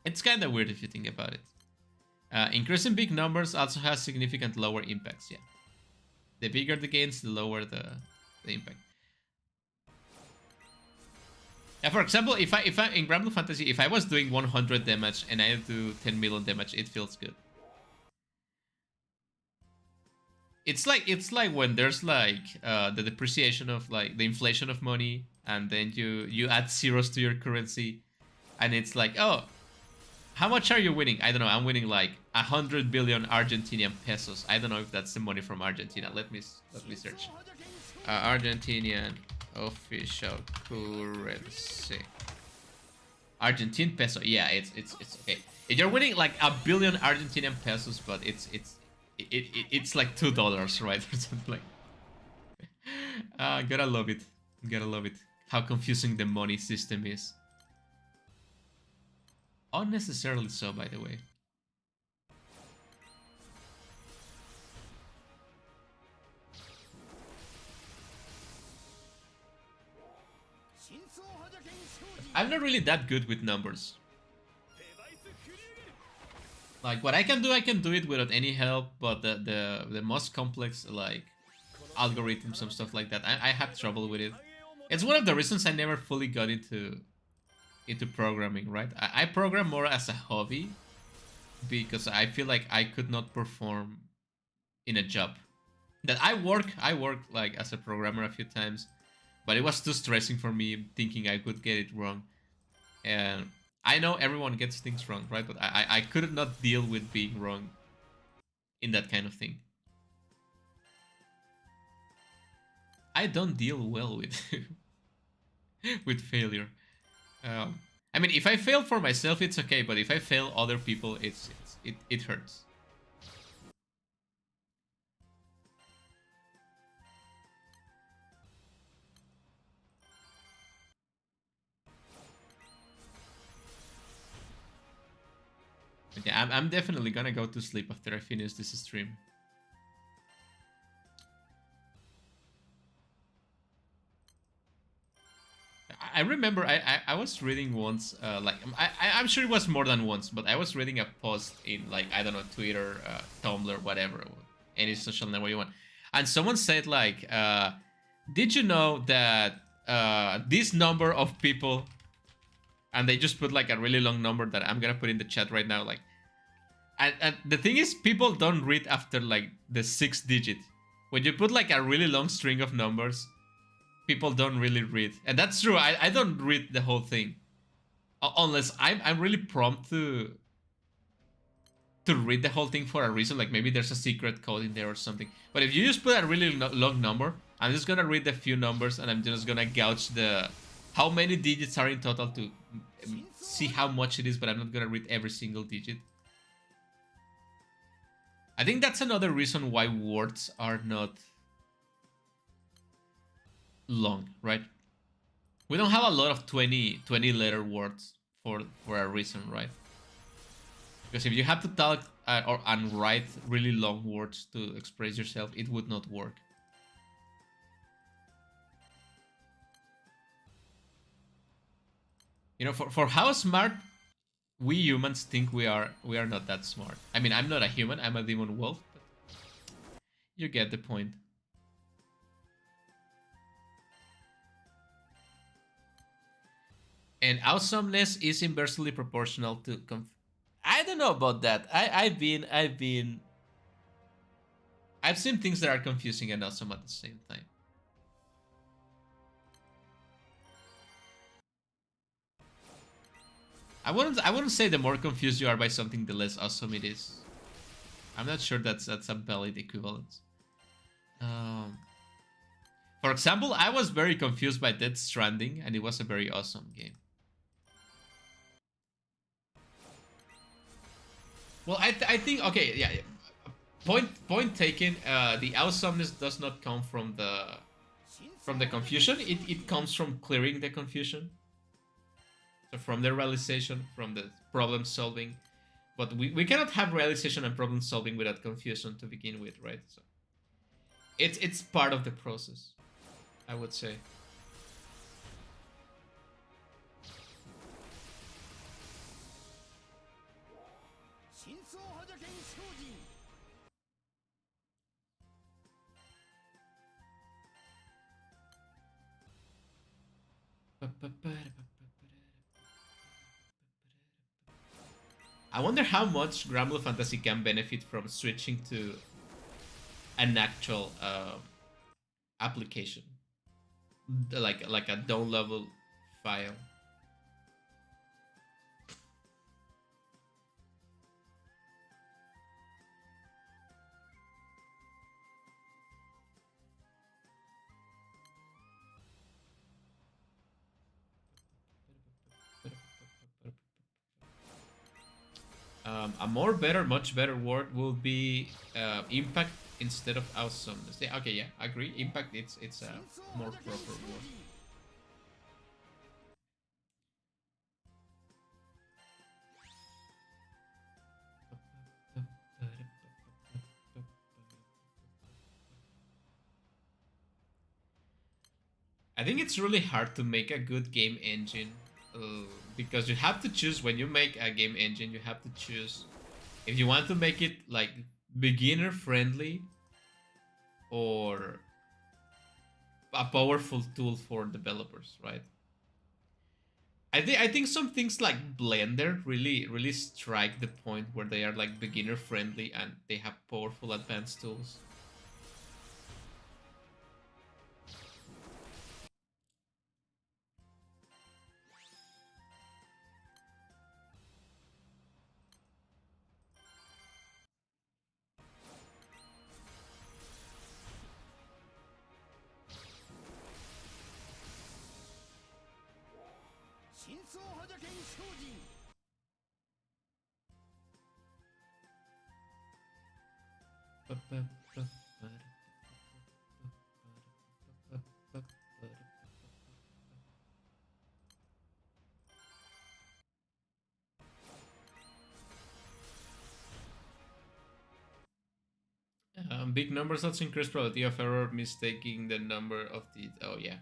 it's kind of weird if you think about it. Increasing big numbers also has significant lower impacts, yeah. The bigger the gains, the lower the impact. For example, if I in Granblue Fantasy, if I was doing 100 damage and I do 10 million damage, it feels good. It's like when there's like the depreciation of, like, the inflation of money, and then you add zeros to your currency, and it's like, oh, how much are you winning? I don't know. I'm winning like 100 billion Argentinian pesos. I don't know if that's the money from Argentina. Let me search. Argentinian official currency. Argentine peso. Yeah, it's okay. If you're winning like 1 billion Argentinian pesos, but it's like $2, right, or something like. Gotta love it. Gotta love it. How confusing the money system is. Unnecessarily so, by the way. I'm not really that good with numbers. Like what I can do it without any help, but the most complex like algorithms and stuff like that, I have trouble with it. It's one of the reasons I never fully got into programming, right? I program more as a hobby because I feel like I could not perform in a job. That I work like as a programmer a few times, but it was too stressing for me thinking I could get it wrong. And I know everyone gets things wrong, right? But I could not deal with being wrong in that kind of thing. I don't deal well with with failure. I mean, if I fail for myself, it's okay, but if I fail other people, it hurts. But yeah, I'm definitely gonna go to sleep after I finish this stream. I remember I was reading once, like I'm sure it was more than once, but I was reading a post in like I don't know Twitter, Tumblr, whatever, any social network you want, and someone said like, did you know that this number of people, and they just put like a really long number that I'm gonna put in the chat right now, like, and the thing is, people don't read after like the 6th digit. When you put like a really long string of numbers, people don't really read, and that's true. I don't read the whole thing unless I'm really prompt to read the whole thing for a reason, like maybe there's a secret code in there or something. But if you just put a really long number, I'm just gonna read the few numbers and I'm just gonna gouge the how many digits are in total to see how much it is, but I'm not gonna read every single digit. I think that's another reason why words are not long, right? We don't have a lot of 20 letter words for a reason, right? Because if you have to talk or and write really long words to express yourself, it would not work. You know, for how smart we humans think we are not that smart. I mean, I'm not a human, I'm a demon wolf, but you get the point. And awesomeness is inversely proportional to I don't know about that. I've seen things that are confusing and awesome at the same time. I wouldn't say the more confused you are by something, the less awesome it is. I'm not sure that's a valid equivalence. For example, I was very confused by Death Stranding, and it was a very awesome game. Well, I think okay, yeah. Point taken. The awesomeness does not come from the confusion. It comes from clearing the confusion. So from the realization, from the problem solving. But we cannot have realization and problem solving without confusion to begin with, right? So it's part of the process, I would say. I wonder how much Granblue Fantasy can benefit from switching to an actual application, like a down level file. A much better word will be impact instead of awesomeness. Yeah, okay, yeah, I agree. Impact, it's a more proper word. I think it's really hard to make a good game engine because you have to choose when you make a game engine. You have to choose if you want to make it like beginner friendly or a powerful tool for developers, right? I think some things like Blender really strike the point where they are like beginner friendly and they have powerful advanced tools. Big numbers also increase probability of error mistaking the number of the. Oh yeah,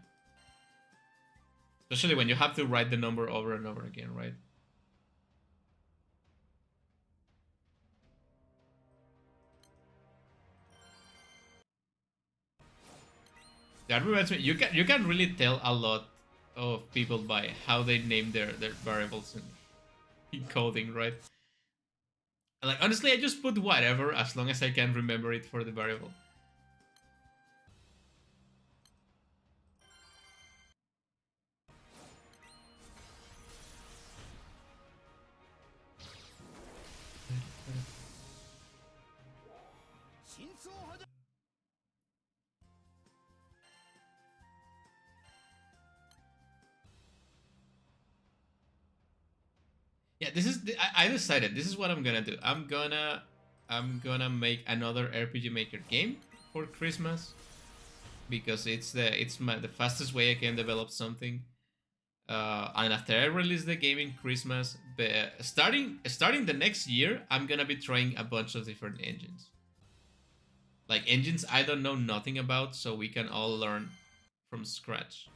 especially when you have to write the number over and over again, right? That reminds me, you can really tell a lot of people by how they name their variables in coding, right? Like honestly, I just put whatever as long as I can remember it for the variable. Yeah, this is. I decided this is what I'm gonna do. I'm gonna make another RPG Maker game for Christmas because the fastest way I can develop something. And after I release the game in Christmas, starting the next year, I'm gonna be trying a bunch of different engines, like engines I don't know nothing about, so we can all learn from scratch.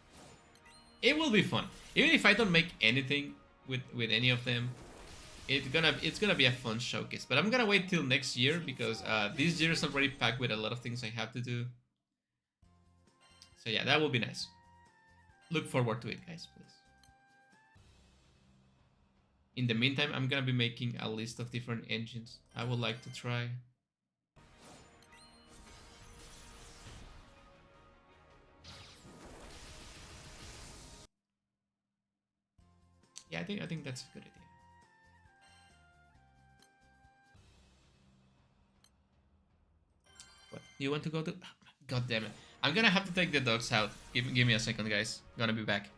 It will be fun, even if I don't make anything with any of them. It's gonna be a fun showcase. But I'm gonna wait till next year because this year is already packed with a lot of things I have to do. So yeah, that will be nice. Look forward to it, guys, please. In the meantime, I'm gonna be making a list of different engines I would like to try. Yeah, I think that's a good idea. What? You want to go to? God damn it! I'm gonna have to take the dogs out. Give me a second, guys. Gonna be back.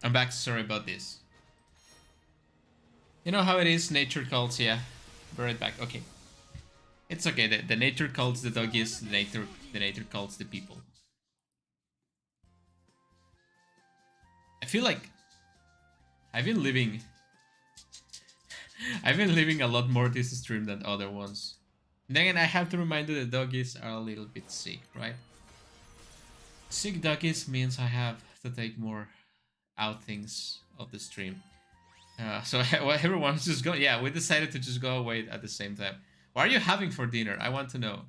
I'm back. Sorry about this. You know how it is. Nature calls. Yeah. Be right back. Okay. It's okay. The nature calls the doggies. The nature calls the people. I feel like I've been living I've been living a lot more this stream than other ones. Then again, I have to remind you the doggies are a little bit sick, right? Sick doggies means I have to take more outings of the stream. So well, everyone's just going. Yeah, we decided to just go away at the same time. What are you having for dinner? I want to know.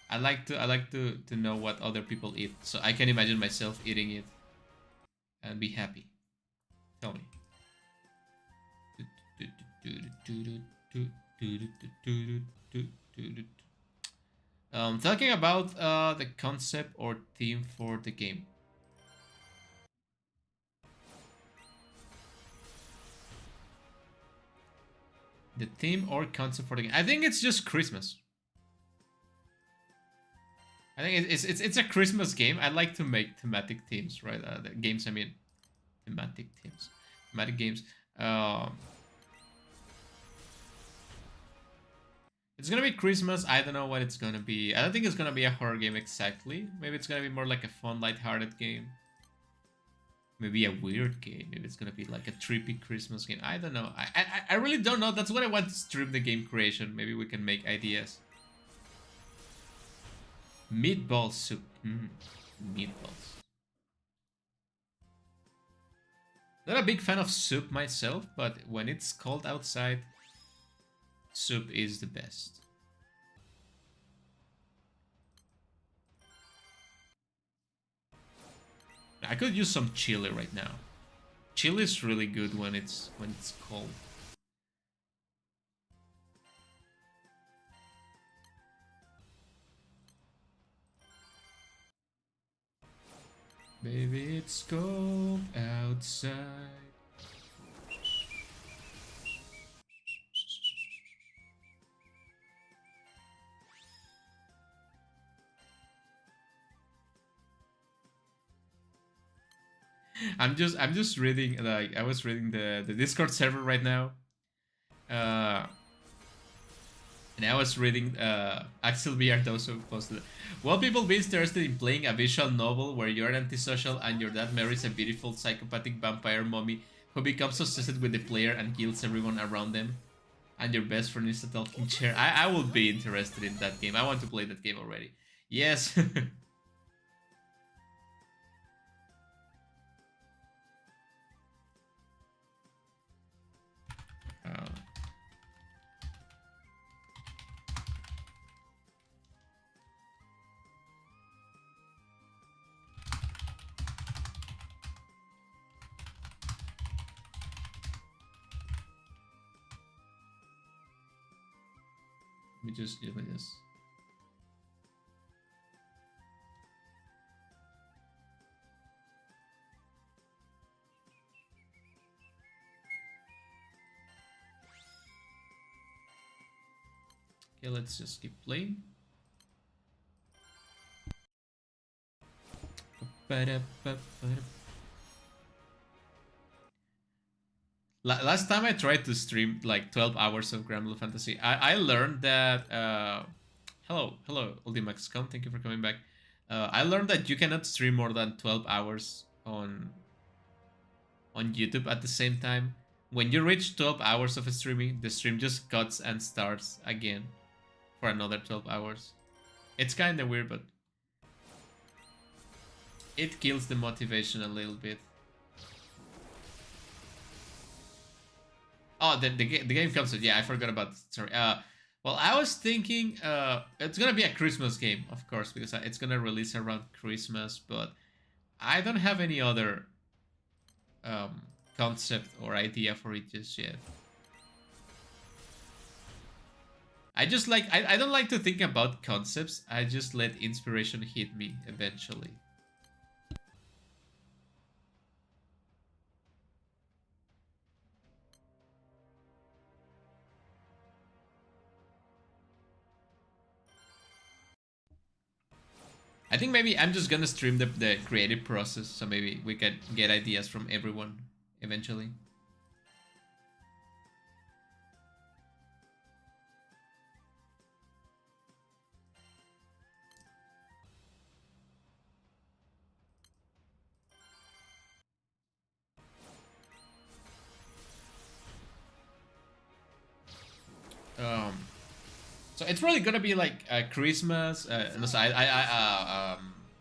I like to know what other people eat, so I can imagine myself eating it and be happy. Tell me. Talking about the concept or theme for the game. The theme or concept for the game. I think it's just Christmas. I think it's a Christmas game. I like to make thematic themes, right? The games, I mean, thematic themes, thematic games. Um, it's gonna be Christmas. I don't know what it's gonna be. I don't think it's gonna be a horror game exactly. Maybe it's gonna be more like a fun, light-hearted game. Maybe a weird game. Maybe it's gonna be like a trippy Christmas game. I don't know. I really don't know. That's what I want to stream the game creation. Maybe we can make ideas. Meatball soup. Meatballs. Not a big fan of soup myself, but when it's cold outside, soup is the best. I could use some chili right now. Chili is really good when it's cold. Baby, it's cold outside. I'm just reading, like, I was reading the Discord server right now. Uh and I was reading Axel Villardoso posted, will people be interested in playing a visual novel where you're antisocial and your dad marries a beautiful psychopathic vampire mommy who becomes obsessed with the player and kills everyone around them? And your best friend is a talking chair. I will be interested in that game. I want to play that game already. Yes. uh, Let me just do this. Okay, let's just keep playing. Last time I tried to stream like 12 hours of Granblue Fantasy, I learned that hello Ultimax.com, thank you for coming back. I learned that you cannot stream more than 12 hours on YouTube at the same time. When you reach 12 hours of streaming, the stream just cuts and starts again for another 12 hours. It's kind of weird, but it kills the motivation a little bit. Oh, the game comes with, yeah, I forgot about, sorry. Well, I was thinking it's gonna be a Christmas game, of course, because it's gonna release around Christmas, but I don't have any other concept or idea for it just yet. I just like, I don't like to think about concepts. I just let inspiration hit me eventually. I think maybe I'm just gonna stream the creative process, so maybe we can get ideas from everyone eventually. Um, so it's really gonna be like Christmas. No, so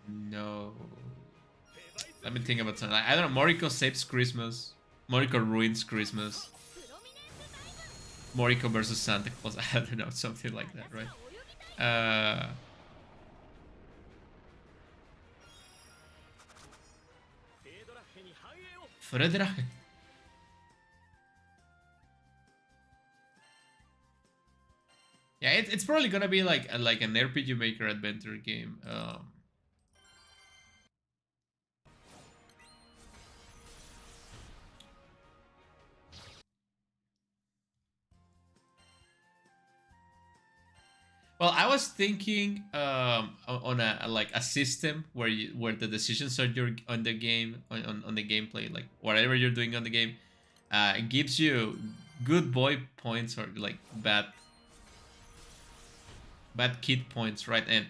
no. Let me think about something. I don't know. Moriko saves Christmas. Moriko ruins Christmas. Moriko versus Santa Claus. I don't know, something like that, right? Fredrache. Yeah, it's probably gonna be like an RPG Maker adventure game. Well, I was thinking on a like a system where the decisions are your on the game on the gameplay, like whatever you're doing on the game, it gives you good boy points or like bad kid points, right? And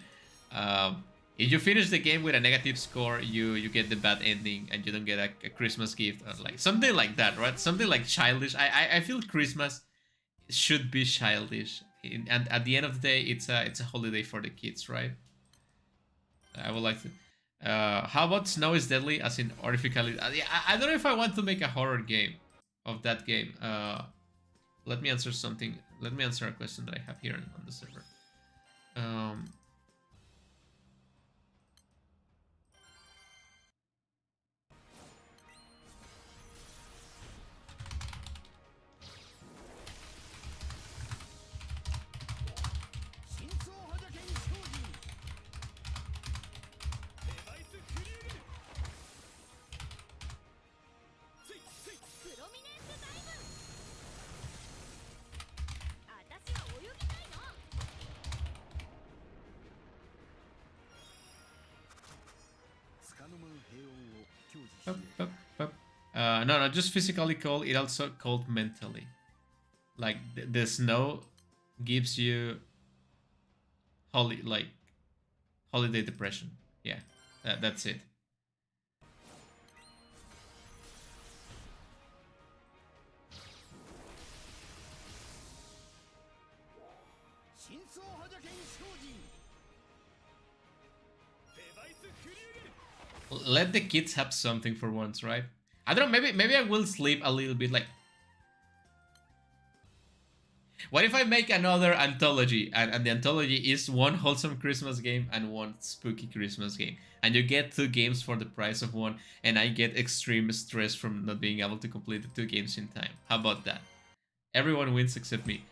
if you finish the game with a negative score, you get the bad ending and you don't get a Christmas gift or like something like that, right? Something like childish. I feel Christmas should be childish, and at the end of the day, it's a holiday for the kids, right? I would like to. How about Snow is Deadly, as in horrifically? Yeah, I don't know if I want to make a horror game of that game. Let me answer something. Let me answer a question that I have here on the server. Um, no, just physically cold. It also cold mentally. Like the snow gives you like holiday depression. Yeah, that's it. Let the kids have something for once, right? I don't know. Maybe I will sleep a little bit. Like, what if I make another anthology and the anthology is one wholesome Christmas game and one spooky Christmas game, and you get two games for the price of one, and I get extreme stress from not being able to complete the two games in time. How about that? Everyone wins except me.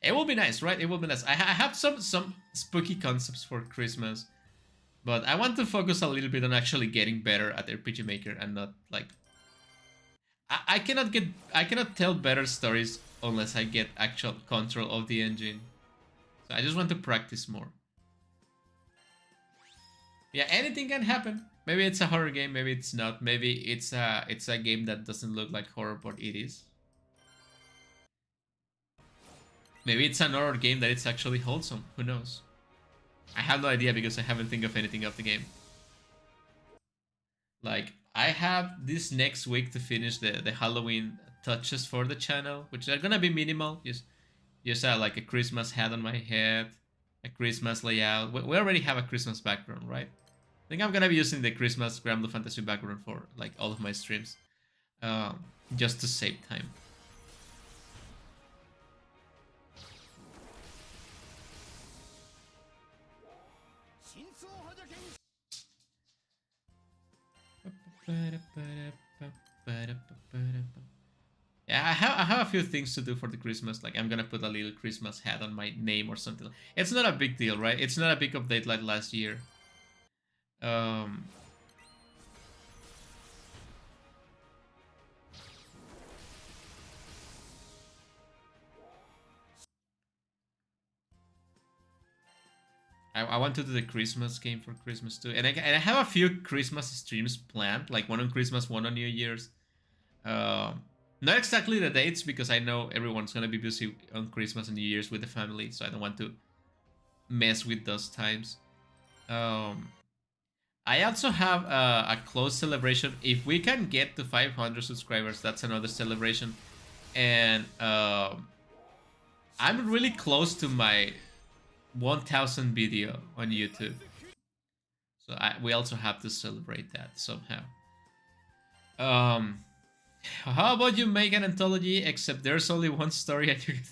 It will be nice, right? It will be nice. I have some spooky concepts for Christmas, but I want to focus a little bit on actually getting better at RPG Maker and not like I cannot tell better stories unless I get actual control of the engine. So I just want to practice more. Yeah, anything can happen. Maybe it's a horror game, maybe it's not. Maybe it's a game that doesn't look like horror, but it is. Maybe it's an horror game that it's actually wholesome. Who knows? I have no idea because I haven't think of anything of the game. Like, I have this next week to finish the Halloween touches for the channel, which are gonna be minimal. Just like a Christmas hat on my head, a Christmas layout. We already have a Christmas background, right? I think I'm gonna be using the Christmas Granblue Fantasy background for like all of my streams, just to save time. Yeah, I have a few things to do for the Christmas. Like, I'm gonna put a little Christmas hat on my name or something. It's not a big deal, right? It's not a big update like last year. Um, I want to do the Christmas game for Christmas too, and I have a few Christmas streams planned, like one on Christmas, one on New Year's. Not exactly the dates because I know everyone's gonna be busy on Christmas and New Year's with the family, so I don't want to mess with those times. Um, I also have a close celebration. If we can get to 500 subscribers, that's another celebration. And I'm really close to my 1000 video on YouTube. So we also have to celebrate that somehow. Um, how about you make an anthology except there's only one story and you get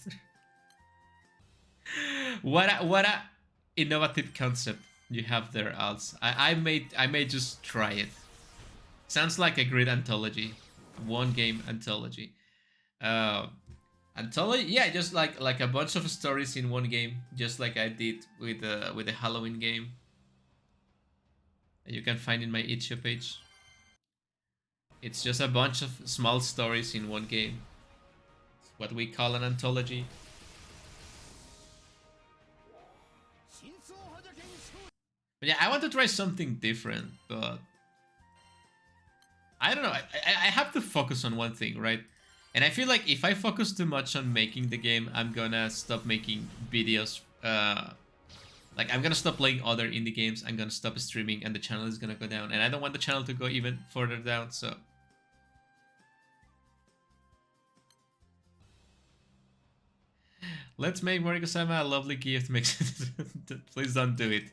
what a innovative concept you have there, Als. I may just try it. Sounds like a great anthology. One game anthology. Anthology, yeah, just like a bunch of stories in one game, just like I did with the Halloween game. You can find in my itch.io page. It's just a bunch of small stories in one game. It's what we call an anthology. But yeah, I want to try something different, but I don't know. I have to focus on one thing, right? And I feel like if I focus too much on making the game, I'm gonna stop making videos. Like, I'm gonna stop playing other indie games, I'm gonna stop streaming, and the channel is gonna go down. And I don't want the channel to go even further down, so... Let's make Moriko-sama a lovely gift. Please don't do it.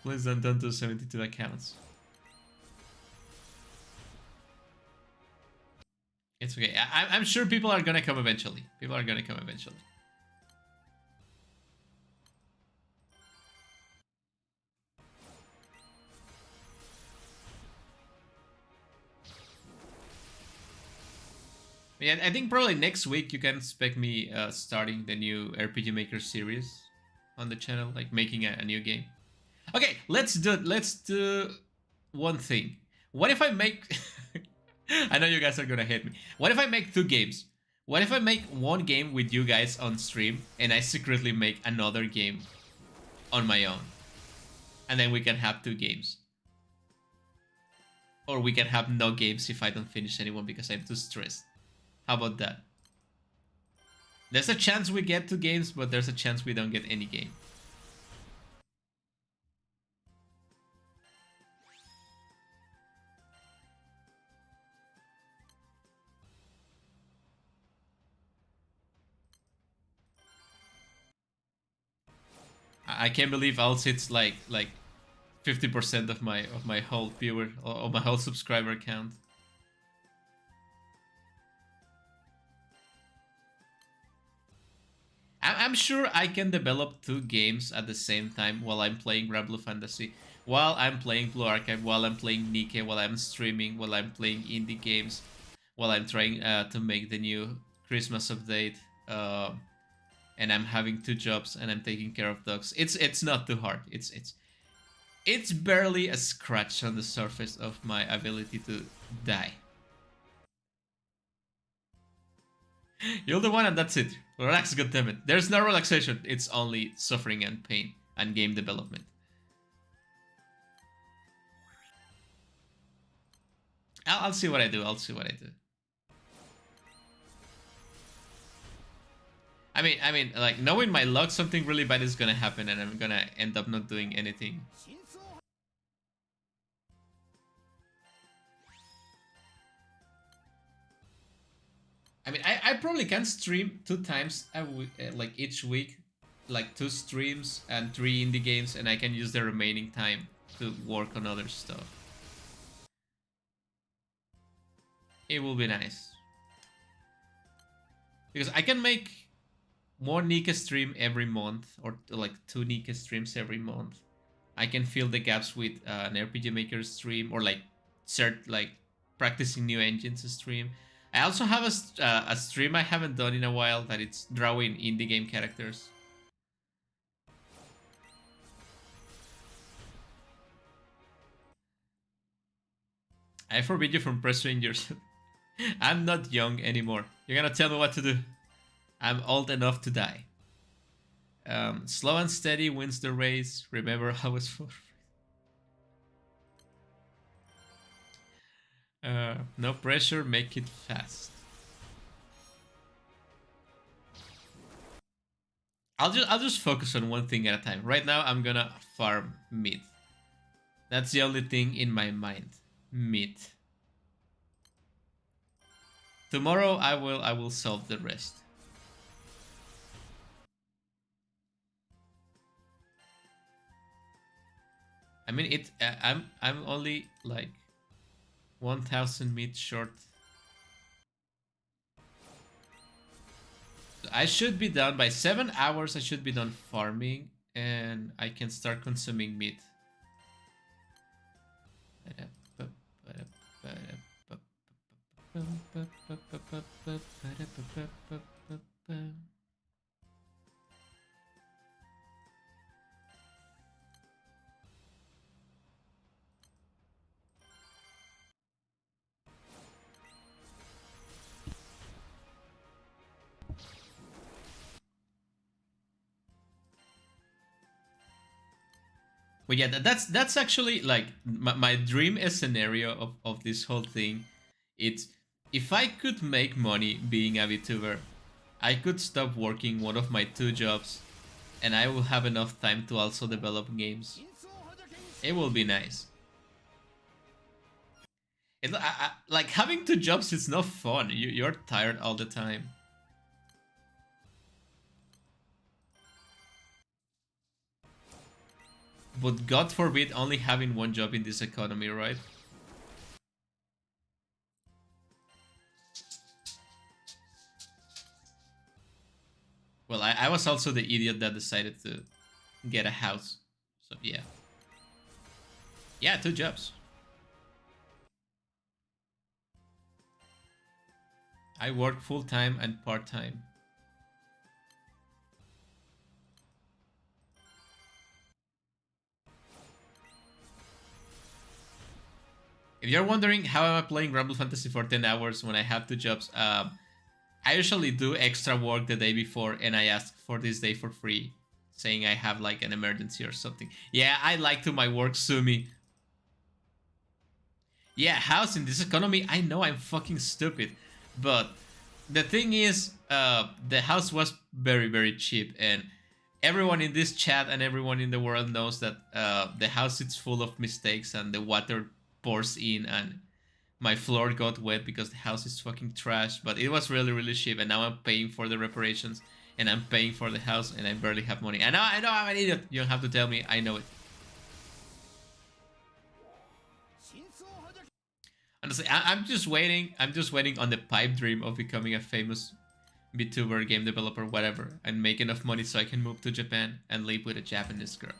Please don't do 72 accounts. It's okay. I'm sure people are gonna come eventually. People are gonna come eventually. Yeah, I think probably next week you can expect me starting the new RPG Maker series on the channel, like making a new game. Okay, let's do one thing. What if I make... I know you guys are gonna hate me. What if I make 2 games? What if I make one game with you guys on stream and I secretly make another game on my own? And then we can have 2 games. Or we can have no games if I don't finish anyone because I'm too stressed. How about that? There's a chance we get 2 games, but there's a chance we don't get any game. I can't believe it's like 50% of my whole viewer or my whole subscriber count. I'm sure I can develop 2 games at the same time while I'm playing Granblue Fantasy, while I'm playing Blue Archive, while I'm playing Nike, while I'm streaming, while I'm playing indie games, while I'm trying to make the new Christmas update, and I'm having 2 jobs and I'm taking care of dogs. It's not too hard. It's barely a scratch on the surface of my ability to die. You're the one and that's it. Relax, goddammit. There's no relaxation. It's only suffering and pain and game development. I'll see what I do. I'll see what I do. I mean, like, knowing my luck, something really bad is gonna happen and I'm gonna end up not doing anything. I mean, I probably can stream 2 times like each week, like 2 streams and 3 indie games, and I can use the remaining time to work on other stuff. It will be nice. Because I can make more Nika stream every month, or like 2 Nika streams every month. I can fill the gaps with an RPG Maker stream, or like practicing new engines stream. I also have a stream I haven't done in a while that it's drawing indie game characters. I forbid you from pressuring yourself. I'm not young anymore. You're gonna tell me what to do. I'm old enough to die. Slow and steady wins the race. Remember how it's for. No pressure, make it fast. I'll just focus on one thing at a time. Right now I'm gonna farm meat. That's the only thing in my mind. Meat. Tomorrow I will solve the rest. I mean I'm only like 1000 meat short. I should be done by 7 hours. I should be done farming and I can start consuming meat. But yeah, that's actually like my dream scenario of this whole thing. It's if I could make money being a VTuber, I could stop working one of my 2 jobs, and I will have enough time to also develop games. It will be nice. Like having 2 jobs is not fun. You're tired all the time. But God forbid only having 1 job in this economy, right? Well, I was also the idiot that decided to get a house. So yeah. Yeah, 2 jobs. I work full-time and part-time. If you're wondering how am I playing Granblue Fantasy for 10 hours when I have 2 jobs, I usually do extra work the day before and I ask for this day for free, saying I have like an emergency or something. Yeah, I like to my work, Sumi. Yeah, house in this economy, I know I'm fucking stupid, but the thing is, the house was very, very cheap, and everyone in this chat and everyone in the world knows that the house is full of mistakes and the water pours in and my floor got wet because the house is fucking trash, but it was really, really cheap, and now I'm paying for the reparations, and I'm paying for the house, and I barely have money. And I know I'm an idiot. You don't have to tell me. I know it. Honestly, I'm just waiting. I'm just waiting on the pipe dream of becoming a famous VTuber, game developer, whatever, and make enough money so I can move to Japan and live with a Japanese girl.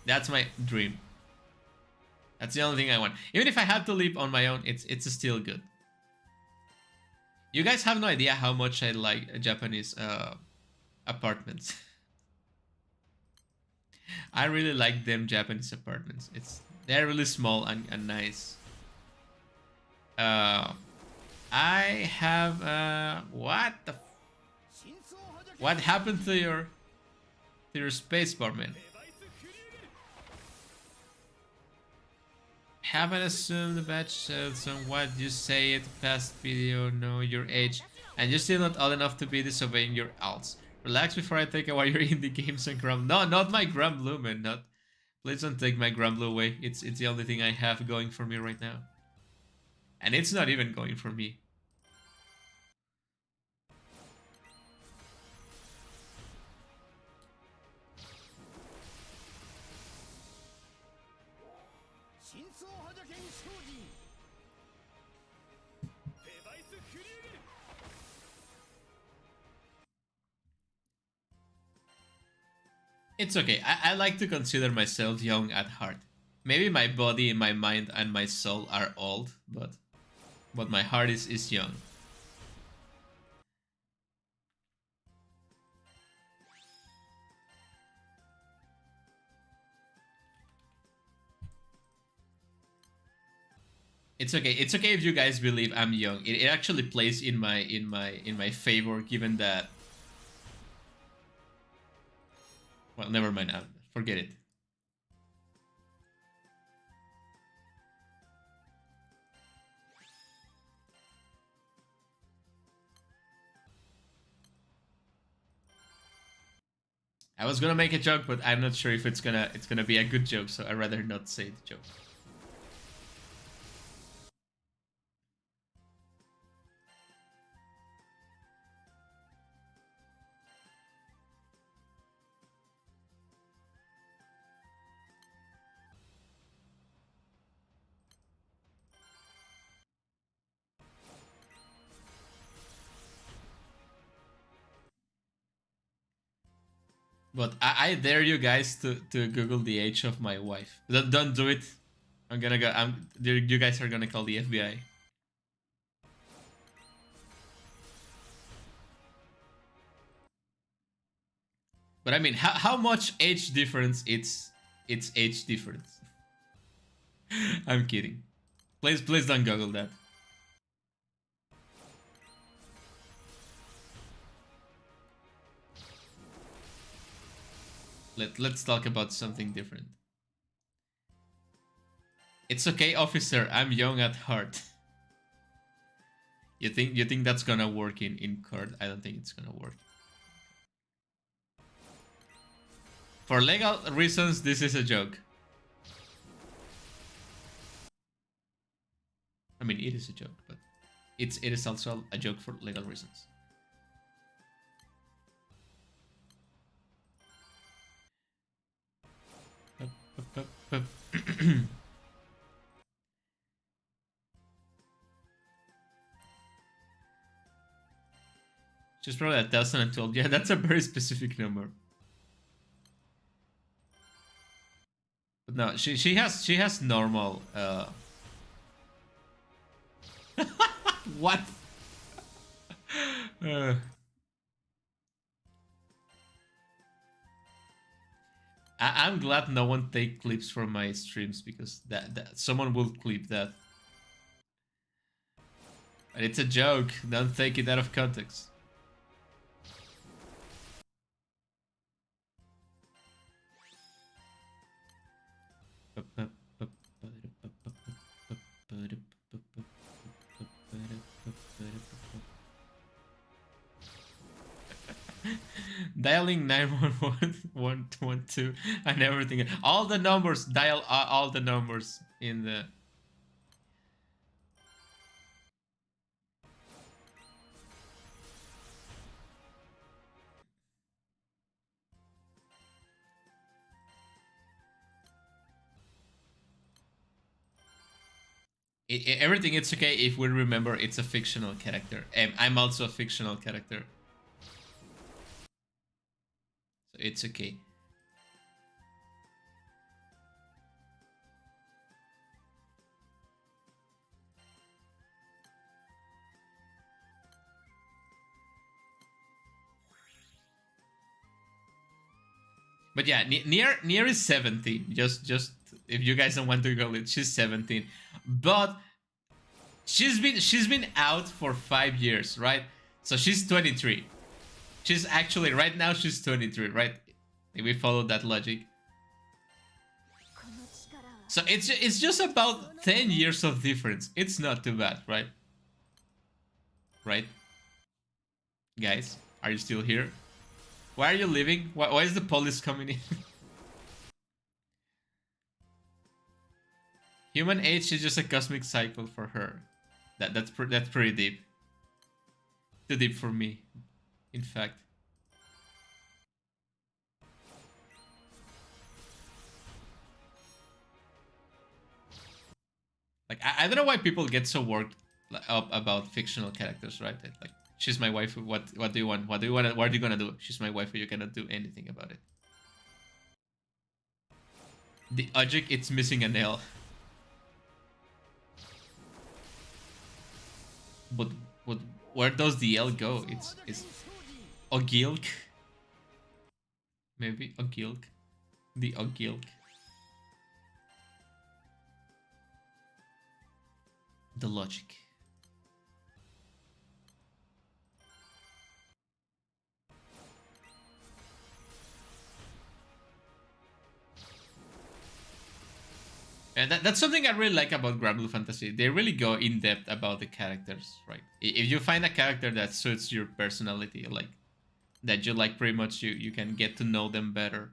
That's my dream. That's the only thing I want. Even if I have to live on my own, it's still good. You guys have no idea how much I like Japanese apartments. I really like them Japanese apartments. They're really small and nice. I have what happened to your space bar, man? Haven't assumed the batch says on what you say at the past video, know your age, and you're still not old enough to be disobeying your alts. Relax before I take away your indie games and Granblue. No, not my Granblue, man. Not. Please don't take my Granblue away. It's the only thing I have going for me right now. And it's not even going for me. It's okay. I like to consider myself young at heart. Maybe my body, my mind, and my soul are old, but my heart is young. It's okay. It's okay if you guys believe I'm young. It actually plays in my favor, given that Well, never mind. Forget it. I was gonna make a joke, but I'm not sure if it's gonna be a good joke, so I'd rather not say the joke. But I dare you guys to Google the age of my wife. Don't do it. I'm gonna go. You guys are gonna call the FBI. But I mean, how much age difference? It's age difference. I'm kidding. Please don't Google that. Let's talk about something different. It's okay, officer. I'm young at heart. You think that's gonna work in court? I don't think it's gonna work. For legal reasons, this is a joke. I mean, it is a joke, but it is also a joke for legal reasons. She's probably 1012. Yeah, that's a very specific number. But no, she has normal. What? Uh, I'm glad no one take clips from my streams because that someone will clip that. And it's a joke. Don't take it out of context. Dialing 911, 112, and everything. All the numbers. Dial all the numbers in the. Everything it's okay if we remember it's a fictional character. I'm also a fictional character. So it's okay. But yeah, Nier is 17. Just if you guys don't want to go it, she's 17. But she's been out for 5 years, right? So she's 23. She's actually right now she's 23, right? If we follow that logic. So it's just about 10 years of difference. It's not too bad, right? Right? Guys, are you still here? Why are you leaving? Why is the police coming in? Human age is just a cosmic cycle for her. That's pretty deep. Too deep for me, in fact. Like I don't know why people get so worked up about fictional characters, right? Like she's my wife. What do you want? What are you gonna do? She's my wife. You cannot do anything about it. The object it's missing an L. But where does the L go? It's Ogilk. Maybe Ogilk. The Ogilk. The logic. And that's something I really like about Granblue Fantasy. They really go in depth about the characters, right? If you find a character that suits your personality, like that you like, pretty much you can get to know them better.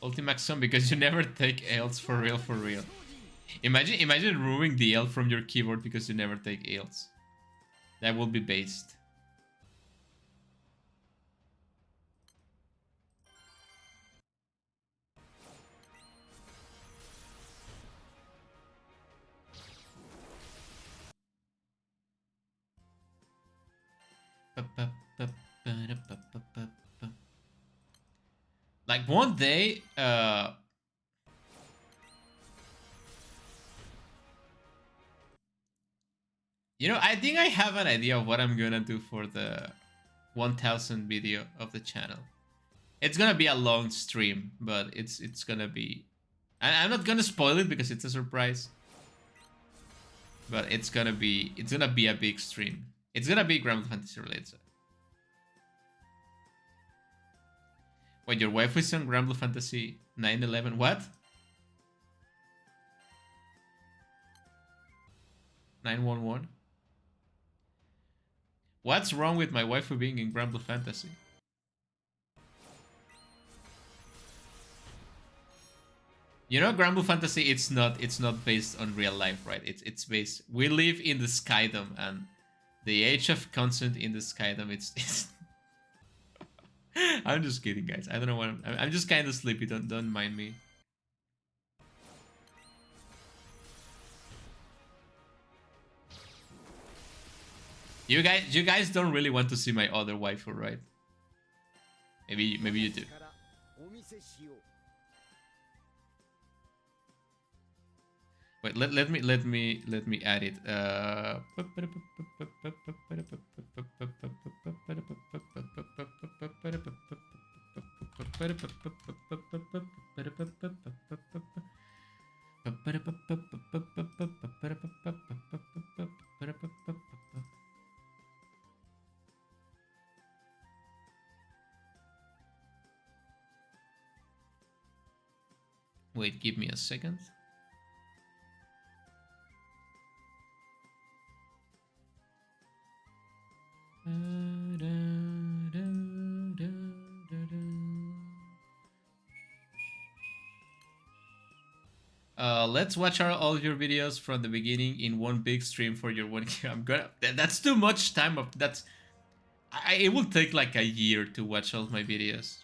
Ultimaxon, because you never take L's for real, for real. Imagine removing the L from your keyboard because you never take L's. That will be based. Like one day, you know, I think I have an idea of what I'm gonna do for the 1000 video of the channel. It's gonna be a long stream, but it's gonna be. I'm not gonna spoil it because it's a surprise. But it's gonna be a big stream. It's gonna be Granblue Fantasy related. Wait, your wife is on Granblue Fantasy 911? What? 911? What's wrong with my waifu being in Granblue Fantasy? You know, Granblue Fantasy, it's not based on real life, right? It's based. We live in the Skydom, and the age of consent in the Skydom, it's I'm just kidding, guys. I don't know what I'm just kind of sleepy. Don't mind me. You guys don't really want to see my other waifu, right? Maybe you do. Wait, let me add it. Wait, give me a second. Let's watch all your videos from the beginning in one big stream for your 1K. I'm gonna. That's too much time. It will take like a year to watch all my videos.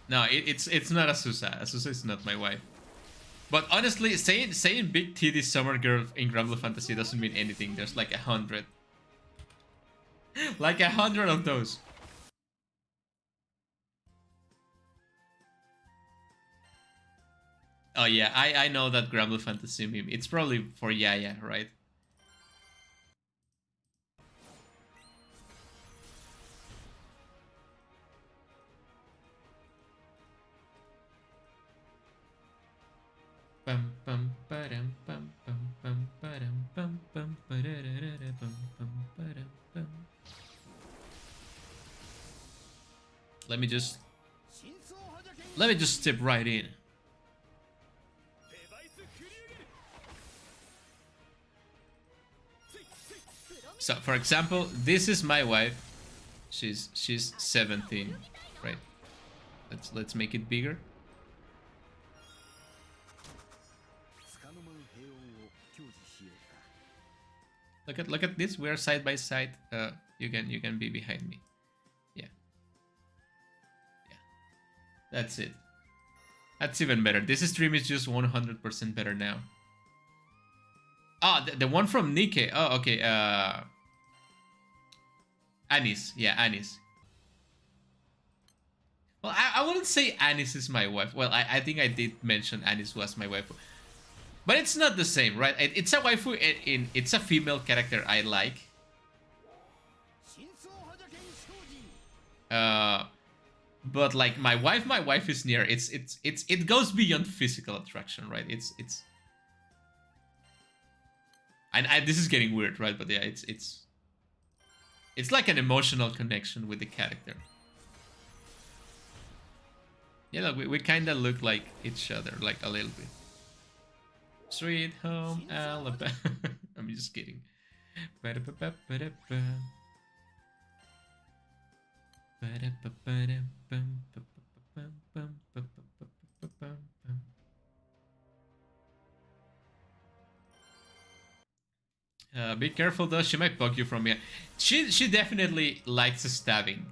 No, it's not Asusa. Asusa is not my wife. But honestly, saying big titty summer girl in Granblue Fantasy doesn't mean anything. There's like 100. Like 100 of those. Oh yeah, I know that Granblue Fantasy meme. It's probably for Yaya, right? Let me just step right in. So, for example, this is my wife. She's 17, right? Let's make it bigger. Look at this. We are side by side. You can be behind me. Yeah. That's it. That's even better. This stream is just 100% better now. Ah, the one from Nikke. Oh, okay. Anis. Yeah, Anis. Well, I wouldn't say Anis is my wife. Well, I think I did mention Anis was my wife. But it's not the same, right? It's a waifu. It's a female character I like. But like my wife is near. It goes beyond physical attraction, right? And this is getting weird, right? But yeah, it's like an emotional connection with the character. Yeah, look, we kind of look like each other, like a little bit. Sweet home Alabama. I'm just kidding. Be careful though, she might poke you from here. She definitely likes stabbing.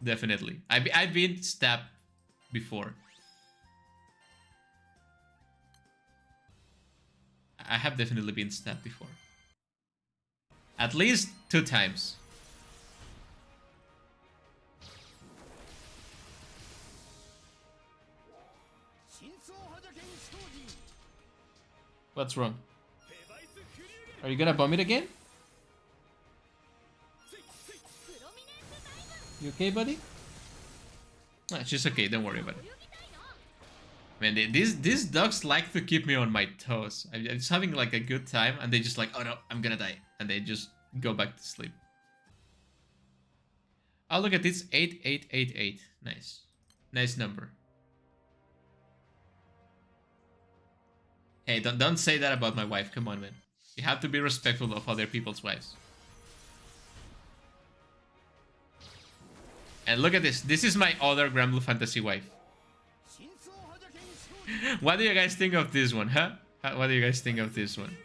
Definitely. I've been stabbed before. I have definitely been stabbed before. At least 2 times. What's wrong? Are you gonna vomit again? You okay, buddy? Nah, she's okay, don't worry about it. Man, these dogs like to keep me on my toes. I'm just having like a good time, and they just like, oh no, I'm gonna die. And they just go back to sleep. Oh, look at this, 8888. Nice. Nice number. Hey, don't say that about my wife. Come on, man. You have to be respectful of other people's wives. And look at this. This is my other Granblue fantasy wife. What do you guys think of this one, huh? What do you guys think of this one?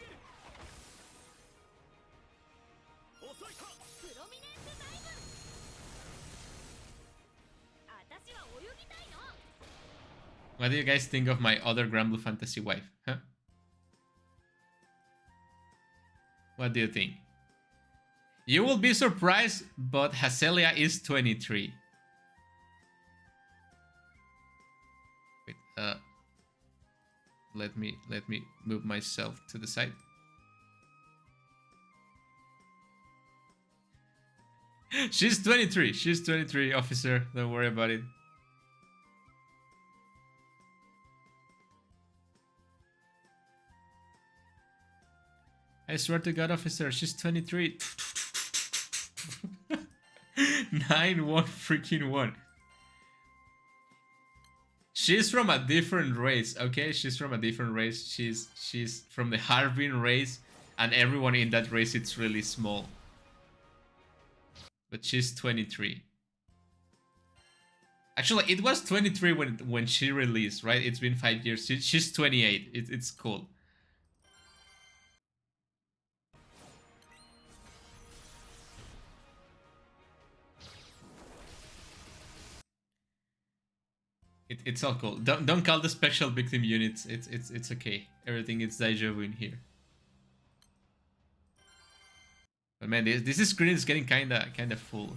What do you guys think of my other Granblue fantasy wife, huh? What do you think? You will be surprised, but Hacelia is 23. Wait, let me move myself to the side. She's 23. She's 23, officer. Don't worry about it. I swear to God, officer, she's 23. 9-1 freaking 1. She's from a different race, okay? She's from a different race. She's from the Harbin race, and everyone in that race it's really small. But she's 23. Actually, it was 23 when she released, right? It's been 5 years. She's 28. It's cool. It's all cool. Don't call the special victim units. It's okay. Everything is deja vu in here. But man, this screen is getting kinda full.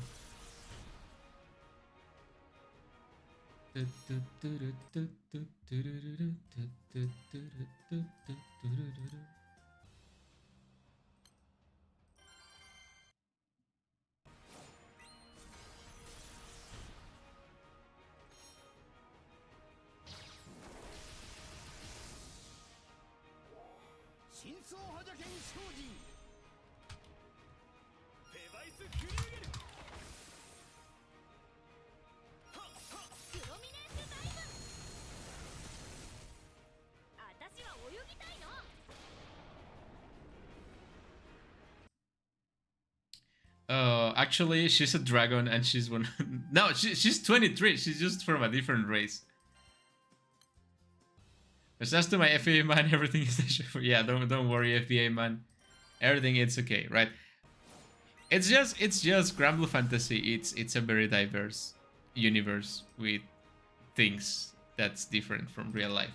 Actually, she's a dragon and she's one. No, she's 23. She's just from a different race. But as to my FBA man, everything is yeah. Don't worry, FBA man. Everything it's okay, right? It's just Granblue Fantasy. It's a very diverse universe with things that's different from real life.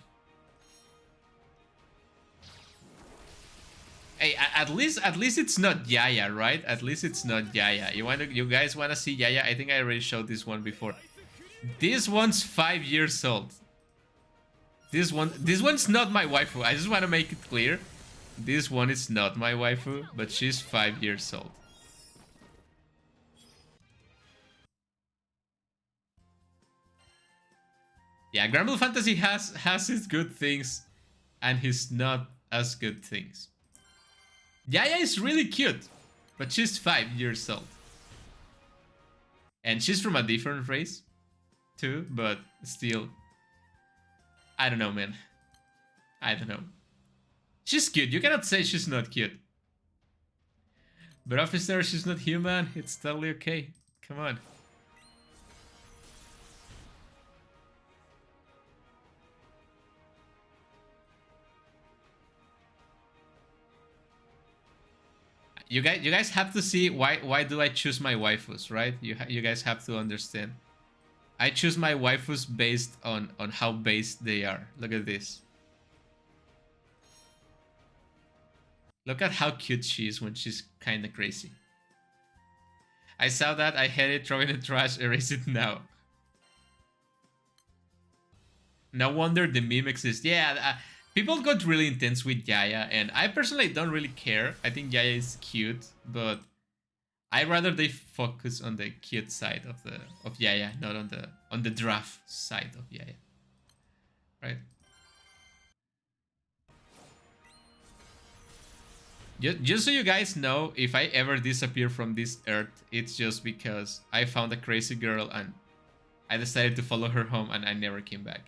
Hey, at least it's not Yaya, right? At least it's not Yaya. You guys wanna see Yaya? I think I already showed this one before. This one's 5 years old. This one's not my waifu. I just wanna make it clear. This one is not my waifu, but she's 5 years old. Yeah, Granblue Fantasy has its good things and his not as good things. Yaya is really cute, but she's 5 years old. And she's from a different race, too, but still. I don't know, man. I don't know. She's cute. You cannot say she's not cute. But officer, she's not human. It's totally okay. Come on. You guys have to see why do I choose my waifus, right? You guys have to understand. I choose my waifus based on how based they are. Look at this. Look at how cute she is when she's kind of crazy. I saw that, I hate it, throw it in the trash, erase it now. No wonder the meme exists. Yeah, people got really intense with Yaya, and I personally don't really care. I think Yaya is cute, but I'd rather they focus on the cute side of Yaya, not on the draft side of Yaya. Right? Just so you guys know, if I ever disappear from this earth, it's just because I found a crazy girl and I decided to follow her home and I never came back.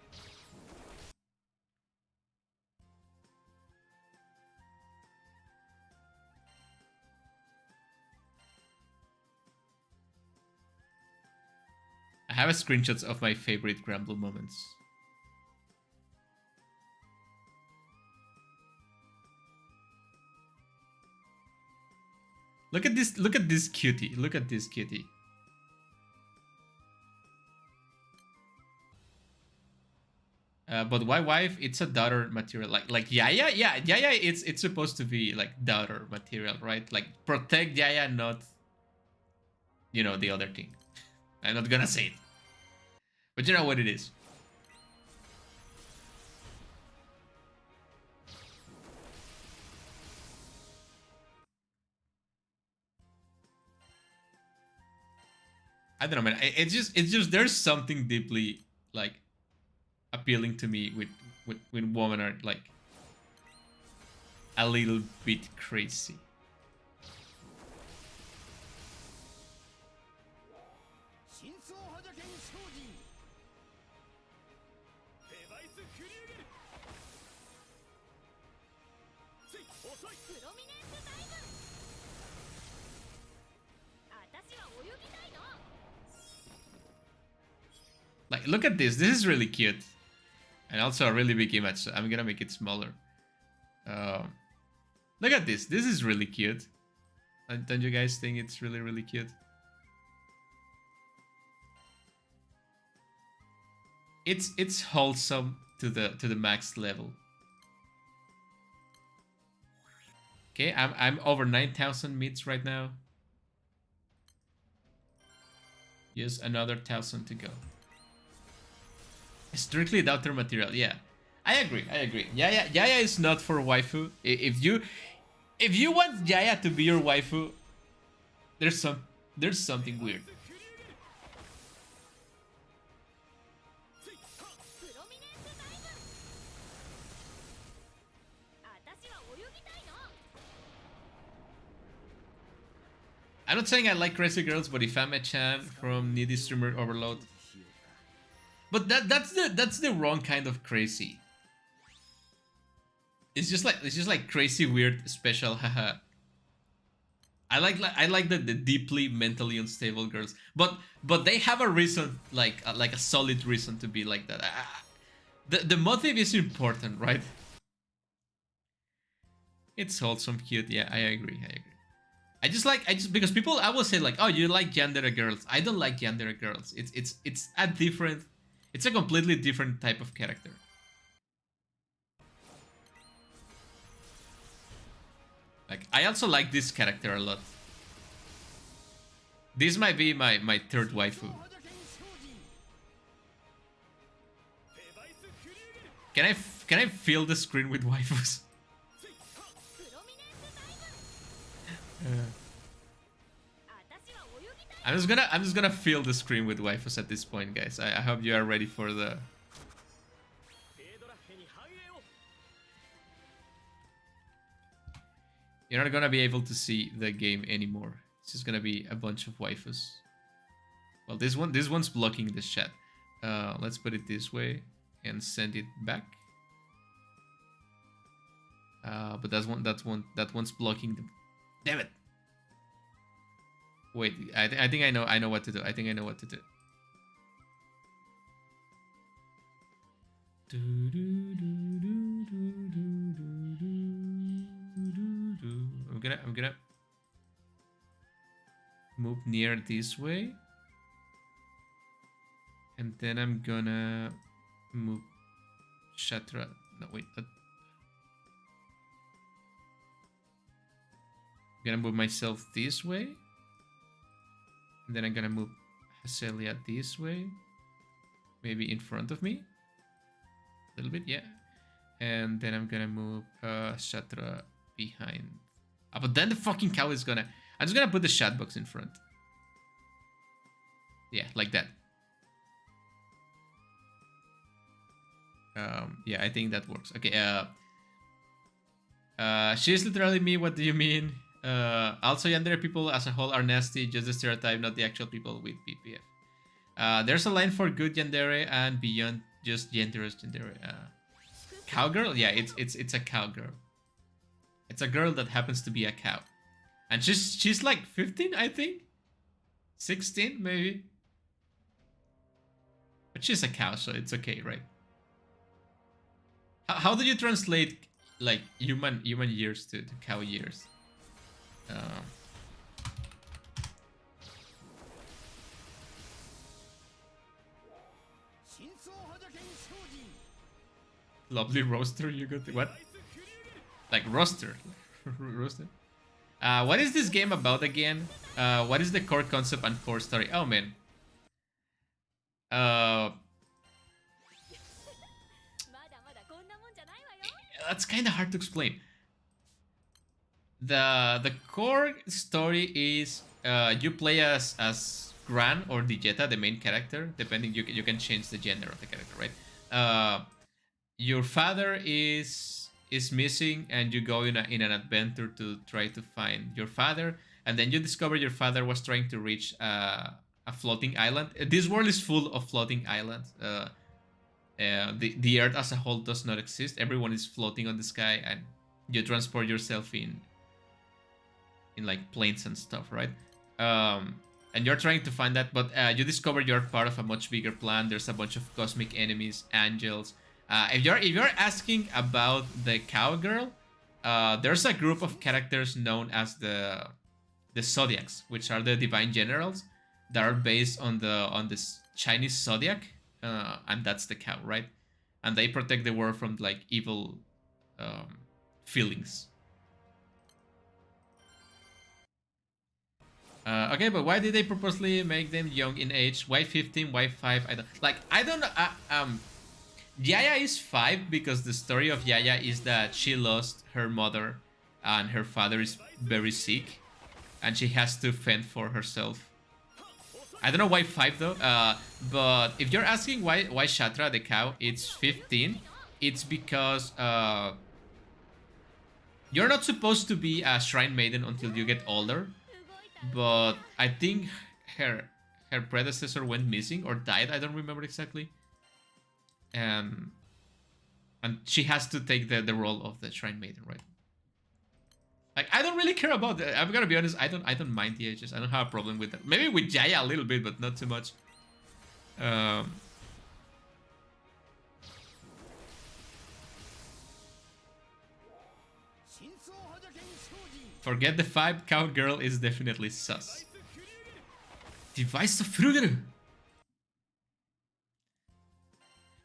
I have screenshots of my favorite Granblue moments. Look at this cutie. Look at this cutie. But why wife? It's a daughter material. Like Yaya? Yeah, Yaya it's supposed to be like daughter material, right? Like protect Yaya, not the other thing. I'm not gonna say it. But you know what it is. I don't know, man. It's just there's something deeply like appealing to me when women are like a little bit crazy. Like, look at this. This is really cute. And also a really big image, so I'm gonna make it smaller. Look at this. This is really cute. Don't you guys think it's really, really cute? It's wholesome to the max level. Okay, I'm over 9,000 meets right now. Just another 1,000 to go. Strictly daughter material, yeah. I agree. Yaya is not for waifu. If you want Yaya to be your waifu, there's something weird. I'm not saying I like crazy girls, but if I'm a Chan from Needy Streamer Overload, but that's the wrong kind of crazy. It's just like crazy, weird, special, haha. I like the deeply mentally unstable girls, but they have a reason, like a solid reason to be like that. The motive is important, right? It's wholesome, cute. Yeah, I agree. I just because people I will say like, oh, you like yandere girls. I don't like yandere girls. It's a completely different type of character. Like, I also like this character a lot. This might be my third waifu. Can I fill the screen with waifus? I'm just gonna fill the screen with waifus at this point, guys. I hope you are ready for the You're not gonna be able to see the game anymore. It's just gonna be a bunch of waifus. Well, this one's blocking the chat. Let's put it this way and send it back. But that one's blocking the. Damn it! Wait, I think I know what to do. I think I know what to do. I'm gonna move near this way, and then I'm gonna move Shatra. No, wait. I'm gonna move myself this way, and then I'm gonna move Hacelia this way, maybe in front of me, a little bit, yeah. And then I'm gonna move Shatra behind. But then the fucking cow is gonna. I'm just gonna put the chat box in front. Yeah, like that. Yeah, I think that works. Okay. She's literally me. What do you mean? Also, yandere people as a whole are nasty. Just the stereotype, not the actual people with PPF. There's a line for good yandere and beyond just genderous yandere. Cowgirl? Yeah, it's a cowgirl. It's a girl that happens to be a cow. And she's like 15, I think? 16, maybe? But she's a cow, so it's okay, right? How do you translate, like, human years to cow years? Lovely roaster, you got what? Like roaster. Roaster. What is this game about again? What is the core concept and core story? Oh man. That's kind of hard to explain. The core story is you play as Gran or Digeta, the main character, depending. You can change the gender of the character, right? Your father is missing, and you go in an adventure to try to find your father, and then you discover your father was trying to reach a floating island. This world is full of floating islands. The Earth as a whole does not exist. Everyone is floating on the sky, and you transport yourself in like planes and stuff, right? And you're trying to find that, but you discover you're part of a much bigger plan. There's a bunch of cosmic enemies, angels. If you're asking about the cowgirl, there's a group of characters known as the Zodiacs, which are the divine generals that are based on this Chinese zodiac, and that's the cow, right? And they protect the world from like evil feelings. Okay, but why did they purposely make them young in age? Why 15? Why 5? I don't know. Yaya is 5 because the story of Yaya is that she lost her mother and her father is very sick and she has to fend for herself. I don't know why 5 though, but if you're asking why Shatra the cow, it's 15. It's because you're not supposed to be a shrine maiden until you get older, but I think her predecessor went missing or died, I don't remember exactly. And she has to take the role of the shrine maiden, right? Like, I don't really care about that. I'm gonna be honest, I don't mind the ages. I don't have a problem with that. Maybe with Jaya a little bit, but not too much. Forget the 5, cowgirl is definitely sus. Device of Frugeru.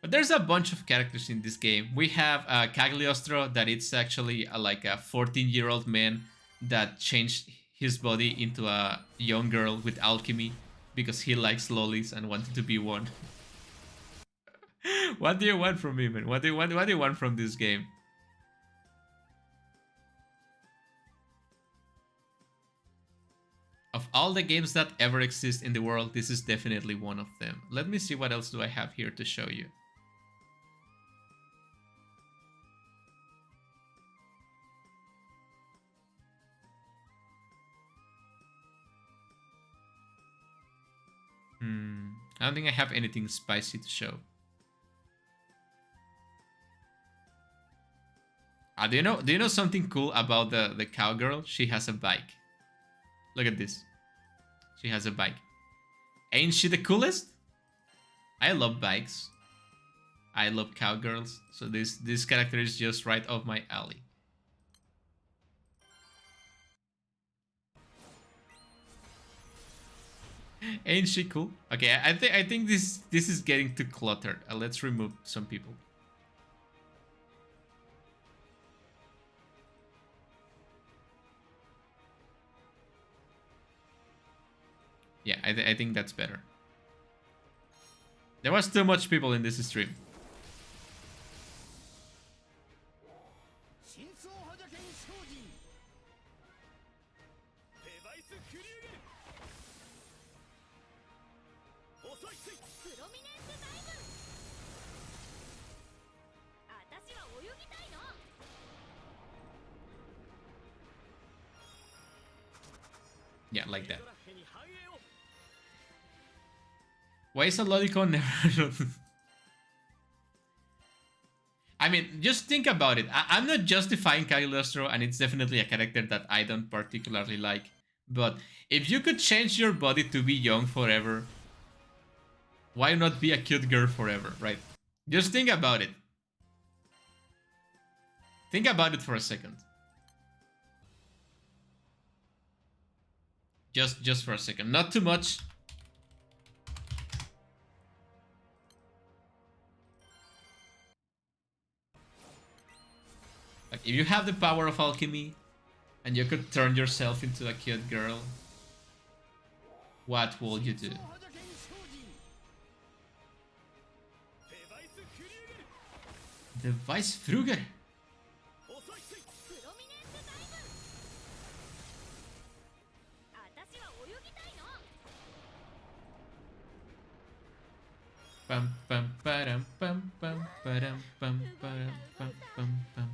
But there's a bunch of characters in this game. We have Cagliostro, that it's actually like a 14-year-old man that changed his body into a young girl with alchemy because he likes lollies and wanted to be one. What do you want from me, man? What do you want from this game? Of all the games that ever exist in the world, this is definitely one of them. Let me see what else do I have here to show you. I don't think I have anything spicy to show. Do you know something cool about the cowgirl? She has a bike. Look at this. She has a bike. Ain't she the coolest? I love bikes. I love cowgirls. So this character is just right off my alley. Ain't she cool? Okay, I think this is getting too cluttered. Let's remove some people. Yeah, I think that's better. There was too much people in this stream. Yeah, like that. Why is a lolicon never... I mean, just think about it. I'm not justifying Cagliostro, and it's definitely a character that I don't particularly like. But if you could change your body to be young forever, why not be a cute girl forever, right? Just think about it. Think about it for a second. Just for a second. Not too much. Like, if you have the power of alchemy, and you could turn yourself into a cute girl, what will you do? The Vice Fruger. Pam pam param pam pam param pam param pam pam pam.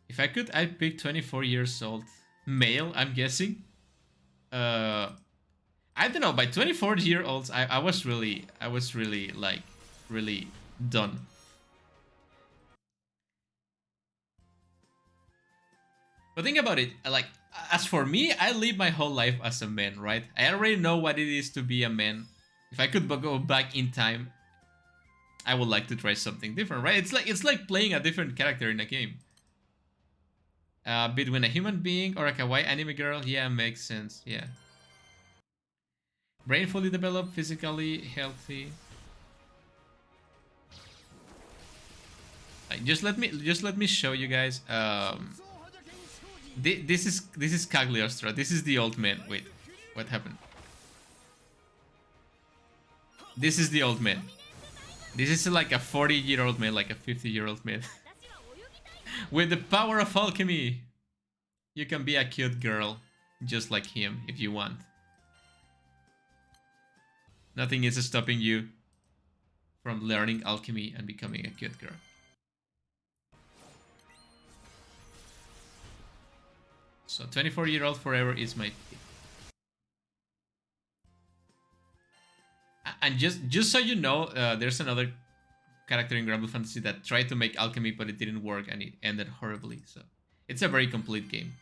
If I could, I'd pick 24 years old male. I'm guessing. I don't know. By 24-year-olds, I was really like really done. But think about it. Like, as for me, I live my whole life as a man, right? I already know what it is to be a man. If I could go back in time, I would like to try something different, right? It's like playing a different character in a game. Between a human being or a kawaii anime girl, yeah, makes sense. Yeah. Brain fully developed, physically healthy. Just let me show you guys. This is Cagliostro. This is the old man. Wait, what happened? This is the old man. This is like a 40-year-old man, like a 50-year-old man. With the power of alchemy, you can be a cute girl, just like him, if you want. Nothing is stopping you from learning alchemy and becoming a cute girl. So 24-year-old forever is my pick. And just so you know, there's another character in Granblue Fantasy that tried to make alchemy, but it didn't work and it ended horribly. So it's a very complete game.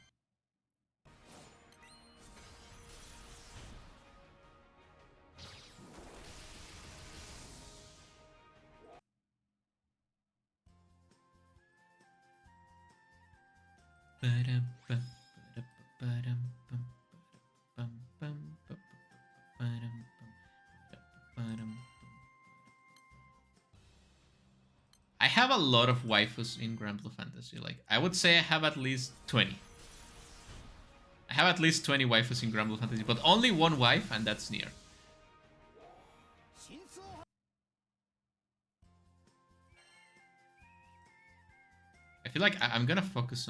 I have a lot of waifus in Granblue Fantasy. Like, I would say I have at least 20. I have at least 20 waifus in Granblue Fantasy, but only one wife, and that's Nier. I feel like I'm gonna focus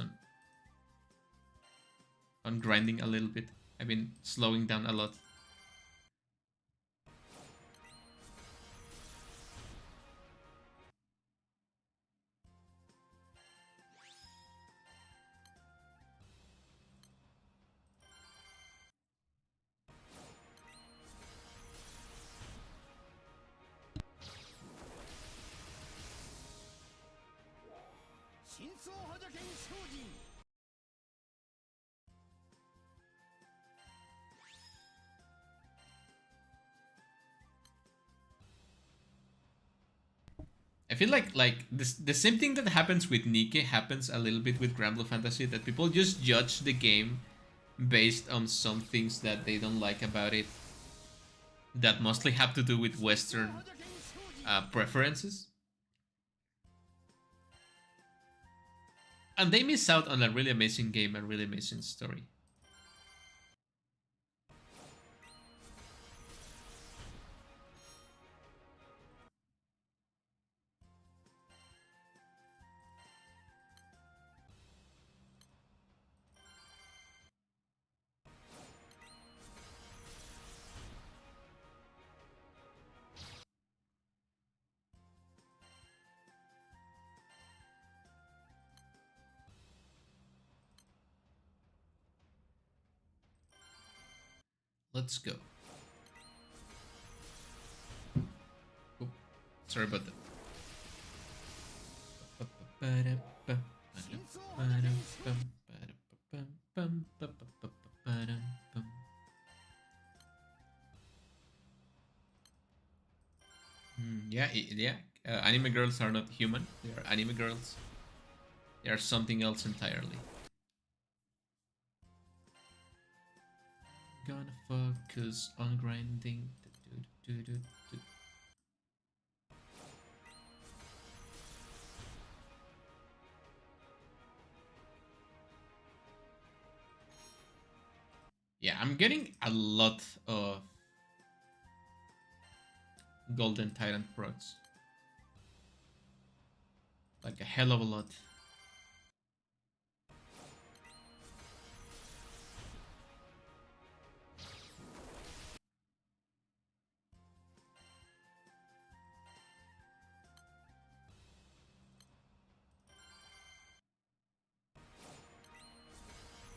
on grinding a little bit. I've been slowing down a lot. I feel like this the same thing that happens with Nikke happens a little bit with Granblue Fantasy, that people just judge the game based on some things that they don't like about it that mostly have to do with Western preferences. And they miss out on a really amazing game and really amazing story. Let's go. Oh, sorry about that. Yeah, yeah. Anime girls are not human. They are anime girls. They are something else entirely. Gonna focus on grinding. Yeah, I'm getting a lot of Golden Tyrant procs. Like a hell of a lot.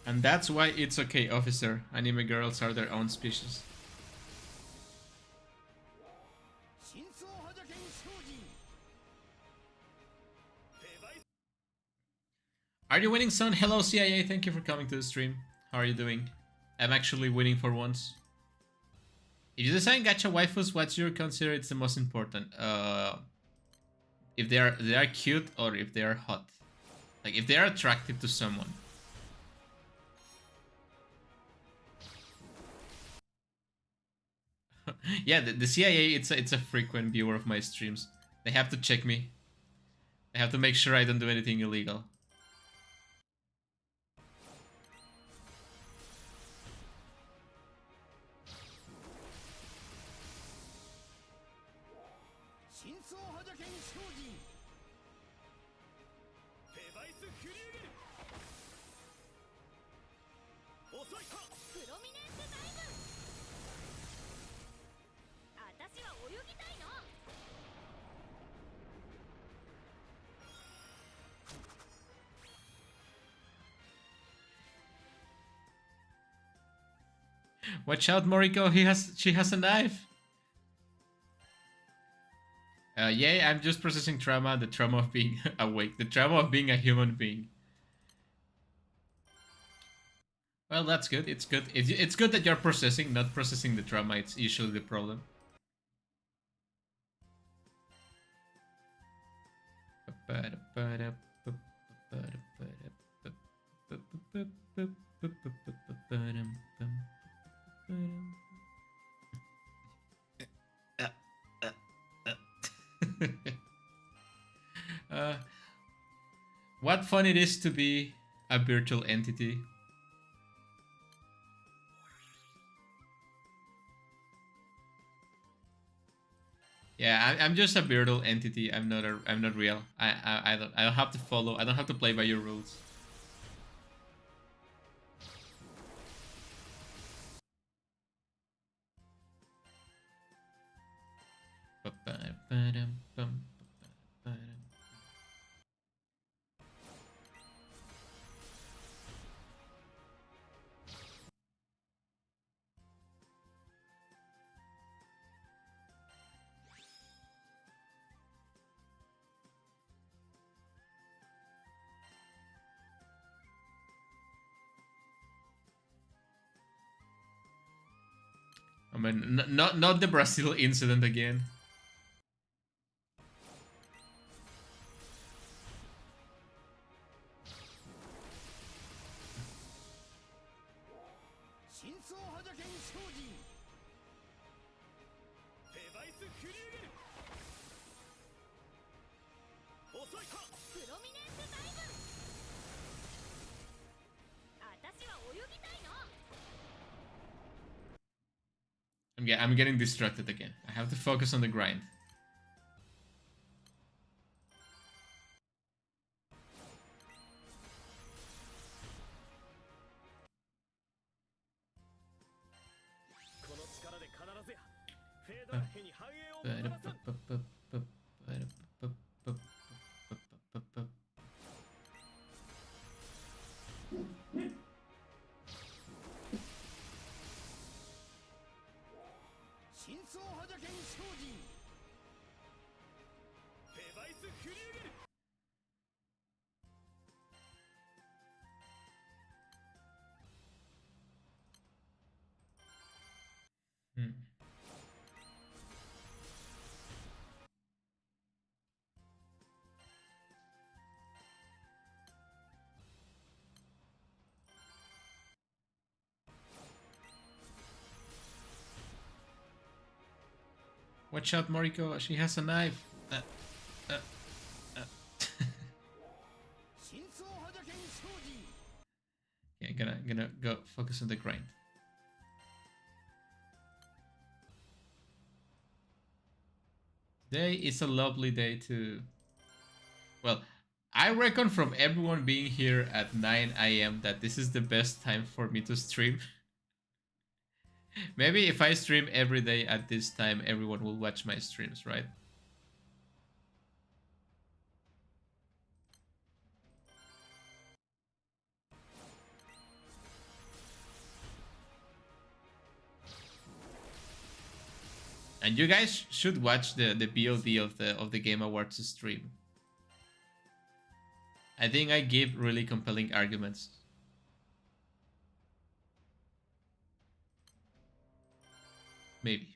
And that's why it's okay, officer. Anime girls are their own species. Are you winning, son? Hello, CIA. Thank you for coming to the stream. How are you doing? I'm actually winning for once. If you design gacha waifus, what's your consider it's the most important? If they are cute or if they are hot. Like if they are attractive to someone. Yeah, the CIA it's a frequent viewer of my streams. They have to check me. They have to make sure I don't do anything illegal. Watch out, Moriko. She has a knife. Yeah, I'm just processing trauma. The trauma of being awake. The trauma of being a human being. Well, that's good. It's good. It's good that you're processing, not processing the trauma. It's usually the problem. uh, what fun it is to be a virtual entity. Yeah, I'm just a virtual entity. I'm not real. I don't have to follow. I don't have to play by your rules. I mean, not the Brazil incident again. I'm getting distracted again. I have to focus on the grind. Hmm. Watch out, Moriko. She has a knife. Uh. Yeah, gonna go focus on the grind. Today is a lovely day to... Well, I reckon from everyone being here at 9 a.m. that this is the best time for me to stream. Maybe if I stream every day at this time, everyone will watch my streams, right? And you guys should watch the BOD of the Game Awards stream. I think I give really compelling arguments. Maybe.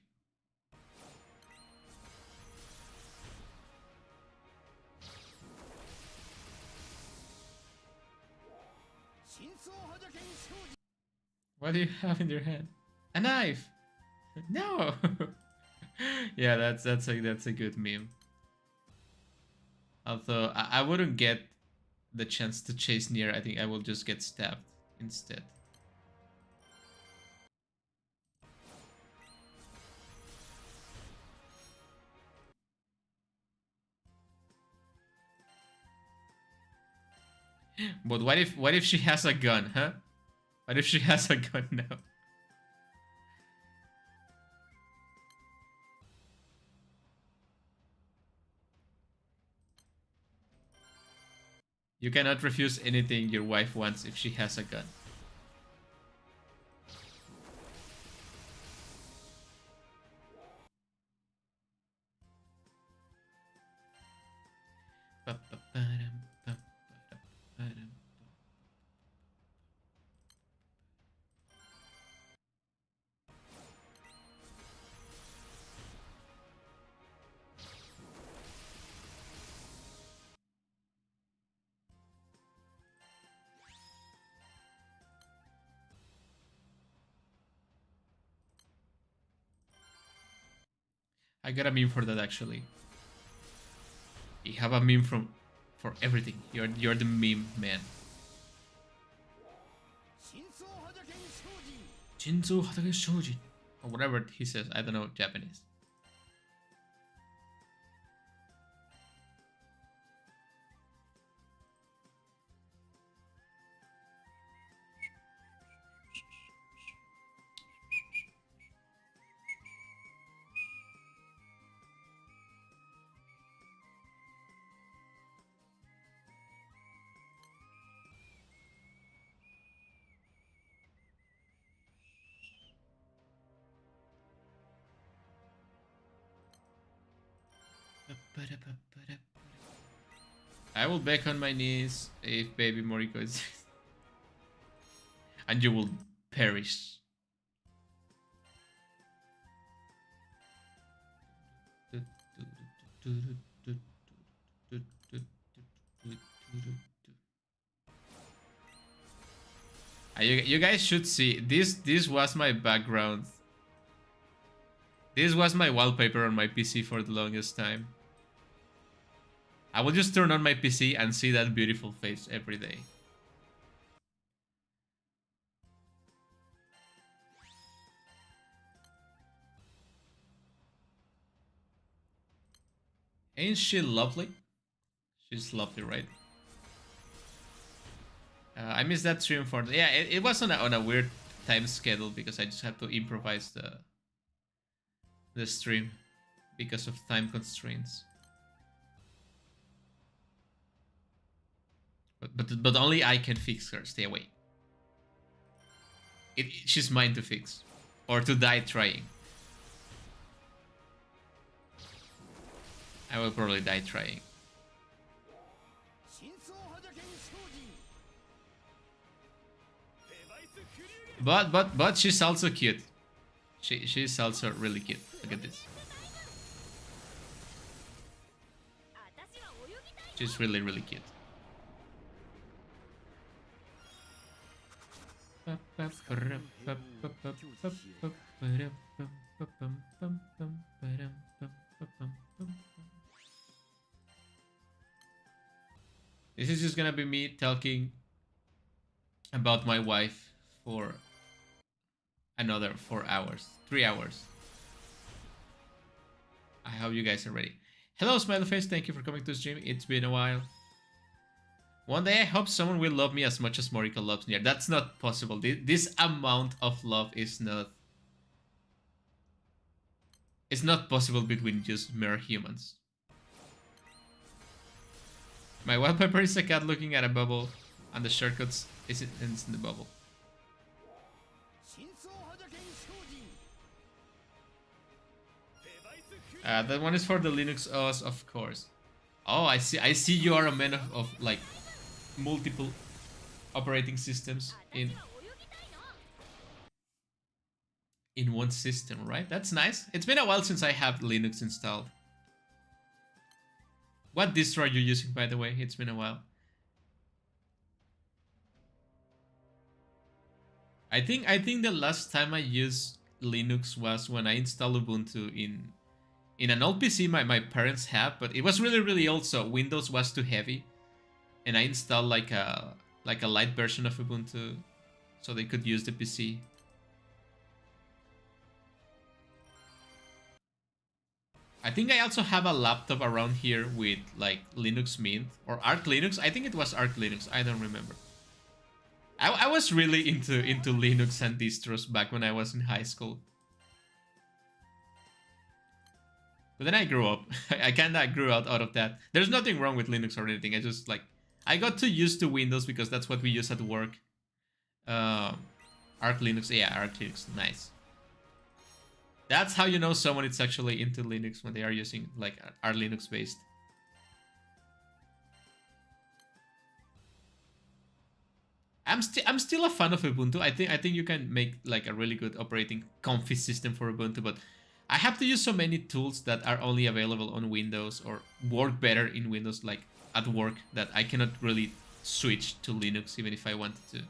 What do you have in your hand? A knife. No. Yeah, that's a good meme. Although I wouldn't get the chance to chase near, I think I will just get stabbed instead. But what if she has a gun, huh? What if she has a gun now? You cannot refuse anything your wife wants if she has a gun. I got a meme for that actually. You have a meme for everything. You're the meme man. Shinzo Hatake Shojin. Or whatever he says. I don't know Japanese. I will beg on my knees if baby Moriko is... and you will perish. You guys should see this. This was my background. This was my wallpaper on my PC for the longest time. I will just turn on my PC and see that beautiful face every day. Ain't she lovely? She's lovely, right? I missed that stream for yeah. It was on a weird time schedule because I just had to improvise the stream because of time constraints. But only I can fix her. Stay away. She's mine to fix, or to die trying. I will probably die trying. But she's also cute. She's also really cute. Look at this. She's really, really cute. This is just gonna be me talking about my wife for another 4 hours, 3 hours. I hope you guys are ready. Hello, Smiley Face. Thank you for coming to stream. It's been a while. One day I hope someone will love me as much as Morika loves me. That's not possible. This amount of love is not... It's not possible between just mere humans. My wallpaper is a cat looking at a bubble, and the shortcuts is in the bubble. That one is for the Linux OS, of course. Oh, I see. I see you are a man of like multiple operating systems in one system, right? That's nice. It's been a while since I have Linux installed. What distro are you using, by the way? It's been a while. I think the last time I used Linux was when I installed Ubuntu in an old PC my parents had, but it was really, really old, so Windows was too heavy. And I installed like a light version of Ubuntu so they could use the PC. I think I also have a laptop around here with like Linux Mint or Arch Linux. I think it was Arch Linux. I don't remember. I was really into Linux and distros back when I was in high school. But then I grew up. I kinda grew out of that. There's nothing wrong with Linux or anything. I just like... I got too used to Windows because that's what we use at work. Arch Linux. Yeah, Arch Linux. Nice. That's how you know someone is actually into Linux when they are using like Arch Linux based. I'm still a fan of Ubuntu. I think you can make like a really good operating comfy system for Ubuntu, but I have to use so many tools that are only available on Windows or work better in Windows like at work that I cannot really switch to Linux even if I wanted to.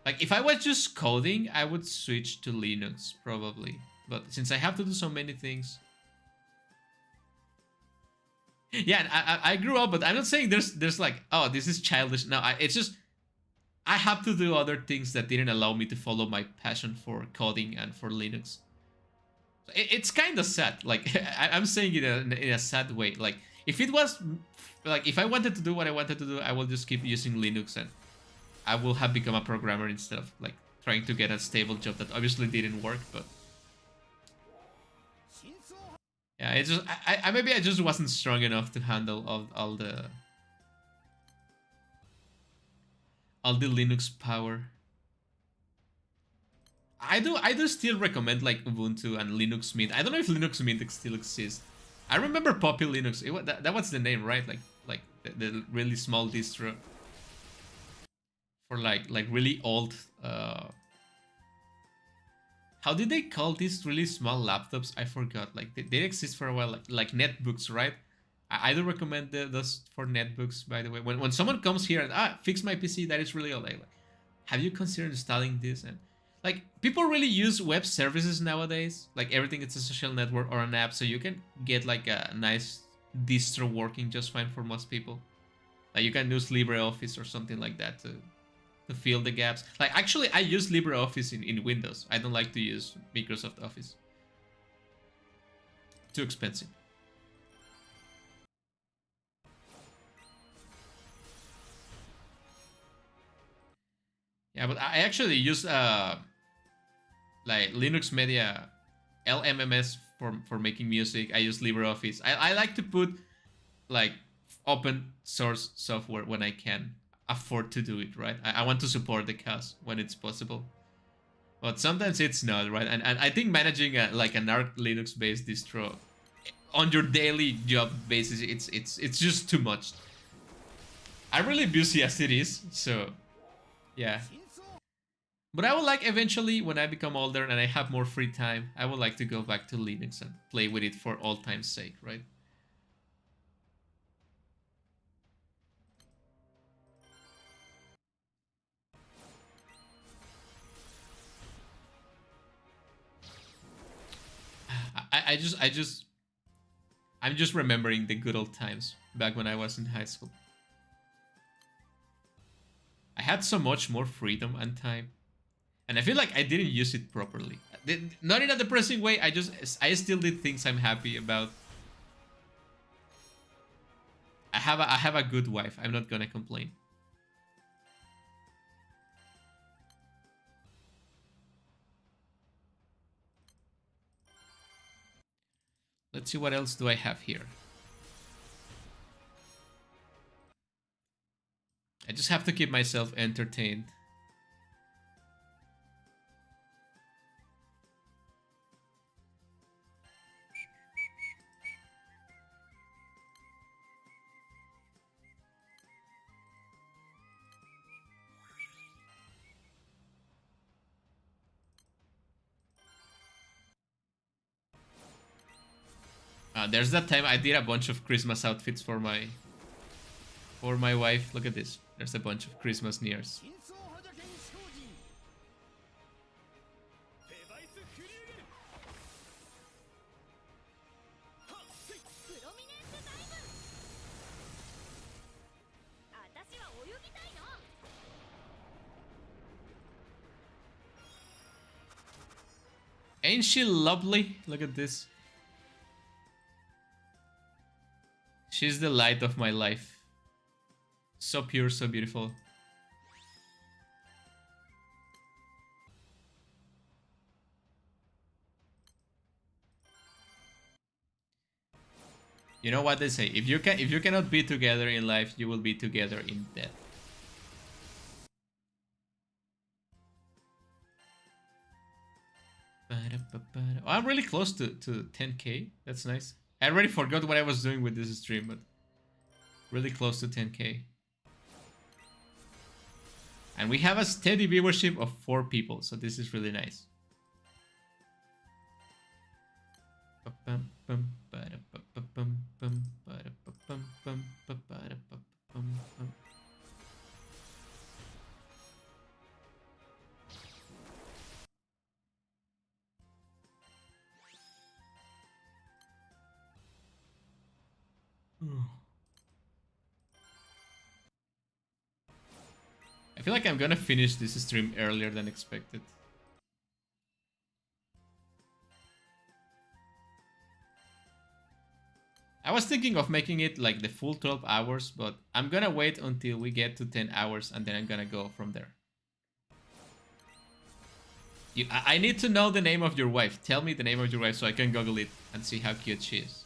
Like if I was just coding, I would switch to Linux probably. But since I have to do so many things... Yeah, I grew up, but I'm not saying there's like, oh, this is childish. No, it's just... I have to do other things that didn't allow me to follow my passion for coding and for Linux. It's kind of sad. Like, I'm saying it in a sad way. Like, if it was... Like, if I wanted to do what I wanted to do, I will just keep using Linux and I will have become a programmer instead of, like, trying to get a stable job that obviously didn't work, but... Yeah, it's just... maybe I just wasn't strong enough to handle all the Linux power. I do still recommend like Ubuntu and Linux Mint. I don't know if Linux Mint still exists. I remember Poppy Linux. That was the name, right? Like the really small distro for like really old how did they call these really small laptops? I forgot. Like they exist for a while, like netbooks, right? I do recommend those for netbooks. By the way, when someone comes here and fix my PC, that is really all. Like, have you considered installing this? And like people really use web services nowadays. Like everything is a social network or an app, so you can get like a nice distro working just fine for most people. Like you can use LibreOffice or something like that to fill the gaps. Like actually, I use LibreOffice in Windows. I don't like to use Microsoft Office. Too expensive. Yeah, but I actually use like Linux Media LMMS for making music. I use LibreOffice. I like to put like open source software when I can afford to do it, right? I want to support the cause when it's possible. But sometimes it's not, right? And I think managing like an Arch Linux based distro on your daily job basis, it's just too much. I'm really busy as it is, so yeah. But I would like eventually, when I become older and I have more free time, I would like to go back to Linux and play with it for all time's sake, right? I'm just remembering the good old times back when I was in high school. I had so much more freedom and time, and I feel like I didn't use it properly. Not in a depressing way. I still did things I'm happy about. I have a good wife. I'm not gonna complain. Let's see what else do I have here. I just have to keep myself entertained. There's that time I did a bunch of Christmas outfits for my wife. Look at this. There's a bunch of Christmas nears. Ain't she lovely? Look at this. She's the light of my life. So pure, so beautiful. You know what they say? If you cannot be together in life, you will be together in death. Oh, I'm really close to 10k. That's nice. I already forgot what I was doing with this stream, but really close to 10k. And we have a steady viewership of 4 people, so this is really nice. I feel like I'm gonna finish this stream earlier than expected. I was thinking of making it like the full 12 hours, but I'm gonna wait until we get to 10 hours and then I'm gonna go from there. I need to know the name of your wife. Tell me the name of your wife so I can Google it and see how cute she is.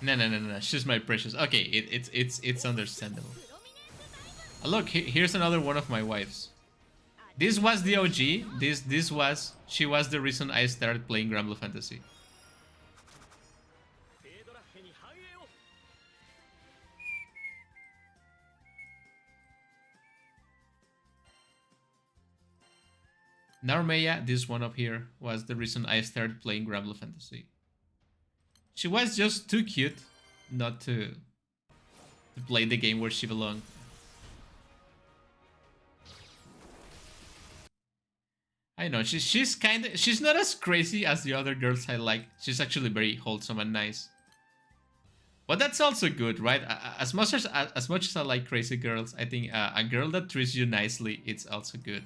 No, no, no, no, no. She's my precious. Okay, it's understandable. Look, here's another one of my wives. This was the OG. She was the reason I started playing Granblue Fantasy. Narmeya, this one up here, was the reason I started playing Granblue Fantasy. She was just too cute not to play the game where she belonged. I know, she's not as crazy as the other girls I like. She's actually very wholesome and nice. But that's also good, right? As much as I like crazy girls, I think a girl that treats you nicely, it's also good.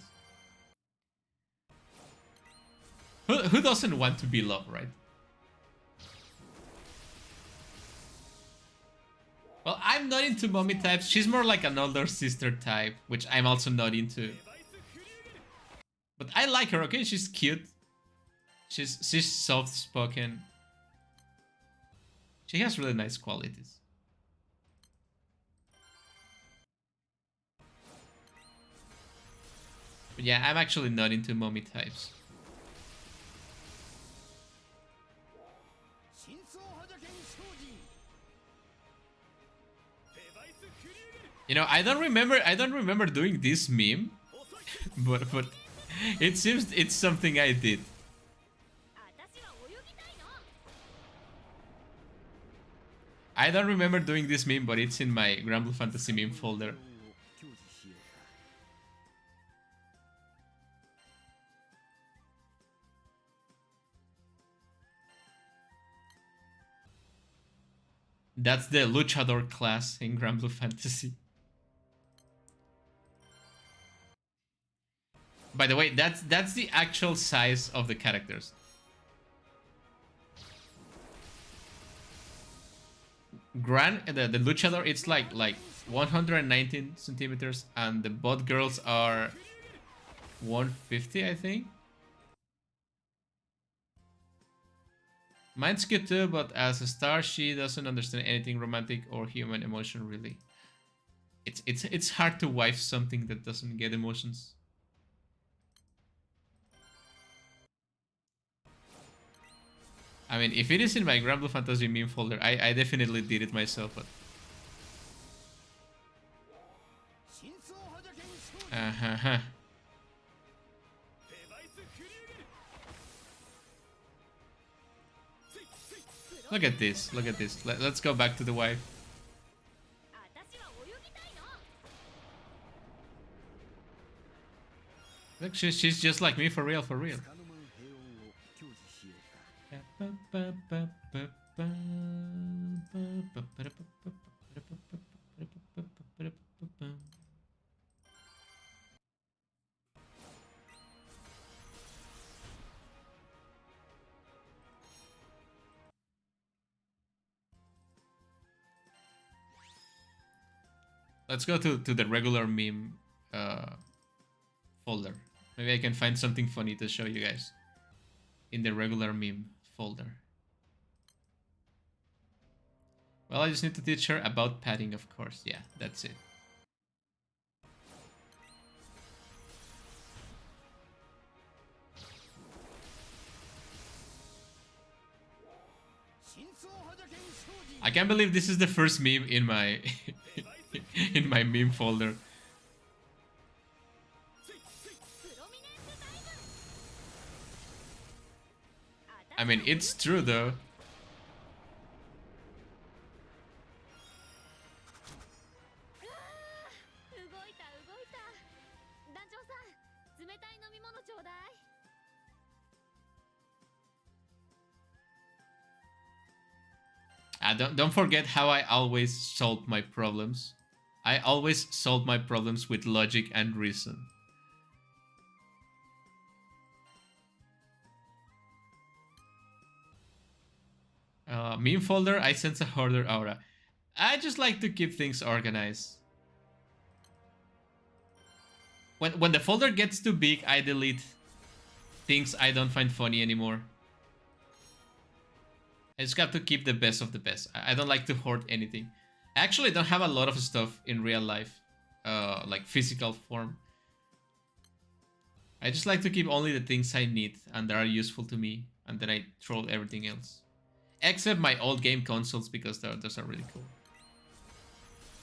Who doesn't want to be loved, right? Well, I'm not into mommy types. She's more like an older sister type, which I'm also not into. But I like her, okay? She's cute. She's soft-spoken. She has really nice qualities. But yeah, I'm actually not into mommy types. You know, I don't remember doing this meme, but it seems it's something I did. I don't remember doing this meme, but it's in my Granblue Fantasy meme folder. That's the luchador class in Granblue Fantasy. By the way, that's the actual size of the characters. The luchador, it's like 119 centimeters, and the bot girls are 150, I think. Mine's cute too, but as a star, she doesn't understand anything romantic or human emotion really. It's hard to wife something that doesn't get emotions. I mean, if it is in my Granblue Fantasy meme folder, I definitely did it myself, but... Uh-huh. Look at this, look at this. Let's go back to the wife. Look, she's just like me, for real, for real. Let's go to the regular meme folder. Maybe I can find something funny to show you guys in the regular meme folder. Well, I just need to teach her about padding, of course. Yeah, that's it. I can't believe this is the first meme in my in my meme folder. I mean, it's true though. Don't forget how I always solve my problems. I always solve my problems with logic and reason. Meme folder, I sense a hoarder aura. I just like to keep things organized. When the folder gets too big, I delete things I don't find funny anymore. I just got to keep the best of the best. I don't like to hoard anything. I actually don't have a lot of stuff in real life, like physical form. I just like to keep only the things I need and that are useful to me, and then I throw everything else. Except my old game consoles, because those are really cool.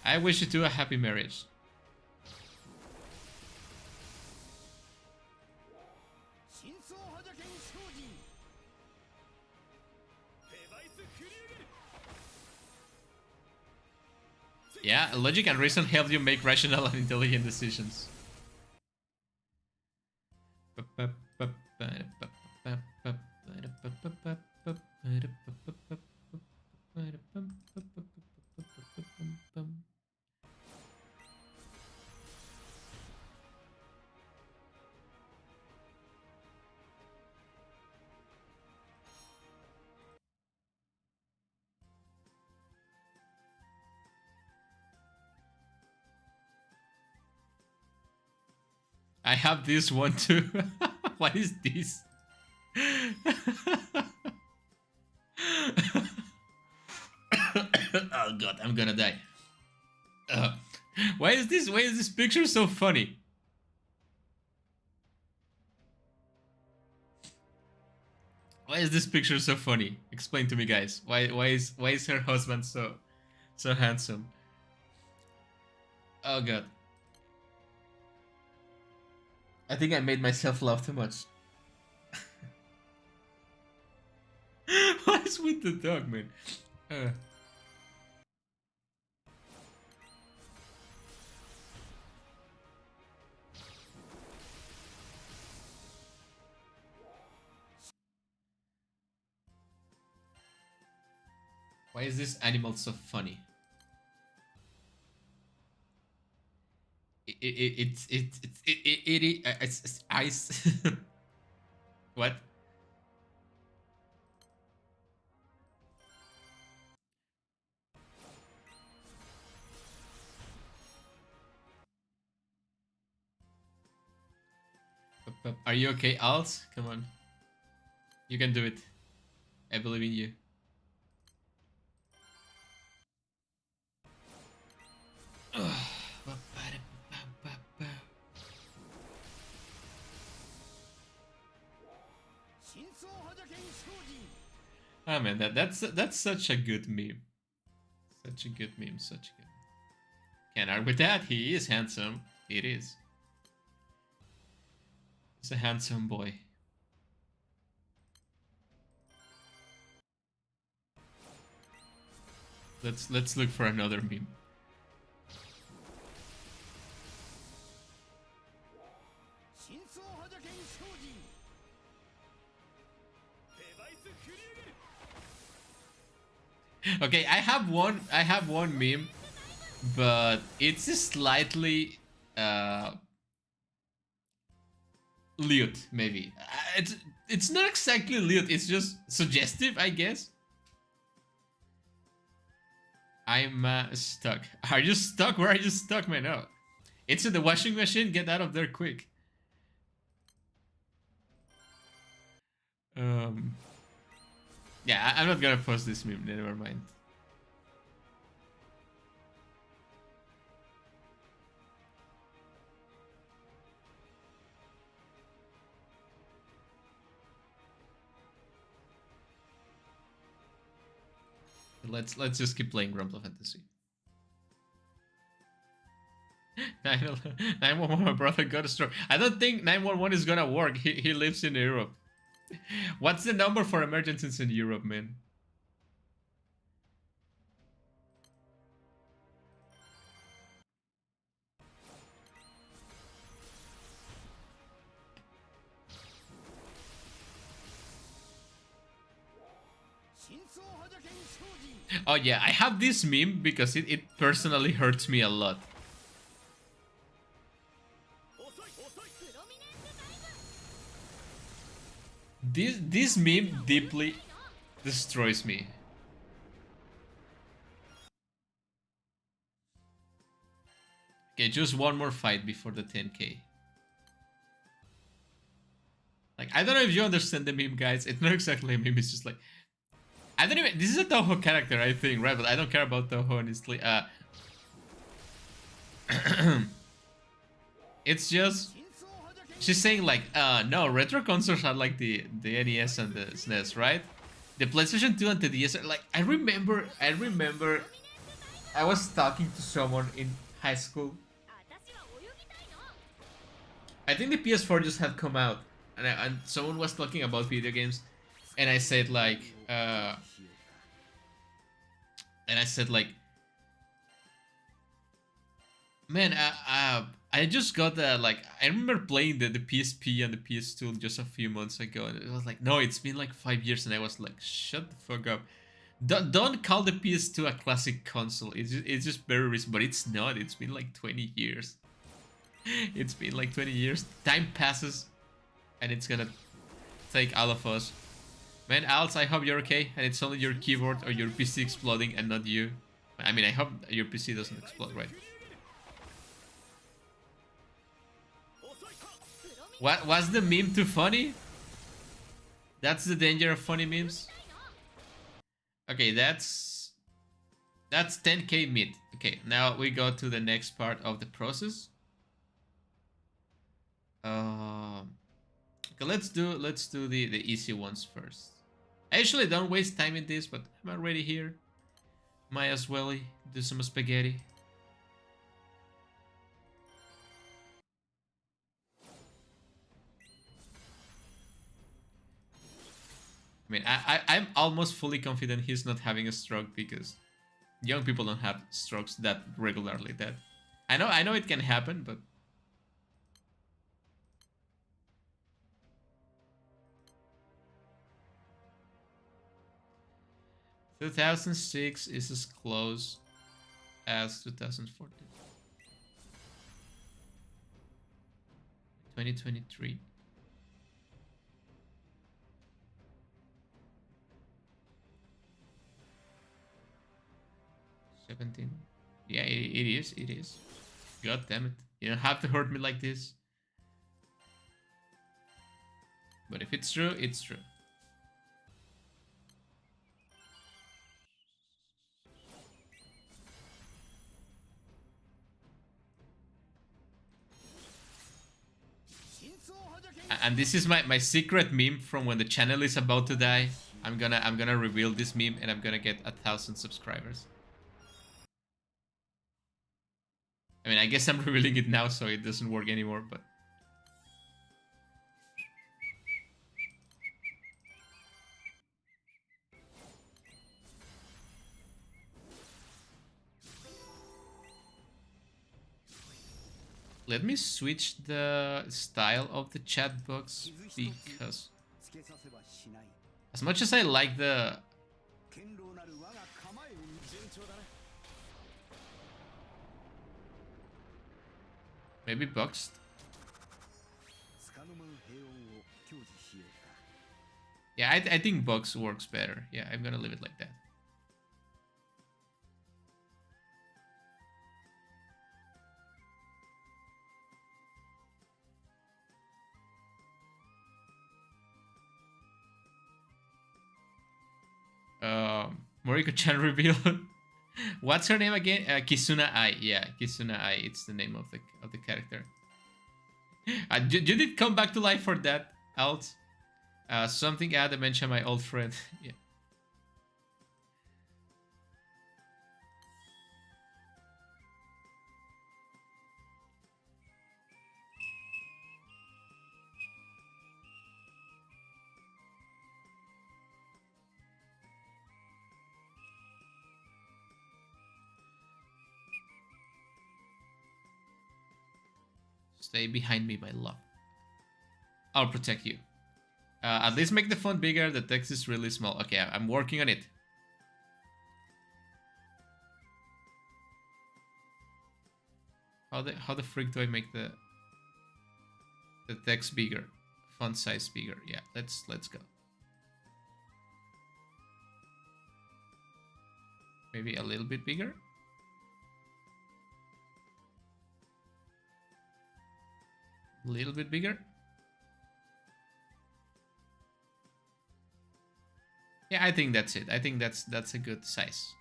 I wish you two a happy marriage. Yeah, logic and reason help you make rational and intelligent decisions. I have this one too. What is this? Oh god, I'm gonna die. Why is this picture so funny? Why is this picture so funny? Explain to me, guys. Why is her husband so handsome? Oh god. I think I made myself laugh too much. What is with the dog, man? Why is this animal so funny? It's ice. What? Are you okay, Alt? Come on. You can do it. I believe in you. Ah man, that's such a good meme. Such a good meme, such a good meme. Can't argue with that, he is handsome. It is. He's a handsome boy. Let's look for another meme. Okay, I have one meme, but it's slightly lewd, maybe. It's not exactly lewd, it's just suggestive, I guess. I'm stuck. Are you stuck? Where are you stuck, man? Oh. It's in the washing machine, get out of there quick. Yeah, I'm not gonna post this meme, never mind. Let's just keep playing Granblue Fantasy. 911, my brother got a stroke. I don't think 911 is gonna work. He lives in Europe. What's the number for emergencies in Europe, man? Oh yeah, I have this meme because it personally hurts me a lot. This meme deeply destroys me. Okay, just one more fight before the 10k. Like, I don't know if you understand the meme, guys. It's not exactly a meme. It's just like, I don't even. This is a Toho character, I think, right? But I don't care about Toho, honestly. It's just she's saying like, no, retro consoles are like the NES and the SNES, right? The PlayStation 2 and the DS are like. I remember. I was talking to someone in high school. I think the PS4 just had come out, and someone was talking about video games, and I said like, man, I just got like I remember playing the PSP and the PS2 just a few months ago, and it was like, no, it's been like 5 years, and I was like, shut the fuck up. Don't call the PS2 a classic console. It's just very recent, but it's not. It's been like 20 years. It's been like 20 years. Time passes, and it's gonna take all of us. Man, Alts, I hope you're okay, and it's only your keyboard or your PC exploding and not you. I mean, I hope your PC doesn't explode, right? What was the meme too funny? That's the danger of funny memes. Okay, that's 10k mid. Okay, now we go to the next part of the process. Okay, let's do the easy ones first. I usually don't waste time in this, but I'm already here. Might as well do some spaghetti. I mean, I'm almost fully confident he's not having a stroke because young people don't have strokes that regularly. That I know it can happen, but 2006 is as close as 2014. 2023. Yeah, it is. It is. God damn it. You don't have to hurt me like this. But if it's true, it's true. And this is my secret meme from when the channel is about to die. I'm gonna reveal this meme and I'm gonna get 1,000 subscribers. I mean, I guess I'm revealing it now, so it doesn't work anymore, but... Let me switch the style of the chat box, because... as much as I like the... maybe boxed? Yeah, I think box works better. Yeah, I'm gonna leave it like that. Moriko-chan reveal. What's her name again? Kisuna Ai. Yeah, Kisuna Ai. It's the name of the character. You did come back to life for that, Alt. Something I mentioned my old friend. Yeah. Stay behind me, my love. I'll protect you. At least make the font bigger. The text is really small. Okay, I'm working on it. How the freak do I make the text bigger? font size bigger. Yeah, let's go. Maybe a little bit bigger. A little bit bigger. Yeah, I think that's it. I think that's a good size.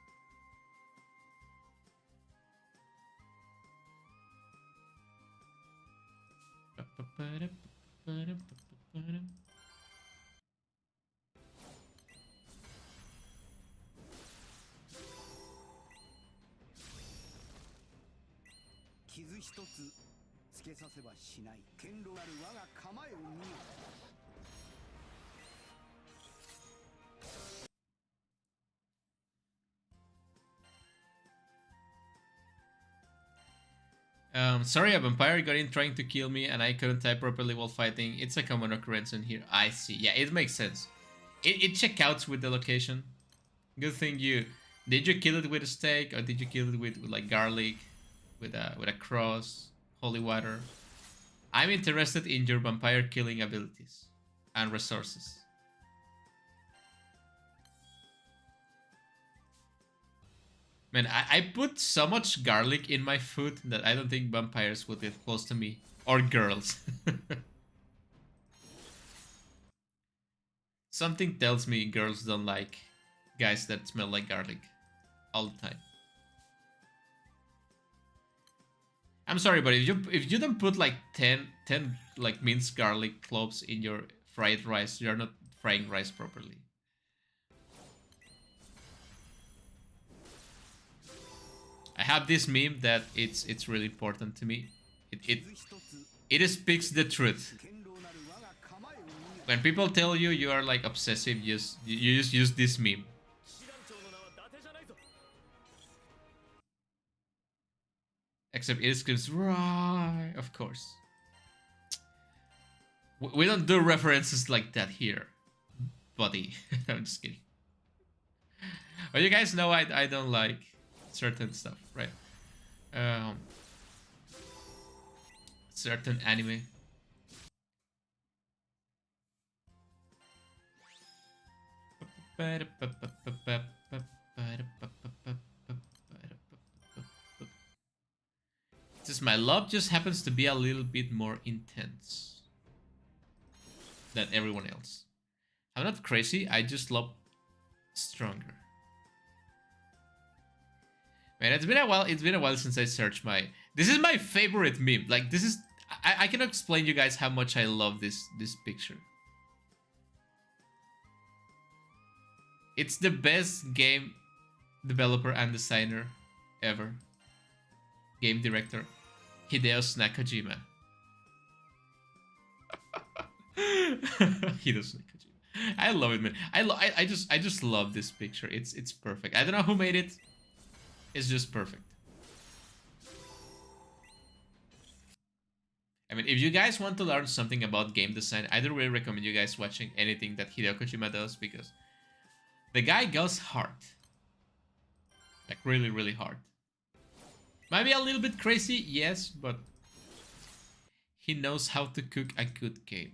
Sorry, a vampire got in trying to kill me and I couldn't type properly while fighting. It's a common occurrence in here. I see. Yeah, it makes sense. It check outs with the location. Good thing you... Did you kill it with a steak or did you kill it with like garlic? With a cross? Holy water? I'm interested in your vampire killing abilities and resources. Man, I put so much garlic in my food that I don't think vampires would get close to me. Or girls. Something tells me girls don't like guys that smell like garlic all the time. I'm sorry, but if you don't put like 10 like minced garlic cloves in your fried rice, you're not frying rice properly. I have this meme that it's really important to me. It speaks the truth. When people tell you you are like obsessive, you just use this meme. Except it screams right, of course. We don't do references like that here, buddy. I'm just kidding. But you guys know I don't like certain stuff, right? Certain anime. Just my love just happens to be a little bit more intense than everyone else. I'm not crazy, I just love stronger. Man, it's been a while since I searched my... This is my favorite meme. Like, this is... I cannot explain you guys how much I love this picture. It's the best game developer and designer ever. Game director. Hideo Nakajima. Hideo Nakajima. I love it, man. I just love this picture. It's perfect. I don't know who made it. It's just perfect. I mean, if you guys want to learn something about game design, I do really recommend you guys watching anything that Hideo Kojima does, because the guy goes hard. Like, really, really hard. Maybe a little bit crazy, yes, but he knows how to cook a good game.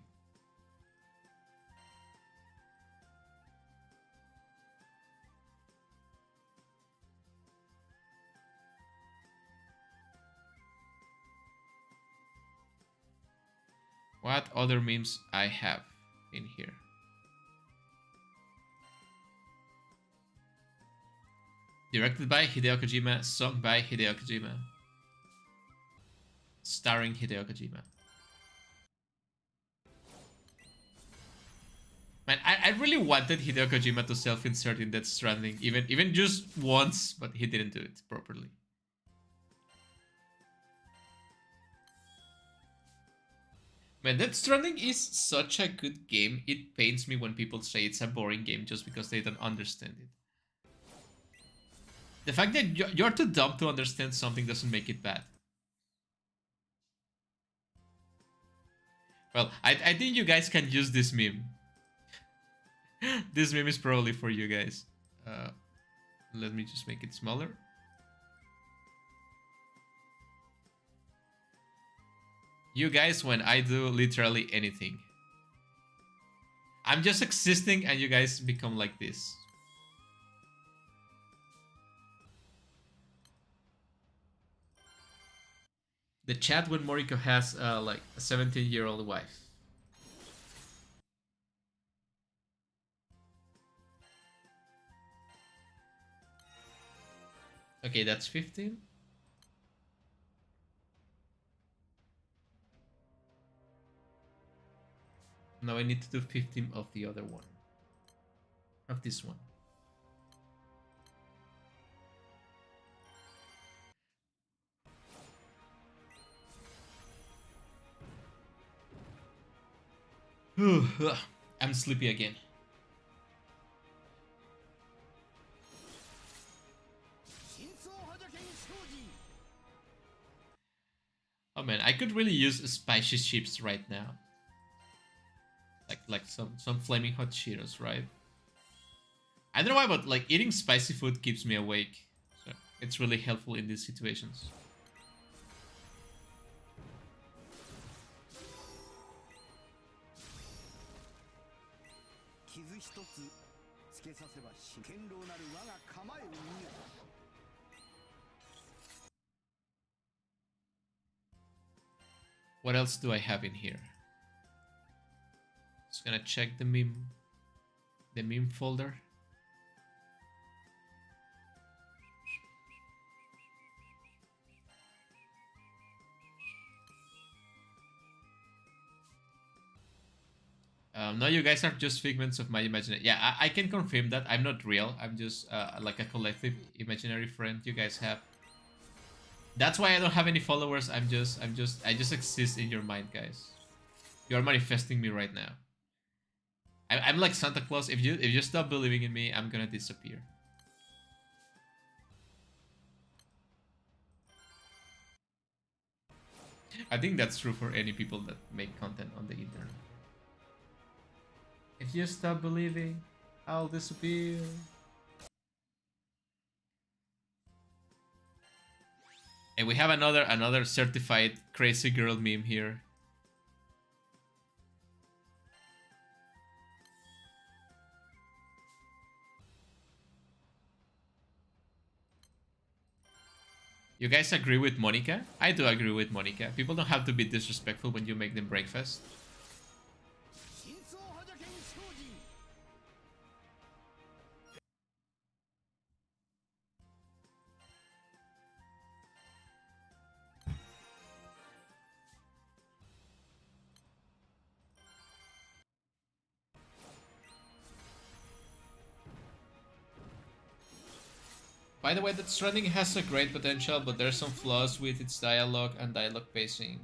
What other memes I have in here? Directed by Hideo Kojima, sung by Hideo Kojima, starring Hideo Kojima. Man, I really wanted Hideo Kojima to self-insert in Death Stranding, even just once, but he didn't do it properly. Man, Death Stranding is such a good game. It pains me when people say it's a boring game just because they don't understand it. The fact that you're too dumb to understand something doesn't make it bad. Well, I think you guys can use this meme. This meme is probably for you guys. Let me just make it smaller. You guys, when I do literally anything, I'm just existing and you guys become like this. The chat when Moriko has like a 17-year-old wife. Okay, that's 15. Now I need to do 15 of the other one. Of this one. I'm sleepy again. Oh man, I could really use spicy chips right now. Like some flaming hot Cheetos, right? I don't know why, but like eating spicy food keeps me awake. So it's really helpful in these situations. What else do I have in here? Just gonna check the meme folder. No, you guys are just figments of my imagination. Yeah, I can confirm that. I'm not real. I'm just like a collective imaginary friend you guys have. That's why I don't have any followers. I just exist in your mind, guys. You are manifesting me right now. I'm like Santa Claus. If you stop believing in me, I'm gonna disappear. I think that's true for any people that make content on the internet. If you stop believing, I'll disappear. And we have another certified crazy girl meme here. You guys agree with Monica? I do agree with Monica. People don't have to be disrespectful when you make them breakfast. By the way, that Stranding has a great potential, but there's some flaws with its dialogue and dialogue pacing.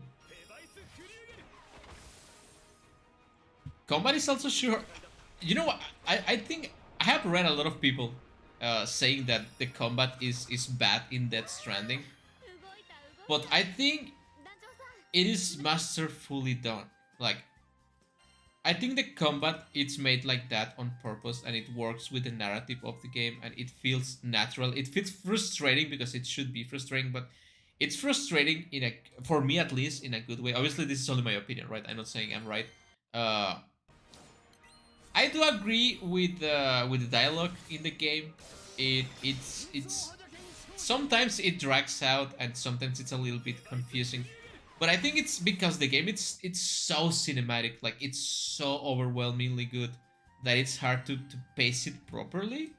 Combat is also sure. You know what? I think I have read a lot of people saying that the combat is bad in Death Stranding, but I think it is masterfully done. Like, I think the combat it's made like that on purpose, and it works with the narrative of the game, and it feels natural. It feels frustrating because it should be frustrating, but it's frustrating in a, for me at least, in a good way. Obviously, this is only my opinion, right? I'm not saying I'm right. Uh, I do agree with the dialogue in the game. It's sometimes it drags out and sometimes it's a little bit confusing. But I think it's because the game it's so cinematic, like it's so overwhelmingly good that it's hard to pace it properly.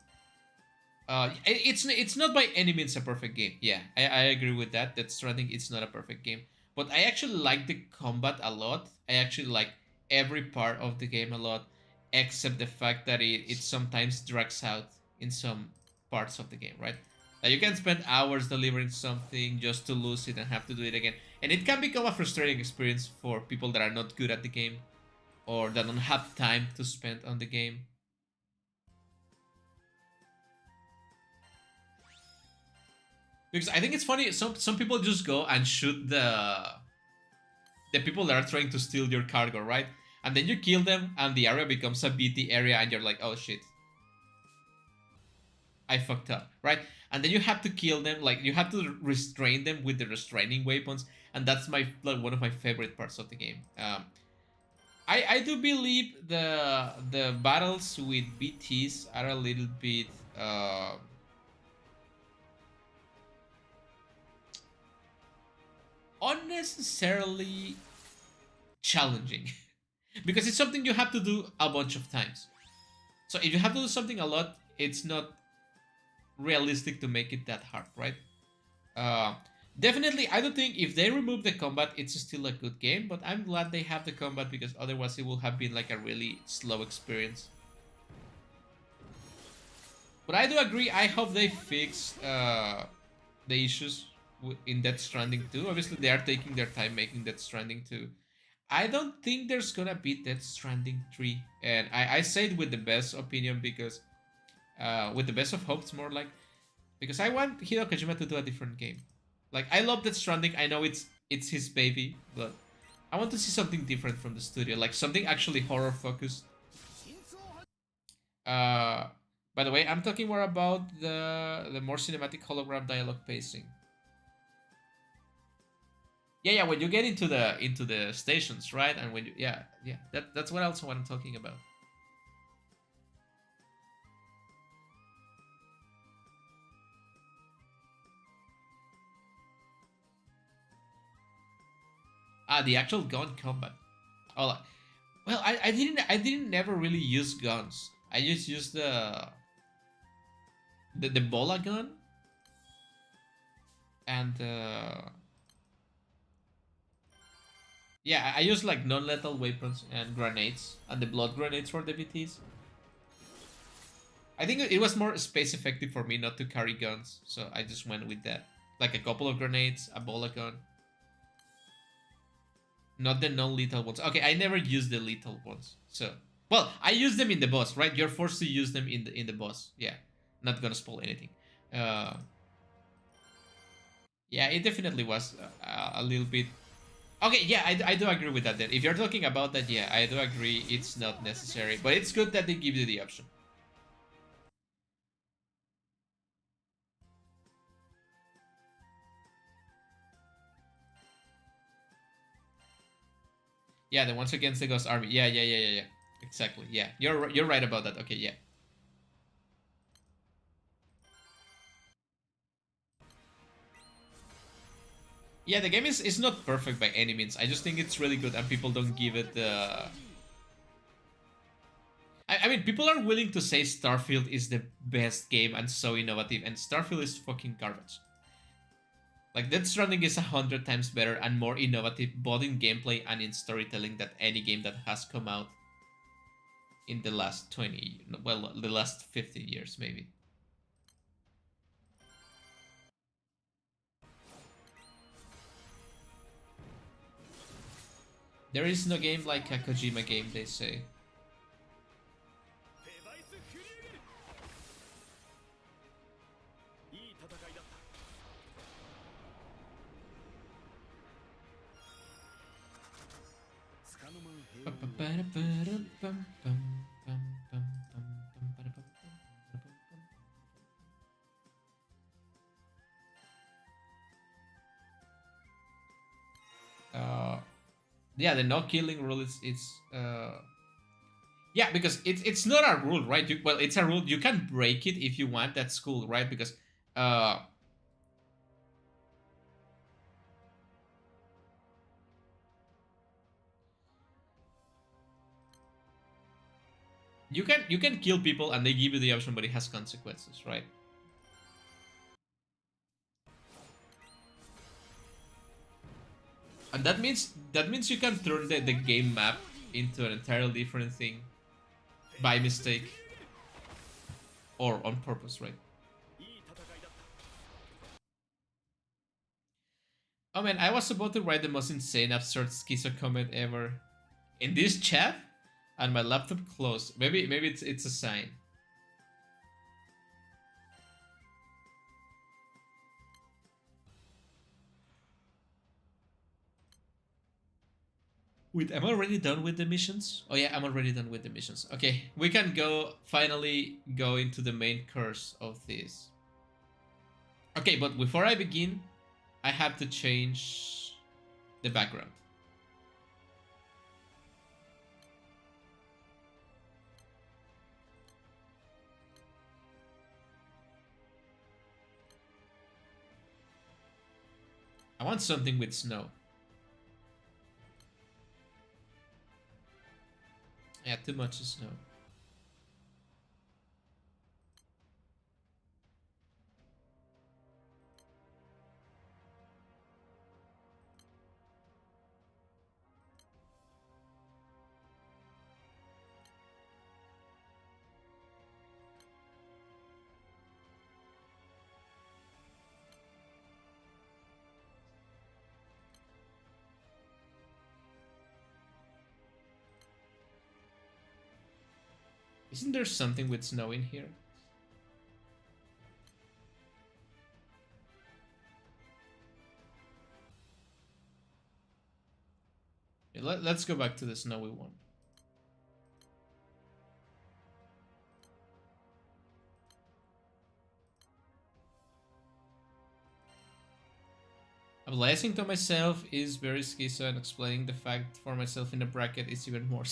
It's not by any means a perfect game. Yeah, I agree with that. That Stranding it's not a perfect game, but I actually like the combat a lot. I actually like every part of the game a lot, except the fact that it sometimes drags out in some parts of the game, right? Like you can spend hours delivering something just to lose it and have to do it again, and it can become a frustrating experience for people that are not good at the game or that don't have time to spend on the game. Because I think it's funny, some people just go and shoot the people that are trying to steal your cargo, right? And then you kill them and the area becomes a BT area and you're like, oh shit, I fucked up, right? And then you have to kill them, like you have to restrain them with the restraining weapons, and that's my like one of my favorite parts of the game. I do believe the battles with BTs are a little bit unnecessarily challenging because it's something you have to do a bunch of times. So if you have to do something a lot, it's not realistic to make it that hard, right? Uh, Definitely, I don't think if they remove the combat, it's still a good game. But I'm glad they have the combat because otherwise it would have been like a really slow experience. But I do agree. I hope they fix the issues in Death Stranding 2. Obviously, they are taking their time making Death Stranding 2. I don't think there's gonna be Death Stranding 3. And I say it with the best opinion because, with the best of hopes, more like, because I want Hideo Kojima to do a different game. Like, I love Death Stranding. I know it's his baby, but I want to see something different from the studio, like something actually horror focused. Uh, by the way, I'm talking more about the more cinematic hologram dialogue pacing. Yeah, yeah. When you get into the stations, right? And when you, yeah, yeah. That's what also what I'm talking about. Ah, the actual gun combat. Oh, well, I didn't never really use guns. I just used the bola gun and yeah, I use like non-lethal weapons and grenades and the blood grenades for the VTs. I think it was more space effective for me not to carry guns, so I just went with that. Like a couple of grenades, a bola gun. Not the non-lethal ones. Okay, I never used the lethal ones. So, well, I use them in the boss, right? You're forced to use them in the boss. Yeah, not gonna spoil anything. Uh, yeah, it definitely was a little bit. Okay, yeah, I do agree with that. Then, if you're talking about that, yeah, I do agree. It's not necessary, but it's good that they give you the option. Yeah, the ones against the Ghost Army. Yeah, yeah, yeah, yeah, yeah. Exactly. Yeah, you're right about that. Okay, yeah. Yeah, the game is not perfect by any means. I just think it's really good, and people don't give it the. I mean, people are willing to say Starfield is the best game and so innovative, and Starfield is fucking garbage. Like, Death Stranding is 100 times better and more innovative, both in gameplay and in storytelling, than any game that has come out in the last 20, well, the last 50 years, maybe. There is no game like a Kojima game, they say. Uh, yeah, the no killing rule is yeah, because it's not a rule, right? Well, it's a rule. You can break it if you want. That's cool, right? Because uh, you can kill people and they give you the option, but it has consequences, right? And that means you can turn the game map into an entirely different thing by mistake or on purpose, right? Oh man, I was about to write the most insane, absurd schizo comment ever in this chat, and my laptop closed. Maybe it's a sign. Wait, am I already done with the missions? Oh yeah, I'm already done with the missions. Okay, we can finally go into the main course of this. Okay, but before I begin, I have to change the background. I want something with snow. Yeah, too much snow. Isn't there something with snow in here? Yeah, let's go back to the snowy one. Apologizing to myself is very schizo, and explaining the fact for myself in a bracket is even more.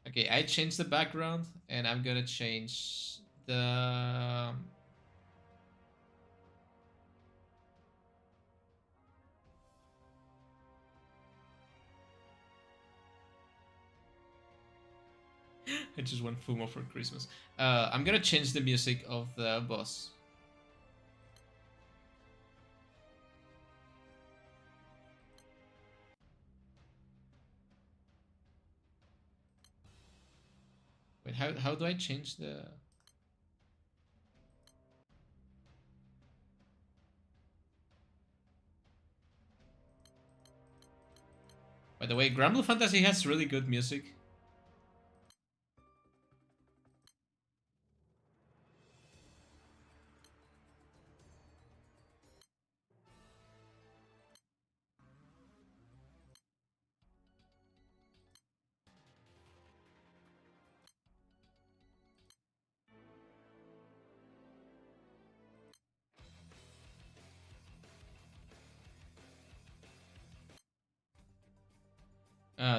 Okay, I changed the background, and I'm gonna change the... I just want Fumo for Christmas. I'm gonna change the music of the boss. Wait, how do I change the... By the way, Granblue Fantasy has really good music.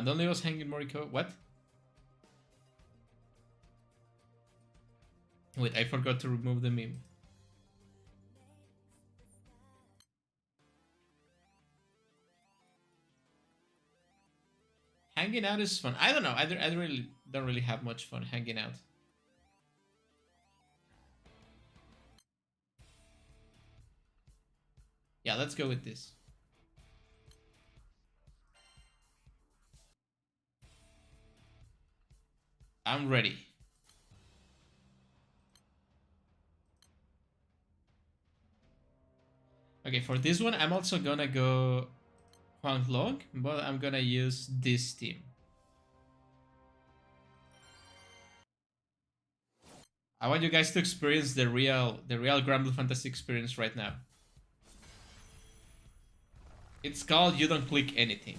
Don't leave us hanging, Moriko. What? Wait, I forgot to remove the meme. Hanging out is fun. I don't know. I really don't really have much fun hanging out. Yeah, let's go with this. I'm ready. Okay, for this one, I'm also gonna go Huang Long, but I'm gonna use this team. I want you guys to experience the real Granblue Fantasy experience right now. It's called You Don't Click Anything.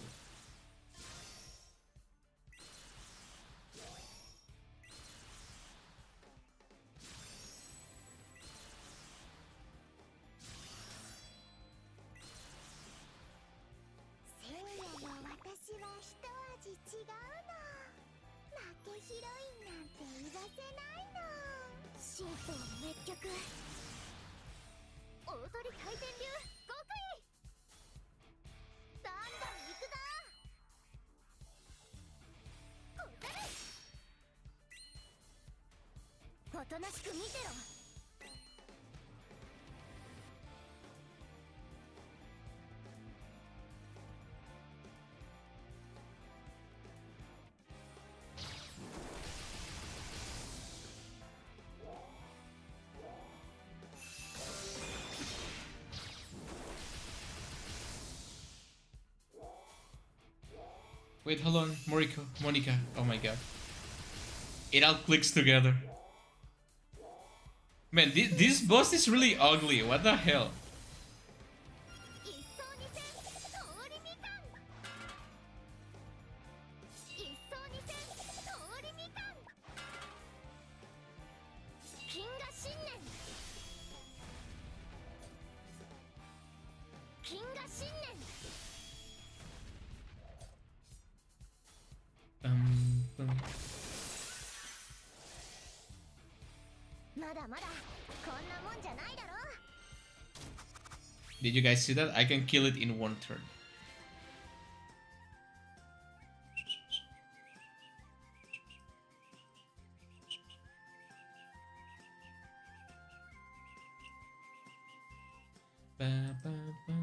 Wait, hold on. Monica. Oh my god. It all clicks together. Man, this boss is really ugly. What the hell? Did you guys see that? I can kill it in one turn. Ba, ba, ba.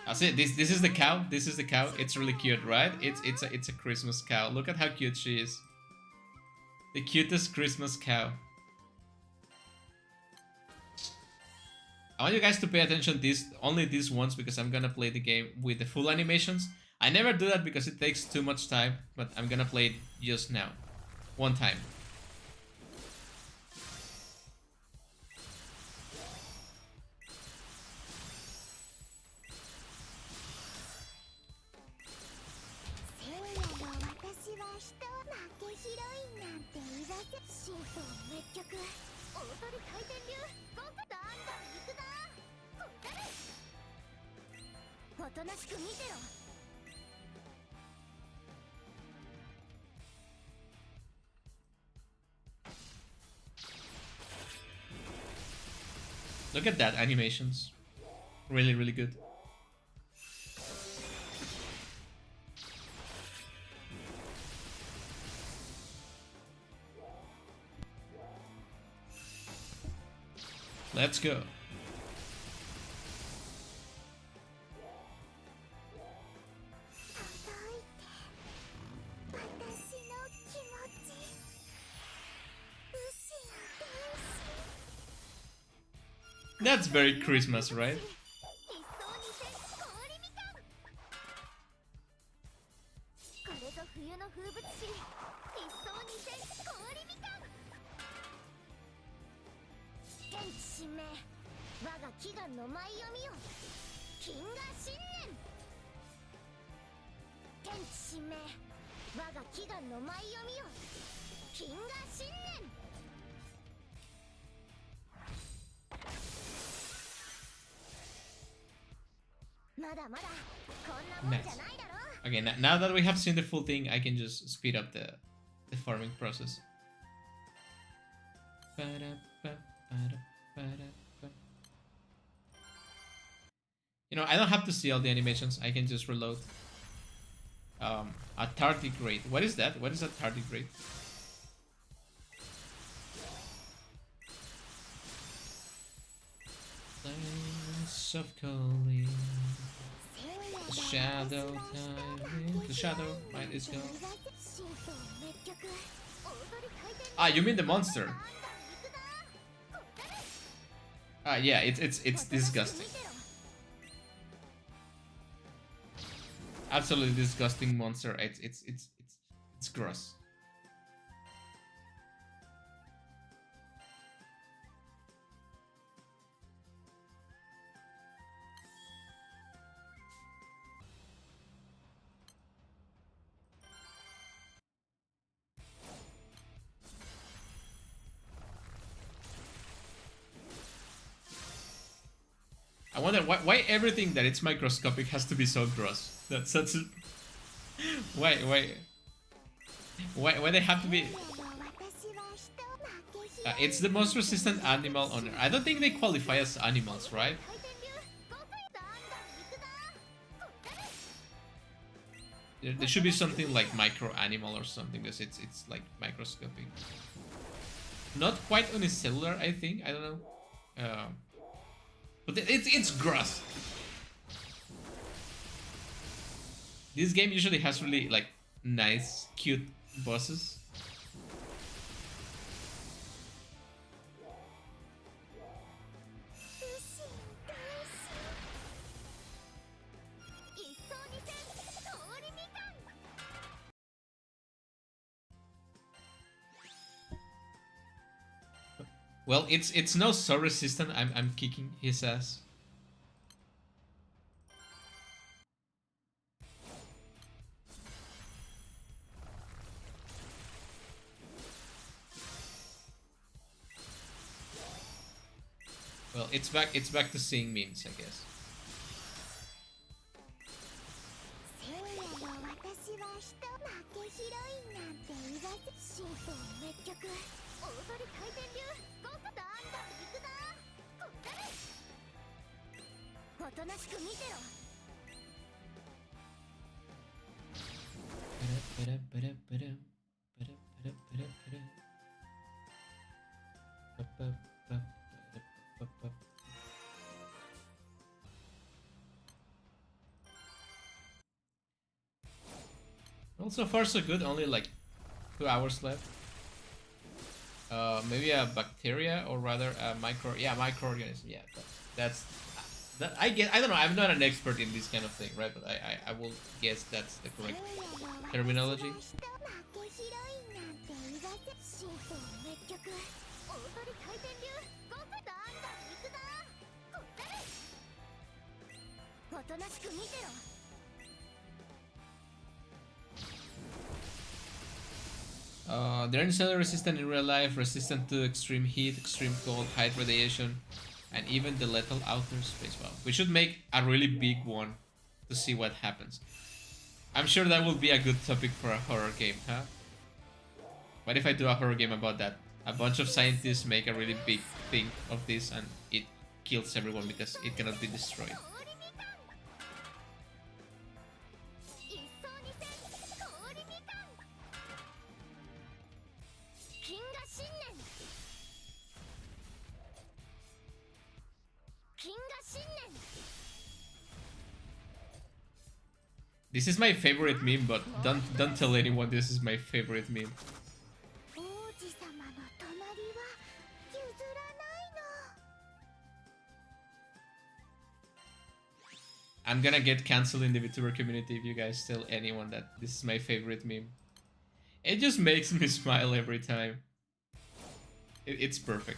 I see. This is the cow. This is the cow. It's really cute, right? It's a Christmas cow. Look at how cute she is. The cutest Christmas cow. I want you guys to pay attention only these ones because I'm gonna play the game with the full animations. I never do that because it takes too much time, but I'm gonna play it just now. One time. Look at that animations. Really, really good. Let's go. That's very Christmas, right? Nice. Okay, now that we have seen the full thing, I can just speed up the farming process. You know, I don't have to see all the animations. I can just reload. A tardigrade. What is that? What is a tardigrade? Of calling. The shadow time. The shadow might is gone. Ah, you mean the monster? Ah, yeah, it's disgusting. Absolutely disgusting monster. It's gross. I wonder why everything that it's microscopic has to be so gross. That's such a... why they have to be... it's the most resistant animal on Earth. I don't think they qualify as animals, right? There should be something like micro animal or something because it's like microscopic. Not quite unicellular, I think. I don't know. But it's gross. This game usually has really like nice, cute bosses. Well, it's no so resistant. I'm kicking his ass. Well, it's back to seeing memes, I guess. Well, so far so good. Only like 2 hours left. Maybe a bacteria, or rather a microorganism. Yeah, that's that. I guess, I don't know. I'm not an expert in this kind of thing, right? But I will guess that's the correct terminology. They're instantly resistant in real life, resistant to extreme heat, extreme cold, high radiation, and even the lethal outer space. Well, we should make a really big one to see what happens. I'm sure that will be a good topic for a horror game, huh? What if I do a horror game about that? A bunch of scientists make a really big thing of this and it kills everyone because it cannot be destroyed. This is my favorite meme, but don't tell anyone this is my favorite meme. I'm gonna get cancelled in the Vtuber community if you guys tell anyone that this is my favorite meme. It just makes me smile every time. It's perfect.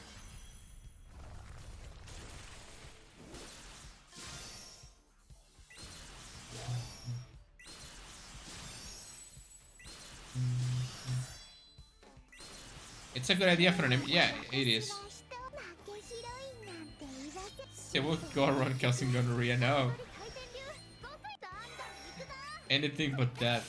It's a good idea for an yeah, it is. They will go around causing gonorrhea now. Anything but that.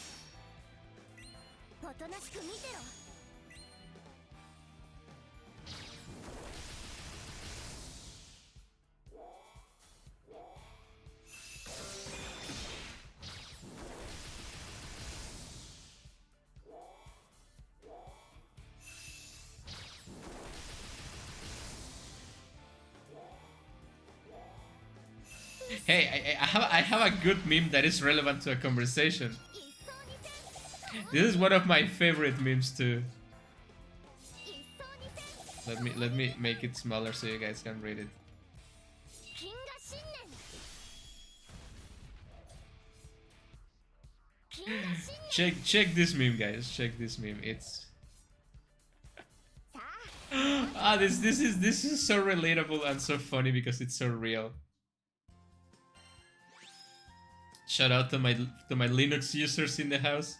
Hey, I have a good meme that is relevant to a conversation. This is one of my favorite memes too. Let me make it smaller so you guys can read it. Check this meme, guys. Check this meme. It's this is so relatable and so funny because it's so real. Shout out to my Linux users in the house.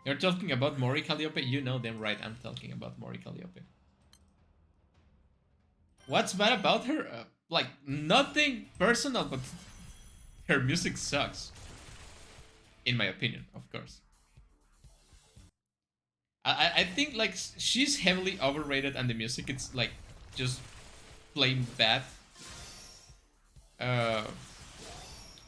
You're talking about Mori Calliope? You know them, right? I'm talking about Mori Calliope. What's bad about her? Like, nothing personal, but her music sucks. In my opinion, of course. I think, like, she's heavily overrated and the music, it's, like, just plain bad. But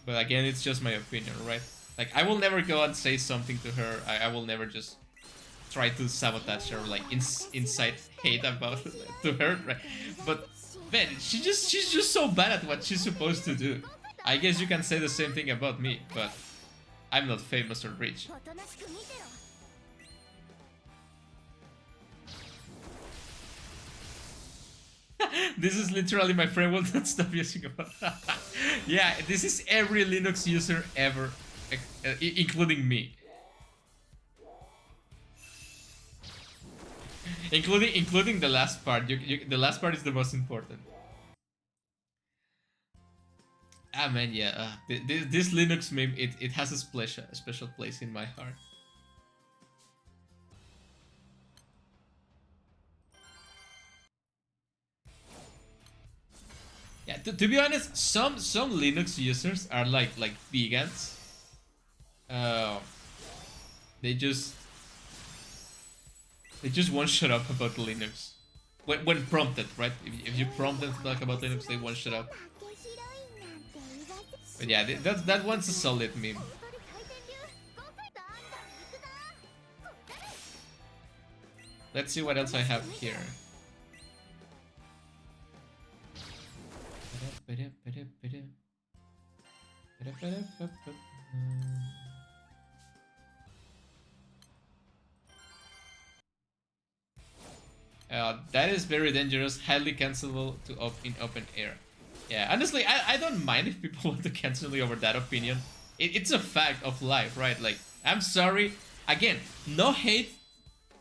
again, it's just my opinion, right? Like, I will never go and say something to her. I will never just try to sabotage her, like, incite hate about to her, right? But man, she's just so bad at what she's supposed to do. I guess you can say the same thing about me, but I'm not famous or rich. This is literally my friend will not stop using about. Yeah, this is every Linux user ever, including me. Including the last part. The last part is the most important. Ah man, yeah. This Linux meme, it has a special place in my heart. Yeah, to be honest, some Linux users are like vegans. They just They just won't shut up about Linux. When prompted, right? If you prompt them to talk about Linux, they won't shut up. But yeah, that one's a solid meme. Let's see what else I have here. That is very dangerous, highly cancelable in open air. Yeah, honestly, I don't mind if people want to cancel me over that opinion. It's a fact of life, right? Like, I'm sorry. Again, no hate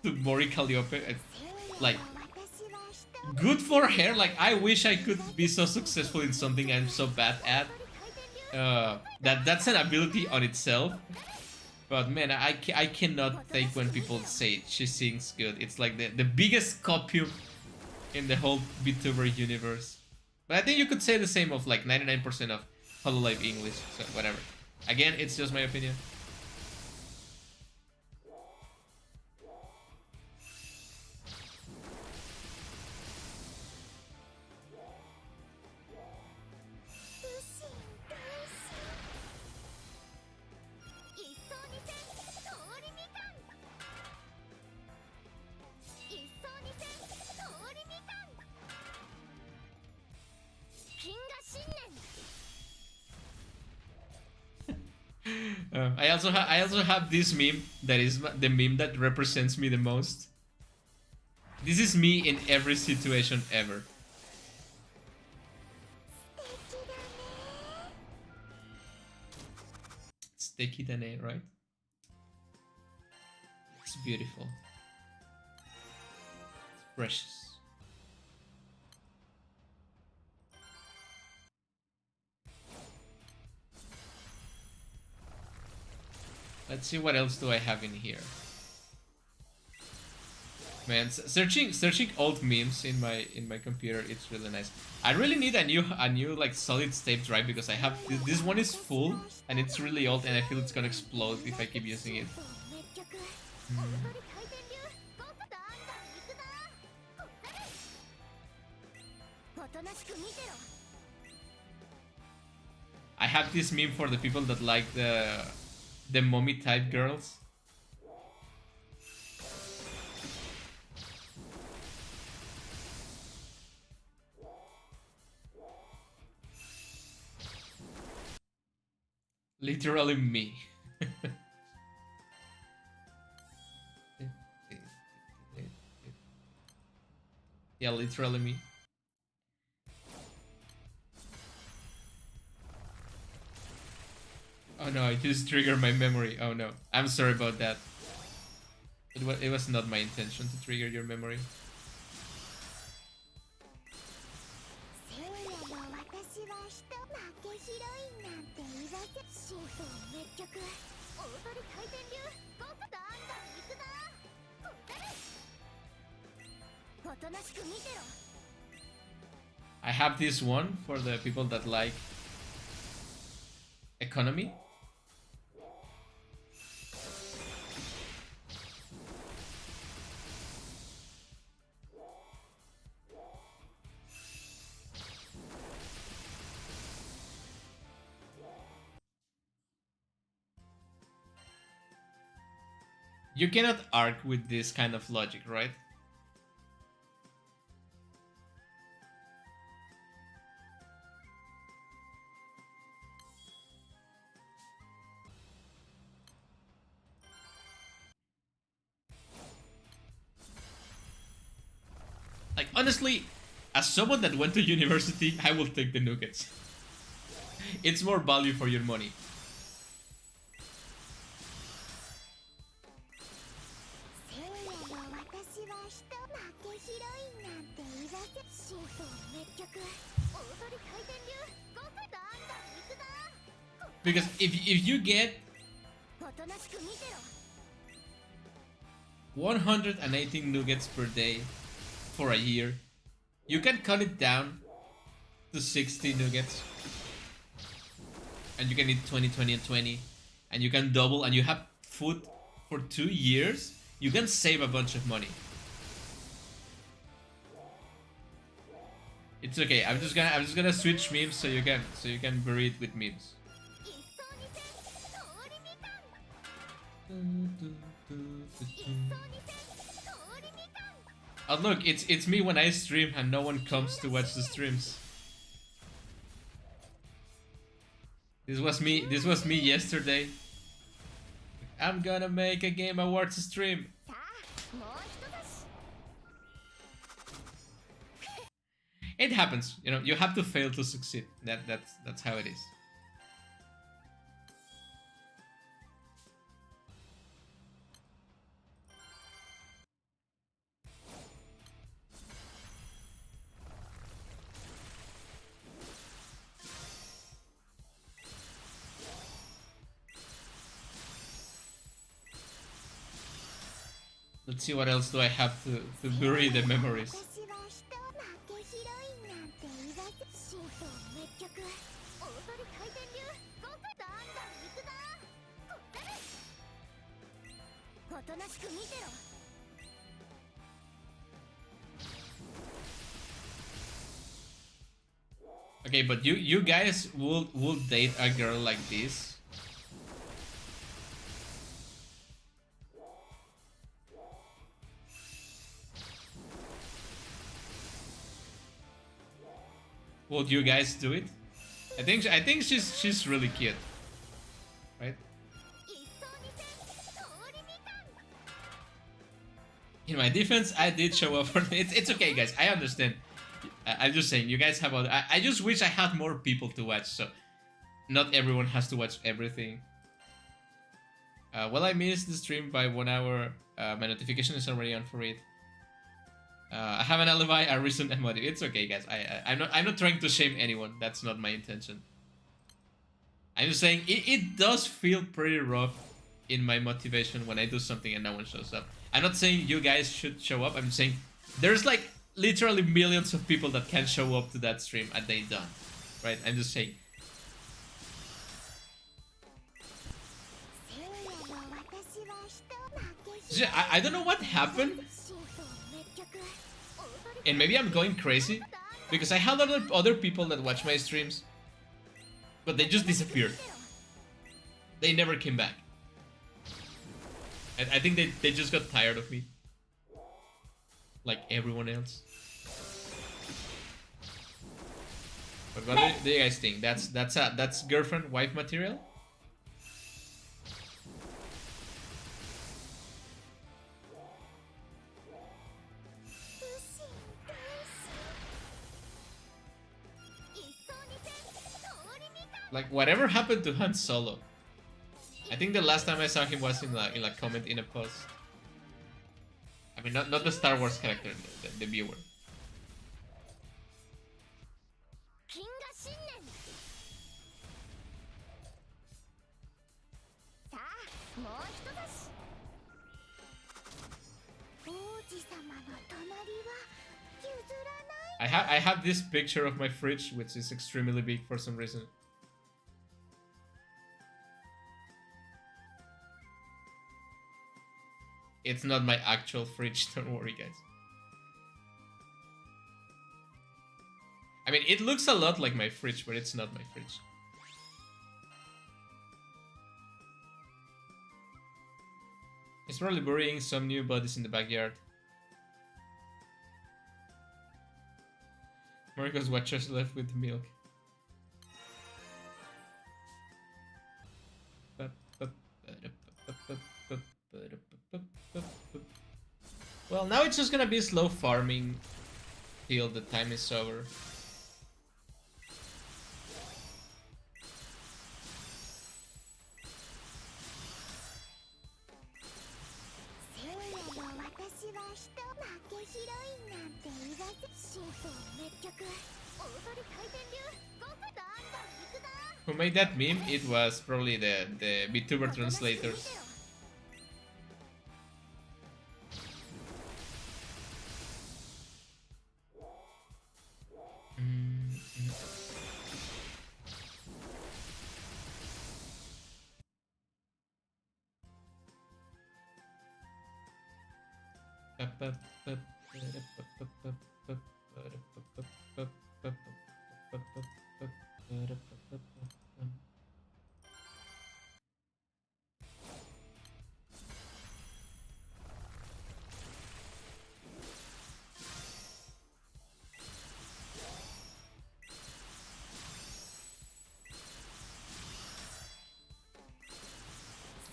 to Mori Calliope. Like, good for her. Like, I wish I could be so successful in something I'm so bad at. That's an ability on itself. But man, I cannot take when people say she sings good. It's like the biggest copium in the whole Vtuber universe. But I think you could say the same of like 99% of Hololive English, so whatever. Again, it's just my opinion. I also have this meme that is the meme that represents me the most. This is me in every situation ever. Sticky dane, right? It's beautiful. It's precious. Let's see what else do I have in here. Man, searching old memes in my computer, it's really nice. I really need a new like solid state drive because I have this one is full and it's really old and I feel it's gonna explode if I keep using it. I have this meme for the people that like the mommy type girls. Literally me. Yeah, literally me. Oh no, I just triggered my memory. Oh no, I'm sorry about that. It was not my intention to trigger your memory. I have this one for the people that like economy. You cannot argue with this kind of logic, right? Like, honestly, as someone that went to university, I will take the nuggets. It's more value for your money. Because if you get 118 nuggets per day for a year, you can cut it down to 60 nuggets. And you can eat 20, 20, and 20. And you can double and you have food for 2 years. You can save a bunch of money. It's okay. I'm just gonna switch memes so you can bury it with memes. Oh look, it's me when I stream and no one comes to watch the streams. This was me yesterday. I'm gonna make a Game Awards stream. It happens, you have to fail to succeed. That's how it is. Let's see what else do I have to bury the memories. Okay, but you guys will date a girl like this? Would you guys do it? I think she's really cute, right? In my defense, I did show up for it's okay, guys. I understand. I'm just saying, you guys have other. I just wish I had more people to watch, so not everyone has to watch everything. Well, I missed the stream by 1 hour. My notification is already on for it. I have an alibi, a recent emotive. It's okay, guys. I'm not trying to shame anyone. That's not my intention. I'm just saying it does feel pretty rough in my motivation when I do something and no one shows up. I'm not saying you guys should show up. I'm saying there's like literally millions of people that can show up to that stream and they don't. Right? I'm just saying. See, I don't know what happened. And maybe I'm going crazy. Because I had other people that watch my streams. But they just disappeared. They never came back. I think they just got tired of me. Like everyone else. But what do you guys think? That's girlfriend, wife material? Like whatever happened to Han Solo? I think the last time I saw him was in a comment in a post. I mean, not the Star Wars character, the viewer. I have this picture of my fridge, which is extremely big for some reason. It's not my actual fridge, don't worry, guys. I mean, it looks a lot like my fridge, but it's not my fridge. He's probably burying some new bodies in the backyard. Marco's watchers left with the milk. Well, now it's just gonna be slow farming till the time is over. Who made that meme? It was probably the Vtuber translators.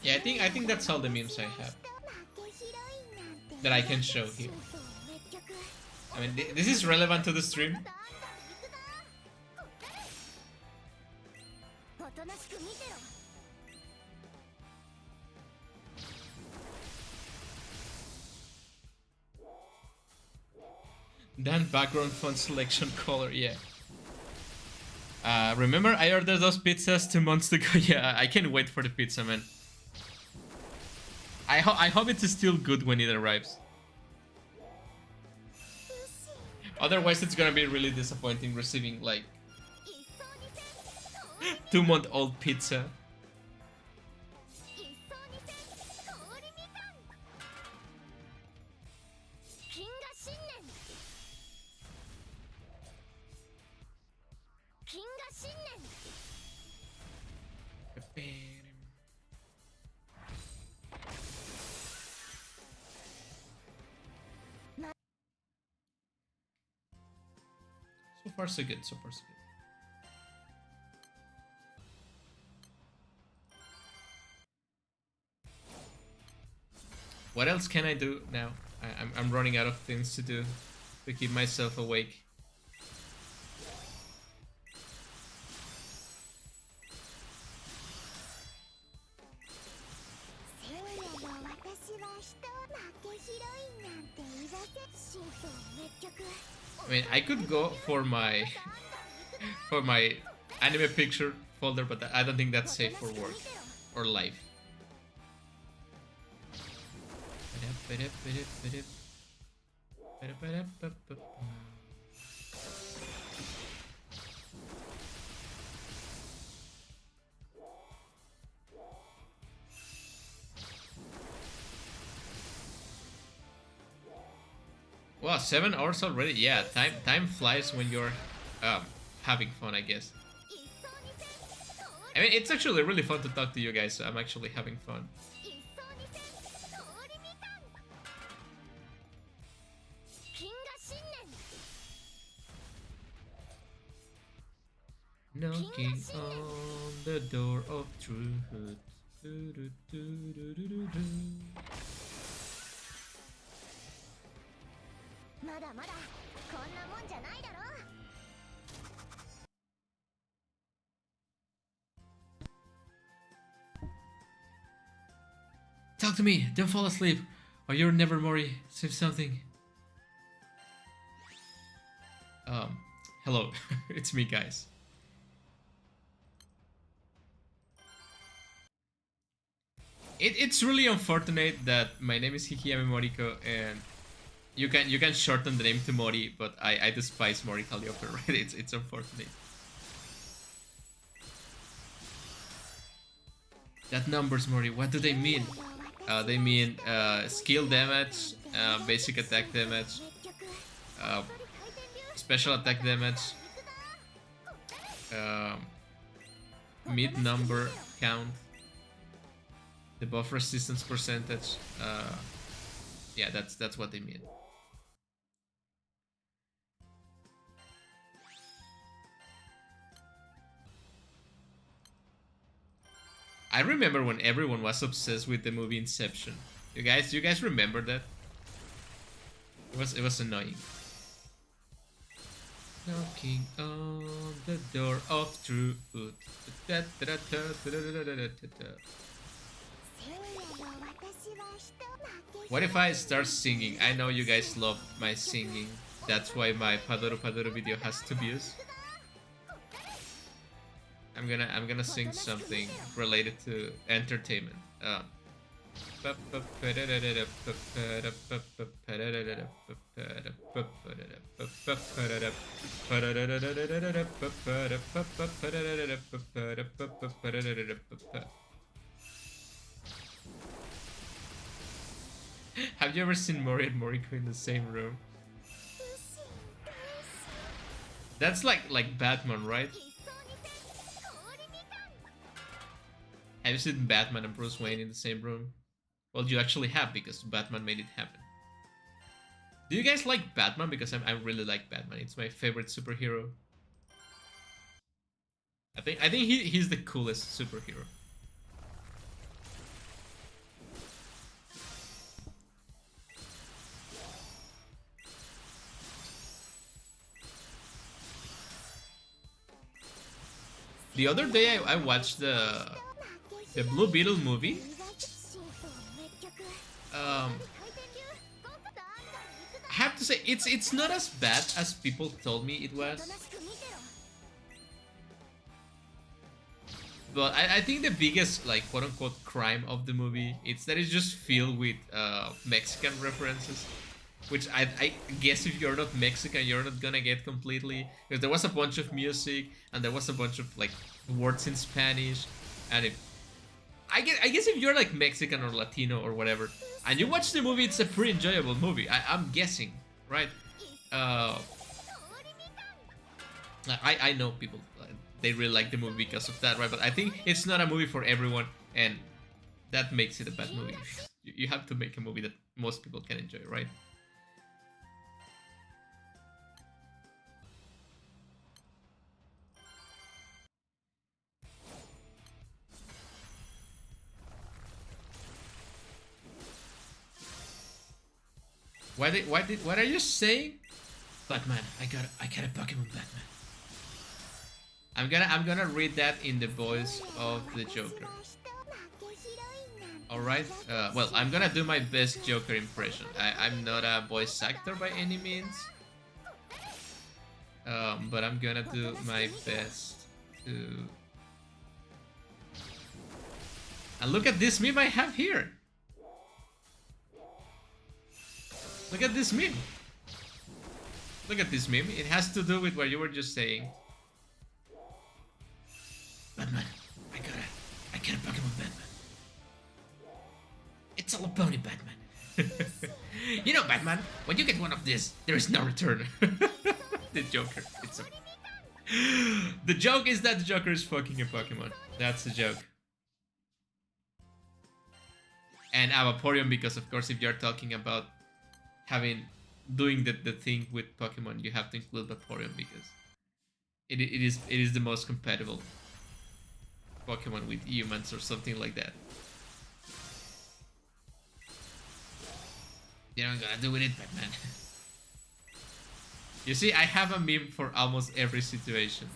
Yeah, I think that's all the memes I have that I can show here. I mean, this is relevant to the stream. Then background font selection color, yeah. Remember I ordered those pizzas 2 months ago? Yeah, I can't wait for the pizza, man. I hope it's still good when it arrives. Otherwise, it's gonna be really disappointing receiving like 2-month-old pizza. So far, so good. So far, so good. What else can I do now? I'm running out of things to do to keep myself awake. I mean, I could go for my for my anime picture folder, but I don't think that's safe for work or life. Wow, 7 hours already? Yeah, time flies when you're having fun, I guess. I mean, it's actually really fun to talk to you guys, so I'm actually having fun. Knocking on the door of truth. Talk to me, don't fall asleep, or you're never Mori. Say something. Hello, it's me, guys. It's really unfortunate that my name is Hikiyami Moriko, and you can shorten the name to Mori, but I despise Mori Calliope, right? It's unfortunate. That numbers, Mori, what do they mean? They mean skill damage, basic attack damage, uh, special attack damage, mid number count, the buff resistance percentage. Yeah, that's what they mean. I remember when everyone was obsessed with the movie Inception. You guys remember that? It was annoying. Knocking on the door of truth. What if I start singing? I know you guys love my singing. That's why my Padoru Padoru video has 2 views. I'm gonna sing something related to entertainment. Have you ever seen Mori and Moriko in the same room? That's like Batman, right? Have you seen Batman and Bruce Wayne in the same room? Well, you actually have because Batman made it happen. Do you guys like Batman? Because I really like Batman. It's my favorite superhero. I think he's the coolest superhero. The other day I watched the Blue Beetle movie. I have to say it's not as bad as people told me it was. But I think the biggest like quote unquote crime of the movie it's that it's just filled with Mexican references. Which I guess if you're not Mexican you're not gonna get completely. Because there was a bunch of music and there was a bunch of like words in Spanish. And if I guess if you're like Mexican or Latino or whatever, and you watch the movie, it's a pretty enjoyable movie. I'm guessing, right? I know people they really like the movie because of that, right? But I think it's not a movie for everyone, and that makes it a bad movie. You have to make a movie that most people can enjoy, right? What are you saying? Batman, I got a Pokemon Batman. I'm gonna read that in the voice of the Joker. Alright, well, I'm gonna do my best Joker impression. I'm not a voice actor by any means. But I'm gonna do my best to... And look at this meme I have here! Look at this meme! Look at this meme, it has to do with what you were just saying. Batman, I got a Pokemon Batman. It's all a pony, Batman. You know, Batman, when you get one of these, there is no return. The Joker. The joke is that the Joker is fucking a Pokemon. That's the joke. And Vaporeon, because of course, if you're talking about doing the thing with Pokemon, you have to include Vaporeon because it is the most compatible Pokemon with humans or something like that. You know what I'm gonna do with it, Batman. You see, I have a meme for almost every situation.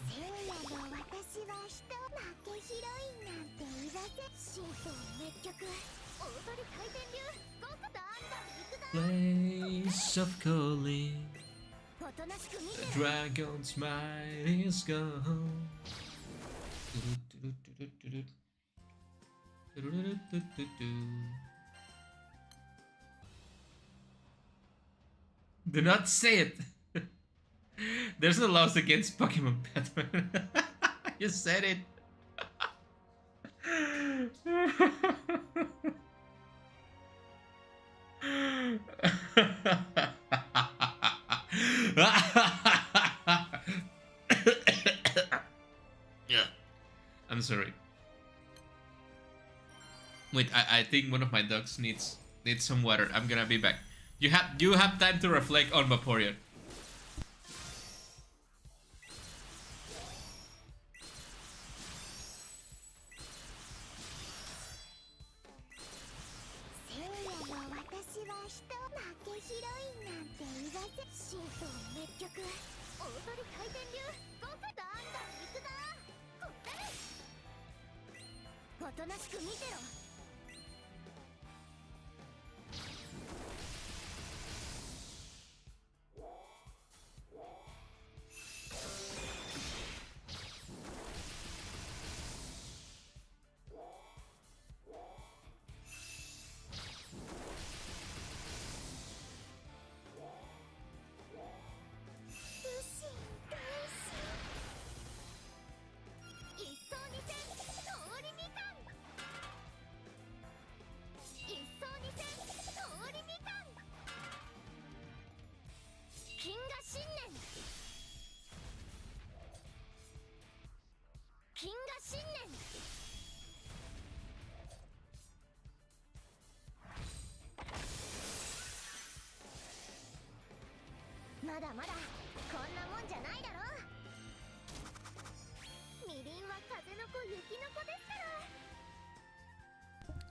Place of calling, the dragon's might is gone. Do not say it. There's no laws against Pokemon Batman. You said it. Yeah. I'm sorry. Wait, I think one of my dogs needs some water. I'm gonna be back. You have time to reflect on Vaporeon.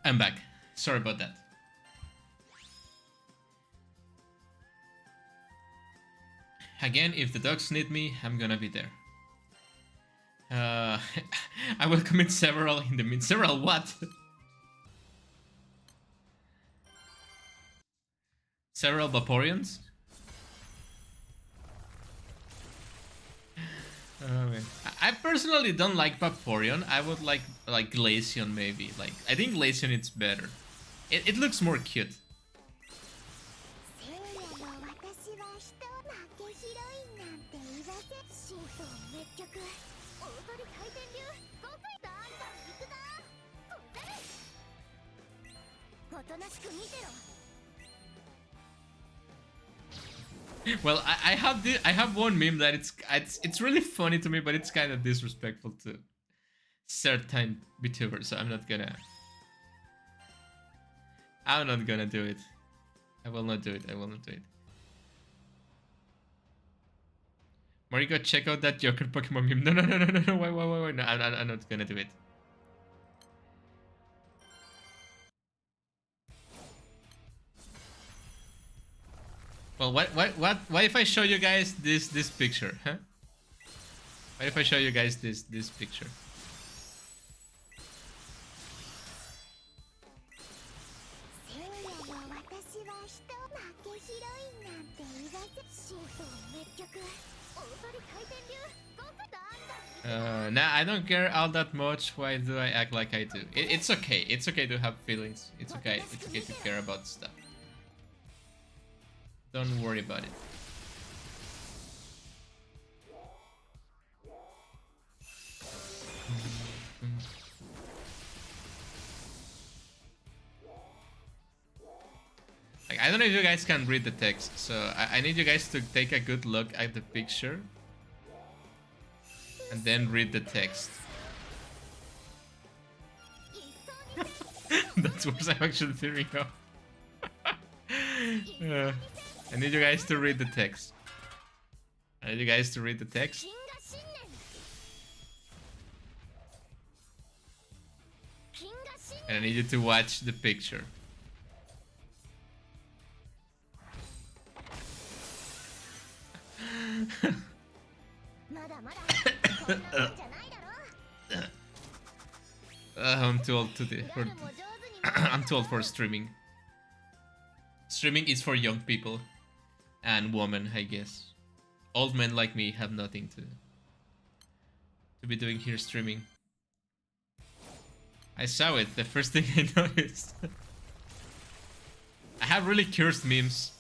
I'm back. Sorry about that. Again, if the dogs need me, I'm gonna be there. I will commit several in the mean. Several what? Several Vaporeons? Oh, man. I personally don't like Vaporeon. I would like Glaceon maybe. Like I think Glaceon it's better. It looks more cute. Well, I have one meme that it's really funny to me, but it's kind of disrespectful to certain Vtubers, so I'm not gonna do it. I will not do it. I will not do it. Mariko, check out that Joker Pokemon meme. No. Why? No, I'm not gonna do it. Well, what if I show you guys this picture, huh? What if I show you guys this picture? Nah, I don't care all that much. Why do I act like I do? It's okay. It's okay to have feelings. It's okay. It's okay to care about stuff. Don't worry about it. Like, I don't know if you guys can read the text, so I need you guys to take a good look at the picture and then read the text. That's what I'm actually tearing off. I need you guys to read the text. I need you guys to read the text. And I need you to watch the picture. I'm too old I'm too old for streaming. Streaming is for young people and women, I guess. Old men like me have nothing to be doing here streaming. I saw it, the first thing I noticed. I have really cursed memes.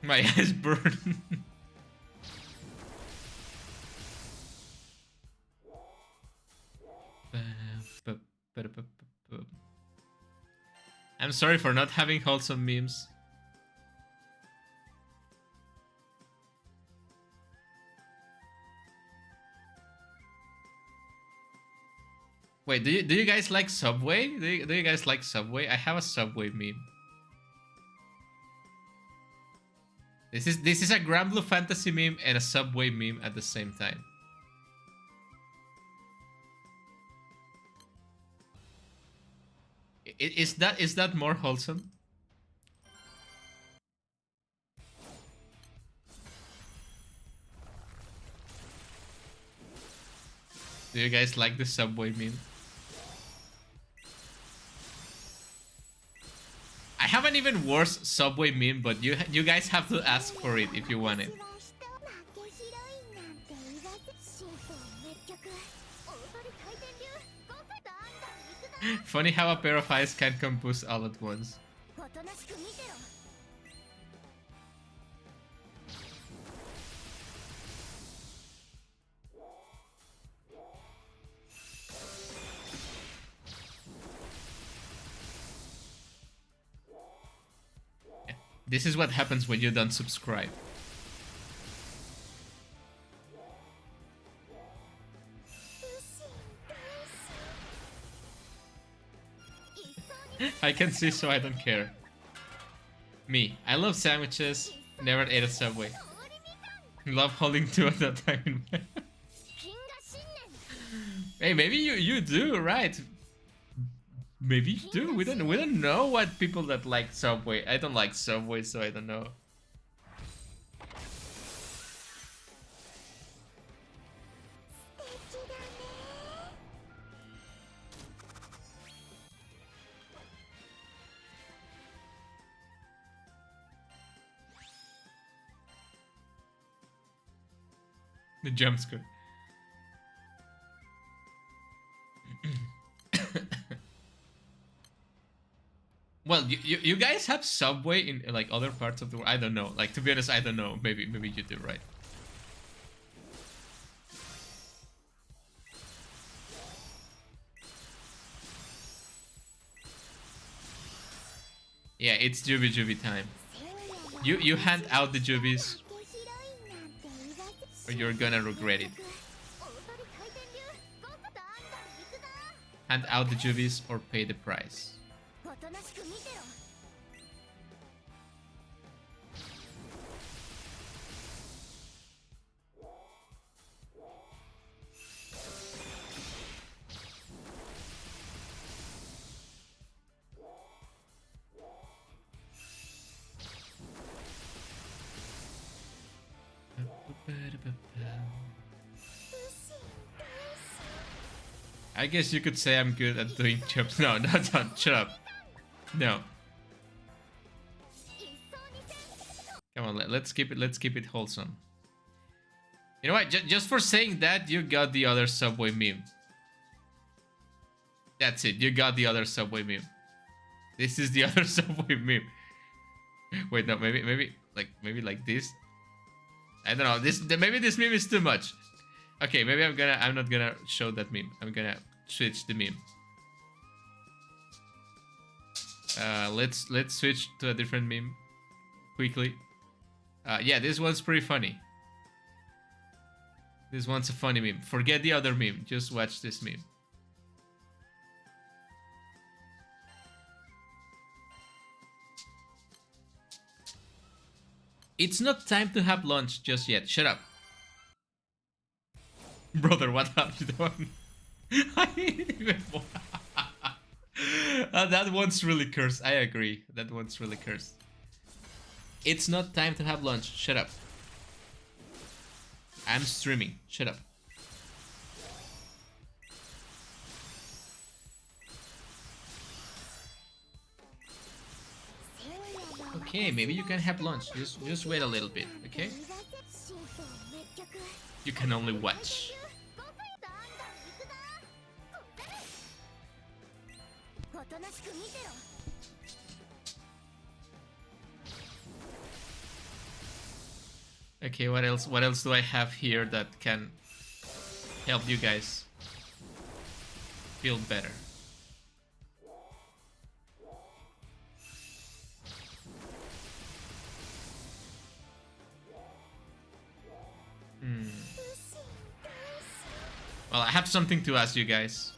My eyes burn. I'm sorry for not having wholesome memes. Wait, do you guys like Subway? Do you guys like Subway? I have a Subway meme. This is a Granblue fantasy meme and a Subway meme at the same time. Is that more wholesome? Do you guys like the Subway meme? I have an even worse Subway meme, but you guys have to ask for it if you want it. Funny how a pair of eyes can combust all at once. This is what happens when you don't subscribe. I can see, so I don't care. Me, I love sandwiches. Never ate a Subway. Love holding two at a time. Hey, maybe you do, right? Maybe you do. We don't know what people that like Subway. I don't like Subway, so I don't know. The jump scare. Well, you guys have Subway in like other parts of the world. I don't know. Like, to be honest, I don't know. Maybe you do, right? Yeah, it's Juby time. You hand out the Jubies, or you're gonna regret it. Hand out the Jubies or pay the price. I guess you could say I'm good at doing jumps. No, don't. Shut up. No. Come on, let's keep it wholesome. You know what? Just for saying that, you got the other Subway meme. That's it. You got the other Subway meme. This is the other Subway meme. Wait, no, maybe like this. I don't know. Maybe this meme is too much. Okay, maybe I'm not gonna show that meme. I'm gonna switch the meme. Let's switch to a different meme quickly. Yeah, this one's pretty funny. This one's a funny meme. Forget the other meme. Just watch this meme. It's not time to have lunch just yet. Shut up. Brother, what have you done? I didn't even that one's really cursed. I agree. That one's really cursed. It's not time to have lunch. Shut up. I'm streaming. Shut up. Okay, maybe you can have lunch. Just wait a little bit, okay? You can only watch. Okay, what else? What else do I have here that can help you guys feel better? Well, I have something to ask you guys.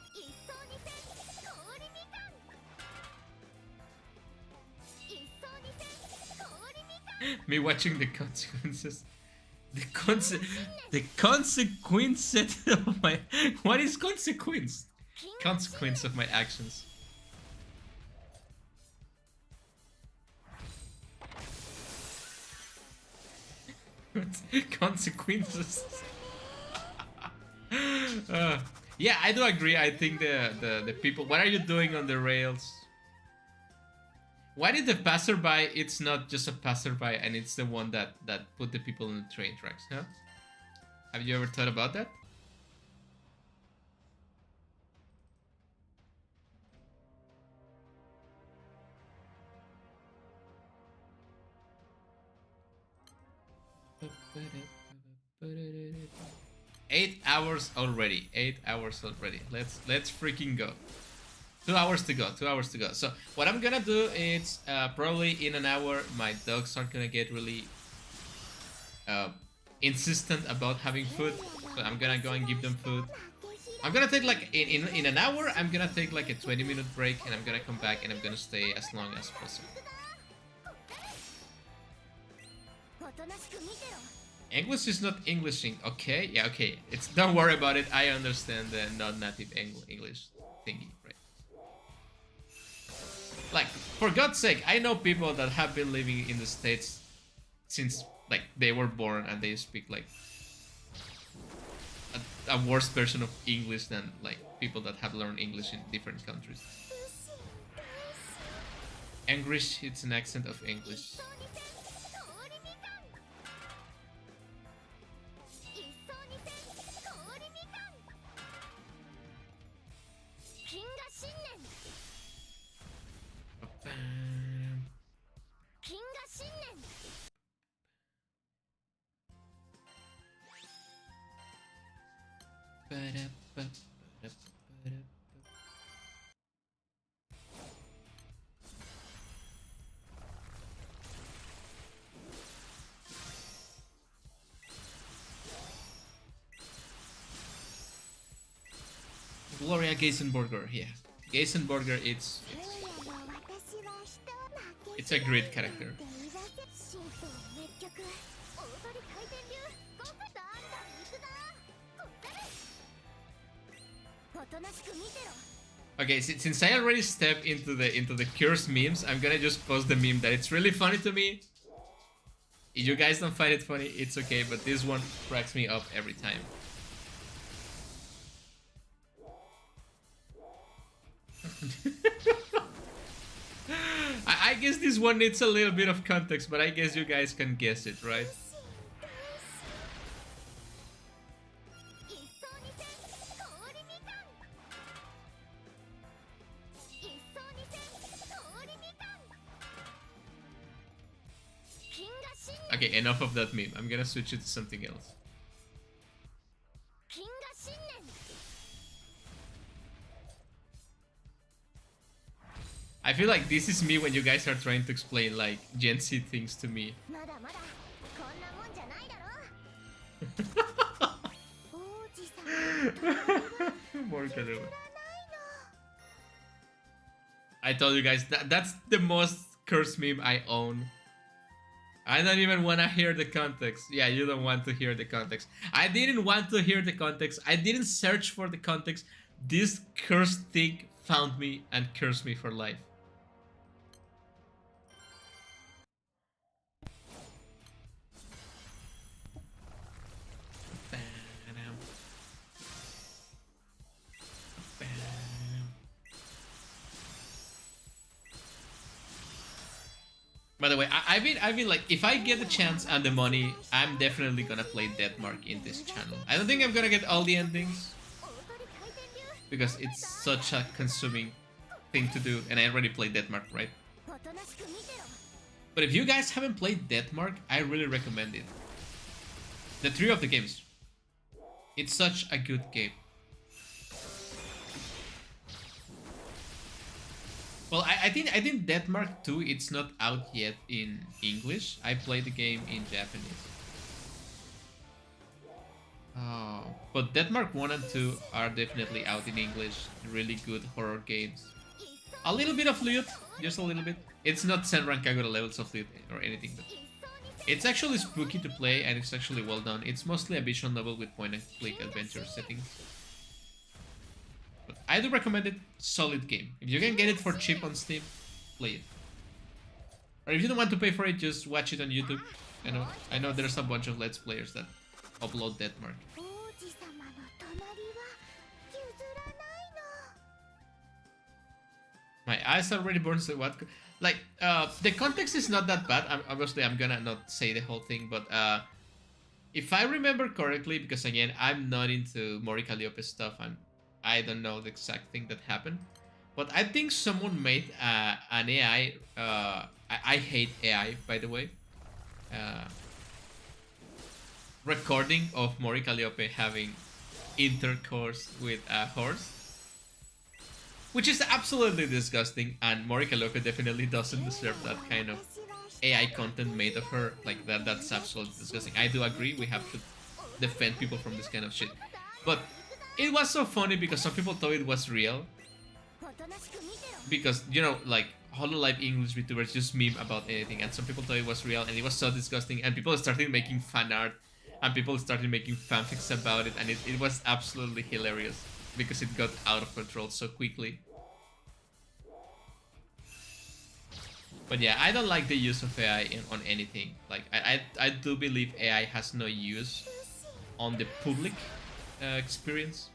Me watching the consequences. The consequences of my... What is consequence? Consequence of my actions. Consequences. Yeah, I do agree. I think the people... What are you doing on the rails? Why did the passerby, it's not just a passerby and it's the one that put the people in the train tracks, huh? Have you ever thought about that? Eight hours already. 8 hours already. Let's freaking go. 2 hours to go. 2 hours to go. So what I'm gonna do is probably in an hour my dogs are gonna get really uh, insistent about having food. So I'm gonna go and give them food. I'm gonna take like in an hour. I'm gonna take like a 20-minute break, and I'm gonna come back and I'm gonna stay as long as possible. English is not Englishing. Okay, yeah, okay. It's don't worry about it. I understand the non-native English thingy, right? Like, for God's sake, I know people that have been living in the States since like they were born, and they speak like a worse version of English than like people that have learned English in different countries. English, it's an accent of English. Gloria Geisenberger, yeah. Geisenberger, it's a great character. Okay, since I already stepped into the curse memes, I'm gonna just post the meme that it's really funny to me. If you guys don't find it funny, it's okay, but this one cracks me up every time. I guess this one needs a little bit of context, but I guess you guys can guess it, right? Okay, enough of that meme. I'm gonna switch it to something else. I feel like this is me when you guys are trying to explain like Gen Z things to me. I told you guys that's the most cursed meme I own. I don't even want to hear the context. Yeah, you don't want to hear the context. I didn't want to hear the context. I didn't search for the context. This cursed thing found me and cursed me for life. By the way, I've been like, if I get the chance and the money, I'm definitely gonna play Deathmark in this channel. I don't think I'm gonna get all the endings, because it's such a consuming thing to do, and I already played Deathmark, right? But if you guys haven't played Deathmark, I really recommend it. The three of the games. It's such a good game. Well, I think Deathmark 2, it's not out yet in English. I played the game in Japanese. Oh, but Deathmark 1 and 2 are definitely out in English. Really good horror games. A little bit of loot, just a little bit. It's not Senran Kagura levels of loot or anything, but it's actually spooky to play, and it's actually well done. It's mostly a visual novel with point-and-click adventure settings. But I do recommend it. Solid game. If you can get it for cheap on Steam, play it. Or if you don't want to pay for it, just watch it on YouTube. I know there's a bunch of Let's Players that upload Deathmark. My eyes are already burned, so what? Like, the context is not that bad. Obviously, I'm gonna not say the whole thing, but if I remember correctly, because again, I'm not into Mori Calliope stuff, I don't know the exact thing that happened, but I think someone made an AI. I hate AI, by the way. Recording of Mori Calliope having intercourse with a horse. which is absolutely disgusting, and Morika Loco definitely doesn't deserve that kind of AI content made of her. Like that's absolutely disgusting. I do agree, we have to defend people from this kind of shit. But it was so funny because some people thought it was real. Because, you know, like, Hololive English VTubers just meme about anything, and some people thought it was real, and it was so disgusting, and people started making fan art, and people started making fanfics about it, and it was absolutely hilarious, because it got out of control so quickly. But yeah, I don't like the use of AI on anything. Like, I do believe AI has no use on the public experience.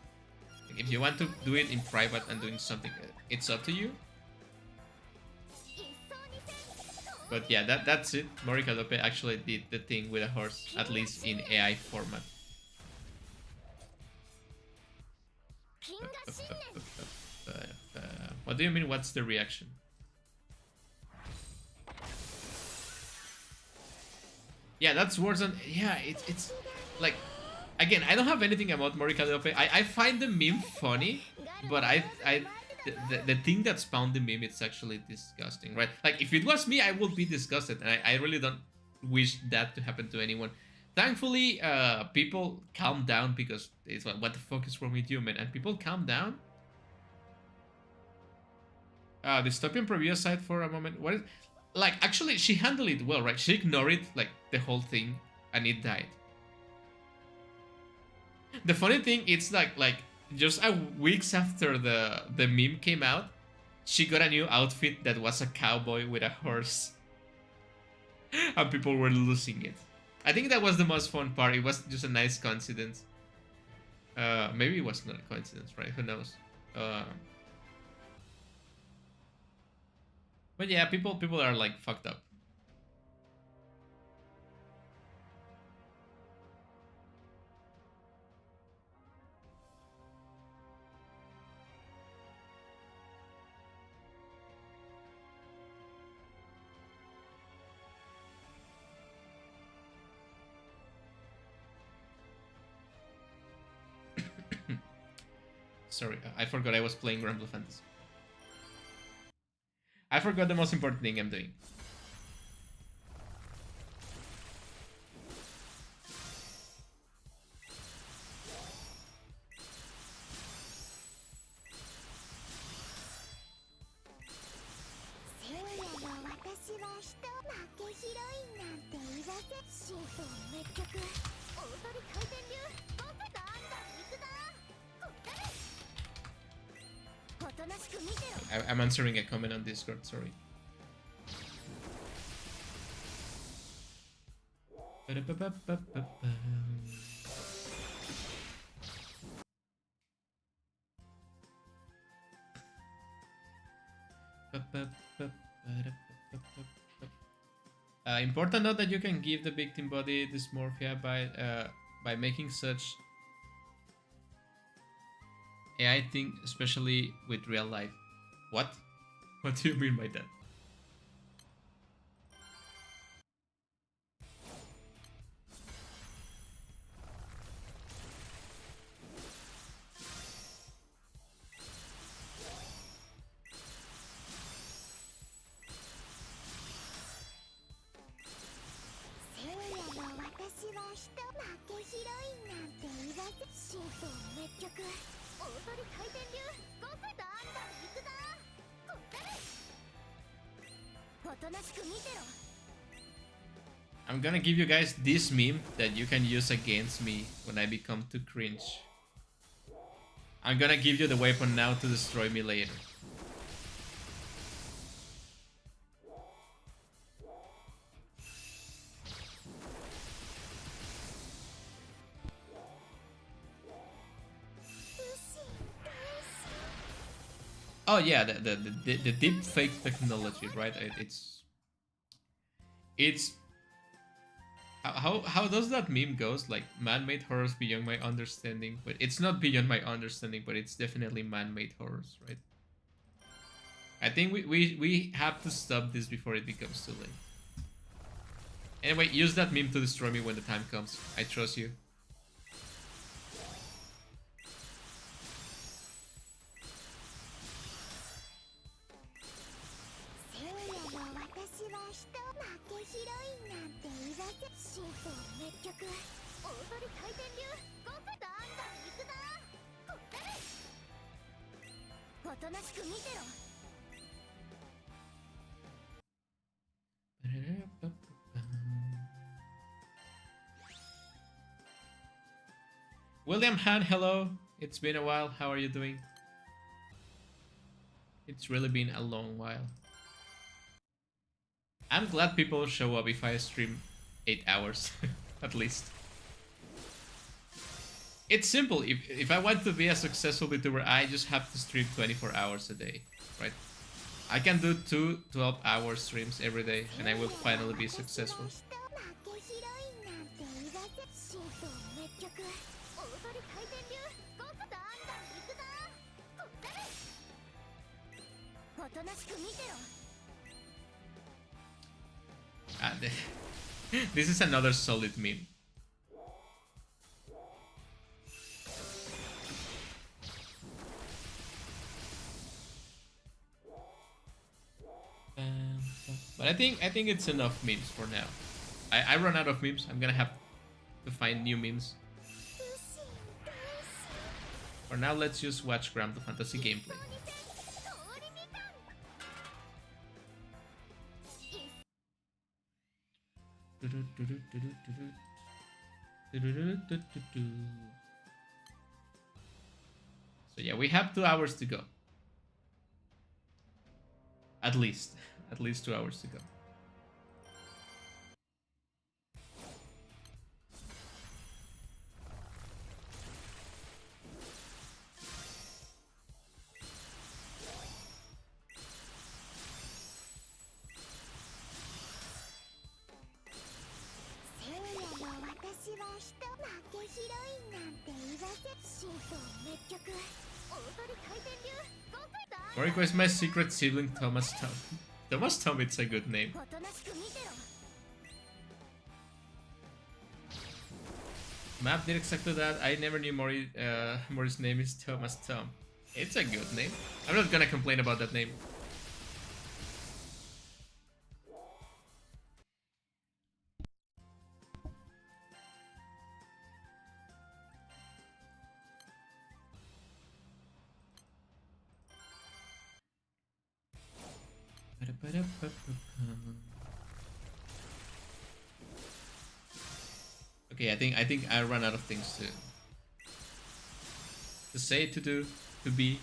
Like, if you want to do it in private and doing something, it's up to you. But yeah, that's it. Morika Lope actually did the thing with a horse, at least in AI format. What do you mean, what's the reaction? Yeah, that's worse than... Yeah, it's like... Again, I don't have anything about Morika Lope. I find the meme funny, but the thing that spawned the meme, it's actually disgusting, right? Like, if it was me, I would be disgusted, and I really don't wish that to happen to anyone. Thankfully, people calm down, because it's what the fuck is wrong with you, man? And people calm down. Dystopian preview aside for a moment. What is... Like, actually, she handled it well, right? She ignored it, like, the whole thing, and it died. The funny thing, it's like just weeks after the meme came out, she got a new outfit that was a cowboy with a horse. And people were losing it. I think that was the most fun part. It was just a nice coincidence. Maybe it was not a coincidence, right? Who knows? But yeah, people are like fucked up. Sorry, I forgot I was playing Granblue Fantasy. I forgot the most important thing I'm doing. I'm answering a comment on Discord, sorry. Important note that you can give the victim body dysmorphia by making such AI thing, especially with real life. What? What do you mean by that? I'm gonna give you guys this meme that you can use against me when I become too cringe. I'm gonna give you the weapon now to destroy me later. Oh yeah, the deep fake technology, right? It's how does that meme goes? Like, man-made horrors beyond my understanding, but it's not beyond my understanding, but it's definitely man-made horrors, right? I think we have to stop this before it becomes too late. Anyway, use that meme to destroy me when the time comes. I trust you. William Han, hello. It's been a while. How are you doing? It's really been a long while. I'm glad people show up if I stream 8 hours, at least. It's simple. If I want to be a successful VTuber, I just have to stream 24 hours a day, right? I can do 2 12-hour streams every day, and I will finally be successful. Ah, this is another solid meme. But I think it's enough memes for now. I run out of memes. I'm gonna have to find new memes. For now, let's just watch Granblue Fantasy gameplay. So yeah, we have 2 hours to go. At least 2 hours to go. Moriko is my secret sibling, Thomas Tom. Thomas Tom, it's a good name. Map did exactly that. I never knew Mori's name is Thomas Tom. It's a good name. I'm not gonna complain about that name. Okay, I think I run out of things to say, to do, to be.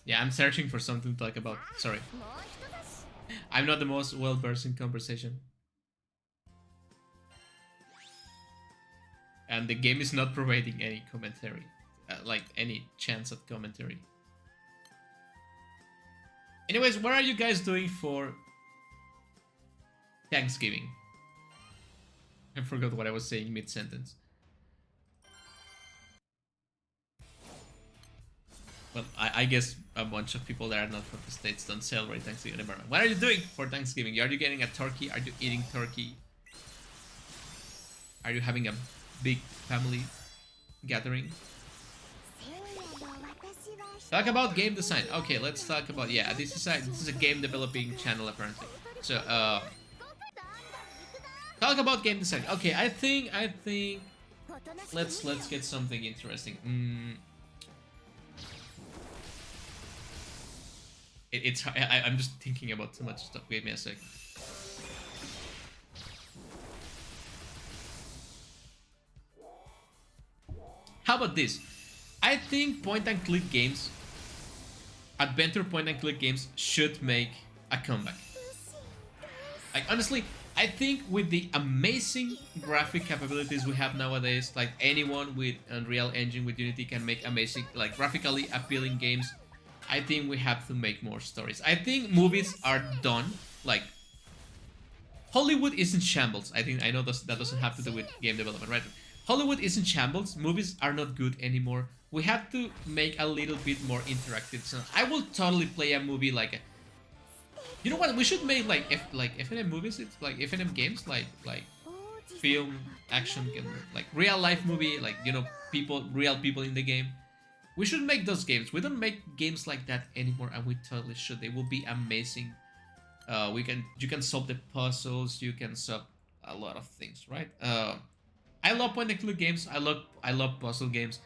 Yeah, I'm searching for something to talk about. Sorry. I'm not the most well-versed in conversation. And the game is not providing any commentary. Like, any chance at commentary. Anyways, what are you guys doing for Thanksgiving? I forgot what I was saying mid-sentence. Well, I guess a bunch of people that are not from the States don't celebrate Thanksgiving anymore. What are you doing for Thanksgiving? Are you getting a turkey? Are you eating turkey? Are you having a big family gathering? Talk about game design. Okay, let's talk about, yeah, this is a game developing channel apparently. So talk about game design. Okay, I think let's get something interesting. I'm just thinking about too much stuff. Give me a second. How about this? I think point and click games, adventure point and click games, should make a comeback. Like honestly, I think with the amazing graphic capabilities we have nowadays, like anyone with Unreal Engine with Unity can make amazing, like graphically appealing games. I think we have to make more stories. I think movies are done. Like Hollywood is in shambles. I know that doesn't have to do with game development, right? Hollywood is in shambles. Movies are not good anymore. We have to make a little bit more interactive. So I will totally play a movie like a, you know what? We should make like FNM movies. It's like FNM games, like film, action, like real life movie, like you know real people in the game. We should make those games. We don't make games like that anymore, and we totally should. They will be amazing. You can solve the puzzles. You can solve a lot of things, right? I love point and click games. I love puzzle games.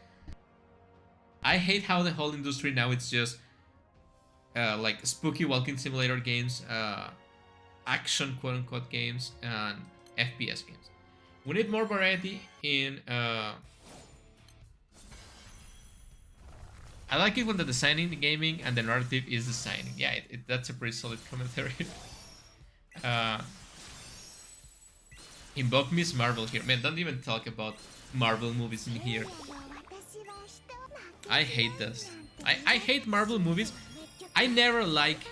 I hate how the whole industry now it's just like spooky walking simulator games, action quote unquote games, and FPS games. We need more variety in. I like it when the designing, the gaming, and the narrative is designing. Yeah, that's a pretty solid commentary. uh, Invoke Miss Marvel here. Man, don't even talk about Marvel movies in here. I hate this. I hate Marvel movies. I never like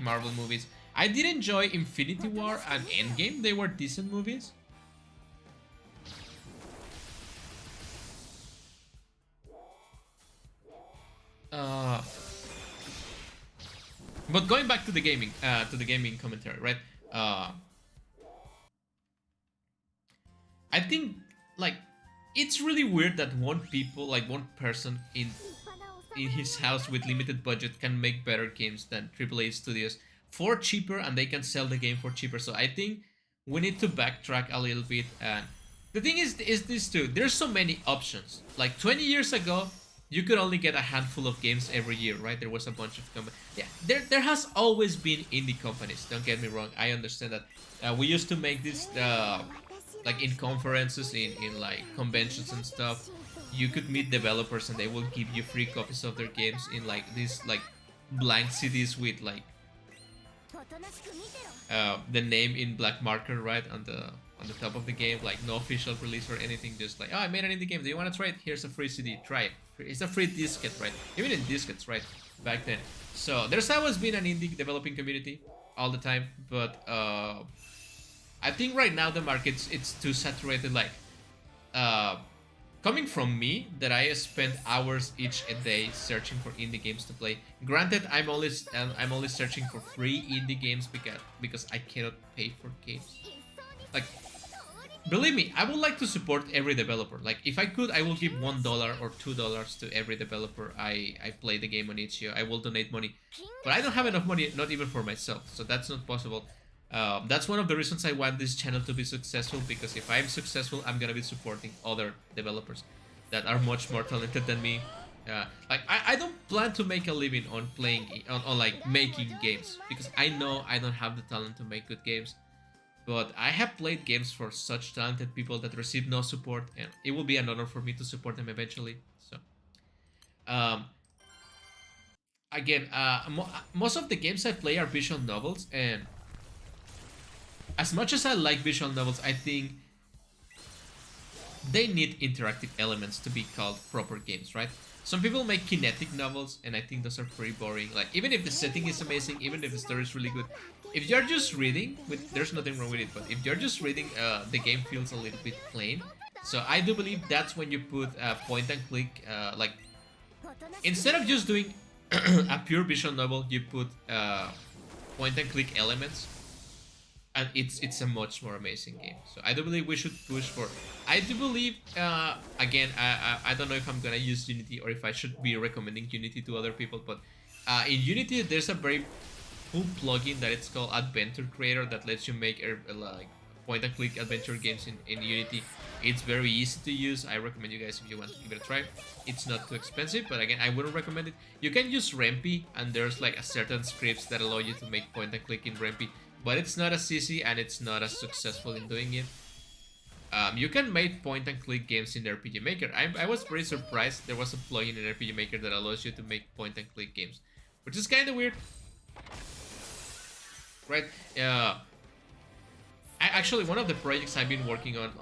Marvel movies. I did enjoy Infinity War and Endgame. They were decent movies. But going back to the gaming commentary, right? I think like it's really weird that one person in his house with limited budget can make better games than AAA studios for cheaper, and they can sell the game for cheaper. So I think we need to backtrack a little bit. And the thing is this too. There's so many options. Like 20 years ago, you could only get a handful of games every year, right? There was a bunch of companies. Yeah, there has always been indie companies. Don't get me wrong. I understand that. We used to make this like in conferences, in like conventions and stuff. You could meet developers and they will give you free copies of their games in like these like blank CDs with like the name in black marker right on the top of the game, like no official release or anything, just like, oh, I made an indie game, do you want to try it? Here's a free CD, try it. It's a free diskette, right? Even in diskettes, right? Back then. So there's always been an indie developing community all the time, but I think right now the market's it's too saturated. Like coming from me, that I spend hours each a day searching for indie games to play. Granted, I'm only searching for free indie games because I cannot pay for games. Like, believe me, I would like to support every developer. Like, if I could, I will give $1 or $2 to every developer I play the game on each year. I will donate money, but I don't have enough money, not even for myself. So that's not possible. That's one of the reasons I want this channel to be successful, because if I'm successful, I'm gonna be supporting other developers that are much more talented than me. Like I don't plan to make a living on playing on like making games, because I know I don't have the talent to make good games. But I have played games for such talented people that receive no support, and it will be an honor for me to support them eventually. So, again, most of the games I play are visual novels, and as much as I like visual novels, I think they need interactive elements to be called proper games, right? Some people make kinetic novels, and I think those are pretty boring. Like, even if the setting is amazing, even if the story is really good, if you're just reading, there's nothing wrong with it, but if you're just reading, the game feels a little bit plain. So I do believe that's when you put point and click, like, instead of just doing a pure visual novel, you put point and click elements, and it's a much more amazing game. So I do believe we should push for. I do believe again, I don't know if I'm gonna use Unity or if I should be recommending Unity to other people, but in Unity there's a very cool plugin that it's called Adventure Creator that lets you make like point-and-click adventure games in Unity. It's very easy to use. I recommend you guys if you want to give it a try. It's not too expensive, but again, I wouldn't recommend it. You can use Rempy, and there's like a certain scripts that allow you to make point-and-click in Rempy, but it's not as easy and it's not as successful in doing it. You can make point-and-click games in RPG Maker. I was pretty surprised there was a plugin in RPG Maker that allows you to make point-and-click games, which is kind of weird, right? Actually, one of the projects I've been working on,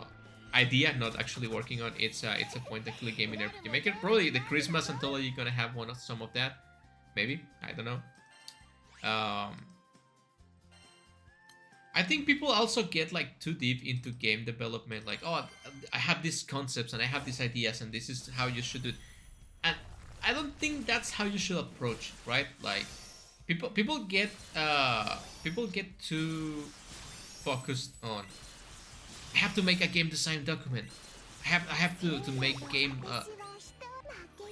idea, not actually working on, it's a point-and-click game in RPG Maker. Probably the Christmas anthology gonna have some of that, maybe, I don't know. I think people also get like too deep into game development, like, oh, I have these concepts and I have these ideas and this is how you should do it. And I don't think that's how you should approach it, right? Like people get too focused on, I have to make a game design document. I have to make game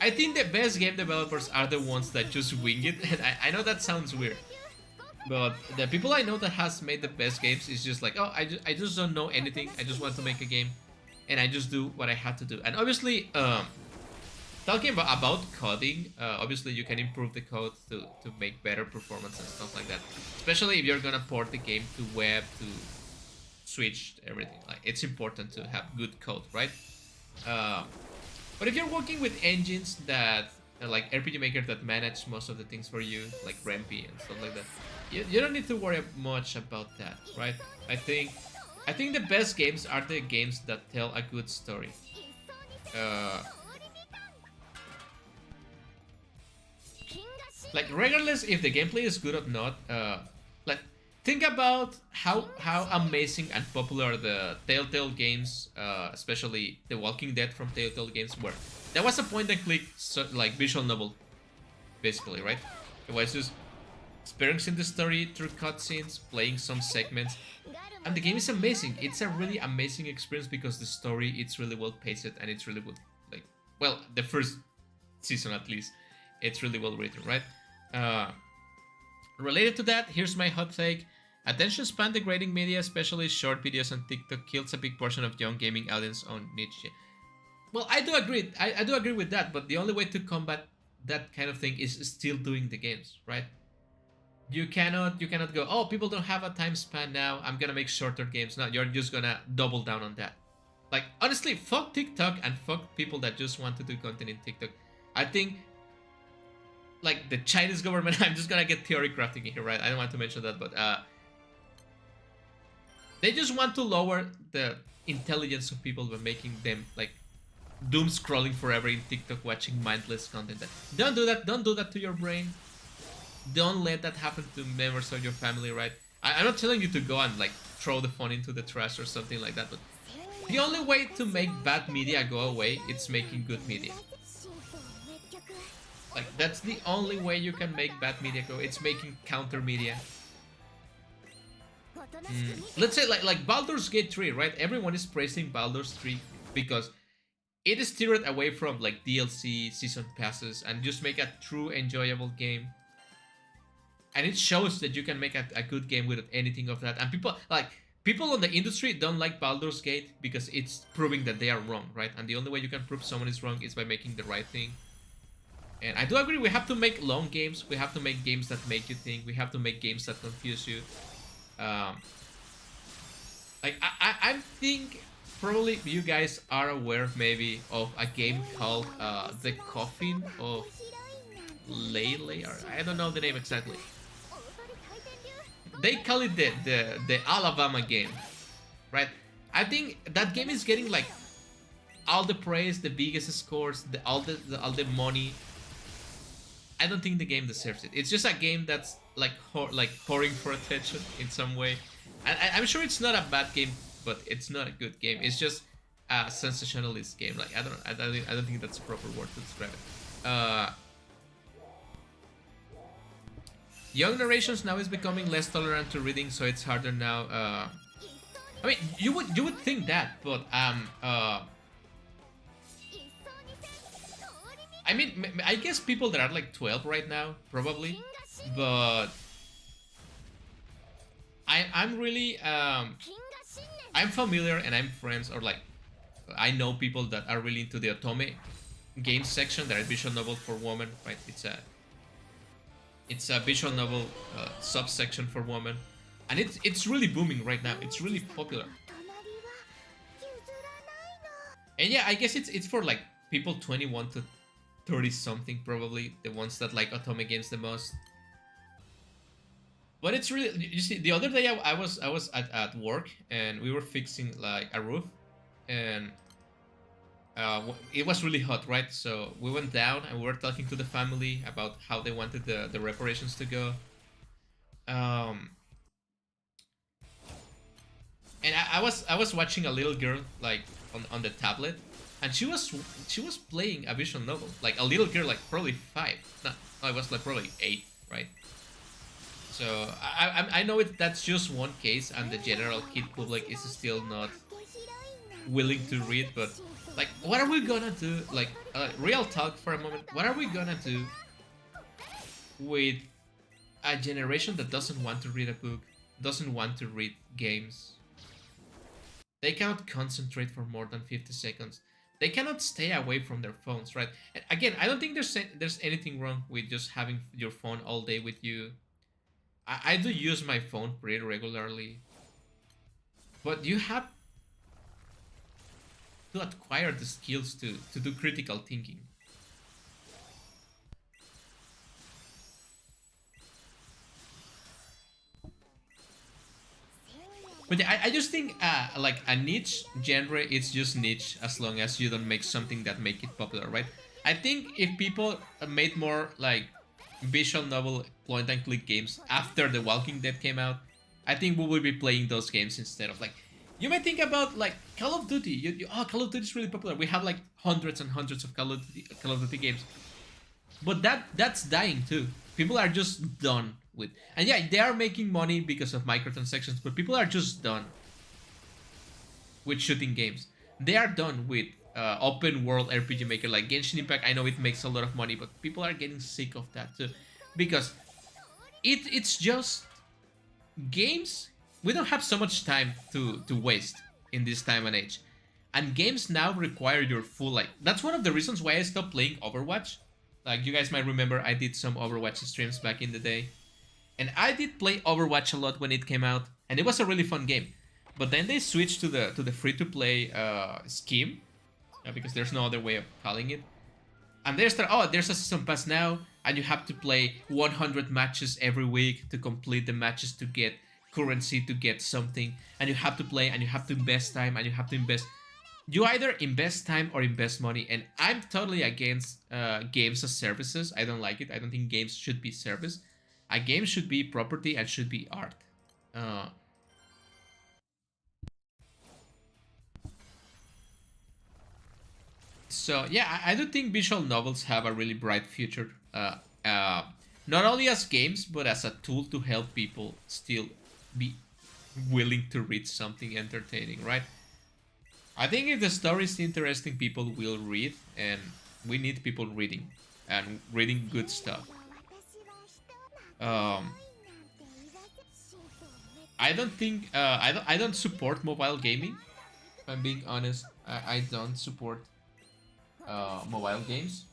I think the best game developers are the ones that just wing it. And I know that sounds weird, but the people I know that has made the best games is just like, oh, I just don't know anything. I just want to make a game, and I just do what I had to do. And obviously, talking about coding, obviously you can improve the code to make better performance and stuff like that. Especially if you're gonna port the game to web, to Switch, everything. Like, it's important to have good code, right? But if you're working with engines that like RPG Maker that manage most of the things for you, like Rempy and stuff like that, you don't need to worry much about that, right? I think the best games are the games that tell a good story. Like, regardless if the gameplay is good or not, like, think about how amazing and popular the Telltale games, especially The Walking Dead from Telltale games, were. That was a point-and-click, like, visual novel, basically, right? It was just experiencing the story through cutscenes, playing some segments, and the game is amazing. It's a really amazing experience because the story, it's really well paced and it's really well, like, well, the first season at least, it's really well written, right? Related to that, here's my hot take. Attention span degrading media, especially short videos on TikTok, kills a big portion of young gaming audience on niche. Well, I do agree. I do agree with that, but the only way to combat that kind of thing is still doing the games, right? You cannot go, oh, people don't have a time span now, I'm gonna make shorter games. No, you're just gonna double down on that. Like, honestly, fuck TikTok and fuck people that just want to do content in TikTok. I think, like, the Chinese government, I'm just gonna get theory crafting here, right? I don't want to mention that, but they just want to lower the intelligence of people by making them, like, doom scrolling forever in TikTok, watching mindless content. Don't do that. Don't do that to your brain. Don't let that happen to members of your family, right? I'm not telling you to go and, like, throw the phone into the trash or something like that, but the only way to make bad media go away is making good media. Like, that's the only way you can make bad media go. It's making counter media. Let's say like Baldur's Gate 3, right? Everyone is praising Baldur's 3 because it is steered away from, like, DLC, season passes, and just make a true enjoyable game. And it shows that you can make a good game without anything of that. And people in the industry don't like Baldur's Gate because it's proving that they are wrong, right? And the only way you can prove someone is wrong is by making the right thing. And I do agree, we have to make long games. We have to make games that make you think. We have to make games that confuse you. Like, I think probably you guys are aware maybe of a game called The Coffin of Lele, or I don't know the name exactly. They call it the Alabama game, right? I think that game is getting, like, all the praise, the biggest scores, all the money. I don't think the game deserves it. It's just a game that's like whoring for attention in some way. I'm sure it's not a bad game, but it's not a good game. It's just a sensationalist game. Like, I don't think that's a proper word to describe it. Young narrations now is becoming less tolerant to reading, so it's harder now. I mean, you would think that, but I mean, I guess people that are like 12 right now, probably, but I'm really I'm familiar and I'm friends, or like I know people that are really into the otome game section. That are visual novel for women, right? It's a visual novel subsection for women, and it's really booming right now. It's really popular. And yeah, I guess it's for like people 21 to 30 something, probably the ones that like otome games the most. But it's really, you see, the other day I was at work and we were fixing like a roof, and it was really hot, right? So we went down and we were talking to the family about how they wanted the reparations to go. Um, and I was watching a little girl like on the tablet, and she was playing a visual novel, like a little girl, like probably 5. No, I was like probably 8, right? So I know that's just one case, and the general kid public is still not willing to read. But like, what are we gonna do? Like, real talk for a moment. What are we gonna do with a generation that doesn't want to read a book, doesn't want to read games? They cannot concentrate for more than 50 seconds. They cannot stay away from their phones, right? And again, I don't think there's anything wrong with just having your phone all day with you. I do use my phone pretty regularly, but you have to acquire the skills to do critical thinking. But yeah, I just think like a niche genre, it's just niche as long as you don't make something that make it popular, right? I think if people made more like visual novel point and click games after The Walking Dead came out, I think we would be playing those games instead of like. You might think about like Call of Duty. Oh, Call of Duty is really popular. We have like hundreds and hundreds of Call of Duty games, but that's dying too. People are just done with, and yeah, they are making money because of microtransactions, but people are just done with shooting games. They are done with open world RPG maker like Genshin Impact. I know it makes a lot of money, but people are getting sick of that too, because it's just games. We don't have so much time to waste in this time and age, and games now require your full like. That's one of the reasons why I stopped playing Overwatch. Like, you guys might remember, I did some Overwatch streams back in the day, and I did play Overwatch a lot when it came out, and it was a really fun game. But then they switched to the free to play scheme, because there's no other way of calling it. And they start, oh, there's a season pass now, and you have to play 100 matches every week to complete the matches to get currency, to get something, and you have to play, and you have to invest time, and you have to invest. You either invest time or invest money, and I'm totally against games as services. I don't like it. I don't think games should be service. A game should be property and should be art. Uh, so yeah, I do think visual novels have a really bright future. Not only as games, but as a tool to help people still be willing to read something entertaining, right? I think if the story is interesting, people will read, and we need people reading and reading good stuff. Um, I don't think I don't support mobile gaming. If I'm being honest, I don't support mobile games.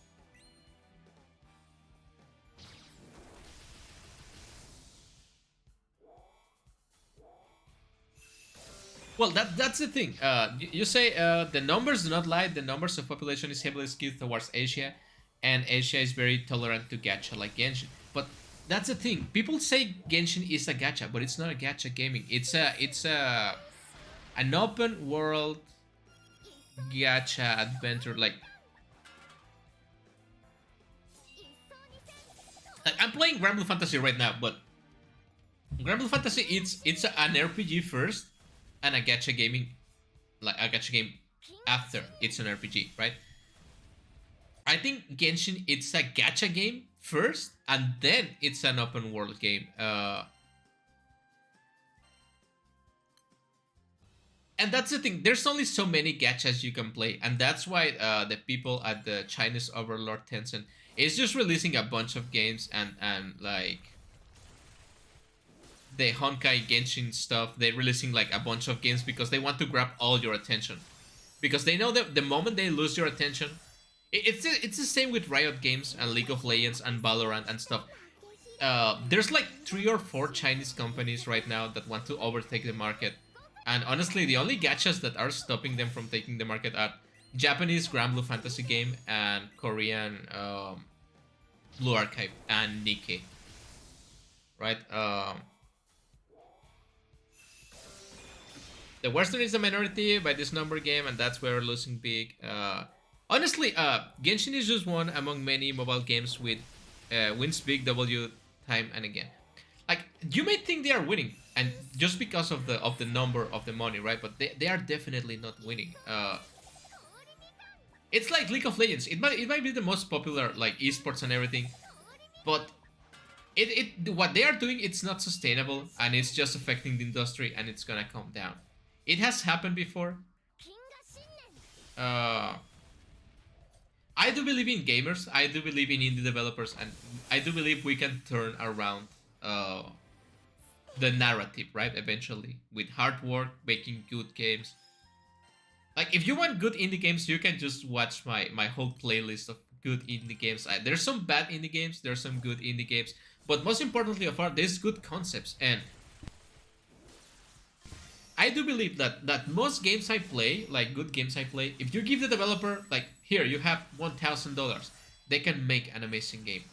Well, that's the thing. You say the numbers do not lie. The numbers of population is heavily skewed towards Asia, and Asia is very tolerant to gacha like Genshin. But that's the thing. People say Genshin is a gacha, but it's not a gacha gaming. It's an open world gacha adventure. Like I'm playing Granblue Fantasy right now, but Granblue Fantasy it's an RPG first and a gacha gaming, like a gacha game after it's an RPG, right? I think Genshin it's a gacha game first and then it's an open world game. And that's the thing. There's only so many gachas you can play, and that's why the people at the Chinese overlord Tencent is just releasing a bunch of games and like the Honkai Genshin stuff, they're releasing like a bunch of games because they want to grab all your attention. Because they know that the moment they lose your attention, it's the same with Riot Games and League of Legends and Valorant and stuff. There's like 3 or 4 Chinese companies right now that want to overtake the market, and honestly, the only gachas that are stopping them from taking the market are Japanese Granblue Fantasy Game and Korean Blue Archive and Nikkei, right? The Western is a minority by this number game, and that's where we're losing big. Honestly, Genshin is just one among many mobile games with wins big W time and again. Like, you may think they are winning, and just because of the number of the money, right? But they are definitely not winning. It's like League of Legends. It might be the most popular like esports and everything, but what they are doing, it's not sustainable, and it's just affecting the industry, and it's gonna come down. It has happened before. Uh, I do believe in gamers. I do believe in indie developers, and I do believe we can turn around the narrative, right? Eventually, with hard work, making good games. Like, if you want good indie games, you can just watch my whole playlist of good indie games. There's some bad indie games. There's some good indie games, but most importantly of all, there's good concepts. And I do believe that most games I play, like good games I play, if you give the developer like, here you have $1,000, they can make an amazing game.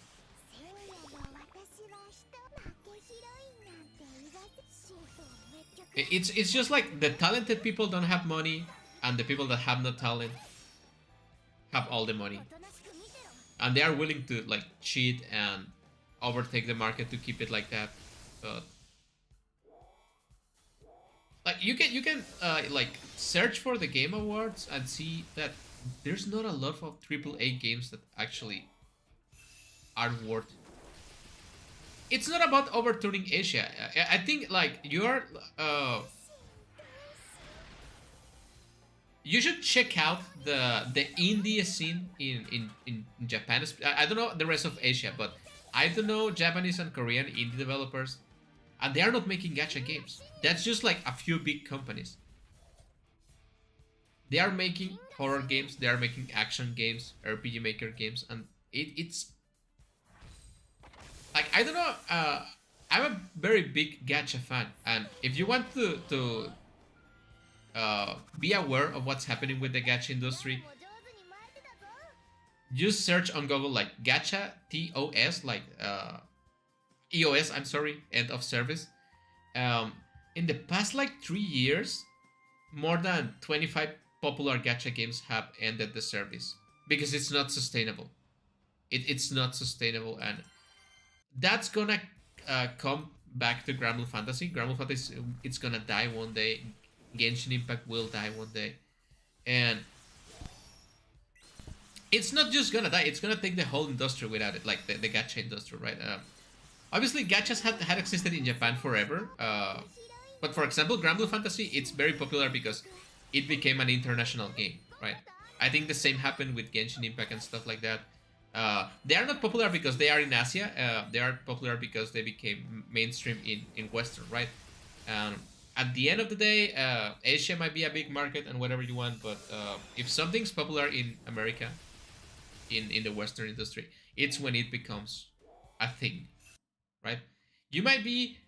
It's just like the talented people don't have money, and the people that have no talent have all the money, and they are willing to like cheat and overtake the market to keep it like that. But like, you can like search for the Game Awards and see that there's not a lot of AAA games that actually are worth. It's not about overturning Asia. I think like you're you should check out the indie scene in Japan. I don't know the rest of Asia, but I don't know Japanese and Korean indie developers, and they are not making gacha games. That's just like a few big companies. They are making horror games, they are making action games, RPG Maker games, and it's like, I don't know. I'm a very big gacha fan, and if you want to be aware of what's happening with the gacha industry, just search on Google like gacha TOS, like EOS. I'm sorry, end of service. In the past like 3 years, more than 25 popular gacha games have ended the service because it's not sustainable. It's not sustainable, and that's gonna come back to Granblue Fantasy. Granblue Fantasy, it's gonna die one day. Genshin Impact will die one day, and it's not just gonna die. It's gonna take the whole industry without it, like the gacha industry, right? Obviously, gachas had existed in Japan forever. But for example, Granblue Fantasy, it's very popular because it became an international game, right? I think the same happened with Genshin Impact and stuff like that. They are not popular because they are in Asia. They are popular because they became mainstream in Western, right? At the end of the day, Asia might be a big market and whatever you want, but if something's popular in America, in the Western industry, it's when it becomes a thing, right? You might be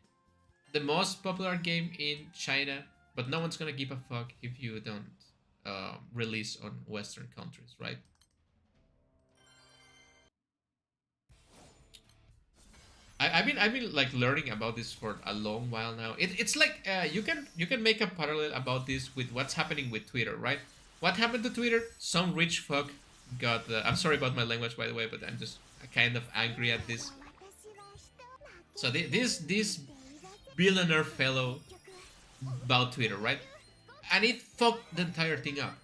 the most popular game in China, but no one's gonna give a fuck if you don't release on Western countries, right? I've been like learning about this for a long while now. It's like you can make a parallel about this with what's happening with Twitter, right? What happened to Twitter? Some rich fuck got. I'm sorry about my language, by the way, but I'm just kind of angry at this. So this billionaire fellow bought Twitter, right? And it fucked the entire thing up.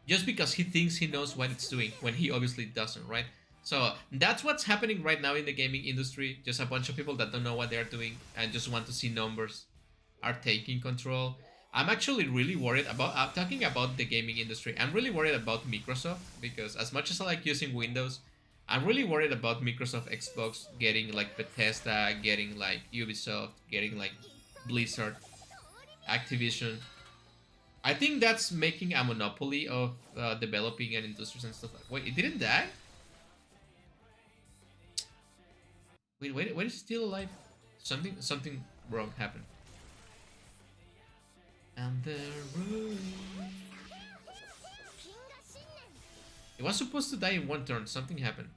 Just because he thinks he knows what it's doing when he obviously doesn't, right? So that's what's happening right now in the gaming industry. Just a bunch of people that don't know what they're doing and just want to see numbers are taking control. I'm actually really worried about talking about the gaming industry. I'm really worried about Microsoft because as much as I like using Windows, I'm really worried about Microsoft Xbox getting like Bethesda, getting like Ubisoft, getting like Blizzard, Activision. I think that's making a monopoly of developing and industries and stuff. Wait, it didn't die? Wait, is it still alive? Something wrong happened. And the ruin. It was supposed to die in one turn. Something happened.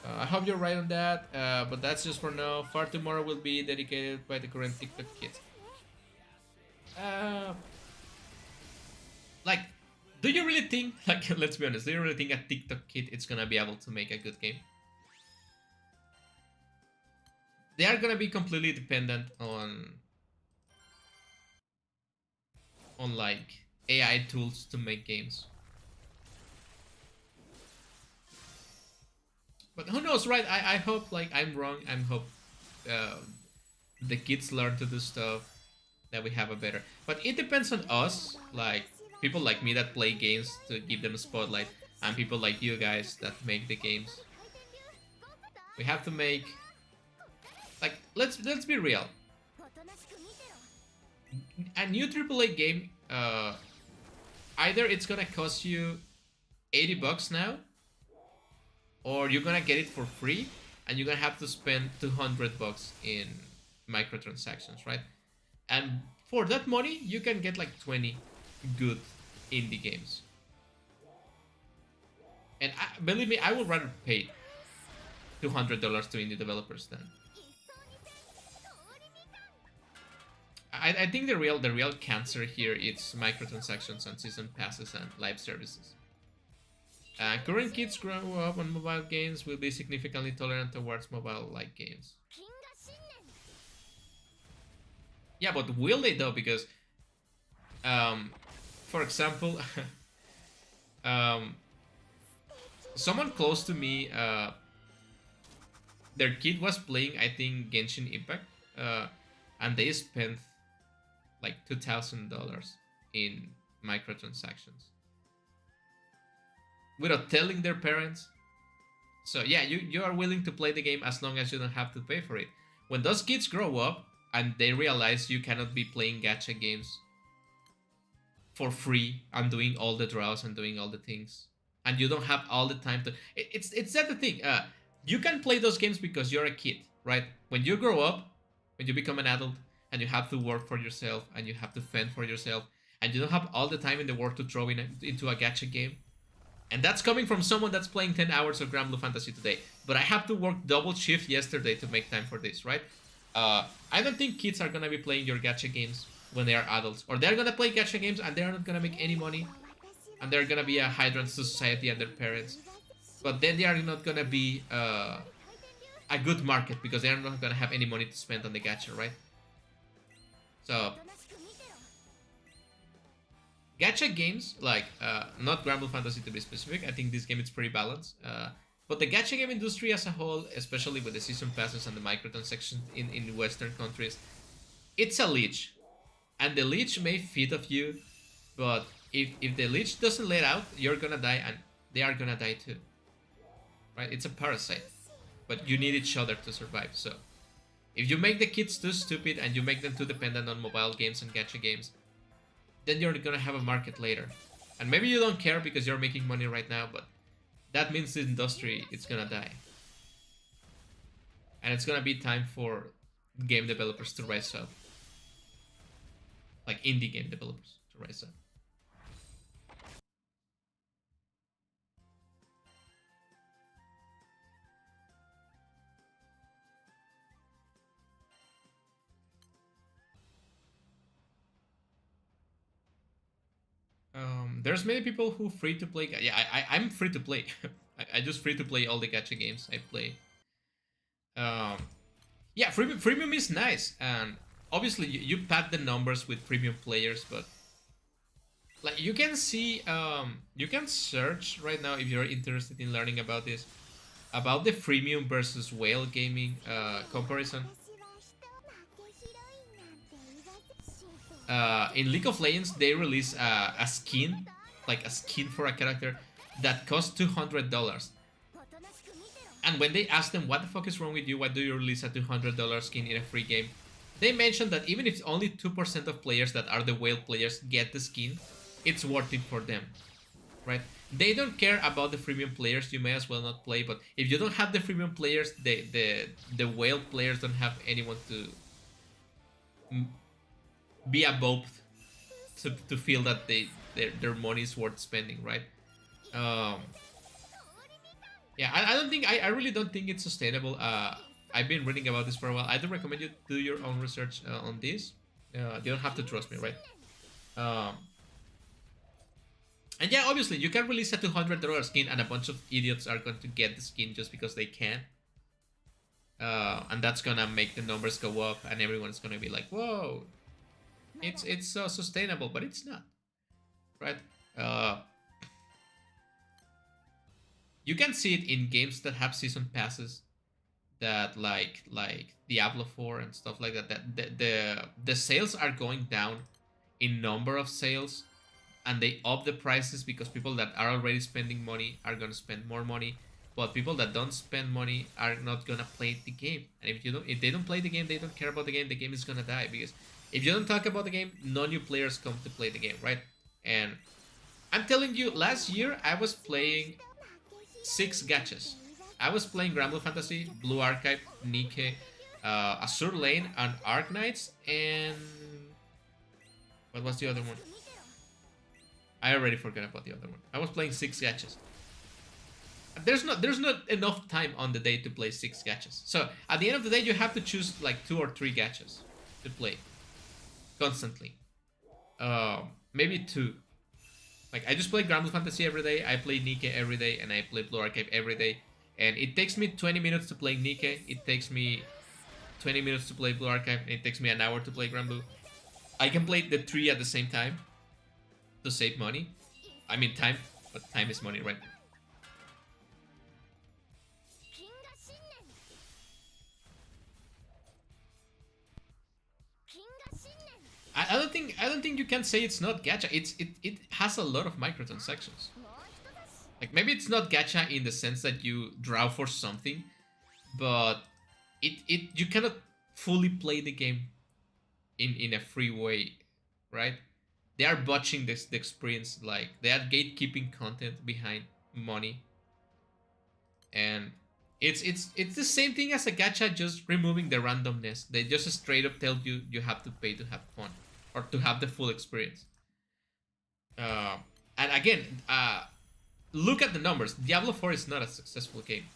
I hope you're right on that, but that's just for now. Far tomorrow will be dedicated by the current TikTok kids. Like, do you really think, like, let's be honest, do you really think a TikTok kid is gonna be able to make a good game? They are gonna be completely dependent on like AI tools to make games. But who knows, right? I hope like I'm wrong. I hope uh, the kids learn to do stuff, that we have a better. But it depends on us, like people like me that play games to give them a spotlight, and people like you guys that make the games. We have to make like let's be real. A new AAA game, either it's gonna cost you $80 now, or you're gonna get it for free, and you're gonna have to spend $200 in microtransactions, right? And for that money, you can get like 20 good indie games. And believe me, I would rather pay $200 to indie developers than. I think the real cancer here is microtransactions and season passes and live services. Current kids grow up on mobile games will be significantly tolerant towards mobile-like games. Yeah, but will they though? Because, for example, someone close to me, their kid was playing, I think, Genshin Impact, and they spent like $2,000 in microtransactions without telling their parents. So yeah, you are willing to play the game as long as you don't have to pay for it. When those kids grow up and they realize you cannot be playing gacha games for free and doing all the draws and doing all the things, and you don't have all the time to, it's that the thing. You can play those games because you're a kid, right? When you grow up, when you become an adult, and you have to work for yourself and you have to fend for yourself, and you don't have all the time in the world to throw into a gacha game. And that's coming from someone that's playing 10 hours of Granblue Fantasy today. But I have to work double shift yesterday to make time for this, right? I don't think kids are gonna be playing your gacha games when they are adults. Or they're gonna play gacha games and they're not gonna make any money. And they're gonna be a hindrance to society and their parents. But then they are not gonna be a good market because they're not gonna have any money to spend on the gacha, right? So gacha games, like, not Granblue Fantasy to be specific, I think this game is pretty balanced. But the gacha game industry as a whole, especially with the season passes and the microtransactions in Western countries, it's a leech. And the leech may feed off you, but if the leech doesn't let out, you're gonna die and they are gonna die too. Right? It's a parasite. But you need each other to survive, so. If you make the kids too stupid and you make them too dependent on mobile games and gacha games, then you're gonna have a market later. And maybe you don't care because you're making money right now, but that means the industry is gonna die. And it's gonna be time for game developers to rise up. Like indie game developers to rise up. There's many people who free to play. Yeah, I'm free to play. I just free to play all the gacha games I play. Yeah, freemium is nice, and obviously you pad the numbers with premium players, but like you can see, you can search right now if you're interested in learning about this, about the freemium versus whale gaming comparison. In League of Legends, they release a skin, like a skin for a character, that cost $200. And when they asked them, what the fuck is wrong with you? Why do you release a $200 skin in a free game? They mentioned that even if only 2% of players that are the whale players get the skin, it's worth it for them, right? They don't care about the freemium players. You may as well not play. But if you don't have the freemium players, the whale players don't have anyone to be above to feel that their money is worth spending, right? Yeah, I don't think I really don't think it's sustainable. I've been reading about this for a while. I do recommend you do your own research on this. You don't have to trust me, right? And yeah, obviously you can release a $200 skin, and a bunch of idiots are going to get the skin just because they can. And that's gonna make the numbers go up, and everyone's gonna be like, "Whoa, it's so sustainable," but it's not, right? You can see it in games that have season passes, that like Diablo 4 and stuff like that. That the sales are going down in number of sales, and they up the prices because people that are already spending money are gonna spend more money, but people that don't spend money are not gonna play the game. And if they don't play the game, they don't care about the game is gonna die, because if you don't talk about the game, no new players come to play the game, right? And I'm telling you, last year I was playing 6 gachas. I was playing Granblue Fantasy, Blue Archive, Nike, Azure Lane, and Arc Knights, and what was the other one? I already forgot about the other one. I was playing 6 gachas. There's not enough time on the day to play 6 gachas. So at the end of the day, you have to choose like 2 or 3 gachas to play constantly. Maybe 2. Like, I just play Granblue Fantasy every day, I play Nike every day, and I play Blue Archive every day. And it takes me 20 minutes to play Nike, it takes me 20 minutes to play Blue Archive, and it takes me an hour to play Granblue. I can play the 3 at the same time to save money. I mean time, but time is money, right? I don't think you can say it's not gacha. It has a lot of microtransactions. Like, maybe it's not gacha in the sense that you draw for something, but you cannot fully play the game in a free way, right? They are botching the experience. Like, they are gatekeeping content behind money, and it's the same thing as a gacha, just removing the randomness. They just straight up tell you you have to pay to have fun, or to have the full experience. And again, look at the numbers. Diablo 4 is not a successful game.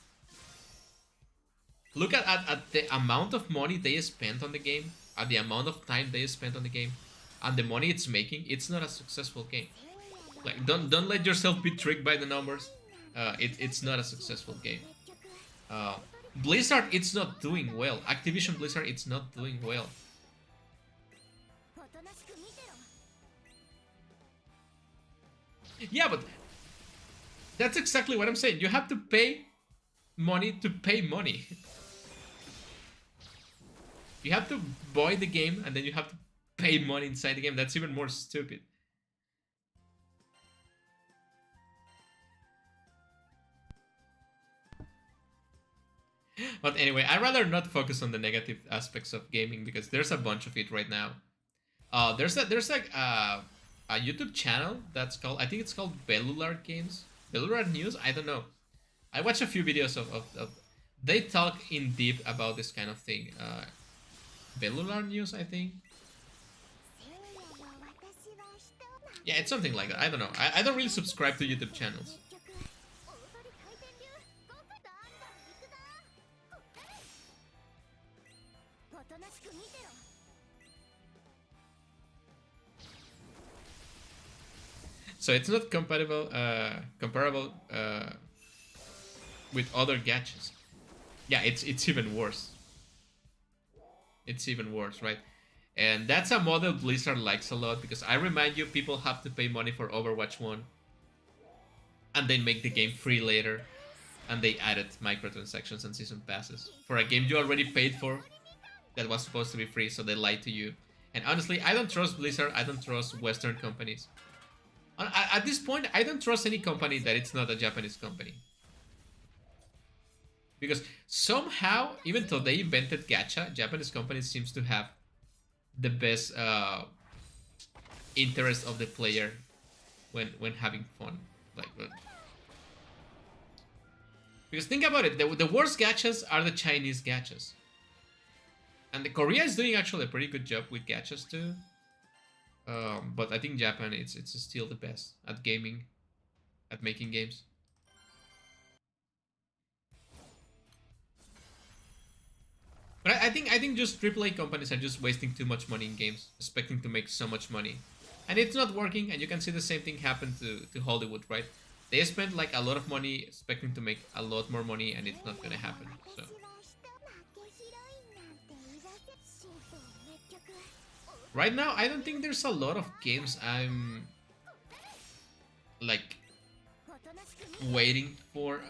Look at the amount of money they spent on the game, at the amount of time they spent on the game, and the money it's making. It's not a successful game. Like, don't let yourself be tricked by the numbers. It's not a successful game. Blizzard, it's not doing well. Activision Blizzard, it's not doing well. Yeah, but that's exactly what I'm saying. You have to pay money to pay money. You have to buy the game, and then you have to pay money inside the game. That's even more stupid. But anyway, I'd rather not focus on the negative aspects of gaming, because there's a bunch of it right now. There's a YouTube channel that's called, I think it's called Bellular Games, Bellular News. I don't know. I watch a few videos of they talk in deep about this kind of thing. Bellular News, I think. Yeah, it's something like that. I don't know. I don't really subscribe to YouTube channels. So it's not comparable with other gachas. Yeah, it's even worse. It's even worse, right? And that's a model Blizzard likes a lot, because I remind you, people have to pay money for Overwatch 1, and then make the game free later, and they added microtransactions and season passes for a game you already paid for that was supposed to be free, so they lied to you. And honestly, I don't trust Blizzard, I don't trust Western companies. At this point, I don't trust any company that it's not a Japanese company. Because somehow, even though they invented gacha, Japanese companies seems to have the best interest of the player when having fun. Like, because think about it, the worst gachas are the Chinese gachas, and the Korea is doing actually a pretty good job with gachas too. But I think Japan it's still the best at gaming, at making games. But I think just AAA companies are just wasting too much money in games, expecting to make so much money, and it's not working. And you can see the same thing happen to Hollywood, right? They spend like a lot of money expecting to make a lot more money, and it's not gonna happen. So right now, I don't think there's a lot of games I'm like waiting for.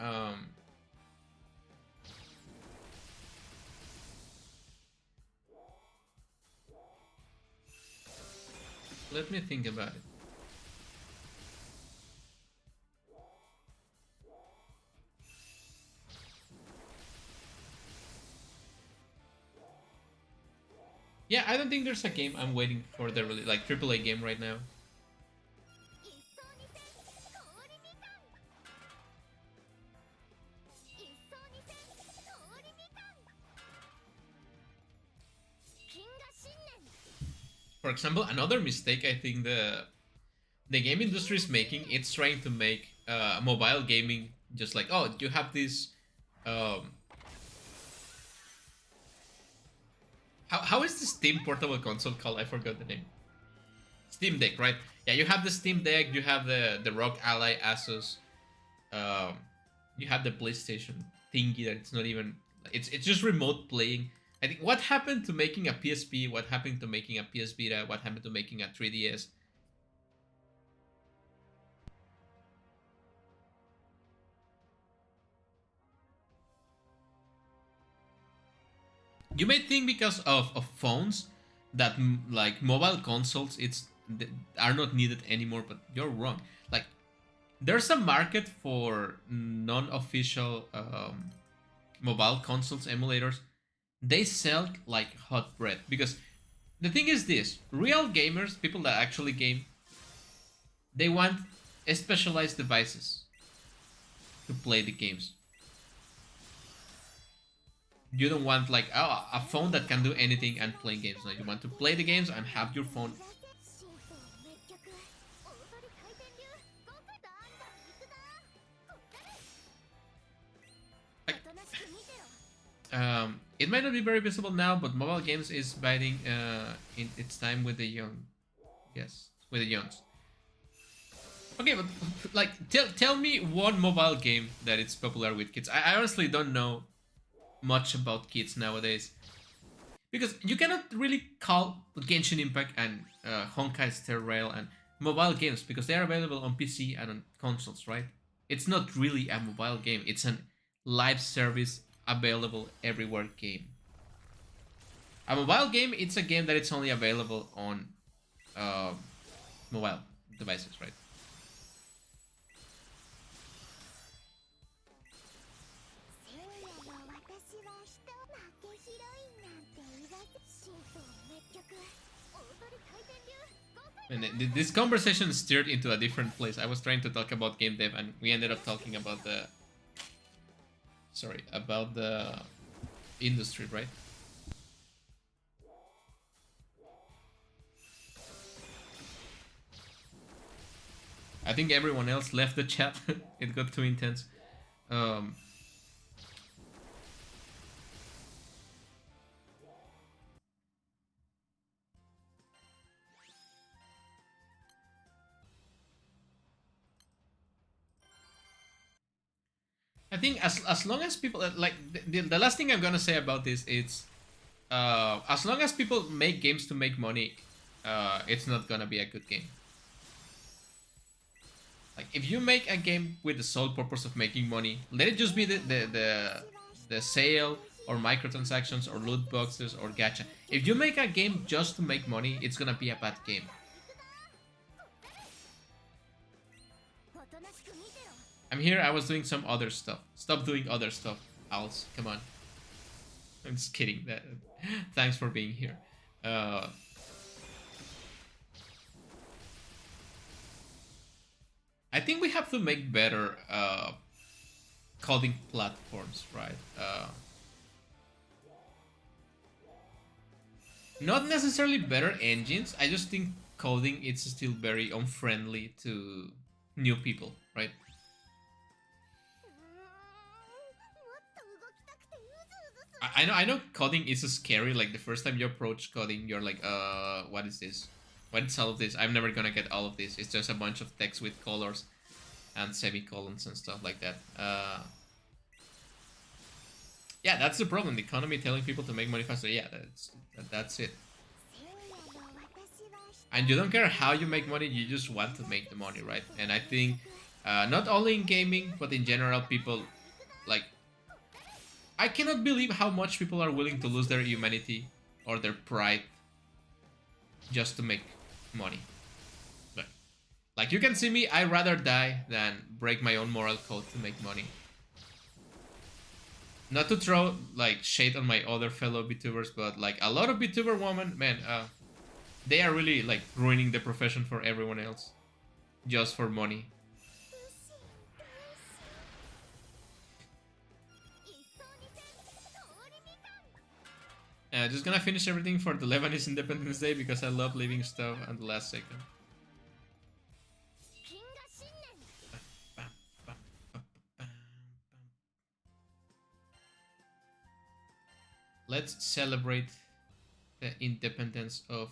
Let me think about it. Yeah, I don't think there's a game I'm waiting for the like AAA game right now. For example, another mistake I think the game industry is making, it's trying to make mobile gaming just like, oh, you have this um how is the Steam portable console called? I forgot the name. Steam Deck, right? Yeah, you have the Steam Deck, you have the ROG Ally Asus, um, you have the PlayStation thingy that it's not even, it's just remote playing. I think what happened to making a PSP? What happened to making a PS Vita? What happened to making a 3DS? You may think because of phones that like mobile consoles are not needed anymore, but you're wrong. Like there's a market for non-official mobile consoles emulators. They sell like hot bread because the thing is this: real gamers, people that actually game, they want specialized devices to play the games. You don't want like, oh, a phone that can do anything and play games. No, you want to play the games and have your phone. Like, it might not be very visible now, but mobile games is biding in its time with the young. Yes, with the youngs. Okay, but like, tell me one mobile game that it's popular with kids. I honestly don't know much about kids nowadays, because you cannot really call Genshin Impact and Honkai Star Rail and mobile games because they are available on PC and on consoles, right? It's not really a mobile game. It's an live service available everywhere game. A mobile game, it's a game that it's only available on mobile devices, right? And this conversation steered into a different place. I was trying to talk about game dev, and we ended up talking about about the industry, right? I think everyone else left the chat. It got too intense. I think as long as people like the last thing I'm gonna say about this is as long as people make games to make money, it's not gonna be a good game. Like if you make a game with the sole purpose of making money, let it just be the sale or microtransactions or loot boxes or gacha. If you make a game just to make money, it's gonna be a bad game. I'm here, I was doing some other stuff. Stop doing other stuff, Owls. Come on. I'm just kidding. Thanks for being here. I think we have to make better coding platforms, right? Not necessarily better engines. I just think coding is still very unfriendly to new people, right? I know coding is scary. Like the first time you approach coding, you're like, what is this? What is all of this? I'm never gonna get all of this. It's just a bunch of text with colors and semicolons and stuff like that. Yeah, that's the problem. The economy telling people to make money faster. Yeah, that's it. And you don't care how you make money, you just want to make the money, right? And I think not only in gaming, but in general, people like... I cannot believe how much people are willing to lose their humanity or their pride just to make money. Like you can see me, I'd rather die than break my own moral code to make money. Not to throw like shade on my other fellow VTubers, but like a lot of VTuber women, man, they are really like ruining the profession for everyone else just for money. Just gonna finish everything for the Lebanese Independence Day because I love leaving stuff at the last second. Let's celebrate the independence of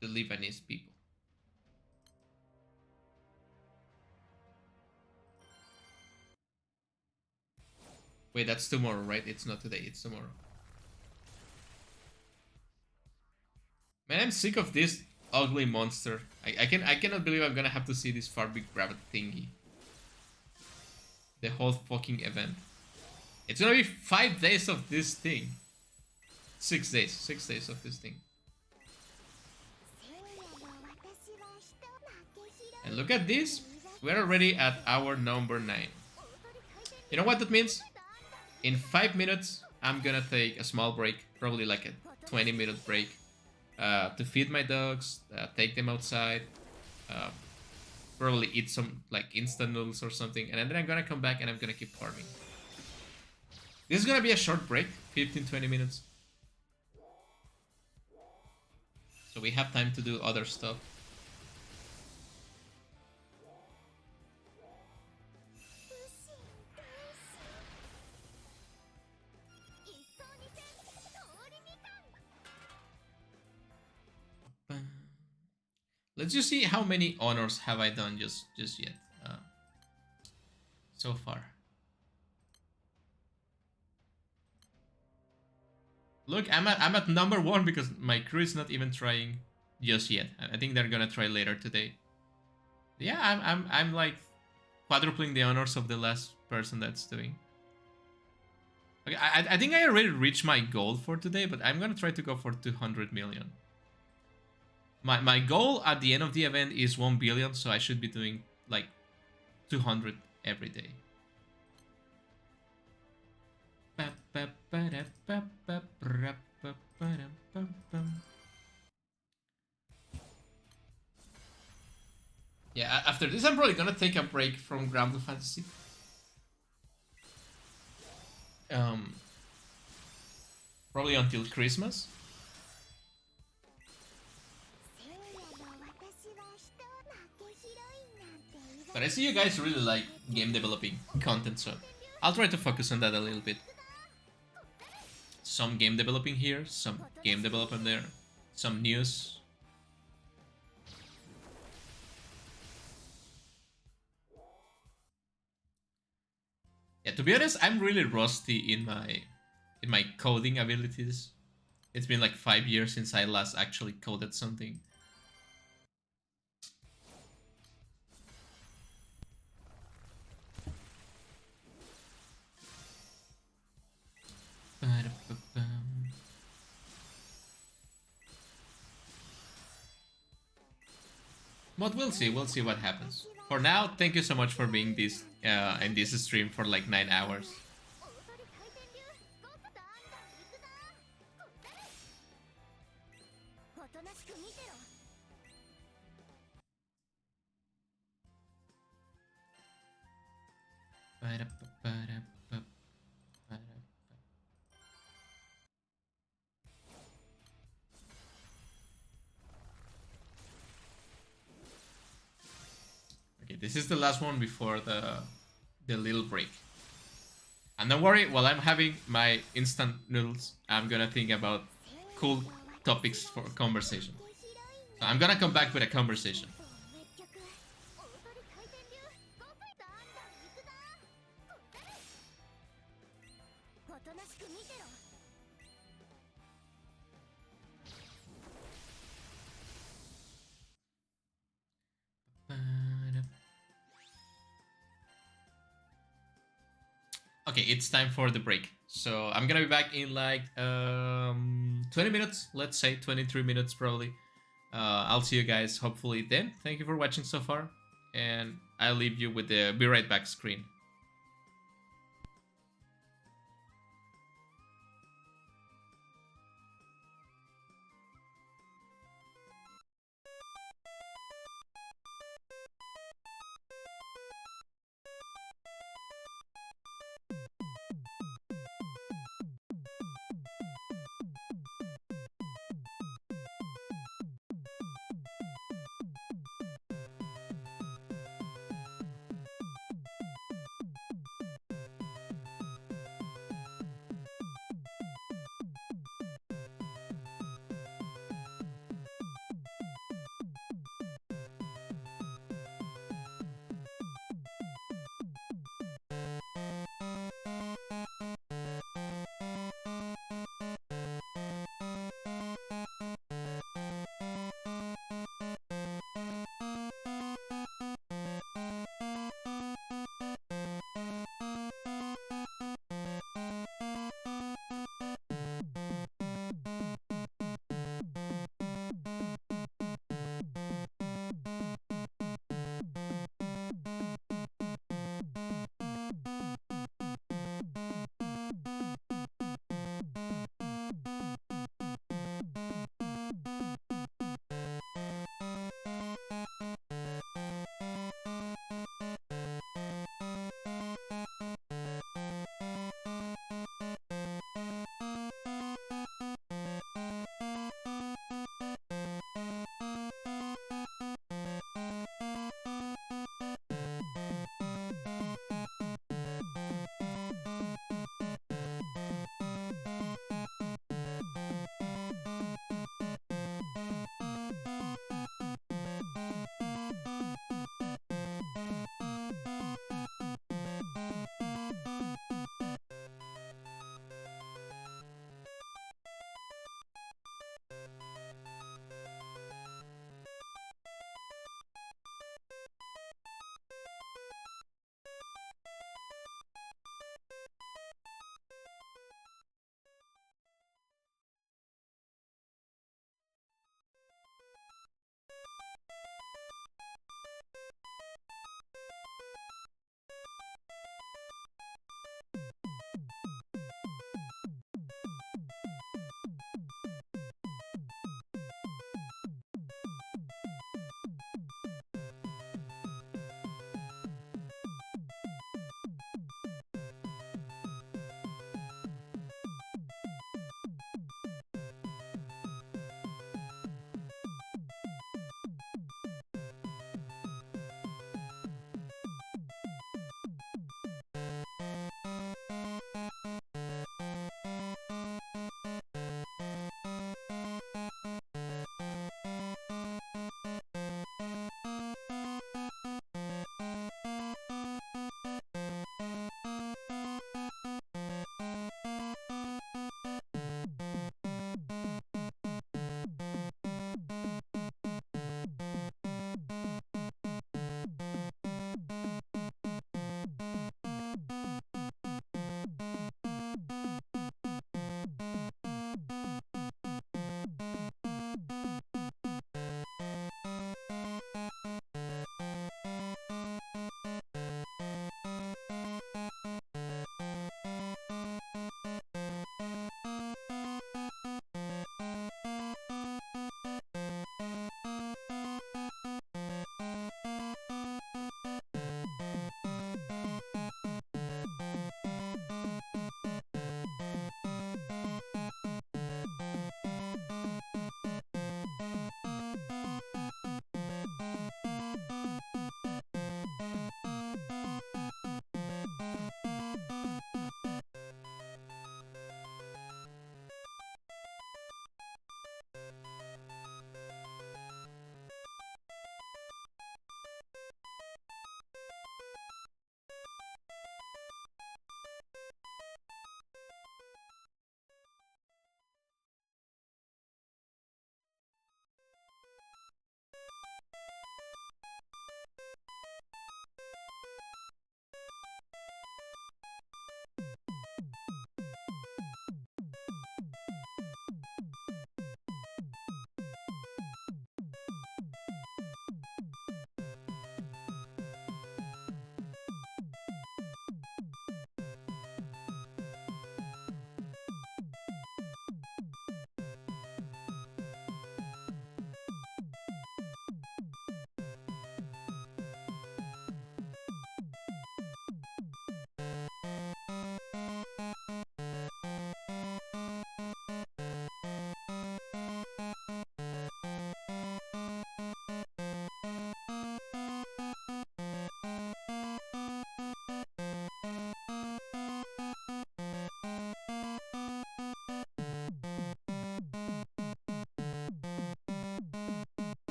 the Lebanese people. Wait, that's tomorrow, right? It's not today, it's tomorrow. Man, I'm sick of this ugly monster. I cannot believe I'm gonna have to see this far big rabbit thingy. The whole fucking event. It's gonna be 5 days of this thing. 6 days. 6 days of this thing. And look at this. We're already at hour number 9. You know what that means? In 5 minutes, I'm gonna take a small break. Probably like a 20-minute break. To feed my dogs, take them outside, probably eat some like instant noodles or something, and then I'm gonna come back and I'm gonna keep farming. This is gonna be a short break, 15-20 minutes. So we have time to do other stuff. Let's just see how many honors have I done just yet so far. Look, I'm at number 1 because my crew is not even trying just yet. I think they're gonna try later today. Yeah, I'm like quadrupling the honors of the last person that's doing. Okay, I think I already reached my goal for today, but I'm gonna try to go for 200 million. My goal at the end of the event is 1 billion, so I should be doing like 200 every day. Yeah, after this I'm probably gonna take a break from Granblue Fantasy. Probably until Christmas. But I see you guys really like game developing content, so I'll try to focus on that a little bit. Some game developing here, some game development there, some news. Yeah, to be honest, I'm really rusty in my coding abilities. It's been like 5 years since I last actually coded something. But we'll see what happens. For now, thank you so much for being this in this stream for like 9 hours. Okay, this is the last one before the little break. And don't worry, while I'm having my instant noodles, I'm gonna think about cool topics for conversation. So I'm gonna come back with a conversation. Okay, it's time for the break. So I'm gonna be back in like 20 minutes, let's say 23 minutes probably. I'll see you guys hopefully then. Thank you for watching so far, and I'll leave you with the be right back screen.